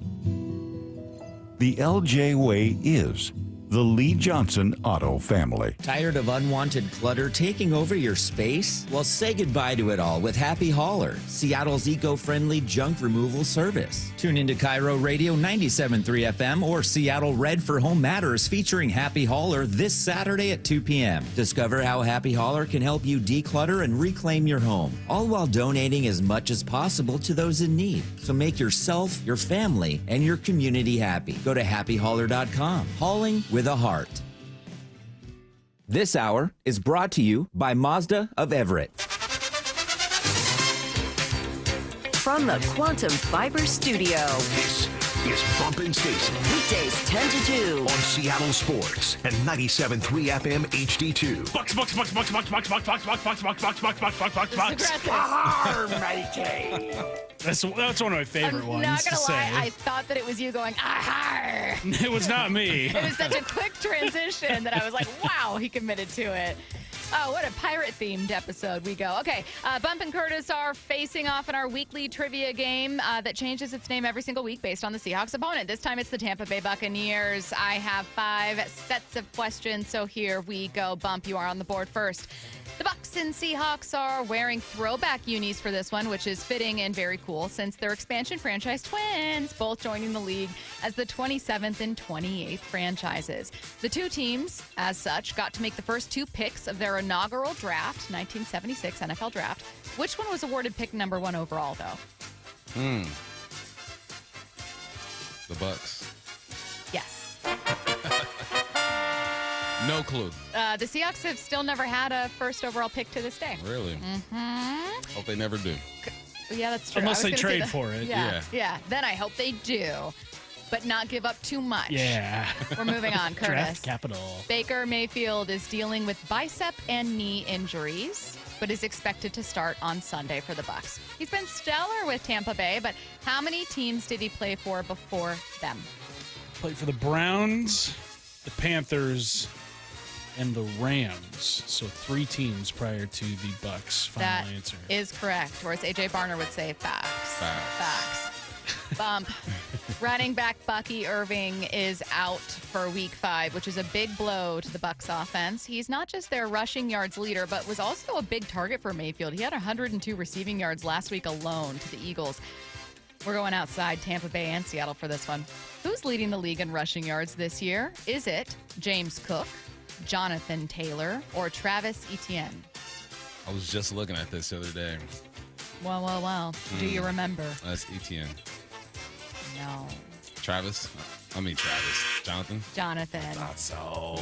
The LJ Way is the Lee Johnson Auto family. Tired of unwanted clutter taking over your space? Well, say goodbye to it all with Happy Hauler, Seattle's eco-friendly junk removal service. Tune into Cairo Radio 97.3 FM or Seattle Red for Home Matters featuring Happy Hauler this Saturday at 2 p.m. Discover how Happy Hauler can help you declutter and reclaim your home, all while donating as much as possible to those in need. So make yourself, your family, and your community happy. Go to happyhauler.com. Hauling with a heart. This hour is brought to you by Mazda of Everett. From the Quantum Fiber Studio. This is Bumpin' Stacy. Weekdays 10 to 2. On Seattle Sports and 97.3 FM HD2. Bucs. matey. That's one of my favorite ones. Not gonna to lie, say. I thought that it was you going, ahar. It was not me. It was such a quick transition that I was like, wow, he committed to it. Oh, what a pirate-themed episode we go. Okay, Bump and Curtis are facing off in our weekly trivia game that changes its name every single week based on the Seahawks opponent. This time it's the Tampa Bay Buccaneers. I have 5 sets of questions, so here we go. Bump, you are on the board first. The Bucs and Seahawks are wearing throwback unis for this one, which is fitting and very cool since they're expansion franchise twins, both joining the league as the 27th and 28th franchises. The two teams, as such, got to make the first 2 picks of their inaugural draft, 1976 NFL draft. Which one was awarded pick number 1 overall, though? The Bucs. Yes. No clue. The Seahawks have still never had a first overall pick to this day. Really? Mm-hmm. Hope they never do. Yeah, that's true. Unless I they was gonna say trade that. for it. Yeah. Then I hope they do, but not give up too much. Yeah. We're moving on, Curtis. Draft capital. Baker Mayfield is dealing with bicep and knee injuries, but is expected to start on Sunday for the Bucs. He's been stellar with Tampa Bay, but how many teams did he play for before them? Played for the Browns, the Panthers, and the Rams. So 3 teams prior to the Bucs. Final That answer. is correct, or as A.J. Barner would say, facts. Facts. Bump. Running back Bucky Irving is out for Week 5, which is a big blow to the Bucs offense. He's not just their rushing yards leader, but was also a big target for Mayfield. He had 102 receiving yards last week alone to the Eagles. We're going outside Tampa Bay and Seattle for this one. Who's leading the league in rushing yards this year? Is it James Cook, Jonathan Taylor, or Travis Etienne? I was just looking at this the other day. Well. Do you remember? That's Etienne. No. Travis. Jonathan? Jonathan. Not so.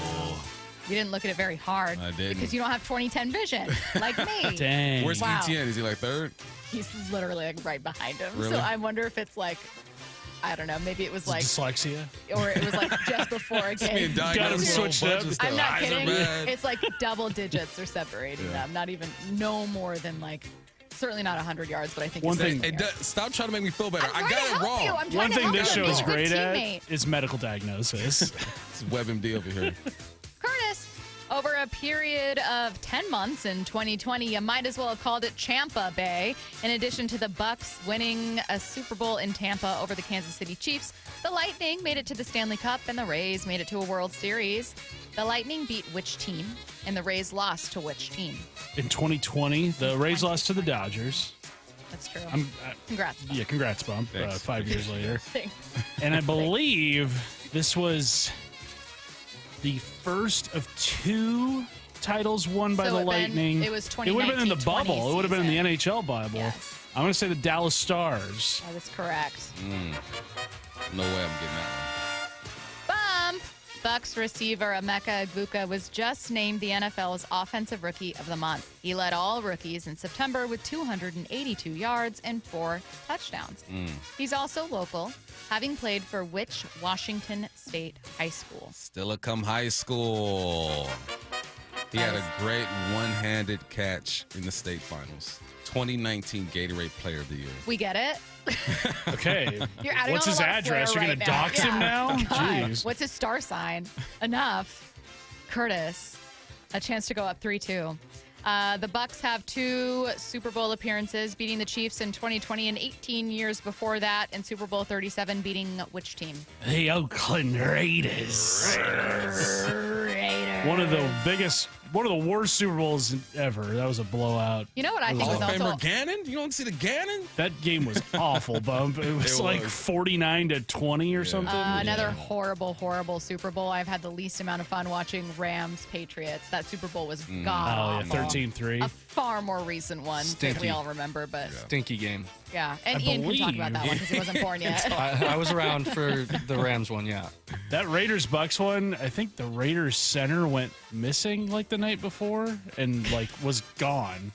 You didn't look at it very hard. I didn't. Because you don't have 20/10 vision, like me. Dang. Where's Etienne? Is he like third? He's literally like right behind him. Really? So I wonder if it's like, I don't know, maybe it was like dyslexia, or it was like just before a game. Got him switched up. I'm not kidding. It's like double digits are separating them. Not even, no more than like, certainly not 100 yards, but I think One it's thing. Stop trying to make me feel better. I got it wrong. you. I'm trying One to thing help this you. show Be is a good great at teammate. is medical diagnosis. It's WebMD over here. Curtis, over a period of 10 months in 2020, you might as well have called it Champa Bay. In addition to the Bucs winning a Super Bowl in Tampa over the Kansas City Chiefs, the Lightning made it to the Stanley Cup and the Rays made it to a World Series. The Lightning beat which team and the Rays lost to which team? In 2020, the Rays lost to the Dodgers. That's true. Congrats. Yeah, congrats, Bump. 5 years later. Thanks. And I believe this was the first of 2 titles won by So the it been- Lightning. it was It would have been in the 2019-20 bubble. It would have been in the season. NHL bubble. Yes. I'm going to say the Dallas Stars. That is correct. No way I'm getting that Bump! Bucs receiver Emeka Egbuka was just named the NFL's Offensive Rookie of the Month. He led all rookies in September with 282 yards and 4 touchdowns. He's also local, having played for which Washington State high school? Stillicum High School. He had a great one-handed catch in the state finals. 2019 Gatorade Player of the Year. We get it. Okay. You're adding What's on a his lot of address? flair You're going right to dox him now? God. Jeez. What's his star sign? Enough. Curtis, a chance to go up 3-2. The Bucs have 2 Super Bowl appearances, beating the Chiefs in 2020 and 18 years before that, and Super Bowl 37 beating which team? The Oakland Raiders. One of the worst Super Bowls ever. That was a blowout. You know what I think Hall was of also Famer Gannon? You don't see the Gannon? That game was awful, Bump. It was like 49-20 or something. another horrible Super Bowl. I've had the least amount of fun watching Rams Patriots. That Super Bowl was god. Oh, yeah, 13-3. A far more recent one that we Stinky. all remember, but Stinky game. yeah. And I Ian can talk about that believe- one because he wasn't born yet. I was around for the Rams one, yeah. That Raiders-Bucks one, I think the Raiders center went missing like the night before and like was gone.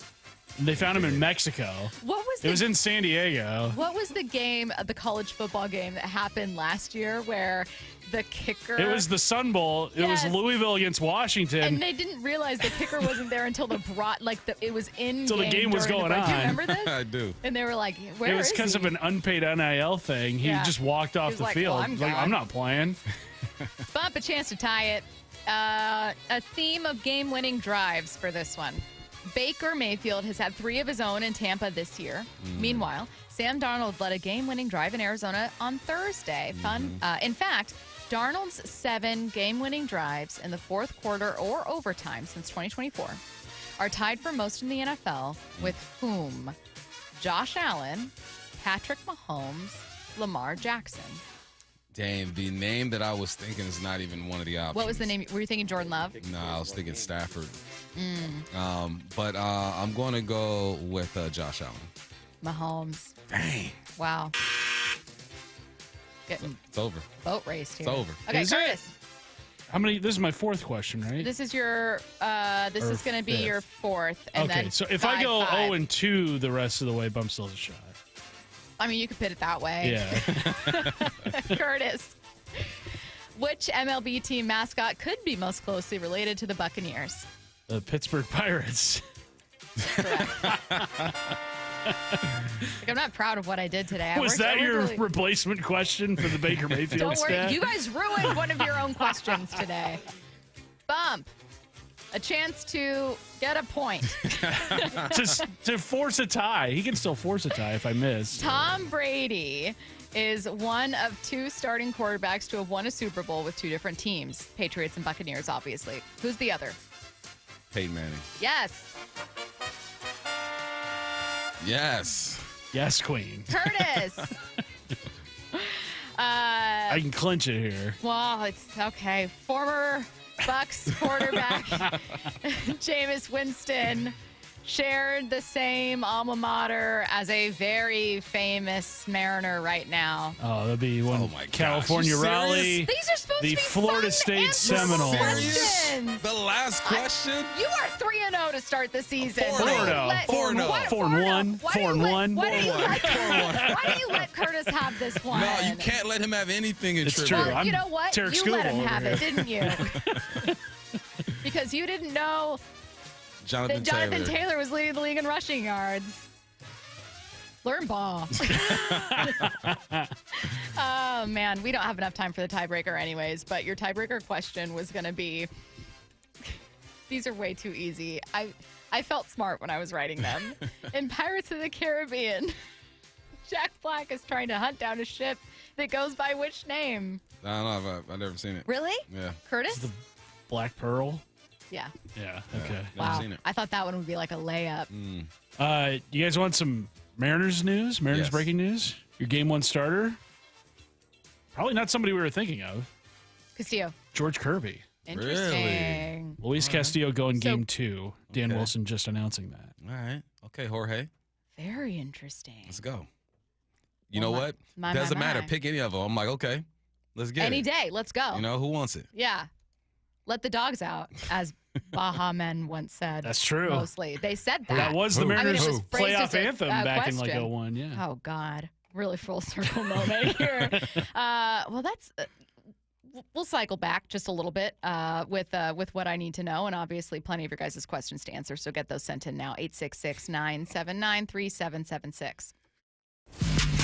And they found him in Mexico. What was It was in San Diego. What was the game, the college football game that happened last year where the kicker... It was the Sun Bowl. It was Yes. Louisville against Washington. And they didn't realize the kicker wasn't there until it was in Till the game was during going break. Do you on. remember this? I do. And they were like, where It was is because he? of an unpaid NIL thing. He Yeah. just walked off was the like, field. well, I'm Like, gone. I'm not playing. Bump, a chance to tie it. A theme of game-winning drives for this one. Baker Mayfield has had 3 of his own in Tampa this year. Meanwhile, Sam Darnold led a game-winning drive in Arizona on Thursday. In fact, Darnold's 7 game-winning drives in the fourth quarter or overtime since 2024 are tied for most in the NFL with whom? Josh Allen, Patrick Mahomes, Lamar Jackson. Damn, the name that I was thinking is not even one of the options. What was the name? Were you thinking Jordan Love? No, I was thinking Stafford. But I'm going to go with Josh Allen. Mahomes. Dang. Wow. Getting It's over. boat raced here. It's over. Okay, Is it? Curtis. How many? This is my 4th question, right? This is your. This Or is going to be 5th. your 4th, and Okay, then so if I go 5-5. 0-2 the rest of the way, Bump still has a shot. I mean, you could put it that way. Yeah. Curtis. Which MLB team mascot could be most closely related to the Buccaneers? The Pittsburgh Pirates. Like, I'm not proud of what I did today. Was that your really... replacement question for the Baker Mayfield Don't worry. stat? You guys ruined one of your own questions today. Bump. a chance to get a point. to force a tie. He can still force a tie if I miss. Tom Brady is one of 2 starting quarterbacks to have won a Super Bowl with 2 different teams, Patriots and Buccaneers, obviously. Who's the other? Peyton Manning. Yes. Yes. Yes, Queen. Curtis. I can clinch it here. Well, it's okay. Former Bucs quarterback Jameis Winston shared the same alma mater as a very famous Mariner right now. Oh, that'd be one California Raleigh. These are supposed the to be Florida fun State Seminoles. questions. The last question? You are 3-0 to start the season. 4-0. 4-1. 4-1. Why don't you let Curtis have this one? No, you can't let him have anything in It's trivia. true. Well, you know what? Tarek You let him Skubal have over it, didn't you? Because you didn't know that Jonathan Taylor was leading the league in rushing yards. Learn ball. Oh, man. We don't have enough time for the tiebreaker anyways, but your tiebreaker question was going to be, these are way too easy. I felt smart when I was writing them. In Pirates of the Caribbean, Jack Black is trying to hunt down a ship that goes by which name? I don't know. I've never seen it. Really? Yeah. Curtis? The Black Pearl? Yeah. Yeah, okay. Wow. I thought that one would be like a layup. You guys want some Mariners news? Mariners breaking news? Your game 1 starter? Probably not somebody we were thinking of. Castillo. George Kirby. Interesting. Luis Castillo going game 2. Dan Wilson just announcing that. All right. Okay, Jorge. Very interesting. Let's go. You know what? my. Doesn't matter. Pick any of them. I'm like, okay, let's get Any it. day. Let's go. You know, who wants it? Yeah. Let the dogs out, as Baja Men once said. That's true. Mostly. They said that. That was the Mariners' it was phrased as playoff a anthem back in like question. 01, yeah. Oh, God. Really full circle moment here. Well, that's... we'll cycle back just a little bit with what I need to know, and obviously plenty of your guys' questions to answer, so get those sent in now. 866-979-3776.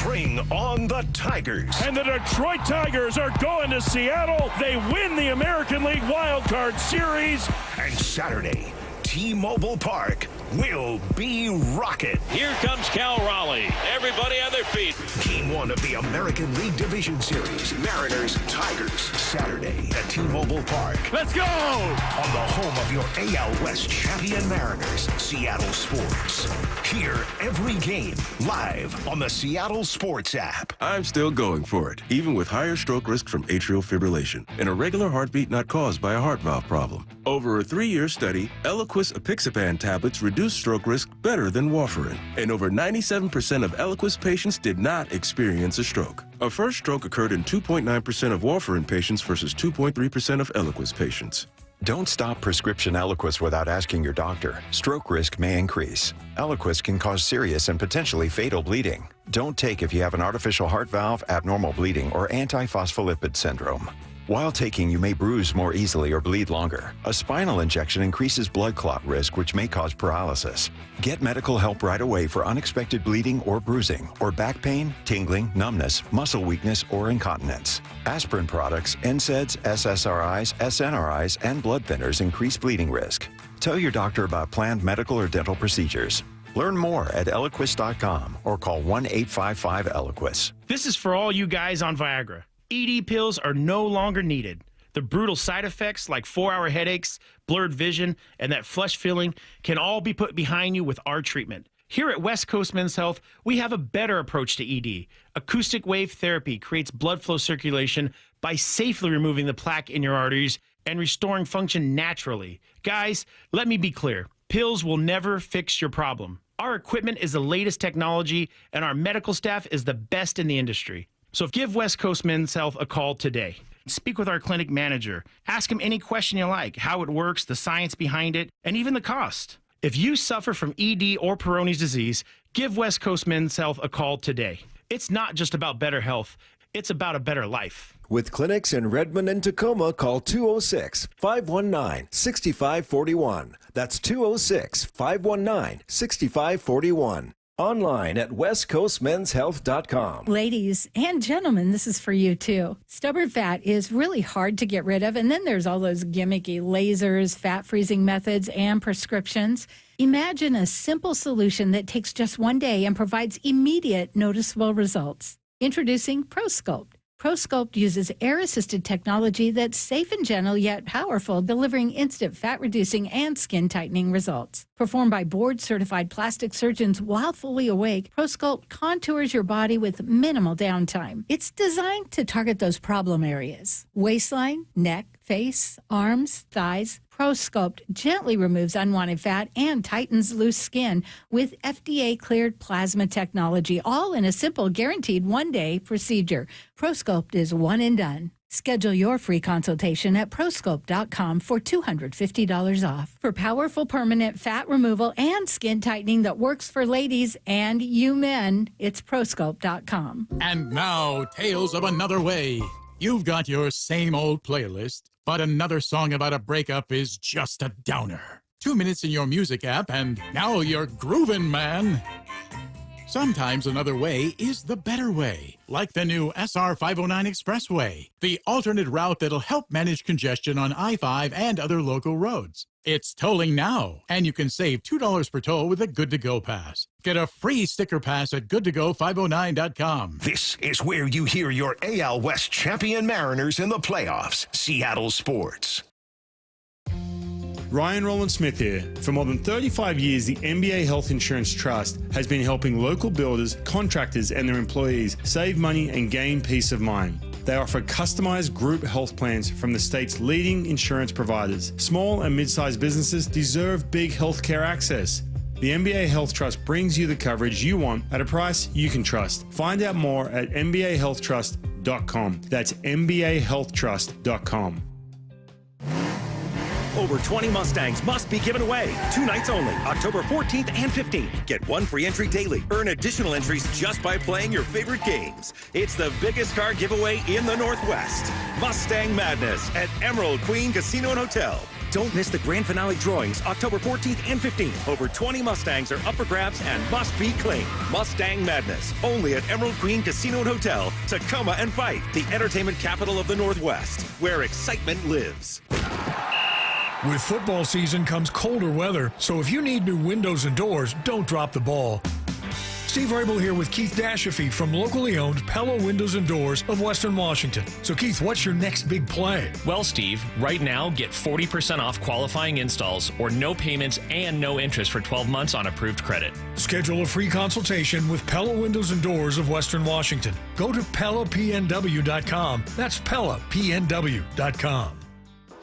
Bring on the Tigers. And the Detroit Tigers are going to Seattle. They win the American League Wild Card Series. And Saturday, T-Mobile Park will be rocking. Here comes Cal Raleigh. Everybody on their feet. Game 1 of the American League Division Series. Mariners, Tigers. Saturday at T-Mobile Park. Let's go! On the home of your AL West champion Mariners, Seattle Sports. Hear every game live on the Seattle Sports app. I'm still going for it, even with higher stroke risk from atrial fibrillation and a regular heartbeat not caused by a heart valve problem. Over a 3-year study, Eliquis apixaban tablets reduced stroke risk better than warfarin, and over 97% of Eliquis patients did not experience a stroke. A first stroke occurred in 2.9% of warfarin patients versus 2.3% of Eliquis patients. Don't stop prescription Eliquis without asking your doctor. Stroke risk may increase. Eliquis can cause serious and potentially fatal bleeding. Don't take if you have an artificial heart valve, abnormal bleeding, or antiphospholipid syndrome. While taking, you may bruise more easily or bleed longer. A spinal injection increases blood clot risk, which may cause paralysis. Get medical help right away for unexpected bleeding or bruising, or back pain, tingling, numbness, muscle weakness, or incontinence. Aspirin products, NSAIDs, SSRIs, SNRIs, and blood thinners increase bleeding risk. Tell your doctor about planned medical or dental procedures. Learn more at Eliquis.com or call 1-855-ELIQUIS. This is for all you guys on Viagra. ED pills are no longer needed. The brutal side effects like 4-hour headaches, blurred vision, and that flush feeling can all be put behind you with our treatment. Here at West Coast Men's Health, we have a better approach to ED. Acoustic wave therapy creates blood flow circulation by safely removing the plaque in your arteries and restoring function naturally. Guys, let me be clear. Pills will never fix your problem. Our equipment is the latest technology, and our medical staff is the best in the industry. So give West Coast Men's Health a call today. Speak with our clinic manager. Ask him any question you like, how it works, the science behind it, and even the cost. If you suffer from ED or Peyronie's disease, give West Coast Men's Health a call today. It's not just about better health, it's about a better life. With clinics in Redmond and Tacoma, call 206-519-6541. That's 206-519-6541. Online at westcoastmenshealth.com. Ladies and gentlemen, this is for you too. Stubborn fat is really hard to get rid of, and then there's all those gimmicky lasers, fat freezing methods, and prescriptions. Imagine a simple solution that takes just one day and provides immediate noticeable results. Introducing ProSculpt. ProSculpt uses air-assisted technology that's safe and gentle yet powerful, delivering instant fat-reducing and skin-tightening results. Performed by board-certified plastic surgeons while fully awake, ProSculpt contours your body with minimal downtime. It's designed to target those problem areas: waistline, neck, face, arms, thighs. ProSculpt gently removes unwanted fat and tightens loose skin with FDA-cleared plasma technology, all in a simple, guaranteed one-day procedure. ProSculpt is one and done. Schedule your free consultation at prosculpt.com for $250 off. For powerful permanent fat removal and skin tightening that works for ladies and you men, it's prosculpt.com. And now, Tales of Another Way. You've got your same old playlist, but another song about a breakup is just a downer. 2 minutes in your music app, and now you're groovin', man. Sometimes another way is the better way, like the new SR 509 Expressway, the alternate route that'll help manage congestion on I-5 and other local roads. It's tolling now, and you can save $2 per toll with a Good to Go pass. Get a free sticker pass at goodtogo509.com. This is where you hear your AL West champion Mariners in the playoffs. Seattle Sports. Ryan Roland Smith here. For more than 35 years, the NBA Health Insurance Trust has been helping local builders, contractors, and their employees save money and gain peace of mind. They offer customized group health plans from the state's leading insurance providers. Small and mid-sized businesses deserve big healthcare access. The NBA Health Trust brings you the coverage you want at a price you can trust. Find out more at mbahealthtrust.com. That's mbahealthtrust.com. Over 20 Mustangs must be given away. 2 nights only, October 14th and 15th. Get 1 free entry daily. Earn additional entries just by playing your favorite games. It's the biggest car giveaway in the Northwest. Mustang Madness at Emerald Queen Casino and Hotel. Don't miss the grand finale drawings October 14th and 15th. Over 20 Mustangs are up for grabs and must be claimed. Mustang Madness, only at Emerald Queen Casino and Hotel, Sikkema and Fife, the entertainment capital of the Northwest, where excitement lives. With football season comes colder weather, so if you need new windows and doors, don't drop the ball. Steve Rabel here with Keith Dashafi from locally owned Pella Windows and Doors of Western Washington. So Keith, what's your next big play? Well, Steve, right now get 40% off qualifying installs or no payments and no interest for 12 months on approved credit. Schedule a free consultation with Pella Windows and Doors of Western Washington. Go to PellaPNW.com. That's PellaPNW.com.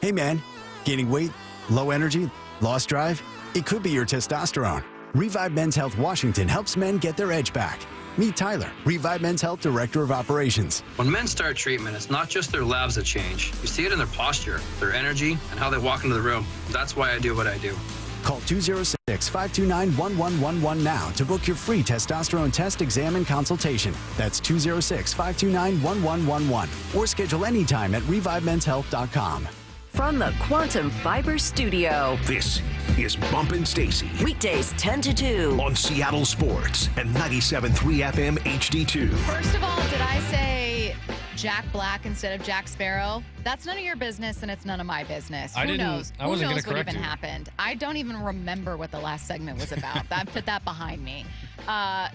Hey man, gaining weight, low energy, lost drive? It could be your testosterone. Revive Men's Health Washington helps men get their edge back. Meet Tyler, Revive Men's Health Director of Operations. When men start treatment, it's not just their labs that change. You see it in their posture, their energy, and how they walk into the room. That's why I do what I do. Call 206-529-1111 now to book your free testosterone test, exam, and consultation. That's 206-529-1111. Or schedule anytime at ReviveMen'sHealth.com. From the Quantum Fiber Studio, this is Bumpin' Stacy. Weekdays 10 to 2 on Seattle Sports and 97.3 FM HD2. First of all, did I say Jack Black instead of Jack Sparrow? That's none of your business, and it's none of my business. Who knows? Who knows what even happened? I don't even remember what the last segment was about. Put that behind me.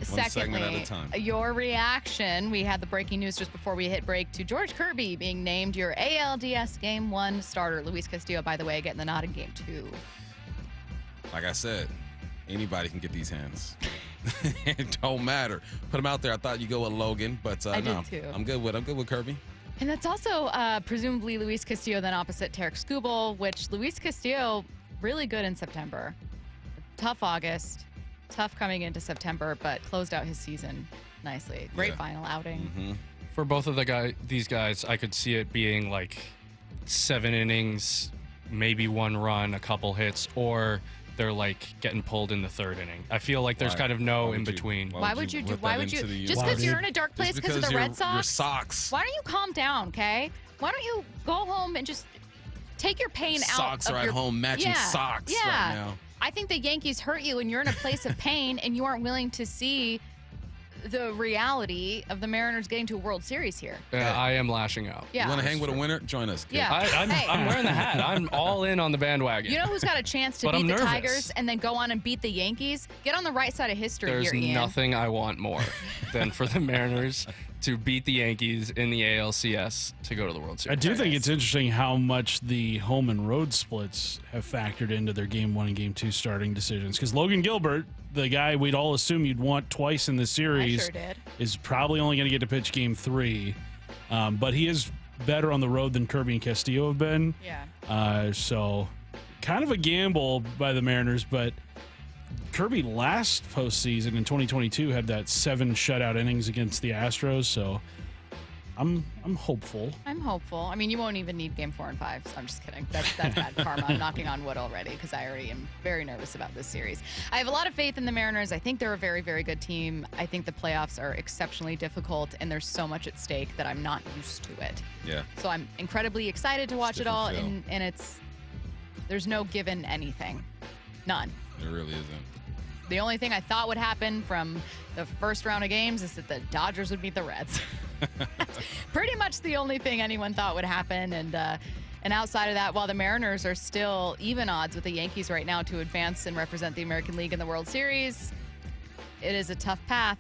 Secondly, your reaction. We had the breaking news just before we hit break to George Kirby being named your ALDS Game 1 starter. Luis Castillo, by the way, getting the nod in Game 2. Like I said, anybody can get these hands. It don't matter. Put them out there. I thought you'd go with Logan, but I no. did too. I'm good with Kirby. And that's also presumably Luis Castillo then opposite Tarek Skubal, which Luis Castillo really good in September. Tough August. Tough coming into September, but closed out his season nicely. Great final outing. Mm-hmm. For both of these guys, I could see it being like 7 innings, maybe 1 run, a couple hits, or they're like getting pulled in the 3rd inning. I feel like there's kind of no in between. Why would you? Just because you're in a dark place because of the Red Sox? Your socks. Why don't you calm down, okay? Why don't you go home and just take your pain out? Socks are at home matching socks right now. I think the Yankees hurt you and you're in a place of pain and you aren't willing to see the reality of the Mariners getting to a World Series here. I am lashing out. Yeah. You want to hang with a winner? Join us, kid. Yeah. I'm wearing the hat. I'm all in on the bandwagon. You know who's got a chance to But beat I'm the nervous. Tigers and then go on and beat the Yankees? Get on the right side of history There's here, Ian. nothing I want more than for the Mariners to beat the Yankees in the ALCS to go to the World Series. I do think it's interesting how much the home and road splits have factored into their Game 1 and Game 2 starting decisions. Because Logan Gilbert, the guy we'd all assume you'd want twice in the series, is probably only going to get to pitch Game 3. But he is better on the road than Kirby and Castillo have been. Yeah. So kind of a gamble by the Mariners, but Kirby last postseason in 2022 had that 7 shutout innings against the Astros, so I'm hopeful. I'm hopeful. I mean, you won't even need Game 4 and 5. So I'm just kidding. That's bad karma. I'm knocking on wood already because I already am very nervous about this series. I have a lot of faith in the Mariners. I think they're a very, very good team. I think the playoffs are exceptionally difficult, and there's so much at stake that I'm not used to it. Yeah. So I'm incredibly excited to watch it all, different and there's no given anything. None. It really isn't. The only thing I thought would happen from the first round of games is that the Dodgers would beat the Reds. Pretty much the only thing anyone thought would happen. And outside of that, while the Mariners are still even odds with the Yankees right now to advance and represent the American League in the World Series, it is a tough path.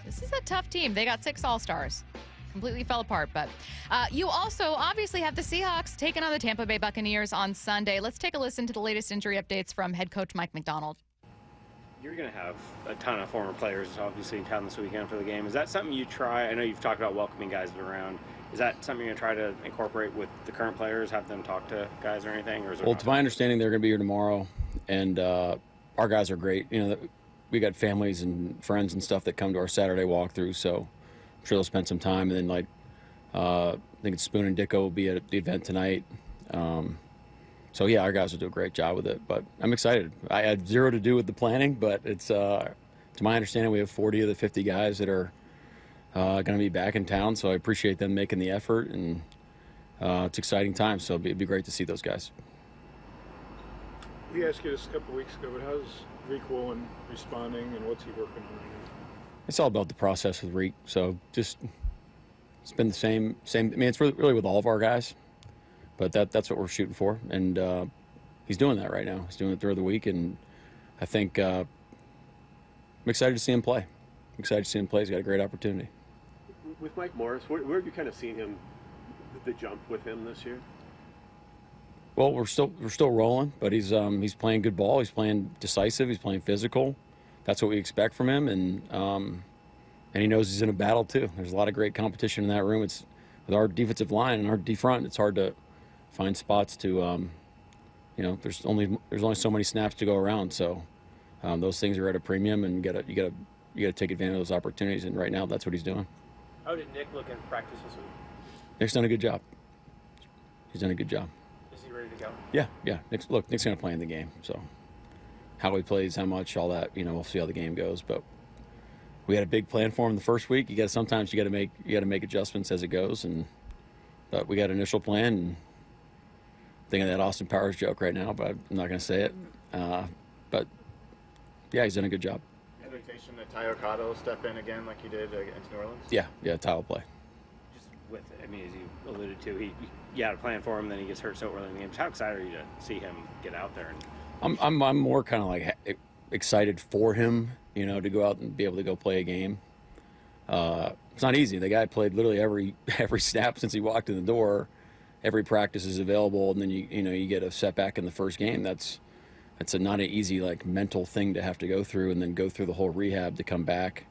This is a tough team. They got 6 All-Stars. Completely fell apart. But you also obviously have the Seahawks taking on the Tampa Bay Buccaneers on Sunday. Let's take a listen to the latest injury updates from head coach Mike Macdonald. You're going to have a ton of former players obviously in town this weekend for the game. Is that something you try? I know you've talked about welcoming guys around. Is that something you're going to try to incorporate with the current players, have them talk to guys or anything? Or is Well, to my understanding, they're going to be here tomorrow, and our guys are great. You know, we got families and friends and stuff that come to our Saturday walkthrough, so I'm sure they'll spend some time. And then, I think it's Spoon and Dicko will be at the event tonight. So, yeah, our guys will do a great job with it. But I'm excited. I had zero to do with the planning, but it's to my understanding, we have 40 of the 50 guys that are going to be back in town. So I appreciate them making the effort, and it's exciting times. So it'd be great to see those guys. He asked you this a couple of weeks ago, but how's Reek Woolen responding, and what's he working on? It's all about the process with Reek. So just it's been the same. I mean, it's really with all of our guys. But that's what we're shooting for, and he's doing that right now. He's doing it through the week, and I think I'm excited to see him play. He's got a great opportunity. With Mike Morris, where have you kind of seen him, the jump with him this year? Well, we're still rolling, but he's playing good ball. He's playing decisive. He's playing physical. That's what we expect from him, and he knows he's in a battle too. There's a lot of great competition in that room. It's with our defensive line and our D front. It's hard to find spots to, there's only so many snaps to go around. So those things are at a premium, and you gotta take advantage of those opportunities. And right now, that's what he's doing. How did Nick look in practice this week? Nick's done a good job. He's done a good job. Is he ready to go? Yeah. Nick's gonna play in the game. So how he plays, how much, all that, we'll see how the game goes. But we had a big plan for him the first week. Sometimes you gotta make adjustments as it goes, but we got an initial plan. And thinking of that Austin Powers joke right now, but I'm not going to say it. But yeah, he's done a good job. Expectation that Ty Ocado step in again like he did against New Orleans? Yeah, Ty will play. Just with, as you alluded to, you had a plan for him, then he gets hurt so early in the game. How excited are you to see him get out there? I'm more kind of like excited for him, to go out and be able to go play a game. It's not easy. The guy played literally every snap since he walked in the door. Every practice is available, and then you get a setback in the first game. That's not an easy mental thing to have to go through, and then go through the whole rehab to come back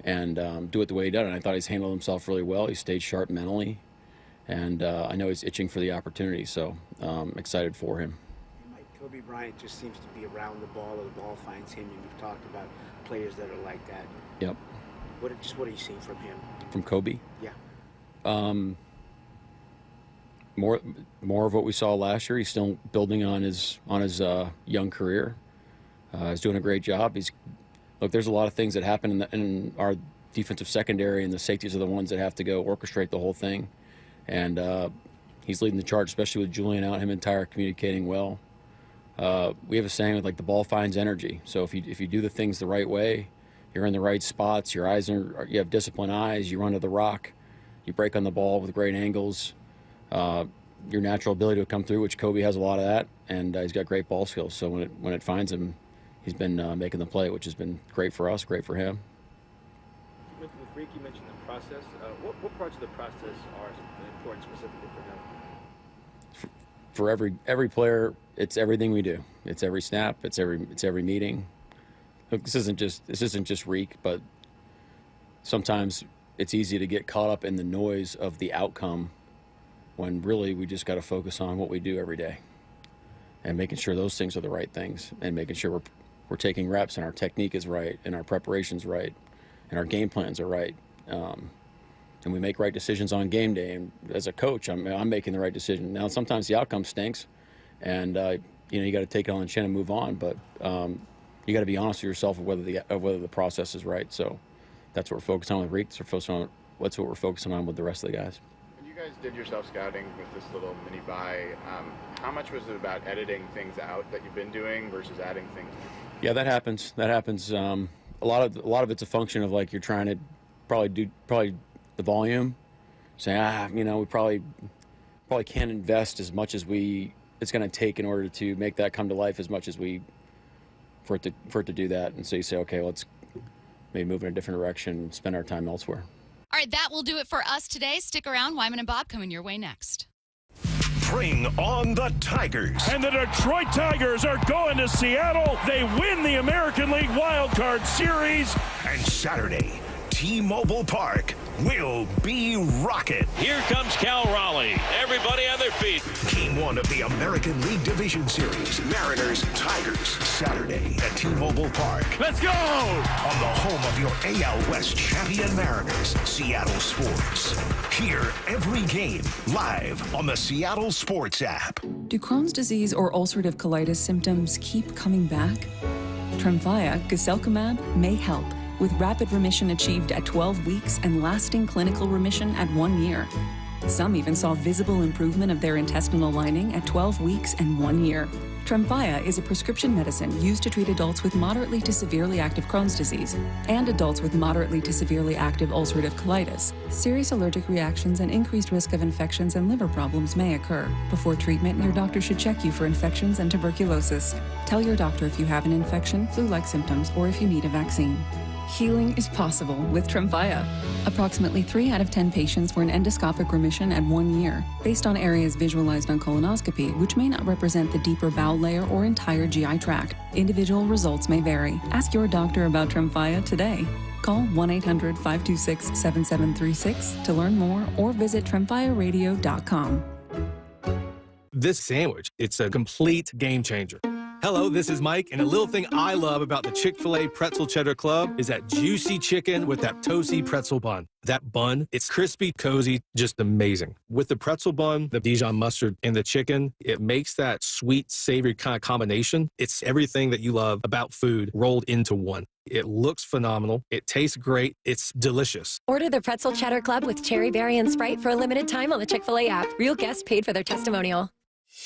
and do it the way he did. And I thought he's handled himself really well. He stayed sharp mentally, and I know he's itching for the opportunity. So excited for him. Kobe Bryant just seems to be around the ball, or the ball finds him, and you've talked about players that are like that. Yep. What are you seeing from him? From Kobe? Yeah. More of what we saw last year. He's still building on his young career. He's doing a great job. There's a lot of things that happen in our defensive secondary, and the safeties are the ones that have to go orchestrate the whole thing. And he's leading the charge, especially with Julian out. Him and Ty are communicating well. we have a saying with like the ball finds energy. So if you do the things the right way, you're in the right spots, you have disciplined eyes, you run to the rock, you break on the ball with great angles, your natural ability to come through, which Kobe has a lot of that, and he's got great ball skills. So when it finds him, he's been making the play, which has been great for us, great for him. With Rick, you mentioned the process. What parts of the process are important specifically for him? For every player, it's everything we do. It's every snap. It's every meeting. Look, this isn't just Reek, but sometimes it's easy to get caught up in the noise of the outcome when really we just got to focus on what we do every day and making sure those things are the right things and making sure we're taking reps and our technique is right and our preparation's right and our game plans are right. And we make right decisions on game day. And as a coach, I'm making the right decision. Now, sometimes the outcome stinks, and you got to take it on the chin and move on. But you got to be honest with yourself of whether the process is right. So that's what we're focused on with Reek. That's what we're focusing on with the rest of the guys. When you guys did your self-scouting with this little mini bye, how much was it about editing things out that you've been doing versus adding things in? Yeah, that happens. A lot of it's a function of like you're trying to probably the volume, saying we probably can't invest as much as it's going to take in order to make that come to life as much as for it to do that. And so you say, okay, let's maybe move in a different direction and spend our time elsewhere. All right, that will do it for us today. Stick around. Wyman and Bob coming your way next. Bring on the Tigers. And the Detroit Tigers are going to Seattle. They win the American League Wild Card Series. And Saturday, T-Mobile Park will be rocking. Here comes Cal Raleigh. Everybody on their feet. Game 1 of the American League Division Series. Mariners, Tigers. Saturday at T-Mobile Park. Let's go! On the home of your AL West champion Mariners, Seattle Sports. Hear every game live on the Seattle Sports app. Do Crohn's disease or ulcerative colitis symptoms keep coming back? Tremfya, guselkumab, may help, with rapid remission achieved at 12 weeks and lasting clinical remission at 1 year. Some even saw visible improvement of their intestinal lining at 12 weeks and 1 year. Tremfya is a prescription medicine used to treat adults with moderately to severely active Crohn's disease and adults with moderately to severely active ulcerative colitis. Serious allergic reactions and increased risk of infections and liver problems may occur. Before treatment, your doctor should check you for infections and tuberculosis. Tell your doctor if you have an infection, flu-like symptoms, or if you need a vaccine. Healing is possible with Tremfya. Approximately 3 out of 10 patients were in endoscopic remission at 1 year, based on areas visualized on colonoscopy, which may not represent the deeper bowel layer or entire GI tract. Individual results may vary. Ask your doctor about Tremfya today. Call 1-800-526-7736 to learn more or visit tremfyaradio.com. This sandwich, it's a complete game changer. Hello, this is Mike, and a little thing I love about the Chick-fil-A Pretzel Cheddar Club is that juicy chicken with that toasty pretzel bun. That bun, it's crispy, cozy, just amazing. With the pretzel bun, the Dijon mustard, and the chicken, it makes that sweet, savory kind of combination. It's everything that you love about food rolled into one. It looks phenomenal. It tastes great. It's delicious. Order the Pretzel Cheddar Club with cherry berry and Sprite for a limited time on the Chick-fil-A app. Real guests paid for their testimonial.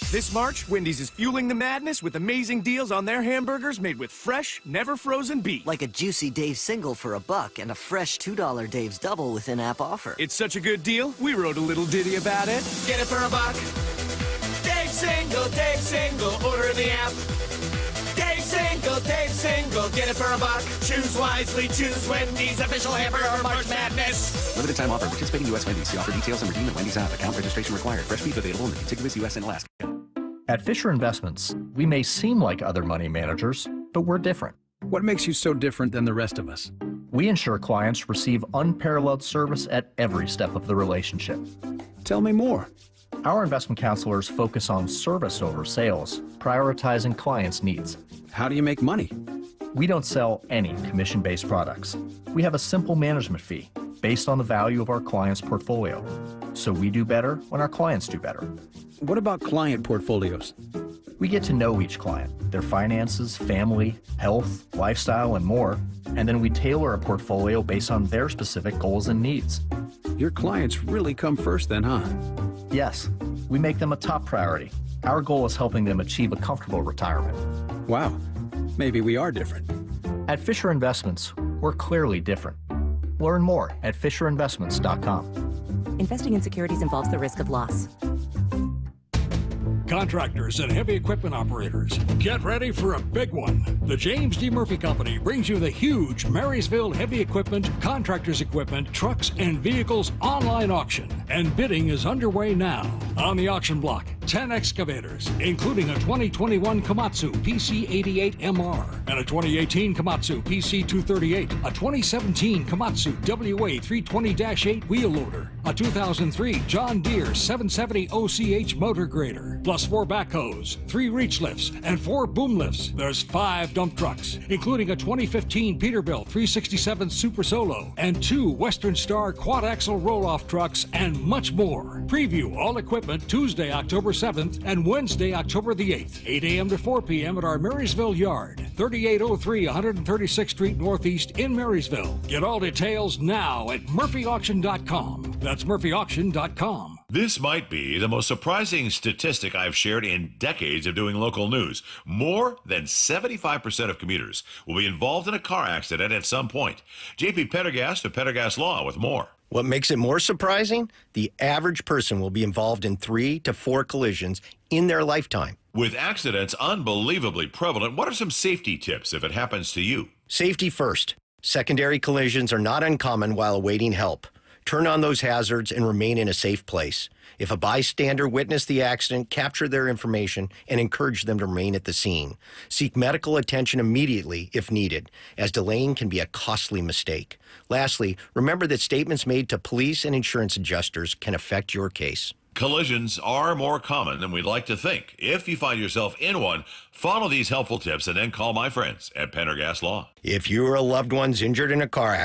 This March, Wendy's is fueling the madness with amazing deals on their hamburgers made with fresh, never frozen beef. Like a juicy Dave's single for $1 and a fresh $2 Dave's double with in-app offer. It's such a good deal, we wrote a little ditty about it. Get it for $1. Dave's single, order in the app. Dave's single, get it for $1. Choose wisely, choose Wendy's, official hamburger March Madness. Limited time offer, participating U.S. Wendy's. See offer details and redeem at Wendy's app. Account registration required. Fresh beef available in the contiguous U.S. and Alaska. At Fisher Investments, we may seem like other money managers, but we're different. What makes you so different than the rest of us? We ensure clients receive unparalleled service at every step of the relationship. Tell me more. Our investment counselors focus on service over sales, prioritizing clients' needs. How do you make money? We don't sell any commission-based products. We have a simple management fee based on the value of our client's portfolio. So we do better when our clients do better. What about client portfolios? We get to know each client, their finances, family, health, lifestyle, and more, and then we tailor a portfolio based on their specific goals and needs. Your clients really come first then, huh? Yes, we make them a top priority. Our goal is helping them achieve a comfortable retirement. Wow, maybe we are different. At Fisher Investments, we're clearly different. Learn more at FisherInvestments.com. Investing in securities involves the risk of loss. Contractors and heavy equipment operators, get ready for a big one. The James D. Murphy Company brings you the huge Marysville Heavy Equipment, Contractors Equipment, Trucks, and Vehicles online auction. And bidding is underway now. On the auction block, 10 excavators, including a 2021 Komatsu PC88MR and a 2018 Komatsu PC238, a 2017 Komatsu WA320-8 wheel loader, a 2003 John Deere 770 OCH motor grader, plus 4 backhoes, 3 reach lifts, and 4 boom lifts. There's 5 dump trucks, including a 2015 Peterbilt 367 Super Solo and 2 Western Star quad-axle roll-off trucks, and much more. Preview all equipment Tuesday, October 7th and Wednesday, October the 8th, 8 a.m. to 4 p.m. at our Marysville yard, 3803 136th Street Northeast in Marysville. Get all details now at murphyauction.com. That's murphyauction.com. This might be the most surprising statistic I've shared in decades of doing local news. More than 75% of commuters will be involved in a car accident at some point. JP Pendergast of Pendergast Law with more. What makes it more surprising? The average person will be involved in 3 to 4 collisions in their lifetime. With accidents unbelievably prevalent, what are some safety tips if it happens to you? Safety first. Secondary collisions are not uncommon while awaiting help. Turn on those hazards and remain in a safe place. If a bystander witnessed the accident, capture their information and encourage them to remain at the scene. Seek medical attention immediately if needed, as delaying can be a costly mistake. Lastly, remember that statements made to police and insurance adjusters can affect your case. Collisions are more common than we'd like to think. If you find yourself in one, follow these helpful tips and then call my friends at Pendergast Law. If you or a loved one's injured in a car accident,